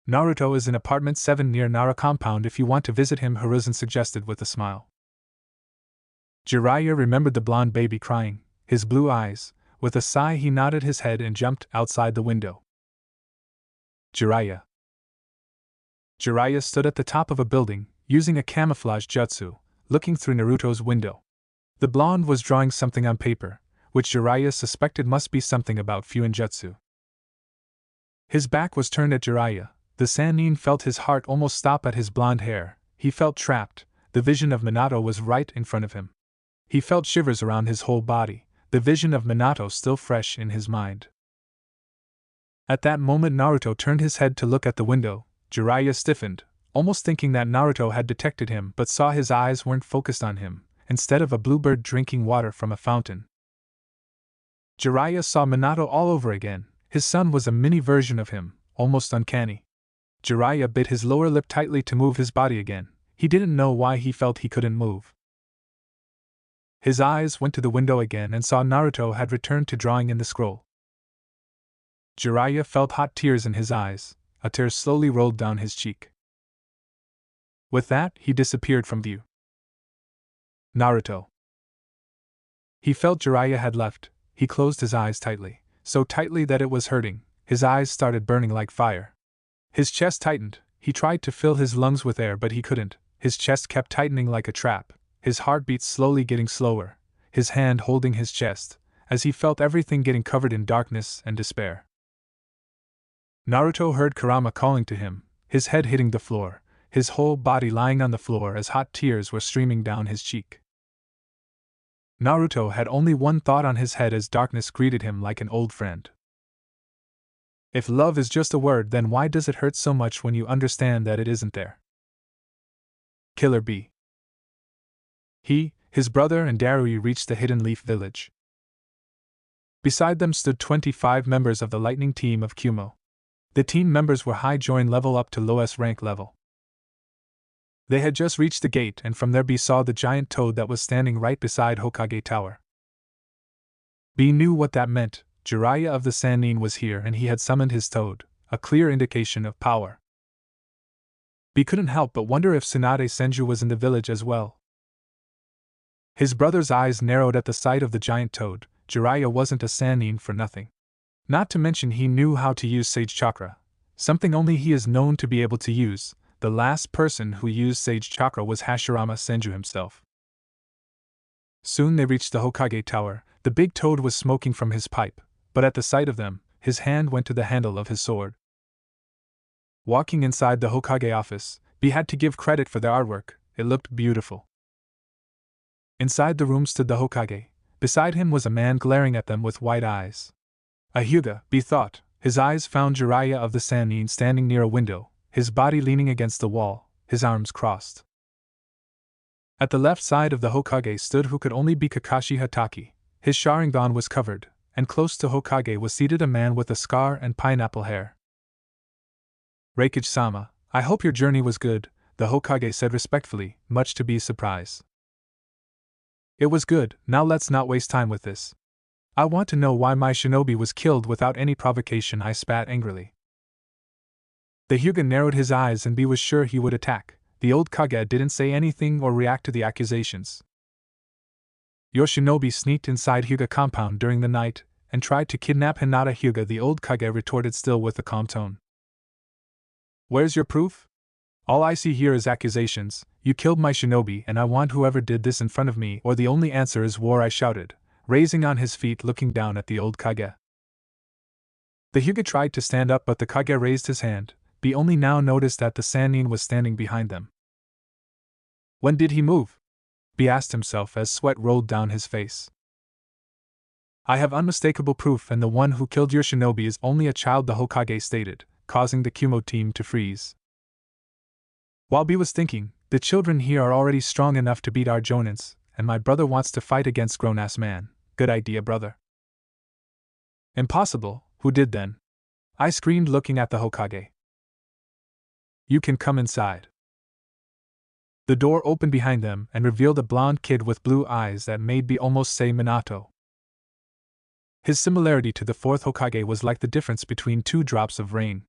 Naruto is in apartment 7 near Naruto Compound if you want to visit him, Hiruzen suggested with a smile. Jiraiya remembered the blonde baby crying, his blue eyes. With a sigh he nodded his head and jumped outside the window. Jiraiya. Jiraiya stood at the top of a building, using a camouflage jutsu, looking through Naruto's window. The blonde was drawing something on paper, which Jiraiya suspected must be something about Fuinjutsu. His back was turned at Jiraiya. The Sannin felt his heart almost stop at his blonde hair. He felt trapped. The vision of Minato was right in front of him. He felt shivers around his whole body, the vision of Minato still fresh in his mind. At that moment Naruto turned his head to look at the window. Jiraiya stiffened, almost thinking that Naruto had detected him, but saw his eyes weren't focused on him, instead of a bluebird drinking water from a fountain. Jiraiya saw Minato all over again. His son was a mini version of him, almost uncanny. Jiraiya bit his lower lip tightly to move his body again. He didn't know why he felt he couldn't move. His eyes went to the window again and saw Naruto had returned to drawing in the scroll. Jiraiya felt hot tears in his eyes. A tear slowly rolled down his cheek. With that, he disappeared from view. Naruto. He felt Jiraiya had left. He closed his eyes tightly, so tightly that it was hurting. His eyes started burning like fire. His chest tightened. He tried to fill his lungs with air, but he couldn't. His chest kept tightening like a trap. His heartbeat slowly getting slower, his hand holding his chest, as he felt everything getting covered in darkness and despair. Naruto heard Kurama calling to him, his head hitting the floor, his whole body lying on the floor as hot tears were streaming down his cheek. Naruto had only one thought on his head as darkness greeted him like an old friend. If love is just a word, then why does it hurt so much when you understand that it isn't there? Killer Bee. He, his brother, and Darui reached the Hidden Leaf Village. Beside them stood 25 members of the Lightning Team of Kumo. The team members were high join level up to lowest rank level. They had just reached the gate, and from there B saw the giant toad that was standing right beside Hokage Tower. B knew what that meant. Jiraiya of the Sannin was here and he had summoned his toad, a clear indication of power. B couldn't help but wonder if Tsunade Senju was in the village as well. His brother's eyes narrowed at the sight of the giant toad. Jiraiya wasn't a Sannin for nothing. Not to mention he knew how to use Sage Chakra, something only he is known to be able to use. The last person who used Sage Chakra was Hashirama Senju himself. Soon they reached the Hokage Tower. The big toad was smoking from his pipe, but at the sight of them, his hand went to the handle of his sword. Walking inside the Hokage office, B had to give credit for their artwork. It looked beautiful. Inside the room stood the Hokage. Beside him was a man glaring at them with white eyes. A Hyuga, B thought. His eyes found Jiraiya of the Sannin standing near a window, his body leaning against the wall, his arms crossed. At the left side of the Hokage stood who could only be Kakashi Hatake. His Sharingan was covered, and close to Hokage was seated a man with a scar and pineapple hair. Reikage-sama, I hope your journey was good, the Hokage said respectfully, much to B's surprise. It was good. Now let's not waste time with this. I want to know why my shinobi was killed without any provocation, I spat angrily. The Hyuga narrowed his eyes and B was sure he would attack. The old Kage didn't say anything or react to the accusations. Your shinobi sneaked inside Hyuga compound during the night and tried to kidnap Hinata. Hyuga, the old Kage retorted, still with a calm tone. Where's your proof? All I see here is accusations. You killed my shinobi and I want whoever did this in front of me, or the only answer is war, I shouted, raising on his feet looking down at the old Kage. The Hyuga tried to stand up but the Kage raised his hand. B only now noticed that the Sannin was standing behind them. When did he move? B asked himself as sweat rolled down his face. I have unmistakable proof, and the one who killed your shinobi is only a child, the Hokage stated, causing the Kumo team to freeze. While B was thinking, the children here are already strong enough to beat our jonins, and my brother wants to fight against grown-ass man. Good idea, brother. Impossible. Who did then? I screamed, looking at the Hokage. You can come inside. The door opened behind them and revealed a blonde kid with blue eyes that made B almost say Minato. His similarity to the fourth Hokage was like the difference between 2 drops of rain.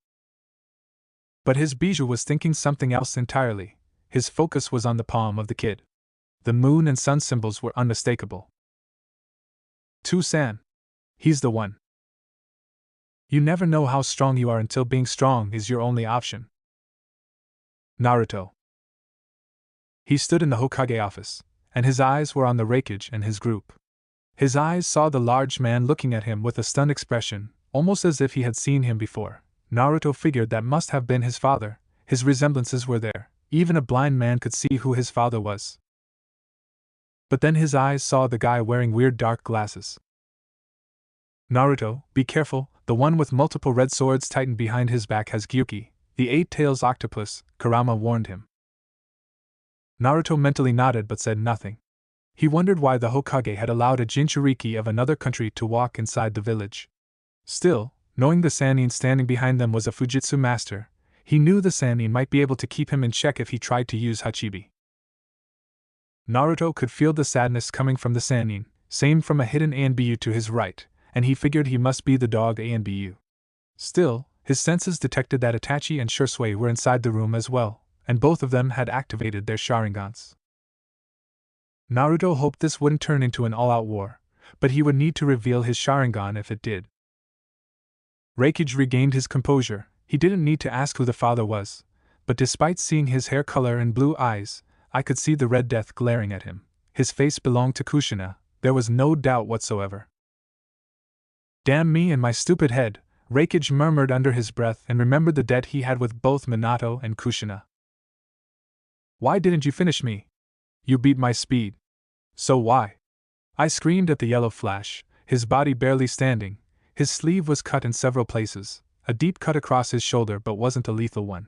But his bijou was thinking something else entirely. His focus was on the palm of the kid. The moon and sun symbols were unmistakable. Tu-san. He's the one. You never know how strong you are until being strong is your only option. Naruto. He stood in the Hokage office, and his eyes were on the Reikage and his group. His eyes saw the large man looking at him with a stunned expression, almost as if he had seen him before. Naruto figured that must have been his father. His resemblances were there. Even a blind man could see who his father was. But then his eyes saw the guy wearing weird dark glasses. Naruto, be careful, the one with multiple red swords tightened behind his back has Gyuki, the 8-tails octopus, Kurama warned him. Naruto mentally nodded but said nothing. He wondered why the Hokage had allowed a Jinchuriki of another country to walk inside the village. Still, knowing the Sannin standing behind them was a Fujitsu master, he knew the Sannin might be able to keep him in check if he tried to use Hachibi. Naruto could feel the sadness coming from the Sannin, same from a hidden Anbu to his right, and he figured he must be the dog Anbu. Still, his senses detected that Itachi and Shisui were inside the room as well, and both of them had activated their Sharingans. Naruto hoped this wouldn't turn into an all-out war, but he would need to reveal his Sharingan if it did. Reikage regained his composure. He didn't need to ask who the father was, but despite seeing his hair color and blue eyes, I could see the Red Death glaring at him. His face belonged to Kushina, there was no doubt whatsoever. Damn me and my stupid head, Reikage murmured under his breath and remembered the debt he had with both Minato and Kushina. Why didn't you finish me? You beat my speed. So why? I screamed at the yellow flash, his body barely standing. His sleeve was cut in several places, a deep cut across his shoulder but wasn't a lethal one.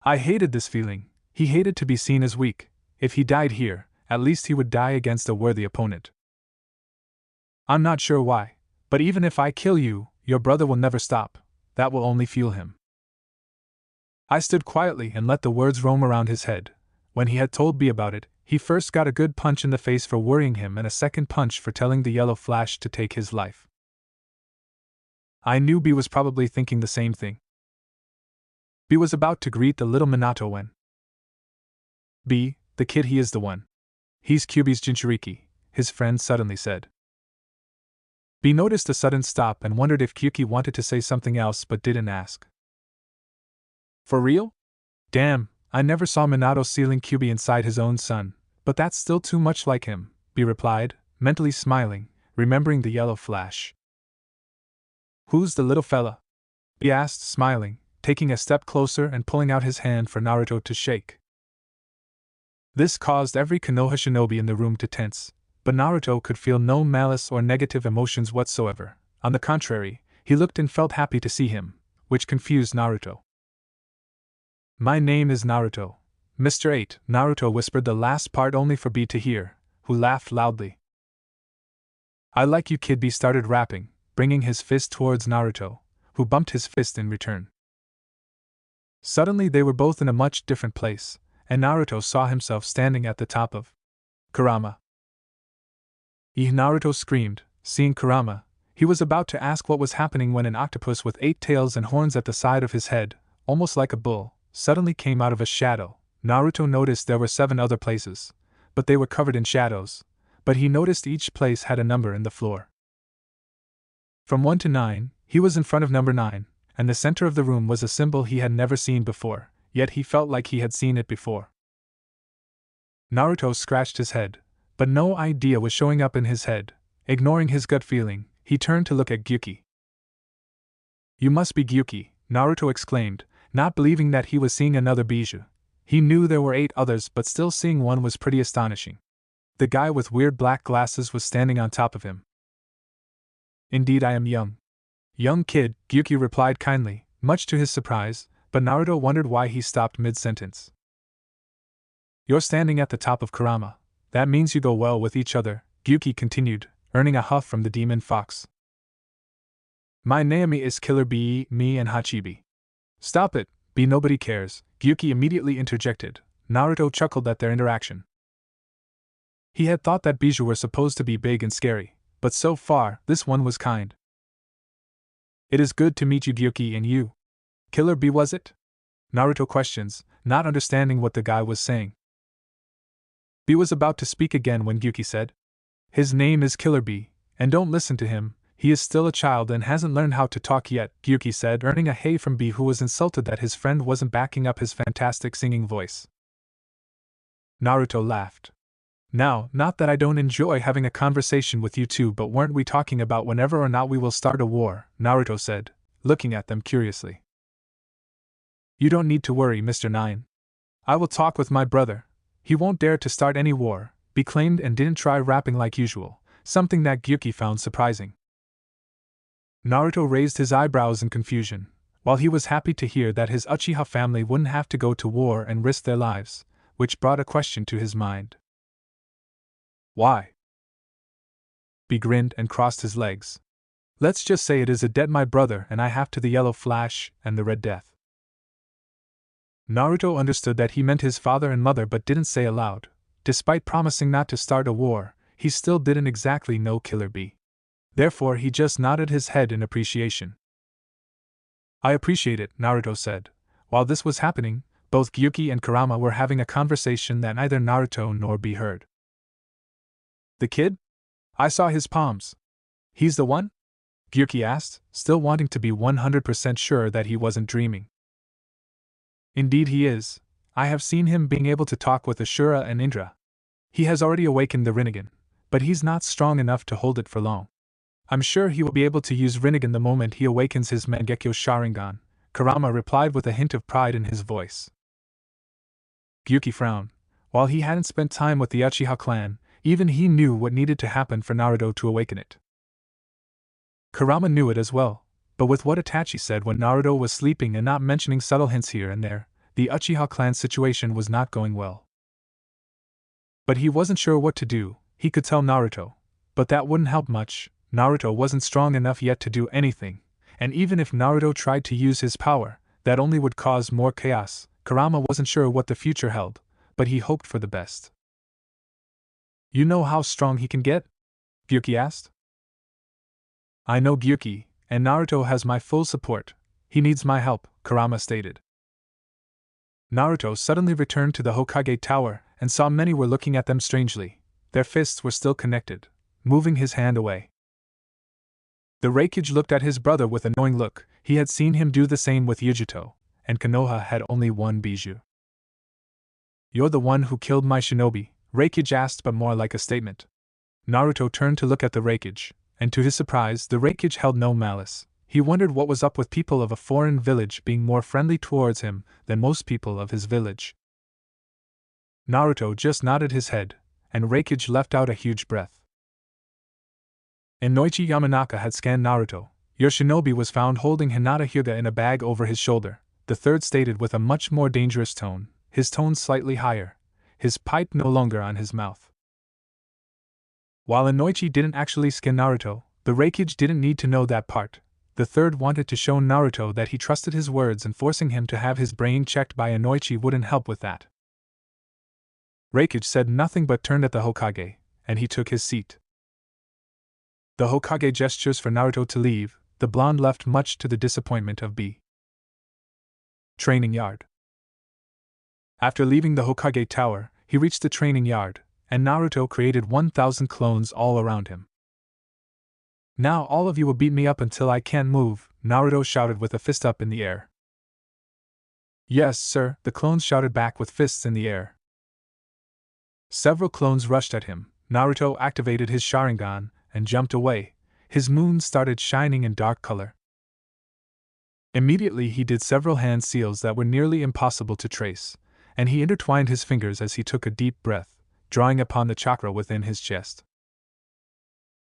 I hated this feeling. He hated to be seen as weak. If he died here, At least he would die against a worthy opponent. I'm not sure why, but even if I kill you, your brother will never stop. That will only fuel him. I stood quietly and let the words roam around his head. When he had told B about it, he first got a good punch in the face for worrying him and a second punch for telling the Yellow Flash to take his life. I knew B was probably thinking the same thing. B was about to greet the little Minato when B, the kid, he is the one. He's Kyuubi's Jinchuriki, his friend suddenly said. B noticed a sudden stop and wondered if Kyuki wanted to say something else but didn't ask. For real? Damn, I never saw Minato sealing Kyuubi inside his own son, but that's still too much like him, B replied, mentally smiling, remembering the Yellow Flash. Who's the little fella? B asked, smiling, taking a step closer and pulling out his hand for Naruto to shake. This caused every Konoha shinobi in the room to tense, but Naruto could feel no malice or negative emotions whatsoever. On the contrary, he looked and felt happy to see him, which confused Naruto. My name is Naruto. Mr. 8, Naruto whispered the last part only for B to hear, who laughed loudly. I like you, kid. B started rapping, bringing his fist towards Naruto, who bumped his fist in return. Suddenly they were both in a much different place, and Naruto saw himself standing at the top of Kurama. Naruto screamed, seeing Kurama. He was about to ask what was happening when an octopus with 8 tails and horns at the side of his head, almost like a bull, suddenly came out of a shadow. Naruto noticed there were 7 other places, but they were covered in shadows, but he noticed each place had a number in the floor. From 1 to 9, he was in front of number 9, and the center of the room was a symbol he had never seen before, yet he felt like he had seen it before. Naruto scratched his head, but no idea was showing up in his head. Ignoring his gut feeling, he turned to look at Gyuki. You must be Gyuki, Naruto exclaimed, not believing that he was seeing another Bijou. He knew there were 8 others, but still seeing one was pretty astonishing. The guy with weird black glasses was standing on top of him. Indeed, I am young. Young kid, Gyuki replied kindly, much to his surprise, but Naruto wondered why he stopped mid-sentence. You're standing at the top of Kurama. That means you go well with each other, Gyuki continued, earning a huff from the demon fox. My name is Killer B, me and Hachibi. Stop it, B, nobody cares, Gyuki immediately interjected. Naruto chuckled at their interaction. He had thought that Bijou were supposed to be big and scary, but so far, this one was kind. It is good to meet you, Gyuki, and you. Killer B, was it? Naruto questions, not understanding what the guy was saying. B was about to speak again when Gyuki said, His name is Killer B, and don't listen to him, he is still a child and hasn't learned how to talk yet, Gyuki said, earning a hey from B, who was insulted that his friend wasn't backing up his fantastic singing voice. Naruto laughed. Now, not that I don't enjoy having a conversation with you two, but weren't we talking about whenever or not we will start a war, Naruto said, looking at them curiously. You don't need to worry, Mr. 9. I will talk with my brother. He won't dare to start any war, B claimed, and didn't try rapping like usual, something that Gyuki found surprising. Naruto raised his eyebrows in confusion. While he was happy to hear that his Uchiha family wouldn't have to go to war and risk their lives, which brought a question to his mind. Why? B grinned and crossed his legs. Let's just say it is a debt my brother and I have to the Yellow Flash and the Red Death. Naruto understood that he meant his father and mother but didn't say aloud. Despite promising not to start a war, he still didn't exactly know Killer B. Therefore he just nodded his head in appreciation. I appreciate it, Naruto said. While this was happening, both Gyuki and Kurama were having a conversation that neither Naruto nor B heard. The kid? I saw his palms. He's the one? Gyuki asked, still wanting to be 100% sure that he wasn't dreaming. Indeed he is. I have seen him being able to talk with Asura and Indra. He has already awakened the Rinnegan, but he's not strong enough to hold it for long. I'm sure he will be able to use Rinnegan the moment he awakens his Mangekyo Sharingan, Kurama replied with a hint of pride in his voice. Gyuki frowned. While he hadn't spent time with the Uchiha clan, even he knew what needed to happen for Naruto to awaken it. Kurama knew it as well, but with what Itachi said when Naruto was sleeping and not mentioning subtle hints here and there, the Uchiha clan situation was not going well. But he wasn't sure what to do. He could tell Naruto, but that wouldn't help much. Naruto wasn't strong enough yet to do anything, and even if Naruto tried to use his power, that only would cause more chaos. Kurama wasn't sure what the future held, but he hoped for the best. You know how strong he can get? Gyuki asked. I know Gyuki, and Naruto has my full support. He needs my help, Kurama stated. Naruto suddenly returned to the Hokage tower and saw many were looking at them strangely. Their fists were still connected, moving his hand away. The Raikage looked at his brother with a knowing look. He had seen him do the same with Yujito, and Konoha had only one bijou. You're the one who killed my shinobi, Raikage asked, but more like a statement. Naruto turned to look at the Raikage, and to his surprise, the Raikage held no malice. He wondered what was up with people of a foreign village being more friendly towards him than most people of his village. Naruto just nodded his head, and Raikage let out a huge breath. Inoichi Yamanaka had scanned Naruto. Your shinobi was found holding Hinata Hyuga in a bag over his shoulder, the third stated with a much more dangerous tone, his tone slightly higher, his pipe no longer on his mouth. While Inoichi didn't actually skin Naruto, the Raikage didn't need to know that part. The third wanted to show Naruto that he trusted his words, and forcing him to have his brain checked by Inoichi wouldn't help with that. Raikage said nothing but turned at the Hokage, and he took his seat. The Hokage gestures for Naruto to leave. The blonde left much to the disappointment of B. Training yard. After leaving the Hokage tower, he reached the training yard, and Naruto created 1,000 clones all around him. Now all of you will beat me up until I can't move, Naruto shouted with a fist up in the air. Yes, sir, the clones shouted back with fists in the air. Several clones rushed at him. Naruto activated his Sharingan and jumped away. His moon started shining in dark color. Immediately he did several hand seals that were nearly impossible to trace, and he intertwined his fingers as he took a deep breath, drawing upon the chakra within his chest.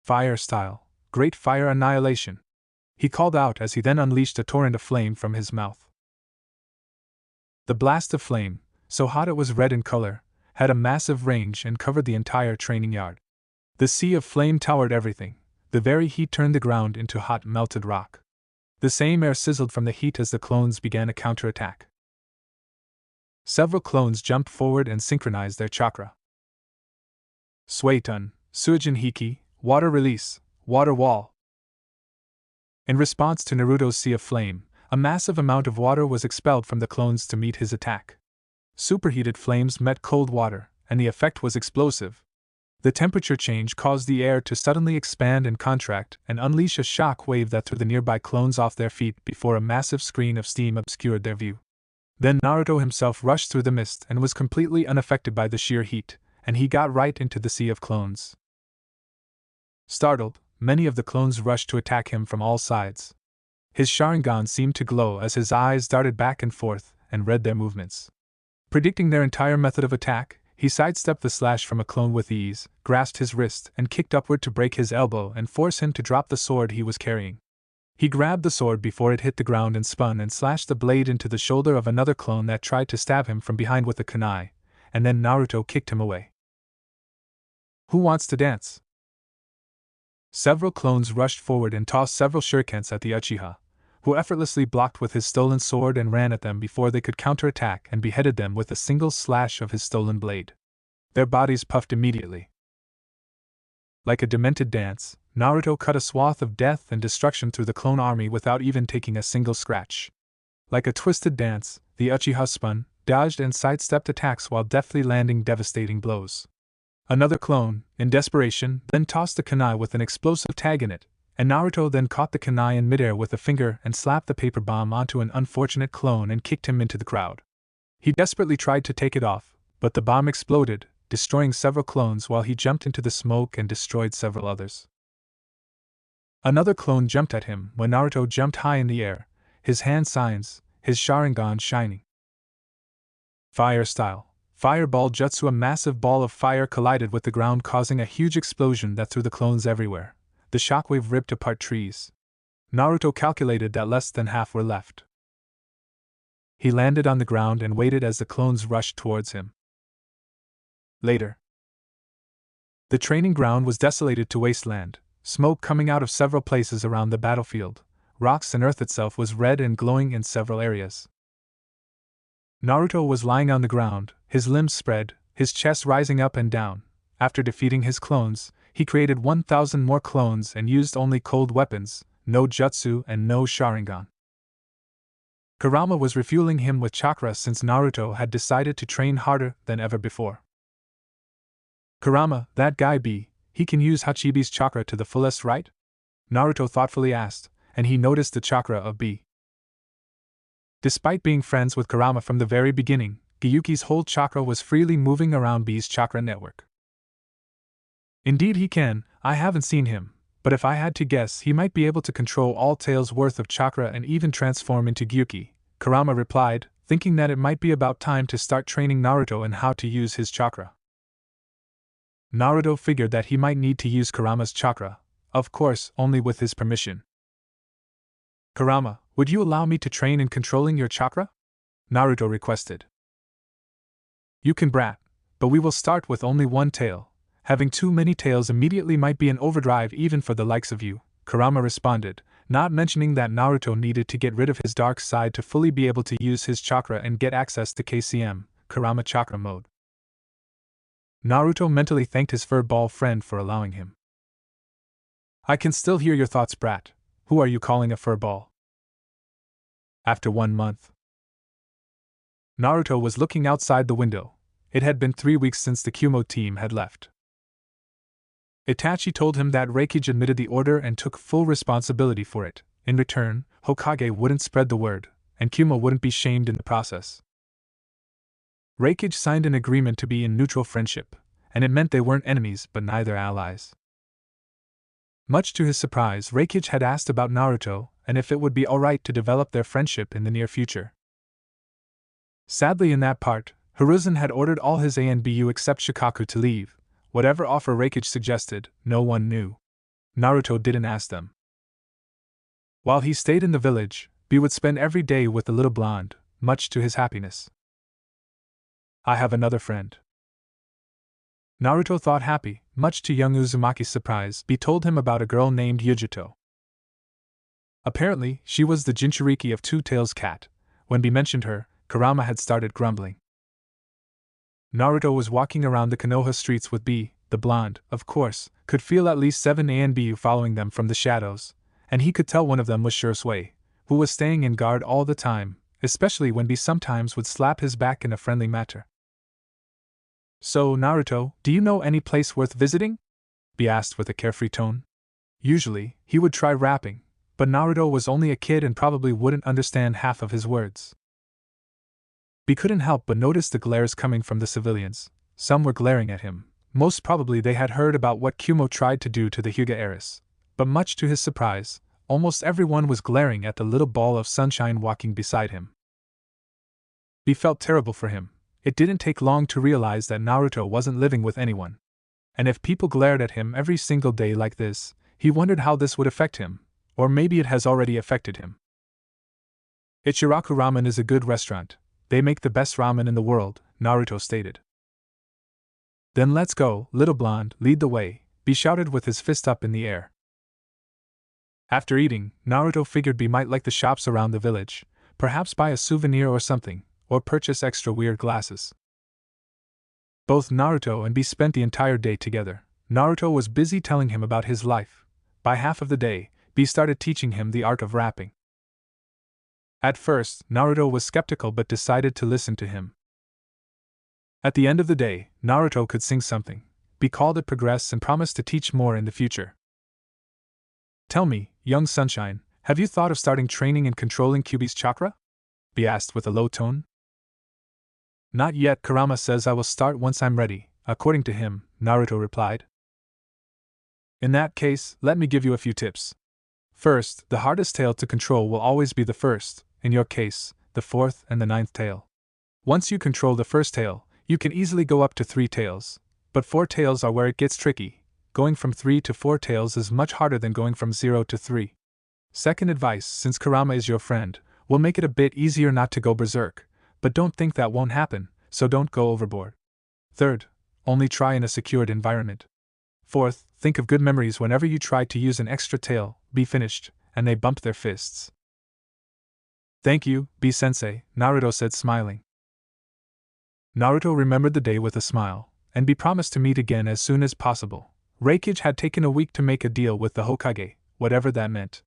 Fire style. Great fire annihilation, he called out as he then unleashed a torrent of flame from his mouth. The blast of flame, so hot it was red in color, had a massive range and covered the entire training yard. The sea of flame towered everything. The very heat turned the ground into hot melted rock. The same air sizzled from the heat as the clones began a counterattack. Several clones jumped forward and synchronized their chakra. Suetun, Suijin Hiki, water release. Water wall. In response to Naruto's sea of flame, a massive amount of water was expelled from the clones to meet his attack. Superheated flames met cold water, and the effect was explosive. The temperature change caused the air to suddenly expand and contract and unleash a shock wave that threw the nearby clones off their feet before a massive screen of steam obscured their view. Then Naruto himself rushed through the mist and was completely unaffected by the sheer heat, and he got right into the sea of clones. Startled, many of the clones rushed to attack him from all sides. His Sharingan seemed to glow as his eyes darted back and forth and read their movements. Predicting their entire method of attack, he sidestepped the slash from a clone with ease, grasped his wrist and kicked upward to break his elbow and force him to drop the sword he was carrying. He grabbed the sword before it hit the ground and spun and slashed the blade into the shoulder of another clone that tried to stab him from behind with a kunai, and then Naruto kicked him away. Who wants to dance? Several clones rushed forward and tossed several shurikens at the Uchiha, who effortlessly blocked with his stolen sword and ran at them before they could counterattack and beheaded them with a single slash of his stolen blade. Their bodies puffed immediately. Like a demented dance, Naruto cut a swath of death and destruction through the clone army without even taking a single scratch. Like a twisted dance, the Uchiha spun, dodged and sidestepped attacks while deftly landing devastating blows. Another clone, in desperation, then tossed a kunai with an explosive tag in it, and Naruto then caught the kunai in midair with a finger and slapped the paper bomb onto an unfortunate clone and kicked him into the crowd. He desperately tried to take it off, but the bomb exploded, destroying several clones while he jumped into the smoke and destroyed several others. Another clone jumped at him when Naruto jumped high in the air, his hand signs, his Sharingan shining. Fire style. Fireball jutsu. A massive ball of fire collided with the ground, causing a huge explosion that threw the clones everywhere. The shockwave ripped apart trees. Naruto calculated that less than half were left. He landed on the ground and waited as the clones rushed towards him. Later, The training ground was desolated to wasteland, smoke coming out of several places around the battlefield. Rocks and earth itself was red and glowing in several areas. Naruto was lying on the ground, his limbs spread, his chest rising up and down. After defeating his clones, he created 1,000 more clones and used only cold weapons, no jutsu and no Sharingan. Kurama was refueling him with chakra since Naruto had decided to train harder than ever before. Kurama, that guy he can use Hachibi's chakra to the fullest, right? Naruto thoughtfully asked, and he noticed the chakra of B. Despite being friends with Kurama from the very beginning, Gyuki's whole chakra was freely moving around B's chakra network. Indeed he can, I haven't seen him, but if I had to guess he might be able to control all tails worth of chakra and even transform into Gyuki, Kurama replied, thinking that it might be about time to start training Naruto in how to use his chakra. Naruto figured that he might need to use Kurama's chakra, of course only with his permission. Kurama, would you allow me to train in controlling your chakra? Naruto requested. You can, brat, but we will start with only one tail. Having too many tails immediately might be an overdrive even for the likes of you, Kurama responded, not mentioning that Naruto needed to get rid of his dark side to fully be able to use his chakra and get access to KCM, Kurama chakra mode. Naruto mentally thanked his furball friend for allowing him. I can still hear your thoughts, brat. Who are you calling a furball? After 1 month. Naruto was looking outside the window. It had been 3 weeks since the Kumo team had left. Itachi told him that Reikage admitted the order and took full responsibility for it. In return, Hokage wouldn't spread the word, and Kumo wouldn't be shamed in the process. Reikage signed an agreement to be in neutral friendship, and it meant they weren't enemies but neither allies. Much to his surprise, Reikage had asked about Naruto and if it would be alright to develop their friendship in the near future. Sadly, in that part, Hiruzen had ordered all his ANBU except Shikaku to leave. Whatever offer Reikage suggested, no one knew. Naruto didn't ask them. While he stayed in the village, B would spend every day with the little blonde, much to his happiness. I have another friend. Naruto thought happy, much to young Uzumaki's surprise. B told him about a girl named Yujito. Apparently, she was the Jinchuriki of Two Tails Cat. When B mentioned her, Kurama had started grumbling. Naruto was walking around the Konoha streets with B, the blonde, of course, could feel at least 7 ANBU following them from the shadows, and he could tell one of them was Shisui, who was staying in guard all the time, especially when B sometimes would slap his back in a friendly manner. So, Naruto, do you know any place worth visiting? B asked with a carefree tone. Usually, he would try rapping, but Naruto was only a kid and probably wouldn't understand half of his words. B couldn't help but notice the glares coming from the civilians. Some were glaring at him. Most probably they had heard about what Kumo tried to do to the Hyuga heiress. But much to his surprise, almost everyone was glaring at the little ball of sunshine walking beside him. B felt terrible for him. It didn't take long to realize that Naruto wasn't living with anyone. And if people glared at him every single day like this, he wondered how this would affect him, or maybe it has already affected him. Ichiraku Ramen is a good restaurant. They make the best ramen in the world, Naruto stated. Then let's go, little blonde, lead the way, B shouted with his fist up in the air. After eating, Naruto figured B might like the shops around the village, perhaps buy a souvenir or something, or purchase extra weird glasses. Both Naruto and B spent the entire day together. Naruto was busy telling him about his life. By half of the day, B started teaching him the art of rapping. At first, Naruto was skeptical but decided to listen to him. At the end of the day, Naruto could sing something. B called it progress and promised to teach more in the future. Tell me, young sunshine, have you thought of starting training in controlling Kyuubi's chakra? B asked with a low tone. Not yet, Kurama says I will start once I'm ready, according to him, Naruto replied. In that case, let me give you a few tips. First, the hardest tail to control will always be the first, in your case, the 4th and the 9th tail. Once you control the first tail, you can easily go up to 3 tails, but 4 tails are where it gets tricky. Going from 3 to 4 tails is much harder than going from 0 to 3. Second advice, since Kurama is your friend, will make it a bit easier not to go berserk, but don't think that won't happen, so don't go overboard. Third, only try in a secured environment. Fourth, think of good memories whenever you tried to use an extra tail, be finished, and they bumped their fists. Thank you, B-sensei, Naruto said smiling. Naruto remembered the day with a smile, and B promised to meet again as soon as possible. Reikage had taken a week to make a deal with the Hokage, whatever that meant.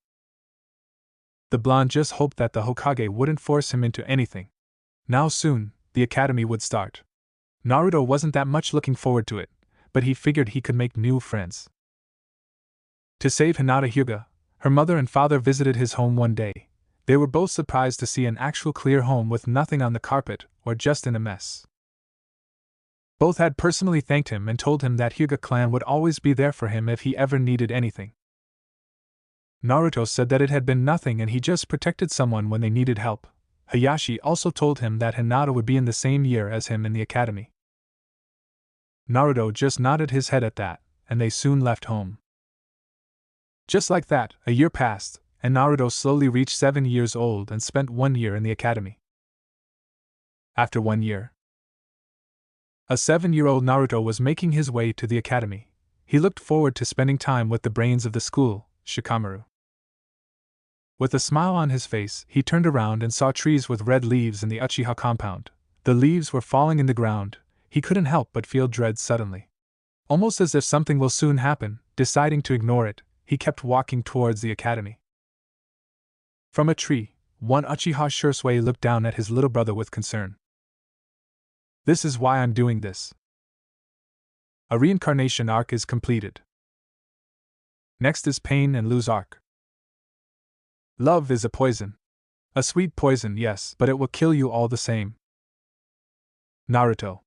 The blonde just hoped that the Hokage wouldn't force him into anything. Now soon, the academy would start. Naruto wasn't that much looking forward to it, but he figured he could make new friends. To save Hinata Hyuga, her mother and father visited his home one day. They were both surprised to see an actual clear home with nothing on the carpet or just in a mess. Both had personally thanked him and told him that Hyuga clan would always be there for him if he ever needed anything. Naruto said that it had been nothing and he just protected someone when they needed help. Hayashi also told him that Hinata would be in the same year as him in the academy. Naruto just nodded his head at that, and they soon left home. Just like that, a year passed, and Naruto slowly reached 7 years old and spent 1 year in the academy. After 1 year, a 7-year-old Naruto was making his way to the academy. He looked forward to spending time with the brains of the school, Shikamaru. With a smile on his face, he turned around and saw trees with red leaves in the Uchiha Compound. The leaves were falling in the ground. He couldn't help but feel dread suddenly. Almost as if something will soon happen, deciding to ignore it, he kept walking towards the academy. From a tree, one Uchiha Shisui looked down at his little brother with concern. This is why I'm doing this. A reincarnation arc is completed. Next is pain and lose arc. Love is a poison. A sweet poison, yes, but it will kill you all the same. Naruto.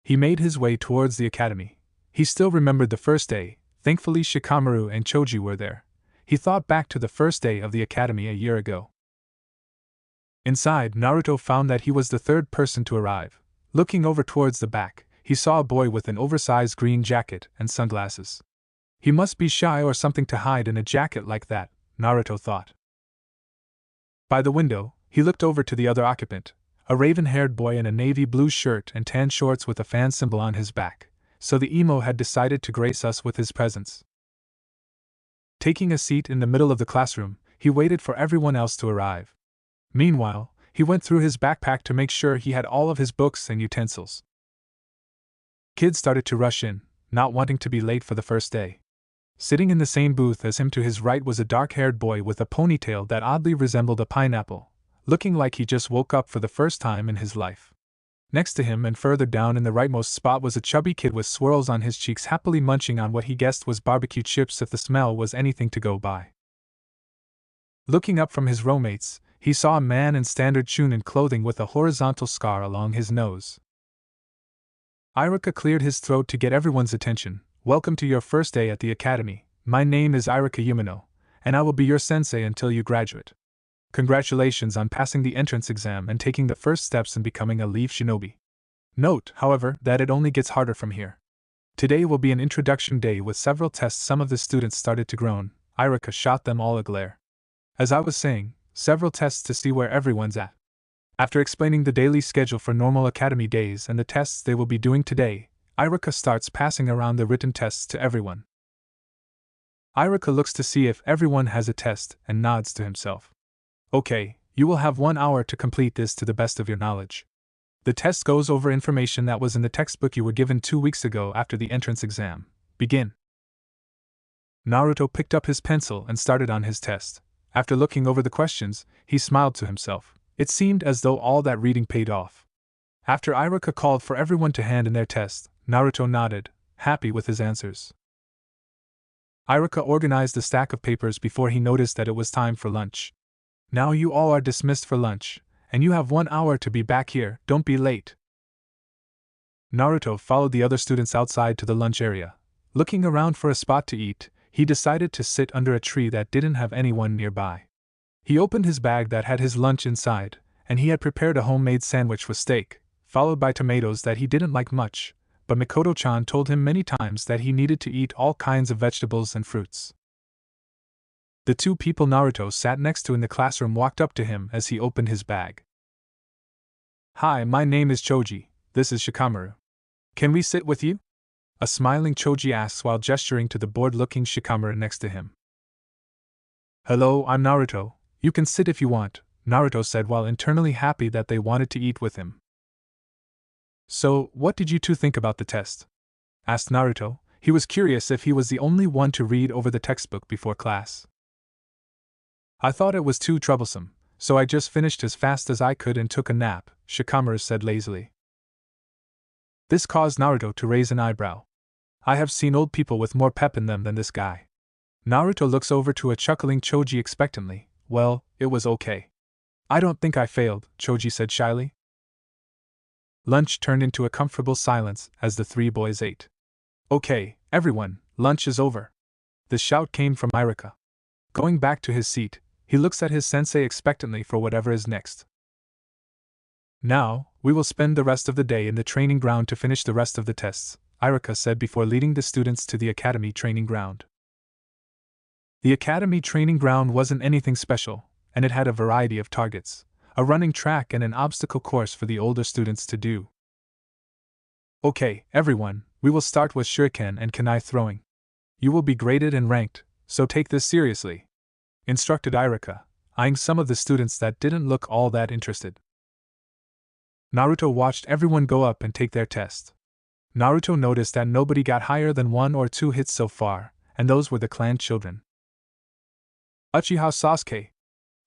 He made his way towards the academy. He still remembered the first day. Thankfully Shikamaru and Choji were there. He thought back to the first day of the academy a year ago. Inside, Naruto found that he was the third person to arrive. Looking over towards the back, he saw a boy with an oversized green jacket and sunglasses. He must be shy or something to hide in a jacket like that, Naruto thought. By the window, he looked over to the other occupant, a raven-haired boy in a navy blue shirt and tan shorts with a fan symbol on his back, so the emo had decided to grace us with his presence. Taking a seat in the middle of the classroom, he waited for everyone else to arrive. Meanwhile, he went through his backpack to make sure he had all of his books and utensils. Kids started to rush in, not wanting to be late for the first day. Sitting in the same booth as him to his right was a dark-haired boy with a ponytail that oddly resembled a pineapple, looking like he just woke up for the first time in his life. Next to him and further down in the rightmost spot was a chubby kid with swirls on his cheeks happily munching on what he guessed was barbecue chips if the smell was anything to go by. Looking up from his rowmates, he saw a man in standard chunin clothing with a horizontal scar along his nose. Iruka cleared his throat to get everyone's attention. Welcome to your first day at the academy. My name is Iruka Umino, and I will be your sensei until you graduate. Congratulations on passing the entrance exam and taking the first steps in becoming a Leaf Shinobi. Note, however, that it only gets harder from here. Today will be an introduction day with several tests. Some of the students started to groan. Iruka shot them all a glare. As I was saying, several tests to see where everyone's at. After explaining the daily schedule for normal academy days and the tests they will be doing today, Iruka starts passing around the written tests to everyone. Iruka looks to see if everyone has a test and nods to himself. Okay, you will have 1 hour to complete this to the best of your knowledge. The test goes over information that was in the textbook you were given 2 weeks ago after the entrance exam. Begin. Naruto picked up his pencil and started on his test. After looking over the questions, he smiled to himself. It seemed as though all that reading paid off. After Iruka called for everyone to hand in their test, Naruto nodded, happy with his answers. Iruka organized a stack of papers before he noticed that it was time for lunch. Now you all are dismissed for lunch, and you have 1 hour to be back here, don't be late. Naruto followed the other students outside to the lunch area. Looking around for a spot to eat, he decided to sit under a tree that didn't have anyone nearby. He opened his bag that had his lunch inside, and he had prepared a homemade sandwich with steak, followed by tomatoes that he didn't like much, but Mikoto-chan told him many times that he needed to eat all kinds of vegetables and fruits. The 2 people Naruto sat next to in the classroom walked up to him as he opened his bag. Hi, my name is Choji, this is Shikamaru. Can we sit with you? A smiling Choji asks while gesturing to the bored-looking Shikamaru next to him. Hello, I'm Naruto. You can sit if you want, Naruto said while internally happy that they wanted to eat with him. So, what did you two think about the test? Asked Naruto. He was curious if he was the only one to read over the textbook before class. I thought it was too troublesome, so I just finished as fast as I could and took a nap, Shikamaru said lazily. This caused Naruto to raise an eyebrow. I have seen old people with more pep in them than this guy. Naruto looks over to a chuckling Choji expectantly. Well, it was okay. I don't think I failed, Choji said shyly. Lunch turned into a comfortable silence as the three boys ate. Okay, everyone, lunch is over. The shout came from Irika. Going back to his seat, he looks at his sensei expectantly for whatever is next. Now, we will spend the rest of the day in the training ground to finish the rest of the tests, Irika said before leading the students to the academy training ground. The academy training ground wasn't anything special, and it had a variety of targets, a running track and an obstacle course for the older students to do. Okay, everyone, we will start with shuriken and kunai throwing. You will be graded and ranked, so take this seriously, instructed Irika, eyeing some of the students that didn't look all that interested. Naruto watched everyone go up and take their test. Naruto noticed that nobody got higher than 1 or 2 hits so far, and those were the clan children. Uchiha Sasuke,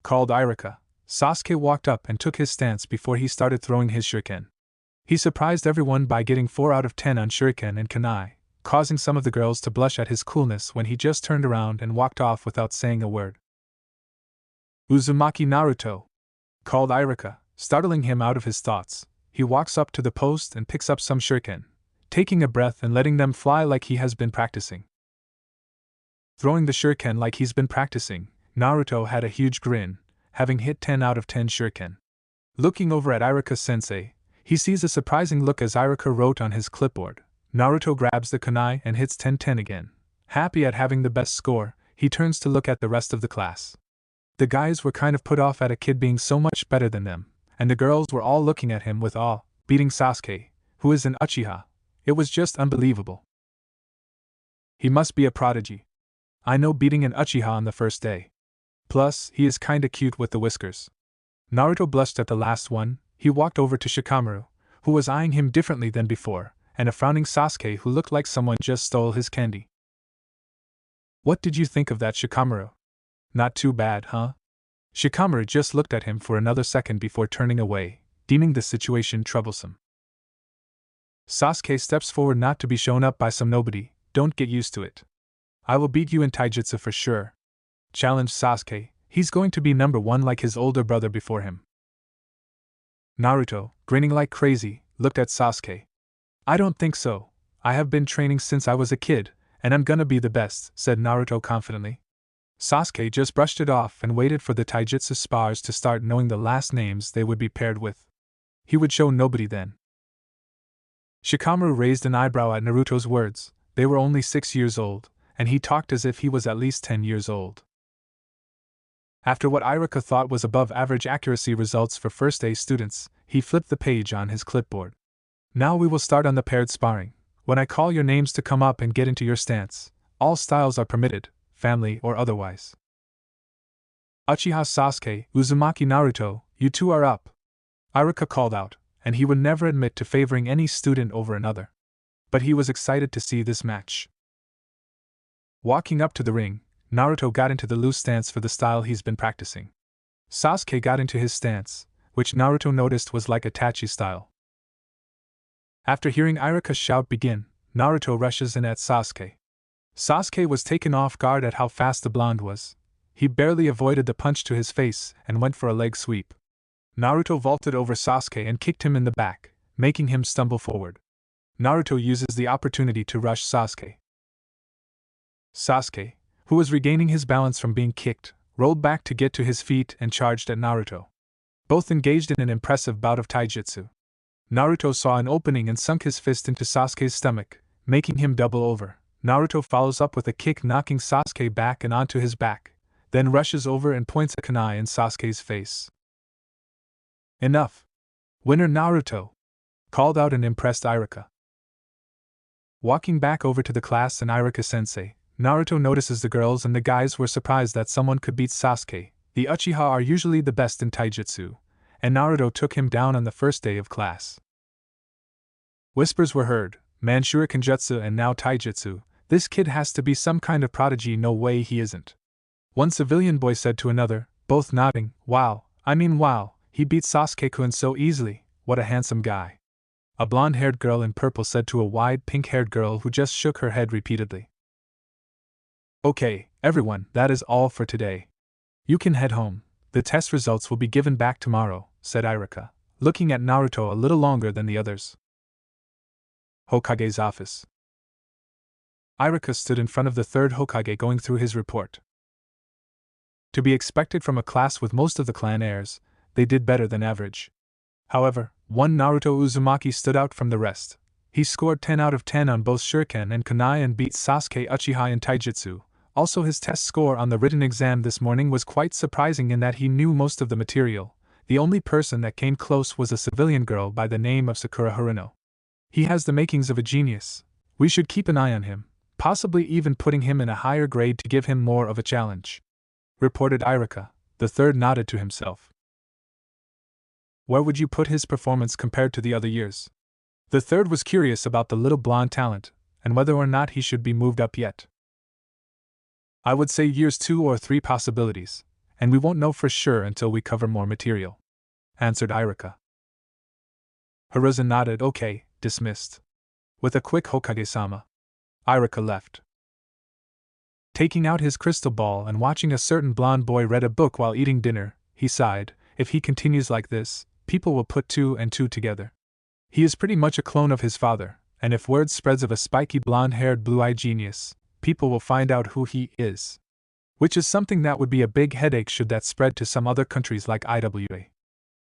called Irika. Sasuke walked up and took his stance before he started throwing his shuriken. He surprised everyone by getting 4 out of 10 on shuriken and kunai, causing some of the girls to blush at his coolness when he just turned around and walked off without saying a word. Uzumaki Naruto, called Irika, startling him out of his thoughts. He walks up to the post and picks up some shuriken, taking a breath and letting them fly like he has been practicing. Throwing the shuriken like he's been practicing, Naruto had a huge grin, having hit 10 out of 10 shuriken. Looking over at Irika-sensei, he sees a surprising look as Irika wrote on his clipboard. Naruto grabs the kunai and hits 10-10 again. Happy at having the best score, he turns to look at the rest of the class. The guys were kind of put off at a kid being so much better than them, and the girls were all looking at him with awe, beating Sasuke, who is an Uchiha. It was just unbelievable. He must be a prodigy. I know, beating an Uchiha on the first day. Plus, he is kinda cute with the whiskers. Naruto blushed at the last one. He walked over to Shikamaru, who was eyeing him differently than before, and a frowning Sasuke who looked like someone just stole his candy. What did you think of that, Shikamaru? Not too bad, huh? Shikamaru just looked at him for another second before turning away, deeming the situation troublesome. Sasuke steps forward not to be shown up by some nobody. Don't get used to it. I will beat you in taijutsu for sure, challenged Sasuke. He's going to be number 1 like his older brother before him. Naruto, grinning like crazy, looked at Sasuke. I don't think so. I have been training since I was a kid, and I'm gonna be the best, said Naruto confidently. Sasuke just brushed it off and waited for the taijutsu spars to start, knowing the last names they would be paired with. He would show nobody then. Shikamaru raised an eyebrow at Naruto's words. They were only 6 years old, and he talked as if he was at least 10 years old. After what Irika thought was above-average accuracy results for first-day students, he flipped the page on his clipboard. Now we will start on the paired sparring. When I call your names to come up and get into your stance, all styles are permitted, family or otherwise. Uchiha Sasuke, Uzumaki Naruto, you two are up, Irika called out, and he would never admit to favoring any student over another. But he was excited to see this match. Walking up to the ring, Naruto got into the loose stance for the style he's been practicing. Sasuke got into his stance, which Naruto noticed was like Itachi style. After hearing Irika shout begin, Naruto rushes in at Sasuke. Sasuke was taken off guard at how fast the blonde was. He barely avoided the punch to his face and went for a leg sweep. Naruto vaulted over Sasuke and kicked him in the back, making him stumble forward. Naruto uses the opportunity to rush Sasuke. Sasuke, who was regaining his balance from being kicked, rolled back to get to his feet and charged at Naruto. Both engaged in an impressive bout of taijutsu. Naruto saw an opening and sunk his fist into Sasuke's stomach, making him double over. Naruto follows up with a kick, knocking Sasuke back and onto his back, then rushes over and points a kunai in Sasuke's face. Enough! Winner Naruto! Called out an impressed Irika. Walking back over to the class and Iruka-sensei, Naruto notices the girls and the guys were surprised that someone could beat Sasuke. The Uchiha are usually the best in taijutsu, and Naruto took him down on the first day of class. Whispers were heard, man shurikenjutsu and now taijutsu, this kid has to be some kind of prodigy, no way he isn't. One civilian boy said to another, both nodding, wow, he beat Sasuke-kun so easily, what a handsome guy. A blonde-haired girl in purple said to a wide pink-haired girl who just shook her head repeatedly. Okay, everyone, that is all for today. You can head home, the test results will be given back tomorrow, said Iruka, looking at Naruto a little longer than the others. Hokage's office. Iruka stood in front of the third Hokage going through his report. To be expected from a class with most of the clan heirs, they did better than average. However, one Naruto Uzumaki stood out from the rest. He scored 10 out of 10 on both Shuriken and Kunai and beat Sasuke Uchiha in taijutsu. Also, his test score on the written exam this morning was quite surprising in that he knew most of the material. The only person that came close was a civilian girl by the name of Sakura Haruno. He has the makings of a genius. We should keep an eye on him, possibly even putting him in a higher grade to give him more of a challenge, reported Iruka. The third nodded to himself. Where would you put his performance compared to the other years? The third was curious about the little blonde talent, and whether or not he should be moved up yet. I would say years 2 or 3 possibilities, and we won't know for sure until we cover more material, answered Iruka. Hiruzen nodded. Okay, dismissed. With a quick Hokage-sama, Iruka left. Taking out his crystal ball and watching a certain blonde boy read a book while eating dinner, he sighed, if he continues like this, people will put 2 and 2 together. He is pretty much a clone of his father, and if word spreads of a spiky blonde-haired blue-eyed genius, people will find out who he is. Which is something that would be a big headache should that spread to some other countries like IWA.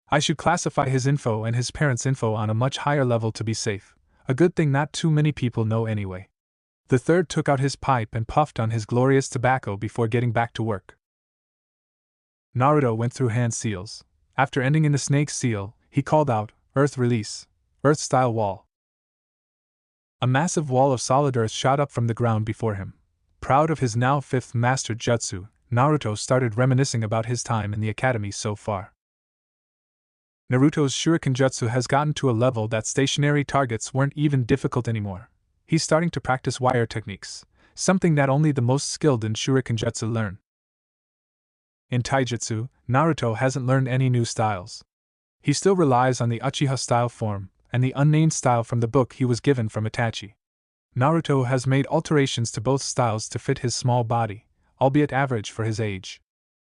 I should classify his info and his parents' info on a much higher level to be safe, a good thing not too many people know anyway. The third took out his pipe and puffed on his glorious tobacco before getting back to work. Naruto went through hand seals. After ending in the snake seal, he called out, Earth release, Earth-style wall. A massive wall of solid earth shot up from the ground before him. Proud of his now 5th mastered jutsu, Naruto started reminiscing about his time in the academy so far. Naruto's shuriken jutsu has gotten to a level that stationary targets weren't even difficult anymore. He's starting to practice wire techniques, something that only the most skilled in shuriken jutsu learn. In taijutsu, Naruto hasn't learned any new styles. He still relies on the Uchiha style form, and the unnamed style from the book he was given from Itachi. Naruto has made alterations to both styles to fit his small body, albeit average for his age.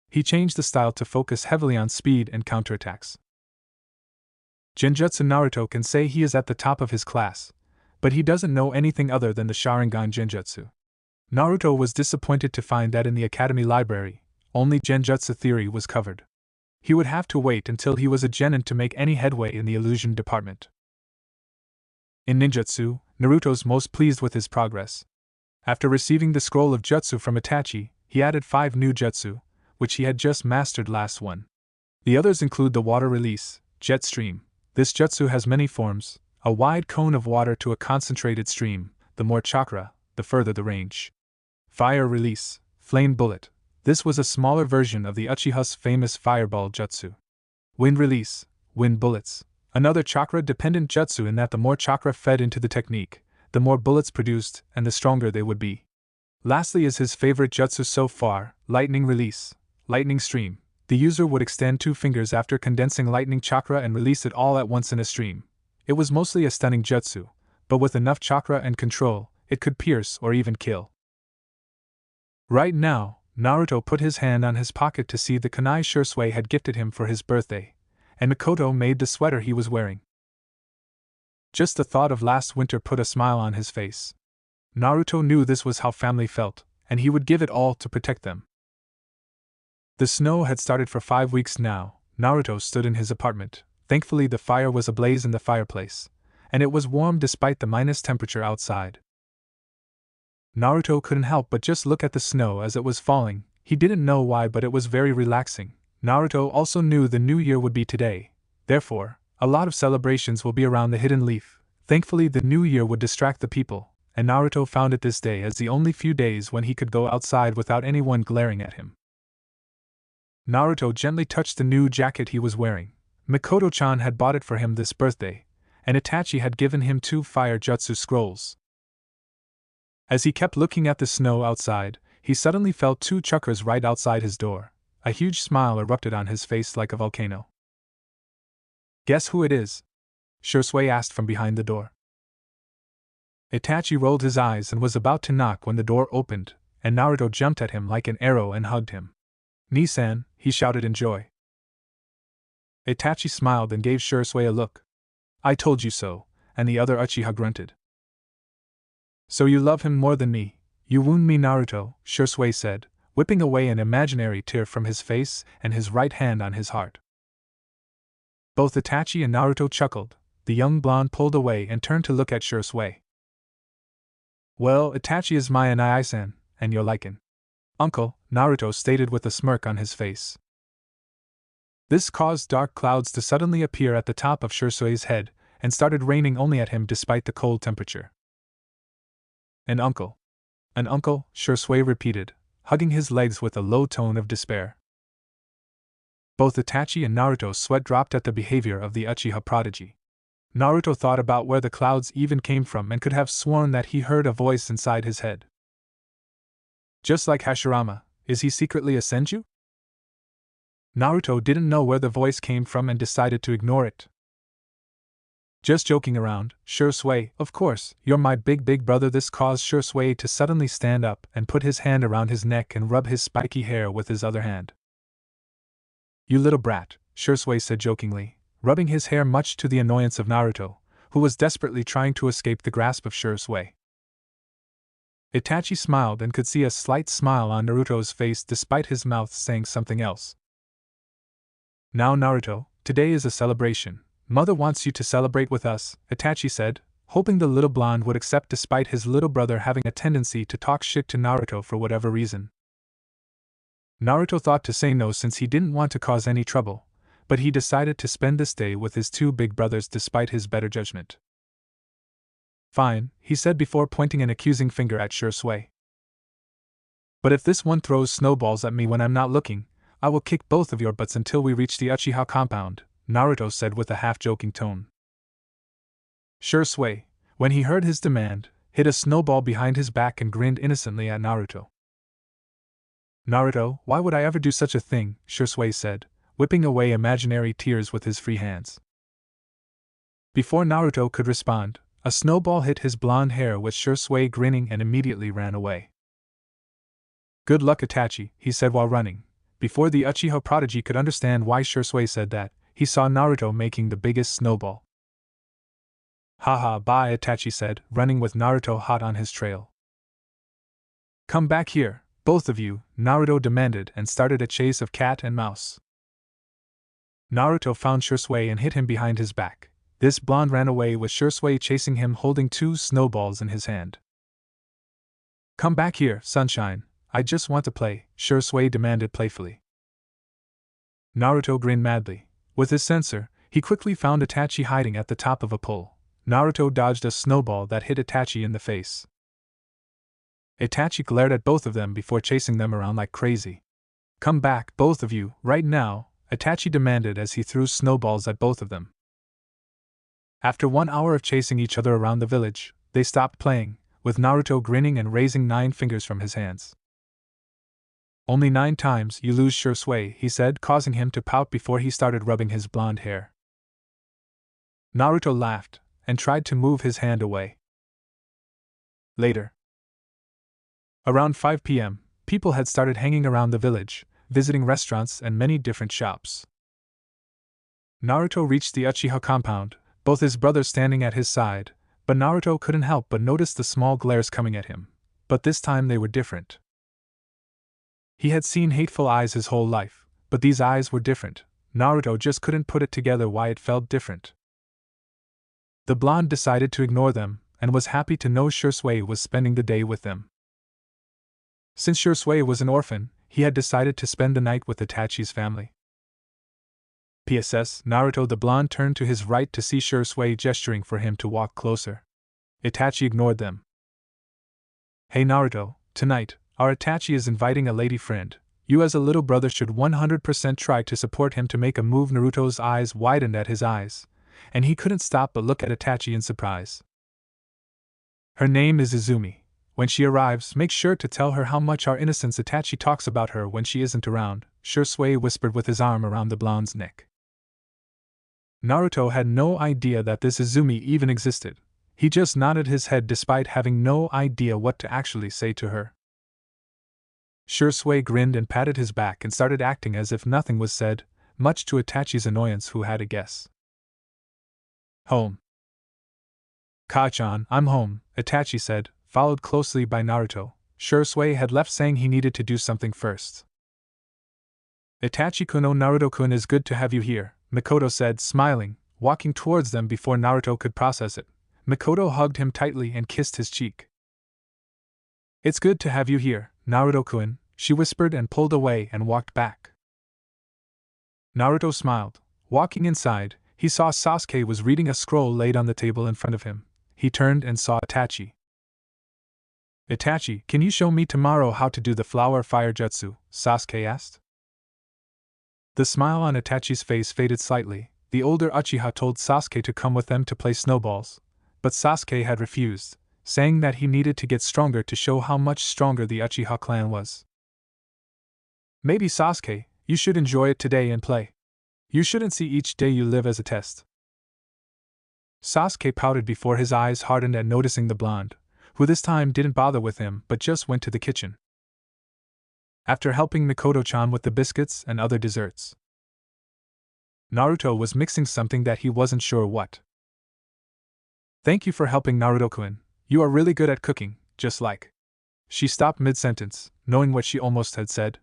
He changed the style to focus heavily on speed and counterattacks. Genjutsu Naruto can say he is at the top of his class, but he doesn't know anything other than the Sharingan Genjutsu. Naruto was disappointed to find that in the academy library, only Genjutsu theory was covered. He would have to wait until he was a genin to make any headway in the illusion department. In ninjutsu, Naruto's most pleased with his progress. After receiving the scroll of jutsu from Itachi, he added 5 new jutsu, which he had just mastered last one. The others include the water release, jet stream. This jutsu has many forms, a wide cone of water to a concentrated stream, the more chakra, the further the range. Fire release, flame bullet. This was a smaller version of the Uchiha's famous fireball jutsu. Wind release, wind bullets. Another chakra-dependent jutsu in that the more chakra fed into the technique, the more bullets produced and the stronger they would be. Lastly is his favorite jutsu so far, lightning release, lightning stream. The user would extend 2 fingers after condensing lightning chakra and release it all at once in a stream. It was mostly a stunning jutsu, but with enough chakra and control, it could pierce or even kill. Right now, Naruto put his hand on his pocket to see the kunai Shisui had gifted him for his birthday, and Mikoto made the sweater he was wearing. Just the thought of last winter put a smile on his face. Naruto knew this was how family felt, and he would give it all to protect them. The snow had started for 5 weeks now. Naruto stood in his apartment. Thankfully the fire was ablaze in the fireplace, and it was warm despite the minus temperature outside. Naruto couldn't help but just look at the snow as it was falling. He didn't know why, but it was very relaxing. Naruto also knew the new year would be today. Therefore, a lot of celebrations will be around the hidden leaf. Thankfully the new year would distract the people, and Naruto found it this day as the only few days when he could go outside without anyone glaring at him. Naruto gently touched the new jacket he was wearing. Mikoto-chan had bought it for him this birthday, and Itachi had given him 2 fire jutsu scrolls. As he kept looking at the snow outside, he suddenly felt 2 chakras right outside his door. A huge smile erupted on his face like a volcano. "Guess who it is?" Shisui asked from behind the door. Itachi rolled his eyes and was about to knock when the door opened, and Naruto jumped at him like an arrow and hugged him. "Ni-san," he shouted in joy. Itachi smiled and gave Shisui a look. "I told you so," and the other Uchiha grunted. "So you love him more than me? You wound me, Naruto," Shisui said, whipping away an imaginary tear from his face and his right hand on his heart. Both Itachi and Naruto chuckled. The young blonde pulled away and turned to look at Shisui. "Well, Itachi is my Anai-san, and you're liken. Uncle," Naruto stated with a smirk on his face. This caused dark clouds to suddenly appear at the top of Shisui's head, and started raining only at him despite the cold temperature. "An uncle. An uncle," Shisui repeated, hugging his legs with a low tone of despair. Both Itachi and Naruto sweat dropped at the behavior of the Uchiha prodigy. Naruto thought about where the clouds even came from and could have sworn that he heard a voice inside his head. "Just like Hashirama, is he secretly a senju?" Naruto didn't know where the voice came from and decided to ignore it. "Just joking around, Shisui, of course, you're my big brother." This caused Shisui to suddenly stand up and put his hand around his neck and rub his spiky hair with his other hand. "You little brat," Shisui said jokingly, rubbing his hair much to the annoyance of Naruto, who was desperately trying to escape the grasp of Shisui. Itachi smiled and could see a slight smile on Naruto's face despite his mouth saying something else. "Now Naruto, today is a celebration. Mother wants you to celebrate with us," Itachi said, hoping the little blonde would accept despite his little brother having a tendency to talk shit to Naruto for whatever reason. Naruto thought to say no since he didn't want to cause any trouble, but he decided to spend this day with his 2 big brothers despite his better judgment. "Fine," he said before pointing an accusing finger at Shisui. "But if this one throws snowballs at me when I'm not looking, I will kick both of your butts until we reach the Uchiha Compound," Naruto said with a half-joking tone. Shisui, when he heard his demand, hid a snowball behind his back and grinned innocently at Naruto. "Naruto, why would I ever do such a thing?" Shisui said, whipping away imaginary tears with his free hands. Before Naruto could respond, a snowball hit his blonde hair with Shisui grinning and immediately ran away. "Good luck, Itachi," he said while running. Before the Uchiha prodigy could understand why Shisui said that, he saw Naruto making the biggest snowball. "Haha, bye," Itachi said, running with Naruto hot on his trail. "Come back here, both of you," Naruto demanded and started a chase of cat and mouse. Naruto found Shisui and hit him behind his back. This blonde ran away with Shisui chasing him holding 2 snowballs in his hand. "Come back here, sunshine, I just want to play," Shisui demanded playfully. Naruto grinned madly. With his sensor, he quickly found Itachi hiding at the top of a pole. Naruto dodged a snowball that hit Itachi in the face. Itachi glared at both of them before chasing them around like crazy. "Come back, both of you, right now," Itachi demanded as he threw snowballs at both of them. After 1 hour of chasing each other around the village, they stopped playing, with Naruto grinning and raising 9 fingers from his hands. "Only 9 times you lose, Shisui," he said, causing him to pout before he started rubbing his blonde hair. Naruto laughed and tried to move his hand away. Later. Around 5 p.m., people had started hanging around the village, visiting restaurants and many different shops. Naruto reached the Uchiha compound, both his brothers standing at his side, but Naruto couldn't help but notice the small glares coming at him. But this time they were different. He had seen hateful eyes his whole life, but these eyes were different. Naruto just couldn't put it together why it felt different. The blonde decided to ignore them, and was happy to know Shisui was spending the day with them. Since Shisui was an orphan, he had decided to spend the night with Itachi's family. PSS, Naruto. The blonde turned to his right to see Shisui gesturing for him to walk closer. Itachi ignored them. Hey Naruto, tonight, our Itachi is inviting a lady friend. You as a little brother should 100% try to support him to make a move. Naruto's eyes widened at his eyes, and he couldn't stop but look at Itachi in surprise. Her name is Izumi. When she arrives, make sure to tell her how much our innocence. Itachi talks about her when she isn't around, Shisui whispered with his arm around the blonde's neck. Naruto had no idea that this Izumi even existed. He just nodded his head despite having no idea what to actually say to her. Shisui grinned and patted his back and started acting as if nothing was said, much to Itachi's annoyance, who had a guess. Home. Ka-chan, I'm home, Itachi said, followed closely by Naruto. Shisui had left saying he needed to do something first. Itachi-kun, oh Naruto-kun, is good to have you here, Mikoto said, smiling, walking towards them before Naruto could process it. Mikoto hugged him tightly and kissed his cheek. It's good to have you here, Naruto-kun, she whispered and pulled away and walked back. Naruto smiled. Walking inside, he saw Sasuke was reading a scroll laid on the table in front of him. He turned and saw Itachi. Itachi, can you show me tomorrow how to do the flower fire jutsu? Sasuke asked. The smile on Itachi's face faded slightly. The older Uchiha told Sasuke to come with them to play snowballs, but Sasuke had refused, saying that he needed to get stronger to show how much stronger the Uchiha clan was. Maybe Sasuke, you should enjoy it today and play. You shouldn't see each day you live as a test. Sasuke pouted before his eyes hardened at noticing the blonde, who this time didn't bother with him but just went to the kitchen. After helping Mikoto-chan with the biscuits and other desserts, Naruto was mixing something that he wasn't sure what. Thank you for helping, Naruto-kun. You are really good at cooking, just like. She stopped mid-sentence, knowing what she almost had said.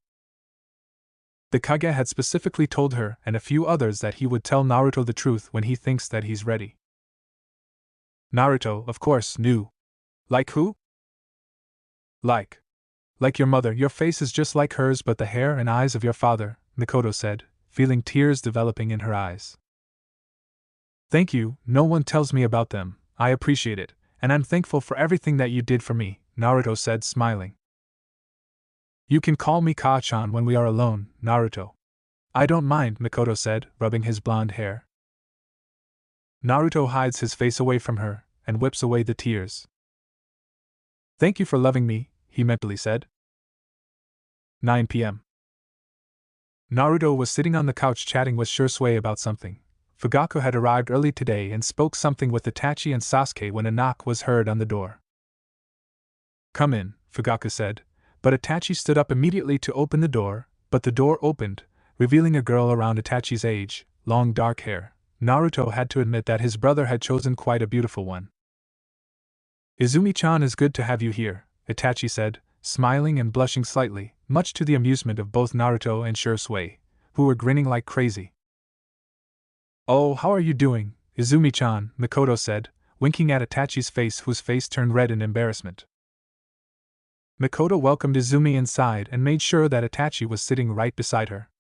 The Kage had specifically told her and a few others that he would tell Naruto the truth when he thinks that he's ready. Naruto, of course, knew. Like who? Like your mother. Your face is just like hers, but the hair and eyes of your father, Mikoto said, feeling tears developing in her eyes. Thank you, no one tells me about them. I appreciate it, and I'm thankful for everything that you did for me, Naruto said, smiling. You can call me Ka-chan when we are alone, Naruto. I don't mind, Mikoto said, rubbing his blonde hair. Naruto hides his face away from her and whips away the tears. Thank you for loving me, he mentally said. 9 p.m. Naruto was sitting on the couch chatting with Shisui about something. Fugaku had arrived early today and spoke something with Itachi and Sasuke when a knock was heard on the door. Come in, Fugaku said, but Itachi stood up immediately to open the door, but the door opened, revealing a girl around Itachi's age, long dark hair. Naruto had to admit that his brother had chosen quite a beautiful one. Izumi-chan, is good to have you here, Itachi said, smiling and blushing slightly, much to the amusement of both Naruto and Shisui, who were grinning like crazy. Oh, how are you doing, Izumi-chan, Mikoto said, winking at Itachi's face, whose face turned red in embarrassment. Mikoto welcomed Izumi inside and made sure that Itachi was sitting right beside her.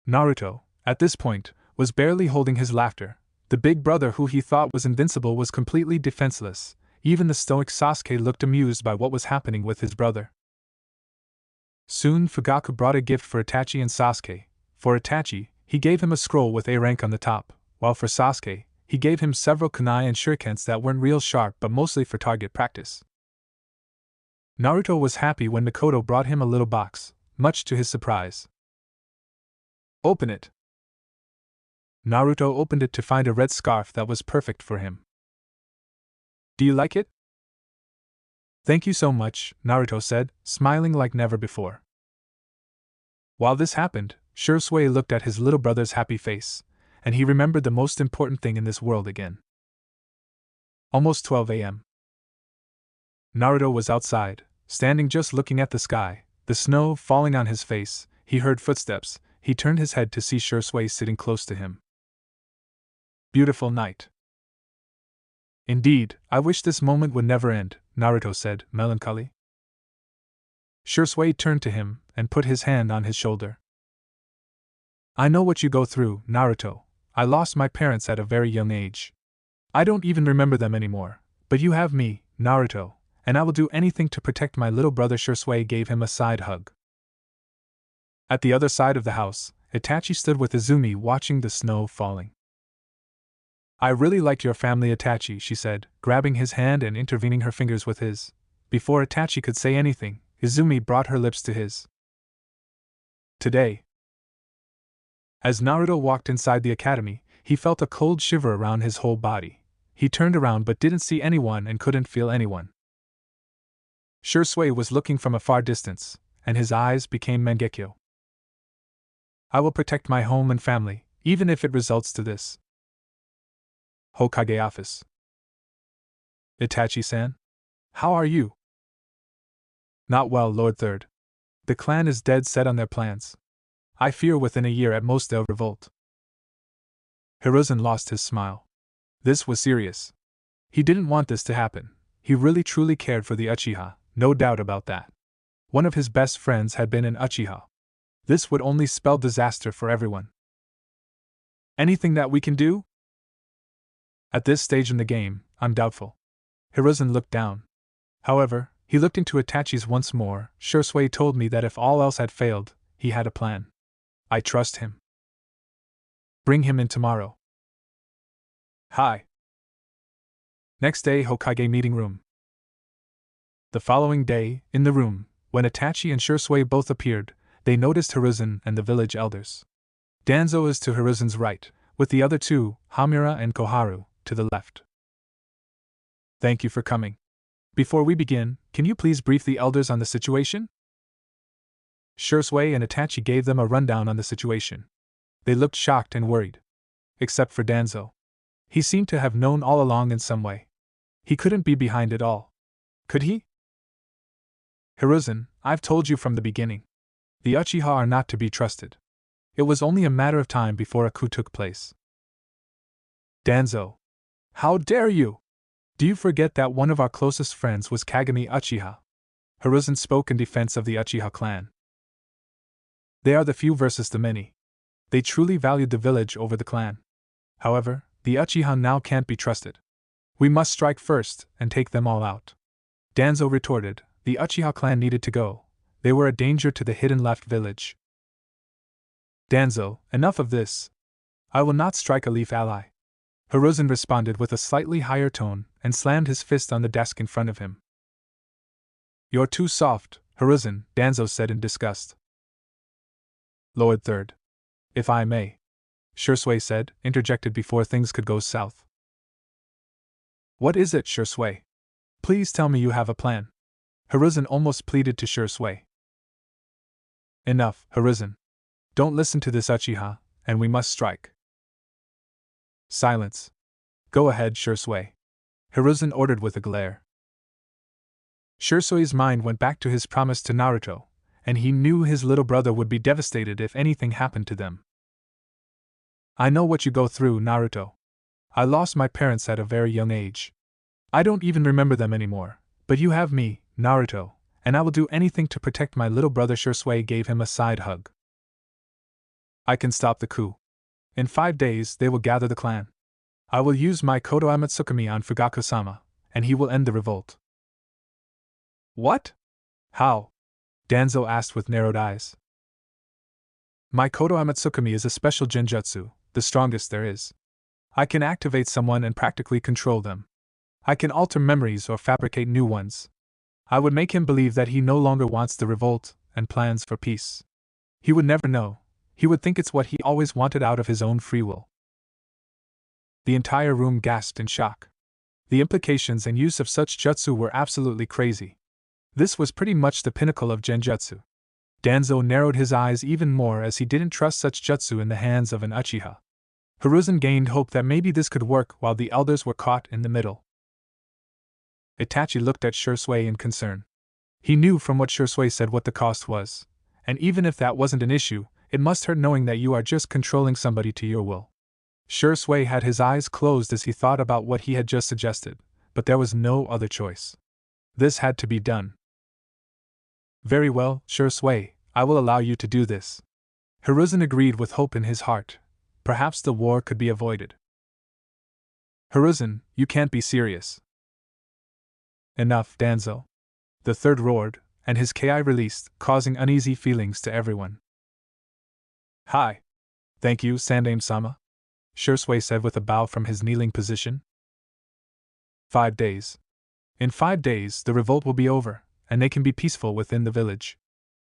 Naruto, at this point, was barely holding his laughter. The big brother who he thought was invincible was completely defenseless. Even the stoic Sasuke looked amused by what was happening with his brother. Soon Fugaku brought a gift for Itachi and Sasuke. For Itachi, he gave him a scroll with A rank on the top, while for Sasuke, he gave him several kunai and shurikens that weren't real sharp but mostly for target practice. Naruto was happy when Mikoto brought him a little box, much to his surprise. Open it. Naruto opened it to find a red scarf that was perfect for him. Do you like it? Thank you so much, Naruto said, smiling like never before. While this happened, Shisui looked at his little brother's happy face, and he remembered the most important thing in this world again. Almost 12 a.m. Naruto was outside, standing just looking at the sky, the snow falling on his face. He heard footsteps. He turned his head to see Shisui sitting close to him. Beautiful night. Indeed, I wish this moment would never end, Naruto said, melancholy. Shisui turned to him and put his hand on his shoulder. I know what you go through, Naruto. I lost my parents at a very young age. I don't even remember them anymore, but you have me, Naruto, and I will do anything to protect my little brother. Shisui gave him a side hug. At the other side of the house, Itachi stood with Izumi watching the snow falling. I really liked your family, Itachi, she said, grabbing his hand and intervening her fingers with his. Before Itachi could say anything, Izumi brought her lips to his. Today. As Naruto walked inside the academy, he felt a cold shiver around his whole body. He turned around but didn't see anyone and couldn't feel anyone. Shisui was looking from a far distance, and his eyes became Mangekyo. I will protect my home and family, even if it results to this. Hokage office. Itachi-san? How are you? Not well, Lord Third. The clan is dead set on their plans. I fear within a year at most they'll revolt. Hiruzen lost his smile. This was serious. He didn't want this to happen. He really truly cared for the Uchiha, no doubt about that. One of his best friends had been an Uchiha. This would only spell disaster for everyone. Anything that we can do? At this stage in the game, I'm doubtful. Hiruzen looked down. However, he looked into Itachi's once more. Shisui told me that if all else had failed, he had a plan. I trust him. Bring him in tomorrow. Hi. Next day, Hokage meeting room. The following day, in the room, when Itachi and Shisui both appeared, they noticed Hiruzen and the village elders. Danzo is to Hiruzen's right, with the other two, Hamura and Koharu, to the left. Thank you for coming. Before we begin, can you please brief the elders on the situation? Shisui and Itachi gave them a rundown on the situation. They looked shocked and worried. Except for Danzo. He seemed to have known all along in some way. He couldn't be behind it all. Could he? Hiruzen, I've told you from the beginning. The Uchiha are not to be trusted. It was only a matter of time before a coup took place. Danzo. How dare you! Do you forget that one of our closest friends was Kagami Uchiha? Hiruzen spoke in defense of the Uchiha clan. They are the few versus the many. They truly valued the village over the clan. However, the Uchiha now can't be trusted. We must strike first and take them all out. Danzo retorted, the Uchiha clan needed to go. They were a danger to the hidden left village. Danzo, enough of this. I will not strike a leaf ally. Hiruzen responded with a slightly higher tone and slammed his fist on the desk in front of him. You're too soft, Hiruzen, Danzo said in disgust. Lord Third. If I may. Shisui said, interjected before things could go south. What is it, Shisui? Please tell me you have a plan. Hiruzen almost pleaded to Shisui. Enough, Hiruzen. Don't listen to this Uchiha, and we must strike. Silence. Go ahead, Shisui. Hiruzen ordered with a glare. Shisui's mind went back to his promise to Naruto, and he knew his little brother would be devastated if anything happened to them. I know what you go through, Naruto. I lost my parents at a very young age. I don't even remember them anymore, but you have me, Naruto, and I will do anything to protect my little brother. Shisui gave him a side hug. I can stop the coup. In 5 days they will gather the clan. I will use my Kodo Amatsukami on Fugaku-sama, and he will end the revolt. What? How? Danzo asked with narrowed eyes. My Kodo Amatsukami is a special genjutsu, the strongest there is. I can activate someone and practically control them. I can alter memories or fabricate new ones. I would make him believe that he no longer wants the revolt and plans for peace. He would never know. He would think it's what he always wanted out of his own free will. The entire room gasped in shock. The implications and use of such jutsu were absolutely crazy. This was pretty much the pinnacle of genjutsu. Danzo narrowed his eyes even more as he didn't trust such jutsu in the hands of an Uchiha. Hiruzen gained hope that maybe this could work while the elders were caught in the middle. Itachi looked at Shisui in concern. He knew from what Shisui said what the cost was, and even if that wasn't an issue, it must hurt knowing that you are just controlling somebody to your will. Shisui had his eyes closed as he thought about what he had just suggested, but there was no other choice. This had to be done. Very well, Shisui, I will allow you to do this. Hiruzen agreed with hope in his heart. Perhaps the war could be avoided. Hiruzen, you can't be serious. Enough, Danzo. The third roared, and his ki released, causing uneasy feelings to everyone. Hi. Thank you, Sandaime-sama, Shisui said with a bow from his kneeling position. 5 days. In 5 days, the revolt will be over, and they can be peaceful within the village.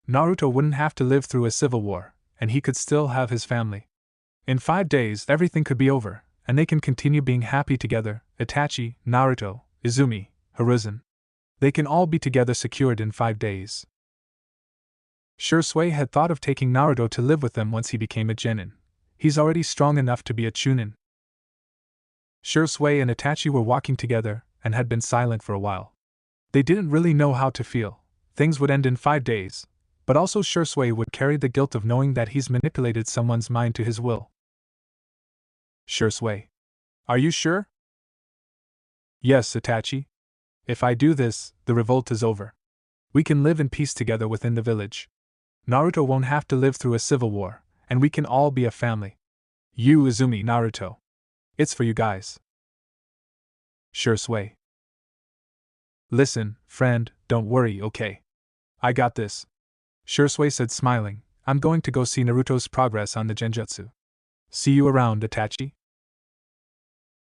Naruto wouldn't have to live through a civil war, and he could still have his family. In 5 days, everything could be over, and they can continue being happy together. Itachi, Naruto, Izumi, Hiruzen. They can all be together secured in 5 days. Shisui had thought of taking Naruto to live with them once he became a genin. He's already strong enough to be a chunin. Shisui and Itachi were walking together, and had been silent for a while. They didn't really know how to feel. Things would end in 5 days, but also Shisui would carry the guilt of knowing that he's manipulated someone's mind to his will. Shisui. Are you sure? Yes, Itachi. If I do this, the revolt is over. We can live in peace together within the village. Naruto won't have to live through a civil war, and we can all be a family. You, Izumi, Naruto. It's for you guys. Shisui. Listen, friend, don't worry, okay? I got this. Shisui said, smiling. I'm going to go see Naruto's progress on the genjutsu. See you around, Itachi.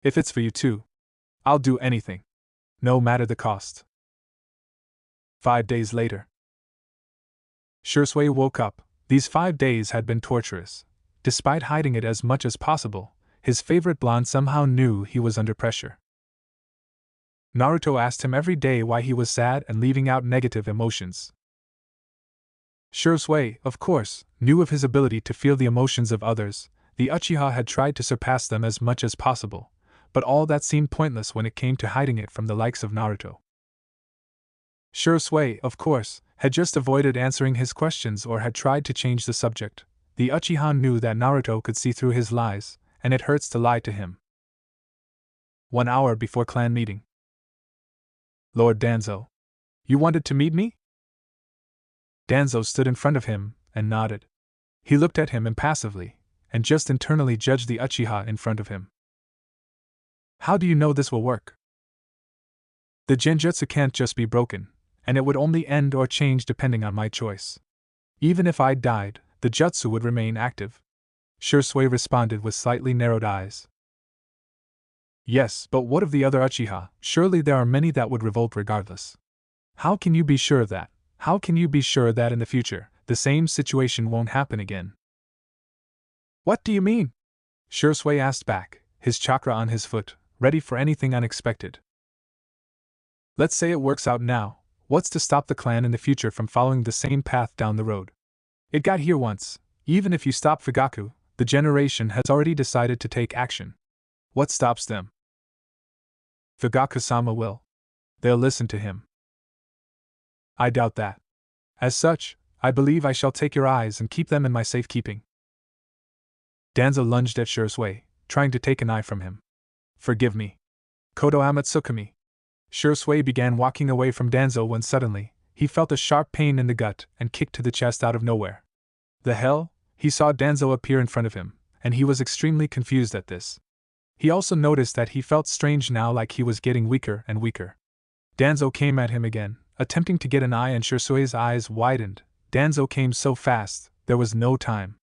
If it's for you too, I'll do anything. No matter the cost. 5 days later. Shisui woke up. These 5 days had been torturous. Despite hiding it as much as possible, his favorite blonde somehow knew he was under pressure. Naruto asked him every day why he was sad and leaving out negative emotions. Shisui, of course, knew of his ability to feel the emotions of others. The Uchiha had tried to surpass them as much as possible, but all that seemed pointless when it came to hiding it from the likes of Naruto. Shisui, of course, had just avoided answering his questions or had tried to change the subject. The Uchiha knew that Naruto could see through his lies, and it hurts to lie to him. 1 hour before clan meeting. Lord Danzo. You wanted to meet me? Danzo stood in front of him, and nodded. He looked at him impassively, and just internally judged the Uchiha in front of him. How do you know this will work? The genjutsu can't just be broken, and it would only end or change depending on my choice. Even if I died, the jutsu would remain active. Shisui responded with slightly narrowed eyes. Yes, but what of the other Uchiha? Surely there are many that would revolt regardless. How can you be sure of that? How can you be sure that in the future, the same situation won't happen again? What do you mean? Shisui asked back, his chakra on his foot, ready for anything unexpected. Let's say it works out now. What's to stop the clan in the future from following the same path down the road? It got here once. Even if you stop Fugaku, the generation has already decided to take action. What stops them? Fugaku-sama will. They'll listen to him. I doubt that. As such, I believe I shall take your eyes and keep them in my safekeeping. Danzo lunged at Shisui, trying to take an eye from him. Forgive me. Kodo Amatsukami. Shisui began walking away from Danzo when suddenly, he felt a sharp pain in the gut and kicked to the chest out of nowhere. The hell? He saw Danzo appear in front of him, and he was extremely confused at this. He also noticed that he felt strange now, like he was getting weaker and weaker. Danzo came at him again, attempting to get an eye, and Shisui's eyes widened. Danzo came so fast, there was no time.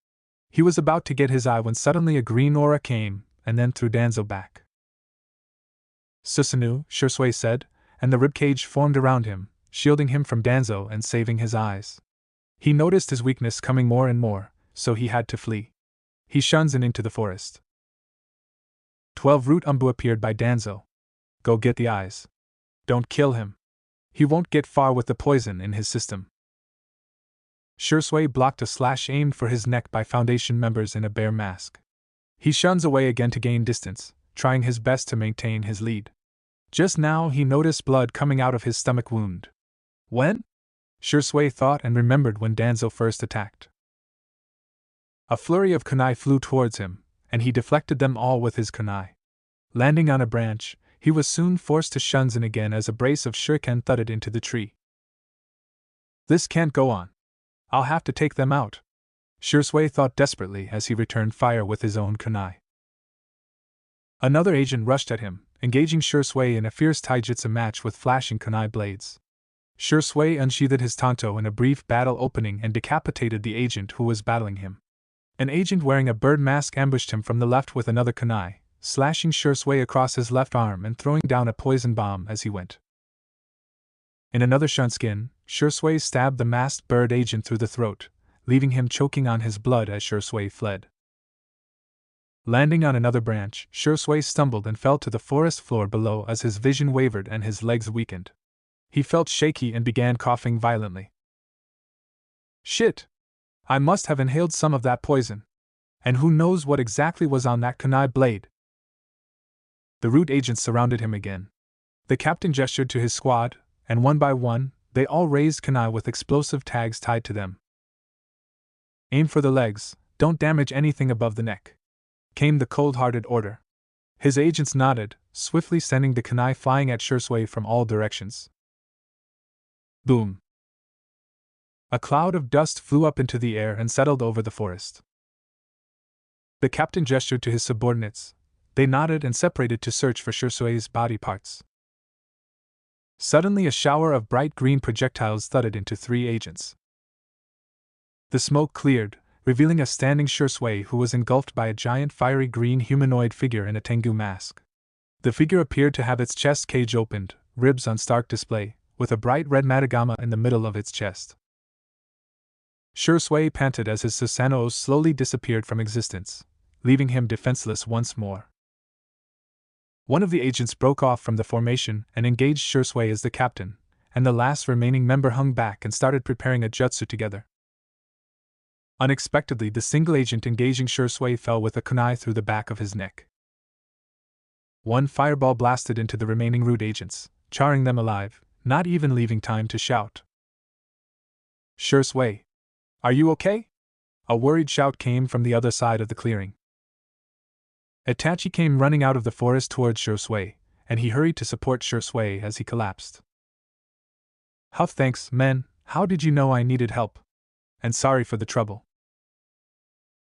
He was about to get his eye when suddenly a green aura came, and then threw Danzo back. Susanoo, Shisui said, and the ribcage formed around him, shielding him from Danzo and saving his eyes. He noticed his weakness coming more and more, so he had to flee. He shuns into the forest. 12 Root Anbu appeared by Danzo. Go get the eyes. Don't kill him. He won't get far with the poison in his system. Shisui blocked a slash aimed for his neck by Foundation members in a bear mask. He shuns away again to gain distance, trying his best to maintain his lead. Just now he noticed blood coming out of his stomach wound. When? Shisui thought and remembered when Danzo first attacked. A flurry of kunai flew towards him, and he deflected them all with his kunai. Landing on a branch, he was soon forced to shunzen again as a brace of shuriken thudded into the tree. This can't go on. I'll have to take them out. Shisui thought desperately as he returned fire with his own kunai. Another agent rushed at him, engaging Shisui in a fierce taijutsu match with flashing kunai blades. Shisui unsheathed his tanto in a brief battle opening and decapitated the agent who was battling him. An agent wearing a bird mask ambushed him from the left with another kunai, slashing Shisui across his left arm and throwing down a poison bomb as he went. In another shunskin, Shisui stabbed the masked bird agent through the throat, leaving him choking on his blood as Shisui fled. Landing on another branch, Shisui stumbled and fell to the forest floor below as his vision wavered and his legs weakened. He felt shaky and began coughing violently. Shit! I must have inhaled some of that poison. And who knows what exactly was on that kunai blade? The root agents surrounded him again. The captain gestured to his squad, and one by one, they all raised kunai with explosive tags tied to them. Aim for the legs, don't damage anything above the neck, came the cold-hearted order. His agents nodded, swiftly sending the kunai flying at Shisui from all directions. Boom! A cloud of dust flew up into the air and settled over the forest. The captain gestured to his subordinates. They nodded and separated to search for Shisui's body parts. Suddenly a shower of bright green projectiles thudded into 3 agents. The smoke cleared, revealing a standing Shisui who was engulfed by a giant fiery green humanoid figure in a tengu mask. The figure appeared to have its chest cage opened, ribs on stark display, with a bright red matagama in the middle of its chest. Shisui panted as his Susanoo slowly disappeared from existence, leaving him defenseless once more. One of the agents broke off from the formation and engaged Shisui as the captain, and the last remaining member hung back and started preparing a jutsu together. Unexpectedly, the single agent engaging Shisui fell with a kunai through the back of his neck. One fireball blasted into the remaining root agents, charring them alive, not even leaving time to shout. Shisui, are you okay? A worried shout came from the other side of the clearing. Itachi came running out of the forest towards Shisui, and he hurried to support Shisui as he collapsed. Huff, thanks, men, how did you know I needed help? And sorry for the trouble.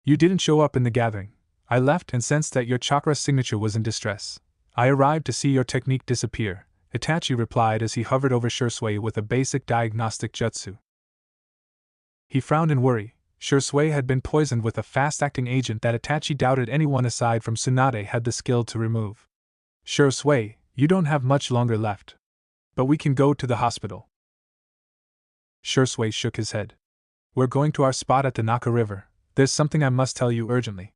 You didn't show up in the gathering. I left and sensed that your chakra signature was in distress. I arrived to see your technique disappear, Itachi replied as he hovered over Shisui with a basic diagnostic jutsu. He frowned in worry. Shisui had been poisoned with a fast-acting agent that Itachi doubted anyone aside from Tsunade had the skill to remove. Shisui, you don't have much longer left. But we can go to the hospital. Shisui shook his head. We're going to our spot at the Naka River. There's something I must tell you urgently.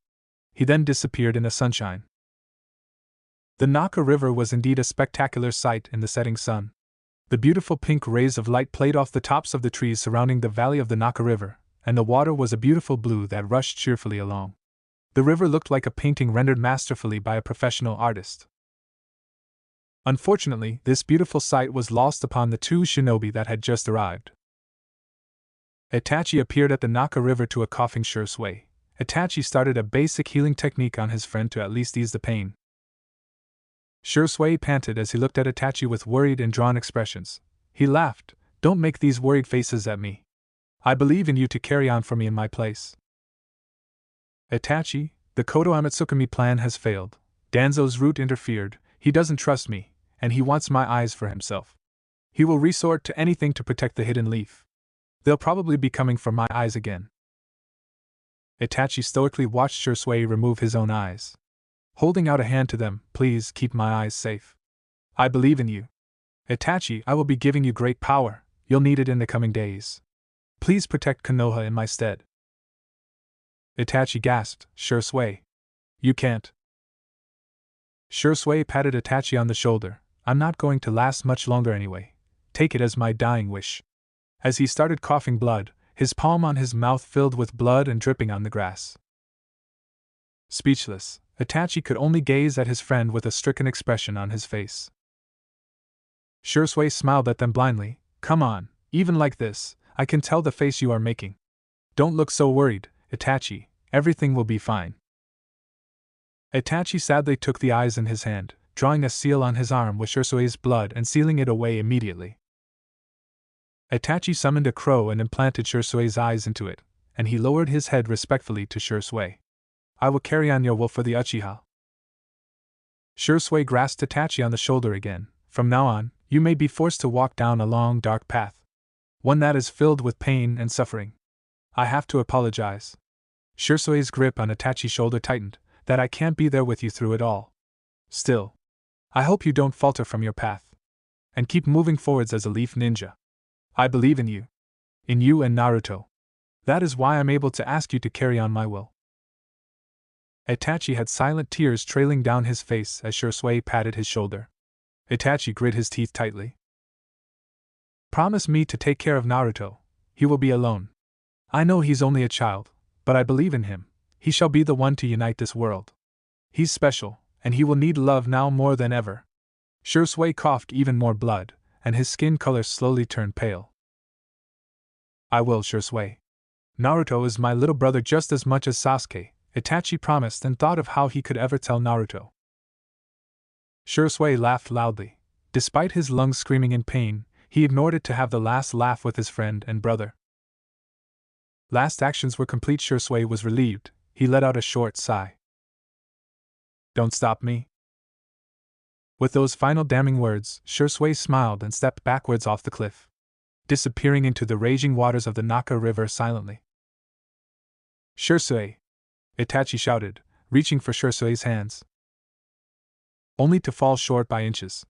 He then disappeared in the sunshine. The Naka River was indeed a spectacular sight in the setting sun. The beautiful pink rays of light played off the tops of the trees surrounding the valley of the Naka River, and the water was a beautiful blue that rushed cheerfully along. The river looked like a painting rendered masterfully by a professional artist. Unfortunately, this beautiful sight was lost upon the 2 shinobi that had just arrived. Itachi appeared at the Naka River to a coughing Shisui. Itachi started a basic healing technique on his friend to at least ease the pain. Shisui panted as he looked at Itachi with worried and drawn expressions. He laughed. Don't make these worried faces at me. I believe in you to carry on for me in my place. Itachi, the Kodo Amatsukami plan has failed. Danzo's root interfered, he doesn't trust me, and he wants my eyes for himself. He will resort to anything to protect the hidden leaf. They'll probably be coming for my eyes again. Itachi stoically watched Shisui remove his own eyes. Holding out a hand to them, please keep my eyes safe. I believe in you. Itachi, I will be giving you great power, you'll need it in the coming days. Please protect Konoha in my stead. Itachi gasped, Shisui. You can't. Shisui patted Itachi on the shoulder. I'm not going to last much longer anyway. Take it as my dying wish. As he started coughing blood, his palm on his mouth filled with blood and dripping on the grass. Speechless, Itachi could only gaze at his friend with a stricken expression on his face. Shisui smiled at them blindly. Come on, even like this, I can tell the face you are making. Don't look so worried, Itachi, everything will be fine. Itachi sadly took the eyes in his hand, drawing a seal on his arm with Shisui's blood and sealing it away immediately. Itachi summoned a crow and implanted Shisui's eyes into it, and he lowered his head respectfully to Shisui. I will carry on your will for the Uchiha. Shisui grasped Itachi on the shoulder again. From now on, you may be forced to walk down a long, dark path. One that is filled with pain and suffering. I have to apologize. Shisui's grip on Itachi's shoulder tightened, that I can't be there with you through it all. Still, I hope you don't falter from your path. And keep moving forwards as a leaf ninja. I believe in you. In you and Naruto. That is why I'm able to ask you to carry on my will. Itachi had silent tears trailing down his face as Shisui patted his shoulder. Itachi grit his teeth tightly. Promise me to take care of Naruto. He will be alone. I know he's only a child, but I believe in him. He shall be the one to unite this world. He's special, and he will need love now more than ever. Shisui coughed even more blood, and his skin color slowly turned pale. I will, Shisui. Naruto is my little brother just as much as Sasuke, Itachi promised and thought of how he could ever tell Naruto. Shisui laughed loudly. Despite his lungs screaming in pain, he ignored it to have the last laugh with his friend and brother. Last actions were complete. Shisui was relieved. He let out a short sigh. Don't stop me. With those final damning words, Shisui smiled and stepped backwards off the cliff, disappearing into the raging waters of the Naka River silently. Shisui! Itachi shouted, reaching for Shisui's hands. Only to fall short by inches.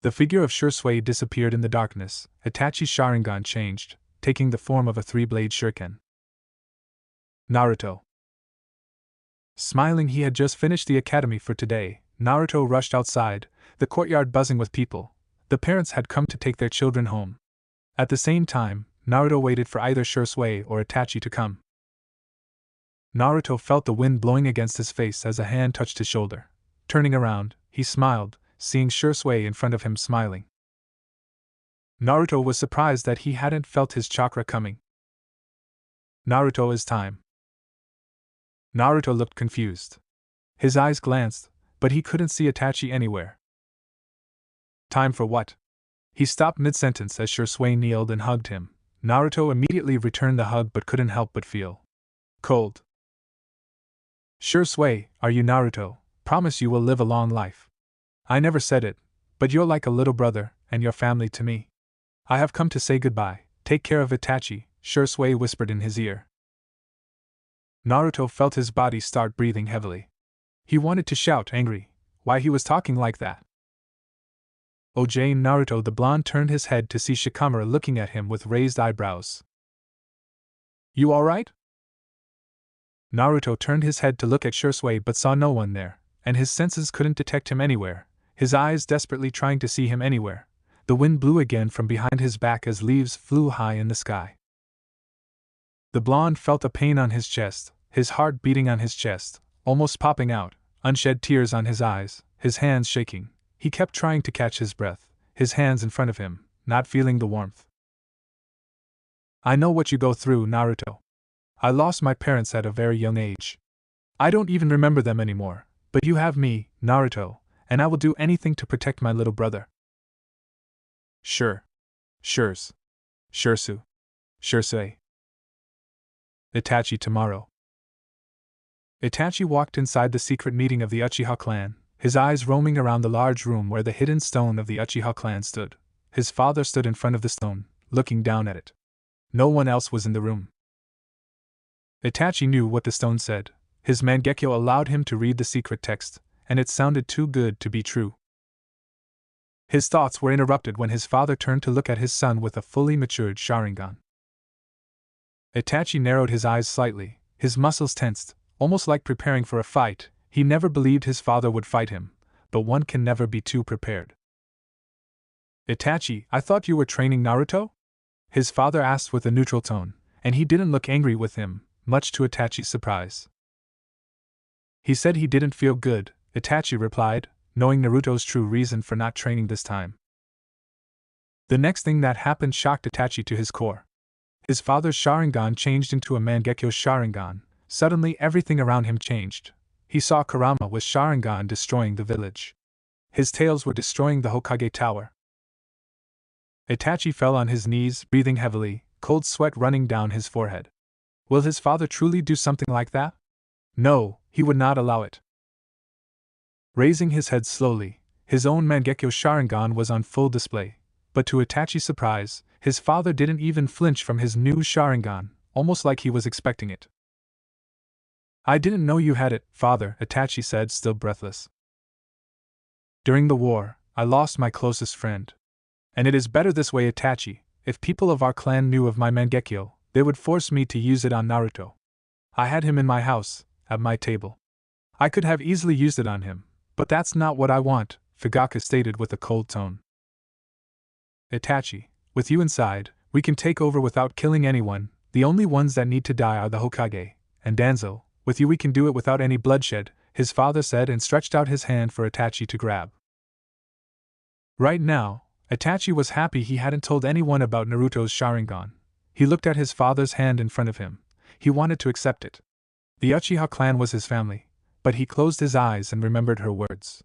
The figure of Shisui disappeared in the darkness. Itachi's Sharingan changed, taking the form of a three-blade shuriken. Naruto. Smiling, he had just finished the academy for today. Naruto rushed outside, the courtyard buzzing with people. The parents had come to take their children home. At the same time, Naruto waited for either Shisui or Itachi to come. Naruto felt the wind blowing against his face as a hand touched his shoulder. Turning around, he smiled, seeing Shisui in front of him smiling. Naruto was surprised that he hadn't felt his chakra coming. Naruto, is time. Naruto looked confused. His eyes glanced, but he couldn't see Itachi anywhere. Time for what? He stopped mid-sentence as Shisui kneeled and hugged him. Naruto immediately returned the hug but couldn't help but feel cold. Shisui, are you Naruto? Promise you will live a long life. I never said it, but you're like a little brother, and your family to me. I have come to say goodbye. Take care of Itachi, Shisui whispered in his ear. Naruto felt his body start breathing heavily. He wanted to shout, angry, why he was talking like that. Oh Jane, Naruto! The blonde turned his head to see Shikamaru looking at him with raised eyebrows. You alright? Naruto turned his head to look at Shisui but saw no one there, and his senses couldn't detect him anywhere, his eyes desperately trying to see him anywhere. The wind blew again from behind his back as leaves flew high in the sky. The blonde felt a pain on his chest, his heart beating on his chest, almost popping out, unshed tears on his eyes, his hands shaking. He kept trying to catch his breath, his hands in front of him, not feeling the warmth. I know what you go through, Naruto. I lost my parents at a very young age. I don't even remember them anymore, but you have me, Naruto, and I will do anything to protect my little brother. Sure. Shisui. Shisui. Itachi tomorrow. Itachi walked inside the secret meeting of the Uchiha clan, his eyes roaming around the large room where the hidden stone of the Uchiha clan stood. His father stood in front of the stone, looking down at it. No one else was in the room. Itachi knew what the stone said. His Mangekyo allowed him to read the secret text, and it sounded too good to be true. His thoughts were interrupted when his father turned to look at his son with a fully matured Sharingan. Itachi narrowed his eyes slightly, his muscles tensed, almost like preparing for a fight. He never believed his father would fight him, but one can never be too prepared. Itachi, I thought you were training Naruto? His father asked with a neutral tone, and he didn't look angry with him, much to Itachi's surprise. He said he didn't feel good, Itachi replied, knowing Naruto's true reason for not training this time. The next thing that happened shocked Itachi to his core. His father's Sharingan changed into a Mangekyo Sharingan. Suddenly everything around him changed. He saw Kurama with Sharingan destroying the village. His tails were destroying the Hokage tower. Itachi fell on his knees, breathing heavily, cold sweat running down his forehead. Will his father truly do something like that? No, he would not allow it. Raising his head slowly, his own Mangekyo Sharingan was on full display, but to Itachi's surprise, his father didn't even flinch from his new Sharingan, almost like he was expecting it. "I didn't know you had it, father," Itachi said, still breathless. "During the war, I lost my closest friend. And it is better this way, Itachi. If people of our clan knew of my Mangekyo, they would force me to use it on Naruto. I had him in my house, at my table. I could have easily used it on him, but that's not what I want," Fugaka stated with a cold tone. "Itachi, with you inside, we can take over without killing anyone. The only ones that need to die are the Hokage, and Danzo. With you we can do it without any bloodshed," his father said and stretched out his hand for Itachi to grab. Right now, Itachi was happy he hadn't told anyone about Naruto's Sharingan. He looked at his father's hand in front of him. He wanted to accept it. The Uchiha clan was his family, but he closed his eyes and remembered her words.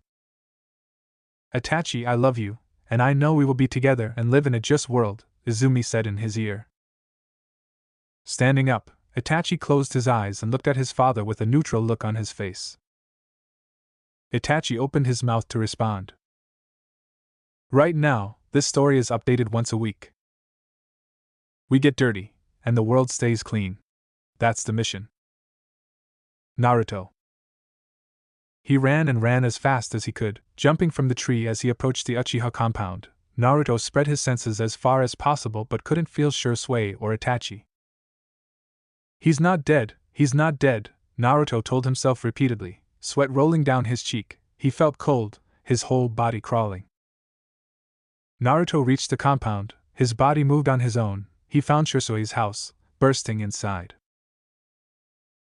"Itachi, I love you, and I know we will be together and live in a just world," Izumi said in his ear. Standing up, Itachi closed his eyes and looked at his father with a neutral look on his face. Itachi opened his mouth to respond. Right now, this story is updated once a week. We get dirty, and the world stays clean. That's the mission. Naruto. He ran and ran as fast as he could, jumping from the tree as he approached the Uchiha compound. Naruto spread his senses as far as possible but couldn't feel Shisui or Itachi. "He's not dead, he's not dead," Naruto told himself repeatedly, sweat rolling down his cheek. He felt cold, his whole body crawling. Naruto reached the compound, his body moved on his own. He found Shisui's house, bursting inside.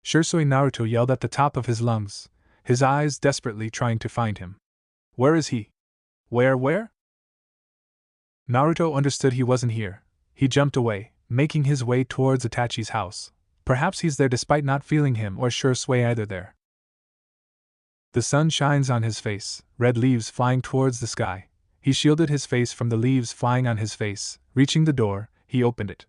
Shisui, Naruto yelled at the top of his lungs, his eyes desperately trying to find him. "Where is he? Where? Naruto understood he wasn't here. He jumped away, making his way towards Itachi's house. Perhaps he's there despite not feeling him or Shisui either there. The sun shines on his face, red leaves flying towards the sky. He shielded his face from the leaves flying on his face. Reaching the door, he opened it.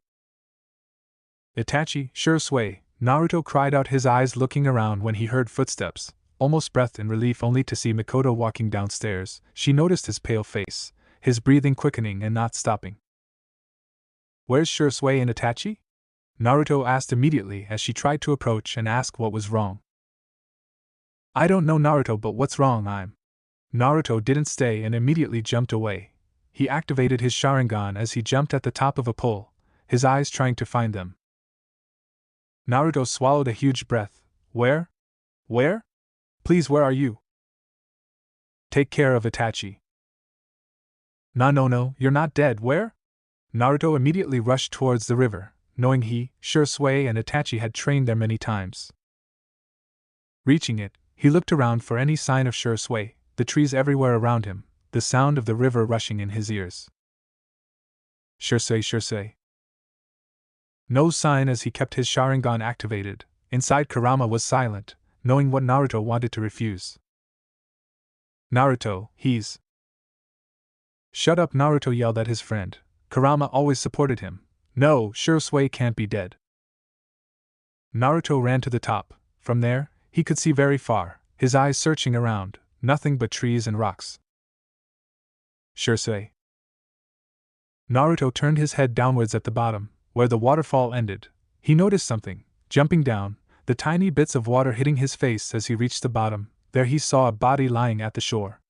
"Itachi, Shisui," Naruto cried out, his eyes looking around when he heard footsteps, almost breathed in relief only to see Mikoto walking downstairs. She noticed his pale face, his breathing quickening and not stopping. "Where's Shisui and Itachi?" Naruto asked immediately as she tried to approach and ask what was wrong. "I don't know, Naruto, but what's wrong? Naruto didn't stay and immediately jumped away. He activated his Sharingan as he jumped at the top of a pole, his eyes trying to find them. Naruto swallowed a huge breath. Where? Please, where are you? Take care of Itachi." No, you're not dead, where? Naruto immediately rushed towards the river, knowing he, Shisui, and Itachi had trained there many times. Reaching it, he looked around for any sign of Shisui, the trees everywhere around him, the sound of the river rushing in his ears. Shisui. No sign as he kept his Sharingan activated. Inside, Kurama was silent, knowing what Naruto wanted to refuse. "Naruto, he's..." "Shut up," Naruto yelled at his friend. Kurama always supported him. "No, Shisui can't be dead." Naruto ran to the top. From there, he could see very far, his eyes searching around, nothing but trees and rocks. Shisui. Naruto turned his head downwards at the bottom, where the waterfall ended. He noticed something, jumping down, the tiny bits of water hitting his face as he reached the bottom. There he saw a body lying at the shore.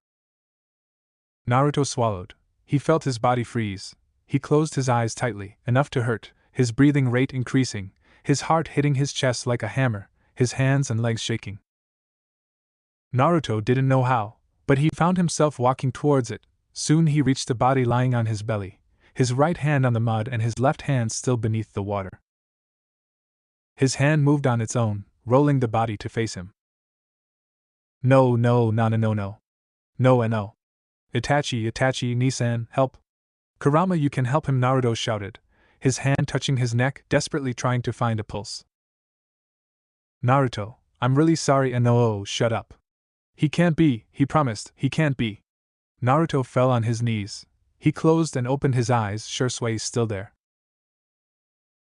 Naruto swallowed. He felt his body freeze. He closed his eyes tightly, enough to hurt, his breathing rate increasing, his heart hitting his chest like a hammer, his hands and legs shaking. Naruto didn't know how, but he found himself walking towards it. Soon he reached the body lying on his belly, his right hand on the mud and his left hand still beneath the water. His hand moved on its own, rolling the body to face him. No. No. Itachi, Nisan, help. Kurama, you can help him, Naruto shouted, his hand touching his neck, desperately trying to find a pulse. Naruto, I'm really sorry, and no, shut up. He can't be, he promised, he can't be. Naruto fell on his knees. He closed and opened his eyes, Shisui still there.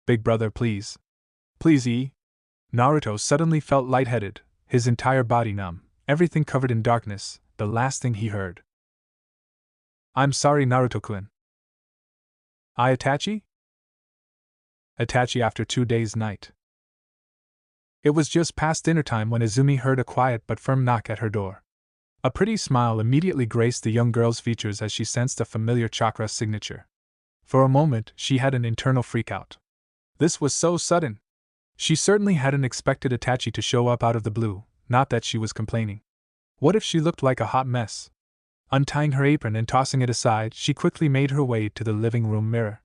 Big brother, please. Please, Naruto suddenly felt lightheaded, his entire body numb, everything covered in darkness. the last thing he heard. "I'm sorry, Naruto-kun." "I Itachi?" "Itachi after 2 days' night." It was just past dinner time when Izumi heard a quiet but firm knock at her door. A pretty smile immediately graced the young girl's features as she sensed a familiar chakra signature. For a moment, she had an internal freakout. This was so sudden. She certainly hadn't expected Itachi to show up out of the blue, not that she was complaining. What if she looked like a hot mess? Untying her apron and tossing it aside, she quickly made her way to the living room mirror.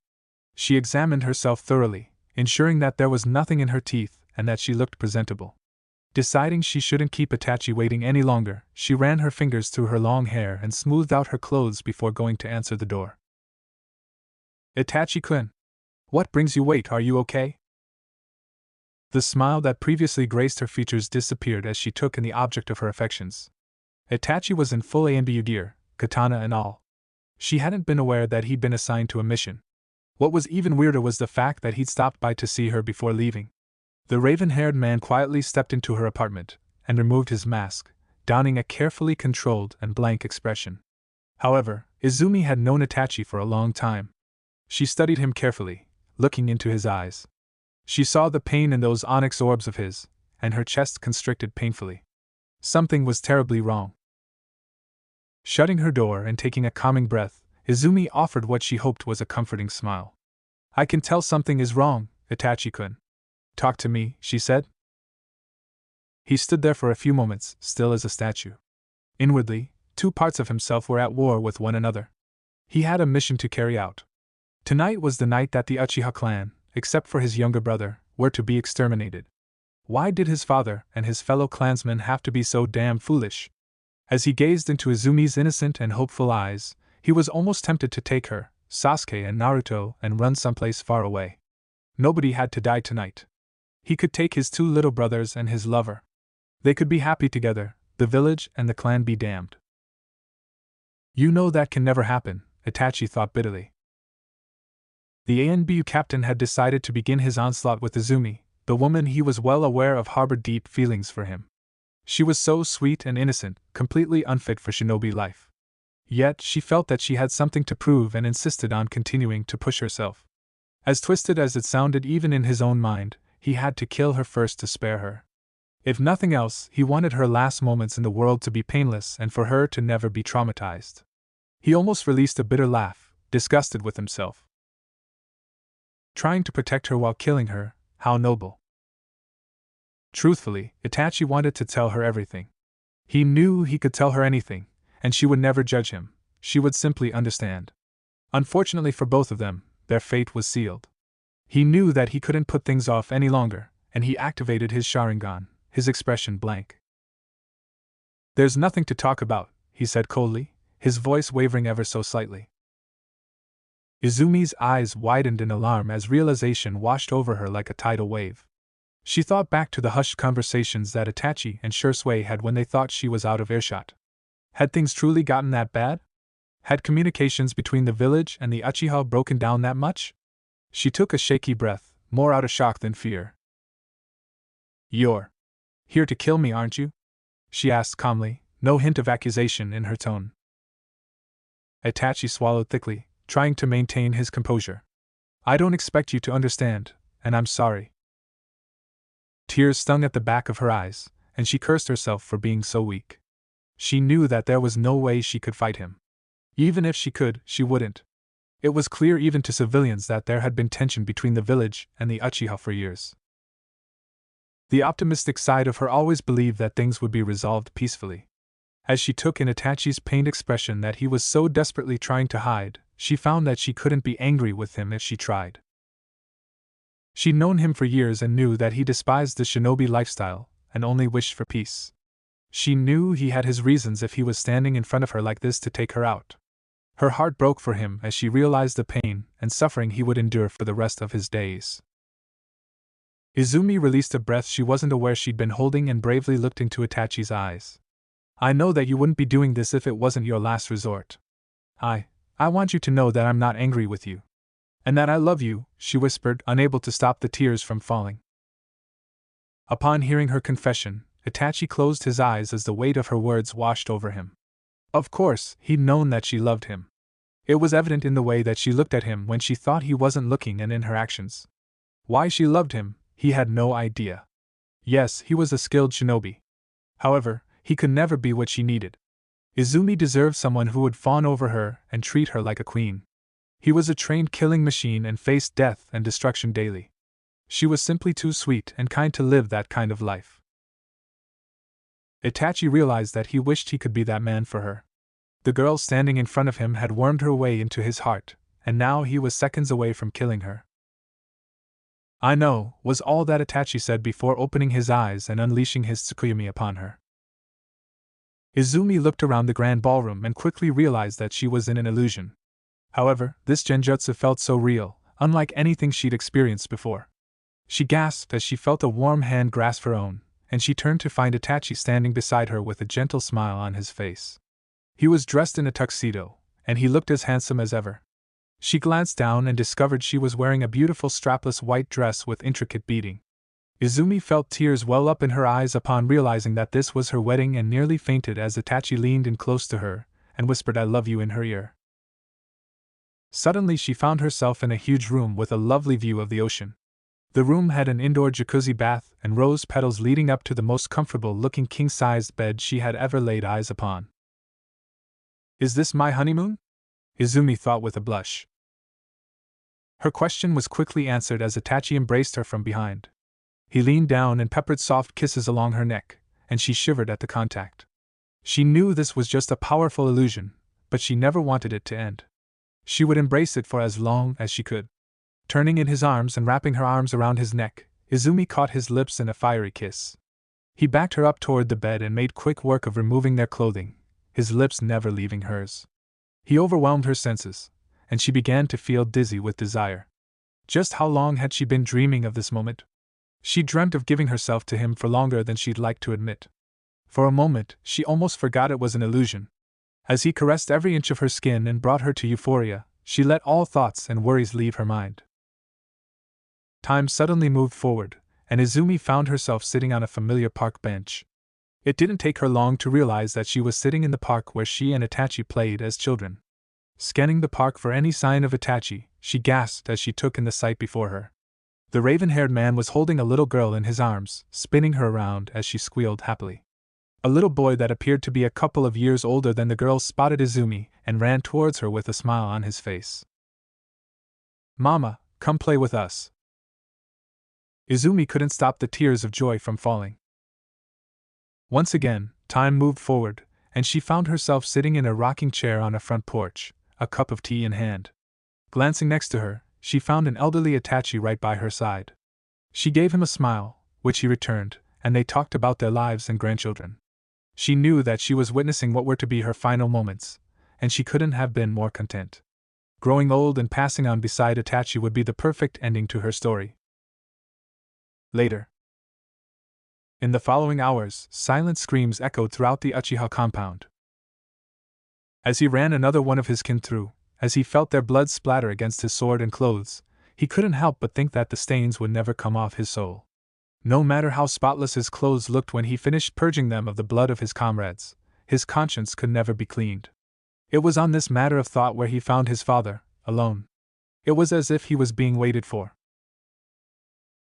She examined herself thoroughly, ensuring that there was nothing in her teeth and that she looked presentable. Deciding she shouldn't keep Itachi waiting any longer, she ran her fingers through her long hair and smoothed out her clothes before going to answer the door. "Itachi-kun, what brings you wait, are you okay?" The smile that previously graced her features disappeared as she took in the object of her affections. Itachi was in full Anbu gear, katana and all. She hadn't been aware that he'd been assigned to a mission. What was even weirder was the fact that he'd stopped by to see her before leaving. The raven-haired man quietly stepped into her apartment and removed his mask, donning a carefully controlled and blank expression. However, Izumi had known Itachi for a long time. She studied him carefully, looking into his eyes. She saw the pain in those onyx orbs of his, and her chest constricted painfully. Something was terribly wrong. Shutting her door and taking a calming breath, Izumi offered what she hoped was a comforting smile. "I can tell something is wrong, Itachi-kun." "Talk to me," she said. He stood there for a few moments, still as a statue. Inwardly, two parts of himself were at war with one another. He had a mission to carry out. Tonight was the night that the Uchiha clan, except for his younger brother, were to be exterminated. Why did his father and his fellow clansmen have to be so damn foolish? As he gazed into Izumi's innocent and hopeful eyes, he was almost tempted to take her, Sasuke and Naruto, and run someplace far away. Nobody had to die tonight. He could take his 2 little brothers and his lover. They could be happy together, the village and the clan be damned. "You know that can never happen," Itachi thought bitterly. The Anbu captain had decided to begin his onslaught with Izumi, the woman he was well aware of harbored deep feelings for him. She was so sweet and innocent, completely unfit for shinobi life. Yet she felt that she had something to prove and insisted on continuing to push herself. As twisted as it sounded even in his own mind, he had to kill her first to spare her. If nothing else, he wanted her last moments in the world to be painless and for her to never be traumatized. He almost released a bitter laugh, disgusted with himself. Trying to protect her while killing her, how noble. Truthfully, Itachi wanted to tell her everything. He knew he could tell her anything, and she would never judge him, she would simply understand. Unfortunately for both of them, their fate was sealed. He knew that he couldn't put things off any longer, and he activated his Sharingan, his expression blank. "There's nothing to talk about," he said coldly, his voice wavering ever so slightly. Izumi's eyes widened in alarm as realization washed over her like a tidal wave. She thought back to the hushed conversations that Itachi and Shisui had when they thought she was out of earshot. Had things truly gotten that bad? Had communications between the village and the Uchiha broken down that much? She took a shaky breath, more out of shock than fear. "You're here to kill me, aren't you?" she asked calmly, no hint of accusation in her tone. Itachi swallowed thickly, trying to maintain his composure. "I don't expect you to understand, and I'm sorry." Tears stung at the back of her eyes, and she cursed herself for being so weak. She knew that there was no way she could fight him. Even if she could, she wouldn't. It was clear even to civilians that there had been tension between the village and the Uchiha for years. The optimistic side of her always believed that things would be resolved peacefully. As she took in Itachi's pained expression that he was so desperately trying to hide, she found that she couldn't be angry with him if she tried. She'd known him for years and knew that he despised the shinobi lifestyle and only wished for peace. She knew he had his reasons if he was standing in front of her like this to take her out. Her heart broke for him as she realized the pain and suffering he would endure for the rest of his days. Izumi released a breath she wasn't aware she'd been holding and bravely looked into Itachi's eyes. "I know that you wouldn't be doing this if it wasn't your last resort. I want you to know that I'm not angry with you. And that I love you," she whispered, unable to stop the tears from falling. Upon hearing her confession, Itachi closed his eyes as the weight of her words washed over him. Of course, he'd known that she loved him. It was evident in the way that she looked at him when she thought he wasn't looking and in her actions. Why she loved him, he had no idea. Yes, he was a skilled shinobi. However, he could never be what she needed. Izumi deserved someone who would fawn over her and treat her like a queen. He was a trained killing machine and faced death and destruction daily. She was simply too sweet and kind to live that kind of life. Itachi realized that he wished he could be that man for her. The girl standing in front of him had wormed her way into his heart, and now he was seconds away from killing her. "I know," was all that Itachi said before opening his eyes and unleashing his Tsukuyomi upon her. Izumi looked around the grand ballroom and quickly realized that she was in an illusion. However, this genjutsu felt so real, unlike anything she'd experienced before. She gasped as she felt a warm hand grasp her own, and she turned to find Itachi standing beside her with a gentle smile on his face. He was dressed in a tuxedo, and he looked as handsome as ever. She glanced down and discovered she was wearing a beautiful strapless white dress with intricate beading. Izumi felt tears well up in her eyes upon realizing that this was her wedding and nearly fainted as Itachi leaned in close to her and whispered "I love you" in her ear. Suddenly she found herself in a huge room with a lovely view of the ocean. The room had an indoor jacuzzi bath and rose petals leading up to the most comfortable-looking king-sized bed she had ever laid eyes upon. "Is this my honeymoon?" Izumi thought with a blush. Her question was quickly answered as Itachi embraced her from behind. He leaned down and peppered soft kisses along her neck, and she shivered at the contact. She knew this was just a powerful illusion, but she never wanted it to end. She would embrace it for as long as she could. Turning in his arms and wrapping her arms around his neck, Izumi caught his lips in a fiery kiss. He backed her up toward the bed and made quick work of removing their clothing, his lips never leaving hers. He overwhelmed her senses, and she began to feel dizzy with desire. Just how long had she been dreaming of this moment? She dreamt of giving herself to him for longer than she'd like to admit. For a moment, she almost forgot it was an illusion. As he caressed every inch of her skin and brought her to euphoria, she let all thoughts and worries leave her mind. Time suddenly moved forward, and Izumi found herself sitting on a familiar park bench. It didn't take her long to realize that she was sitting in the park where she and Itachi played as children. Scanning the park for any sign of Itachi, she gasped as she took in the sight before her. The raven-haired man was holding a little girl in his arms, spinning her around as she squealed happily. A little boy that appeared to be a couple of years older than the girl spotted Izumi and ran towards her with a smile on his face. "Mama, come play with us." Izumi couldn't stop the tears of joy from falling. Once again, time moved forward, and she found herself sitting in a rocking chair on a front porch, a cup of tea in hand. Glancing next to her, she found an elderly Itachi right by her side. She gave him a smile, which he returned, and they talked about their lives and grandchildren. She knew that she was witnessing what were to be her final moments, and she couldn't have been more content. Growing old and passing on beside Itachi would be the perfect ending to her story. Later. In the following hours, silent screams echoed throughout the Uchiha compound. As he ran another one of his kin through, as he felt their blood splatter against his sword and clothes, he couldn't help but think that the stains would never come off his soul. No matter how spotless his clothes looked when he finished purging them of the blood of his comrades, his conscience could never be cleaned. It was on this matter of thought where he found his father, alone. It was as if he was being waited for.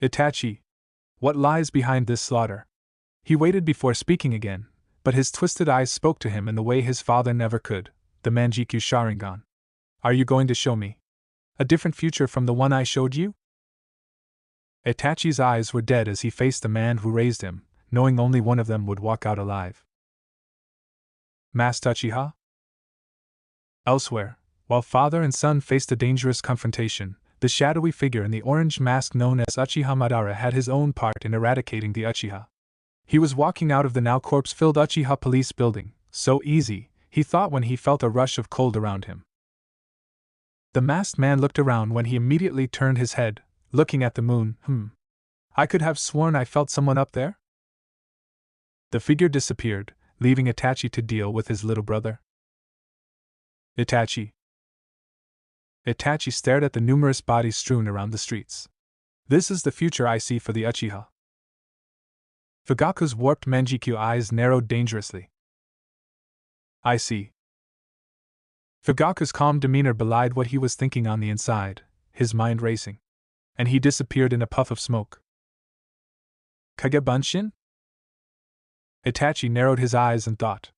"Itachi, what lies behind this slaughter?" He waited before speaking again, but his twisted eyes spoke to him in the way his father never could, the Manjikyu Sharingan. "Are you going to show me a different future from the one I showed you?" Itachi's eyes were dead as he faced the man who raised him, knowing only one of them would walk out alive. Masked Uchiha? Elsewhere, while father and son faced a dangerous confrontation, the shadowy figure in the orange mask known as Uchiha Madara had his own part in eradicating the Uchiha. He was walking out of the now corpse-filled Uchiha police building, so easy, he thought when he felt a rush of cold around him. The masked man looked around when he immediately turned his head, looking at the moon. I could have sworn I felt someone up there? The figure disappeared, leaving Itachi to deal with his little brother. Itachi. Itachi stared at the numerous bodies strewn around the streets. "This is the future I see for the Uchiha." Fugaku's warped Manjikyu eyes narrowed dangerously. "I see," Fugaku's calm demeanor belied what he was thinking on the inside, his mind racing. And he disappeared in a puff of smoke. Kagebunshin? Itachi narrowed his eyes and thought.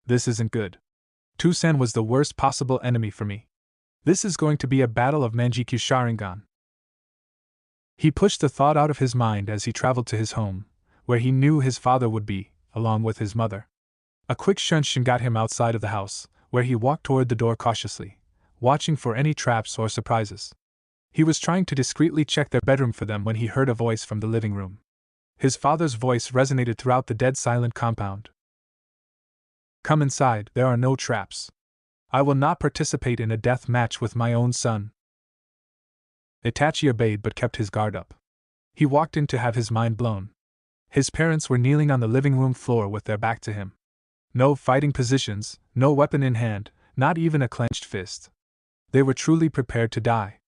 This isn't good. Toussaint was the worst possible enemy for me. This is going to be a battle of Manjikyu Sharingan. He pushed the thought out of his mind as he traveled to his home, where he knew his father would be, along with his mother. A quick shunshin got him outside of the house, where he walked toward the door cautiously, watching for any traps or surprises. He was trying to discreetly check their bedroom for them when he heard a voice from the living room. His father's voice resonated throughout the dead-silent compound. Come inside, there are no traps. I will not participate in a death match with my own son. Itachi obeyed but kept his guard up. He walked in to have his mind blown. His parents were kneeling on the living room floor with their back to him. No fighting positions, no weapon in hand, not even a clenched fist. They were truly prepared to die.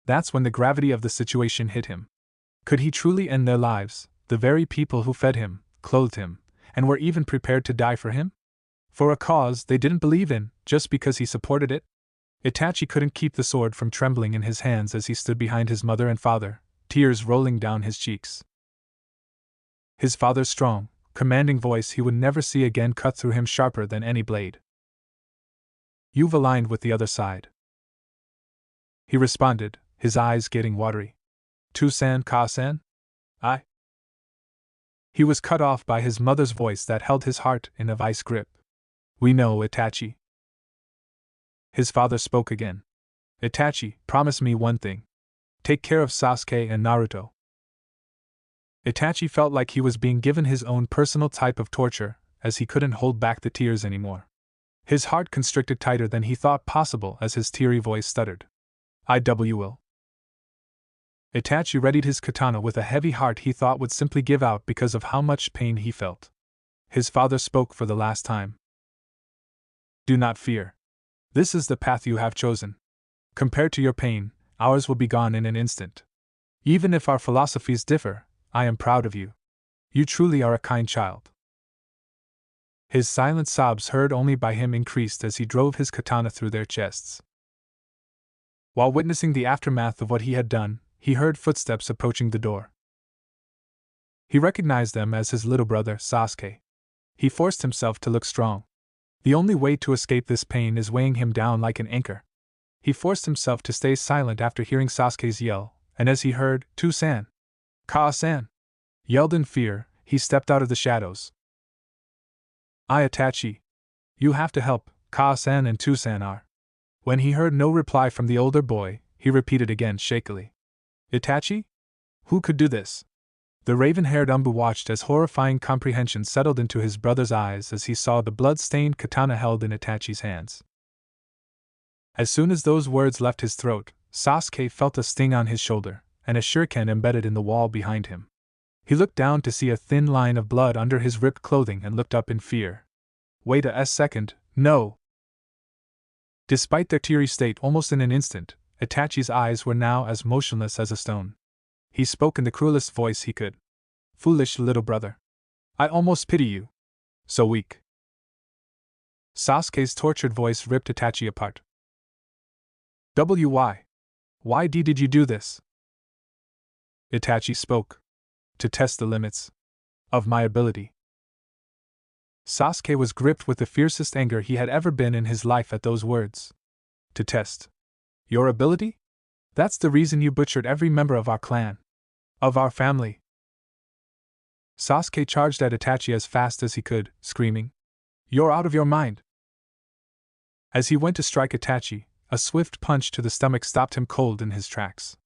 That's when the gravity of the situation hit him. Could he truly end their lives, the very people who fed him, clothed him, and were even prepared to die for him? For a cause they didn't believe in, just because he supported it? Itachi couldn't keep the sword from trembling in his hands as he stood behind his mother and father, tears rolling down his cheeks. His father's strong, commanding voice he would never see again cut through him sharper than any blade. You've aligned with the other side. He responded, his eyes getting watery. Toussaint Ka-san? I? He was cut off by his mother's voice that held his heart in a vice grip. We know, Itachi. His father spoke again. Itachi, promise me one thing. Take care of Sasuke and Naruto. Itachi felt like he was being given his own personal type of torture, as he couldn't hold back the tears anymore. His heart constricted tighter than he thought possible as his teary voice stuttered. I will. Itachi readied his katana with a heavy heart he thought would simply give out because of how much pain he felt. His father spoke for the last time. Do not fear. This is the path you have chosen. Compared to your pain, ours will be gone in an instant. Even if our philosophies differ, I am proud of you. You truly are a kind child. His silent sobs heard only by him increased as he drove his katana through their chests. While witnessing the aftermath of what he had done, he heard footsteps approaching the door. He recognized them as his little brother, Sasuke. He forced himself to look strong. The only way to escape this pain is weighing him down like an anchor. He forced himself to stay silent after hearing Sasuke's yell, and as he heard, Toussaint Ka-san yelled in fear, he stepped out of the shadows. Itachi. You have to help, Ka-san and Toussaint are. When he heard no reply from the older boy, he repeated again shakily. Itachi? Who could do this? The raven-haired Anbu watched as horrifying comprehension settled into his brother's eyes as he saw the blood-stained katana held in Itachi's hands. As soon as those words left his throat, Sasuke felt a sting on his shoulder, and a shuriken embedded in the wall behind him. He looked down to see a thin line of blood under his ripped clothing and looked up in fear. Wait a second, no! Despite their teary state almost in an instant, Itachi's eyes were now as motionless as a stone. He spoke in the cruelest voice he could. Foolish little brother. I almost pity you. So weak. Sasuke's tortured voice ripped Itachi apart. Why did you do this? Itachi spoke. To test the limits of my ability. Sasuke was gripped with the fiercest anger he had ever been in his life at those words. To test your ability? That's the reason you butchered every member of our clan. Of our family. Sasuke charged at Itachi as fast as he could, screaming, You're out of your mind! As he went to strike Itachi, a swift punch to the stomach stopped him cold in his tracks.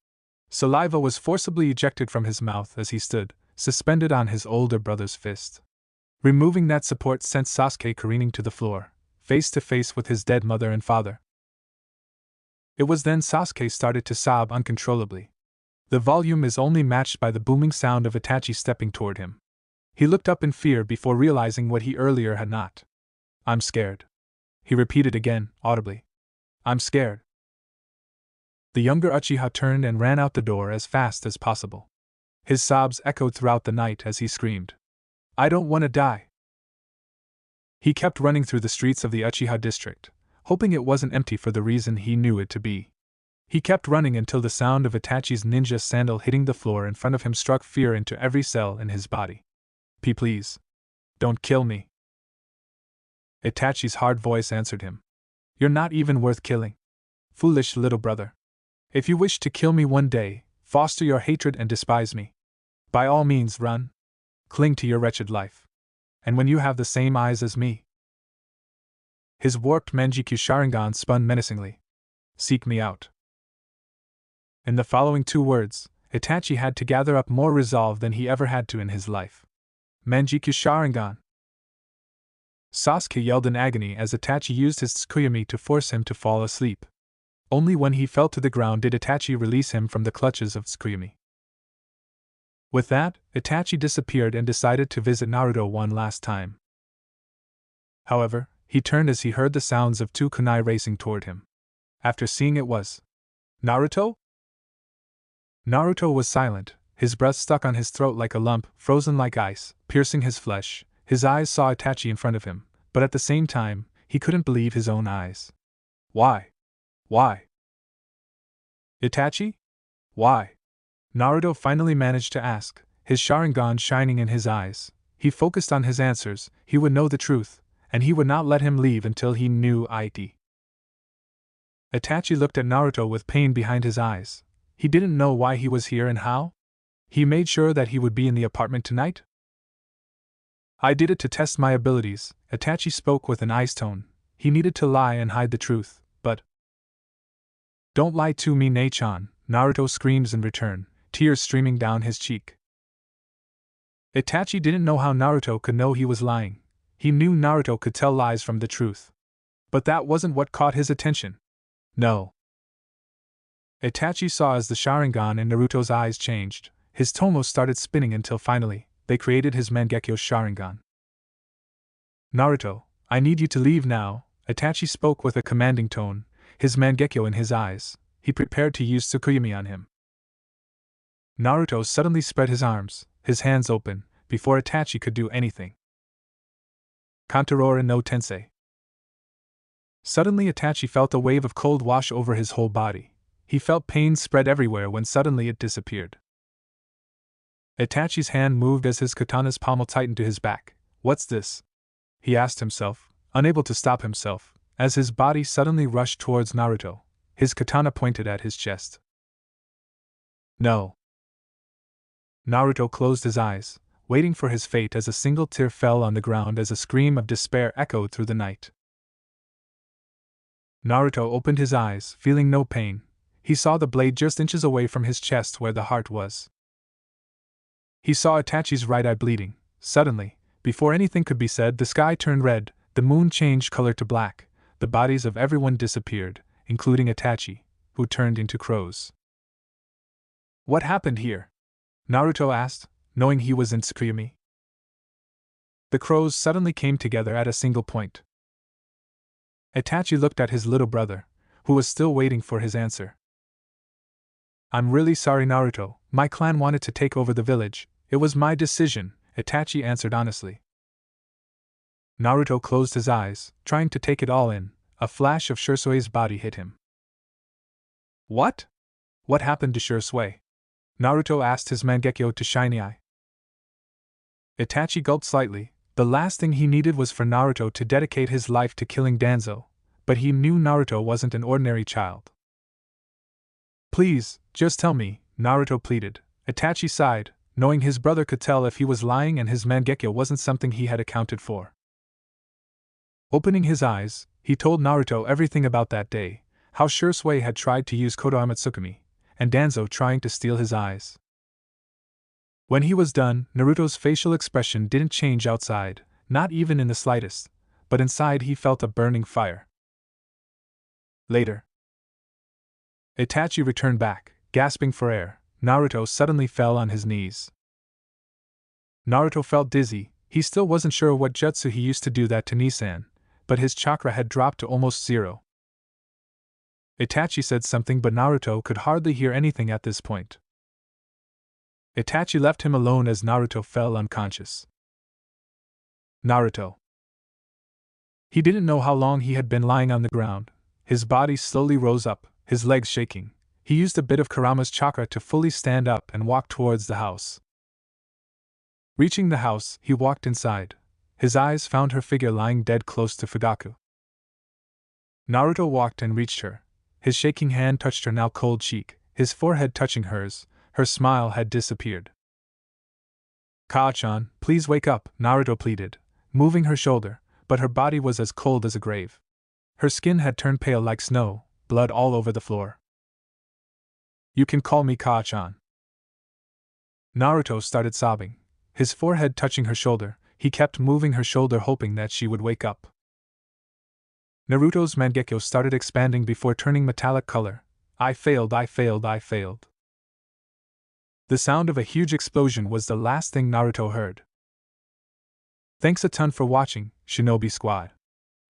Saliva was forcibly ejected from his mouth as he stood, suspended on his older brother's fist. Removing that support sent Sasuke careening to the floor, face to face with his dead mother and father. It was then Sasuke started to sob uncontrollably. The volume is only matched by the booming sound of Itachi stepping toward him. He looked up in fear before realizing what he earlier had not. I'm scared. He repeated again, audibly. I'm scared. The younger Uchiha turned and ran out the door as fast as possible. His sobs echoed throughout the night as he screamed. I don't want to die. He kept running through the streets of the Uchiha district, hoping it wasn't empty for the reason he knew it to be. He kept running until the sound of Itachi's ninja sandal hitting the floor in front of him struck fear into every cell in his body. Please. Don't kill me. Itachi's hard voice answered him. You're not even worth killing. Foolish little brother. If you wish to kill me one day, foster your hatred and despise me. By all means run. Cling to your wretched life. And when you have the same eyes as me. His warped Manjikyu Sharingan spun menacingly. Seek me out. In the following 2 words, Itachi had to gather up more resolve than he ever had to in his life. Manjikyu Sharingan! Sasuke yelled in agony as Itachi used his Tsukuyomi to force him to fall asleep. Only when he fell to the ground did Itachi release him from the clutches of Tsukuyomi. With that, Itachi disappeared and decided to visit Naruto one last time. However, he turned as he heard the sounds of 2 kunai racing toward him. After seeing it was Naruto? Naruto was silent, his breath stuck on his throat like a lump, frozen like ice, piercing his flesh. His eyes saw Itachi in front of him, but at the same time, he couldn't believe his own eyes. Why? Why? Itachi? Why? Naruto finally managed to ask, his Sharingan shining in his eyes. He focused on his answers, he would know the truth, and he would not let him leave until he knew it. Itachi looked at Naruto with pain behind his eyes. He didn't know why he was here and how. He made sure that he would be in the apartment tonight. I did it to test my abilities, Itachi spoke with an ice tone. He needed to lie and hide the truth, but... Don't lie to me, Nei-chan, Naruto screams in return, tears streaming down his cheek. Itachi didn't know how Naruto could know he was lying. He knew Naruto could tell lies from the truth. But that wasn't what caught his attention. No. Itachi saw as the Sharingan in Naruto's eyes changed, his tomo started spinning until finally, they created his Mangekyo Sharingan. Naruto, I need you to leave now, Itachi spoke with a commanding tone, his Mangekyo in his eyes. He prepared to use Tsukuyomi on him. Naruto suddenly spread his arms, his hands open, before Itachi could do anything. Kantorora no Tensei. Suddenly Itachi felt a wave of cold wash over his whole body. He felt pain spread everywhere when suddenly it disappeared. Itachi's hand moved as his katana's pommel tightened to his back. What's this? He asked himself, unable to stop himself, as his body suddenly rushed towards Naruto, his katana pointed at his chest. No. Naruto closed his eyes, waiting for his fate as a single tear fell on the ground as a scream of despair echoed through the night. Naruto opened his eyes, feeling no pain. He saw the blade just inches away from his chest where the heart was. He saw Itachi's right eye bleeding. Suddenly, before anything could be said, the sky turned red, the moon changed color to black, the bodies of everyone disappeared, including Itachi, who turned into crows. What happened here? Naruto asked, knowing he was in Tsukuyomi. The crows suddenly came together at a single point. Itachi looked at his little brother, who was still waiting for his answer. I'm really sorry, Naruto, my clan wanted to take over the village. It was my decision, Itachi answered honestly. Naruto closed his eyes, trying to take it all in. A flash of Shisui's body hit him. What? What happened to Shisui? Naruto asked his Mangekyo to Shiny Eye. Itachi gulped slightly. The last thing he needed was for Naruto to dedicate his life to killing Danzo, but he knew Naruto wasn't an ordinary child. Please, just tell me, Naruto pleaded. Itachi sighed, knowing his brother could tell if he was lying and his Mangekyo wasn't something he had accounted for. Opening his eyes, he told Naruto everything about that day, how Shisui had tried to use Kodoama Tsukumi, and Danzo trying to steal his eyes. When he was done, Naruto's facial expression didn't change outside, not even in the slightest, but inside he felt a burning fire. Later, Itachi returned back, gasping for air. Naruto suddenly fell on his knees. Naruto felt dizzy. He still wasn't sure what jutsu he used to do that to Nisan, but his chakra had dropped to almost zero. Itachi said something, but Naruto could hardly hear anything at this point. Itachi left him alone as Naruto fell unconscious. Naruto. He didn't know how long he had been lying on the ground. His body slowly rose up, his legs shaking. He used a bit of Kurama's chakra to fully stand up and walk towards the house. Reaching the house, he walked inside. His eyes found her figure lying dead close to Fugaku. Naruto walked and reached her. His shaking hand touched her now cold cheek, his forehead touching hers. Her smile had disappeared. "Kaa-chan, please wake up," Naruto pleaded, moving her shoulder, but her body was as cold as a grave. Her skin had turned pale like snow, blood all over the floor. "You can call me Kaa-chan." Naruto started sobbing, his forehead touching her shoulder. He kept moving her shoulder hoping that she would wake up. Naruto's Mangekyo started expanding before turning metallic color. I failed. The sound of a huge explosion was the last thing Naruto heard. Thanks a ton for watching, Shinobi Squad.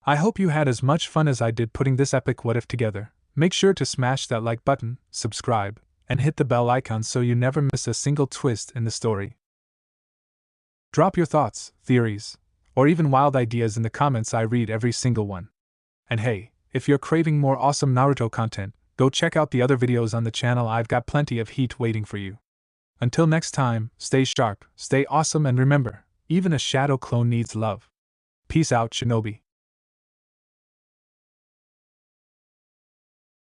I hope you had as much fun as I did putting this epic what if together. Make sure to smash that like button, subscribe, and hit the bell icon so you never miss a single twist in the story. Drop your thoughts, theories, or even wild ideas in the comments. I read every single one. And hey, if you're craving more awesome Naruto content, go check out the other videos on the channel. I've got plenty of heat waiting for you. Until next time, stay sharp, stay awesome, and remember, even a shadow clone needs love. Peace out, Shinobi.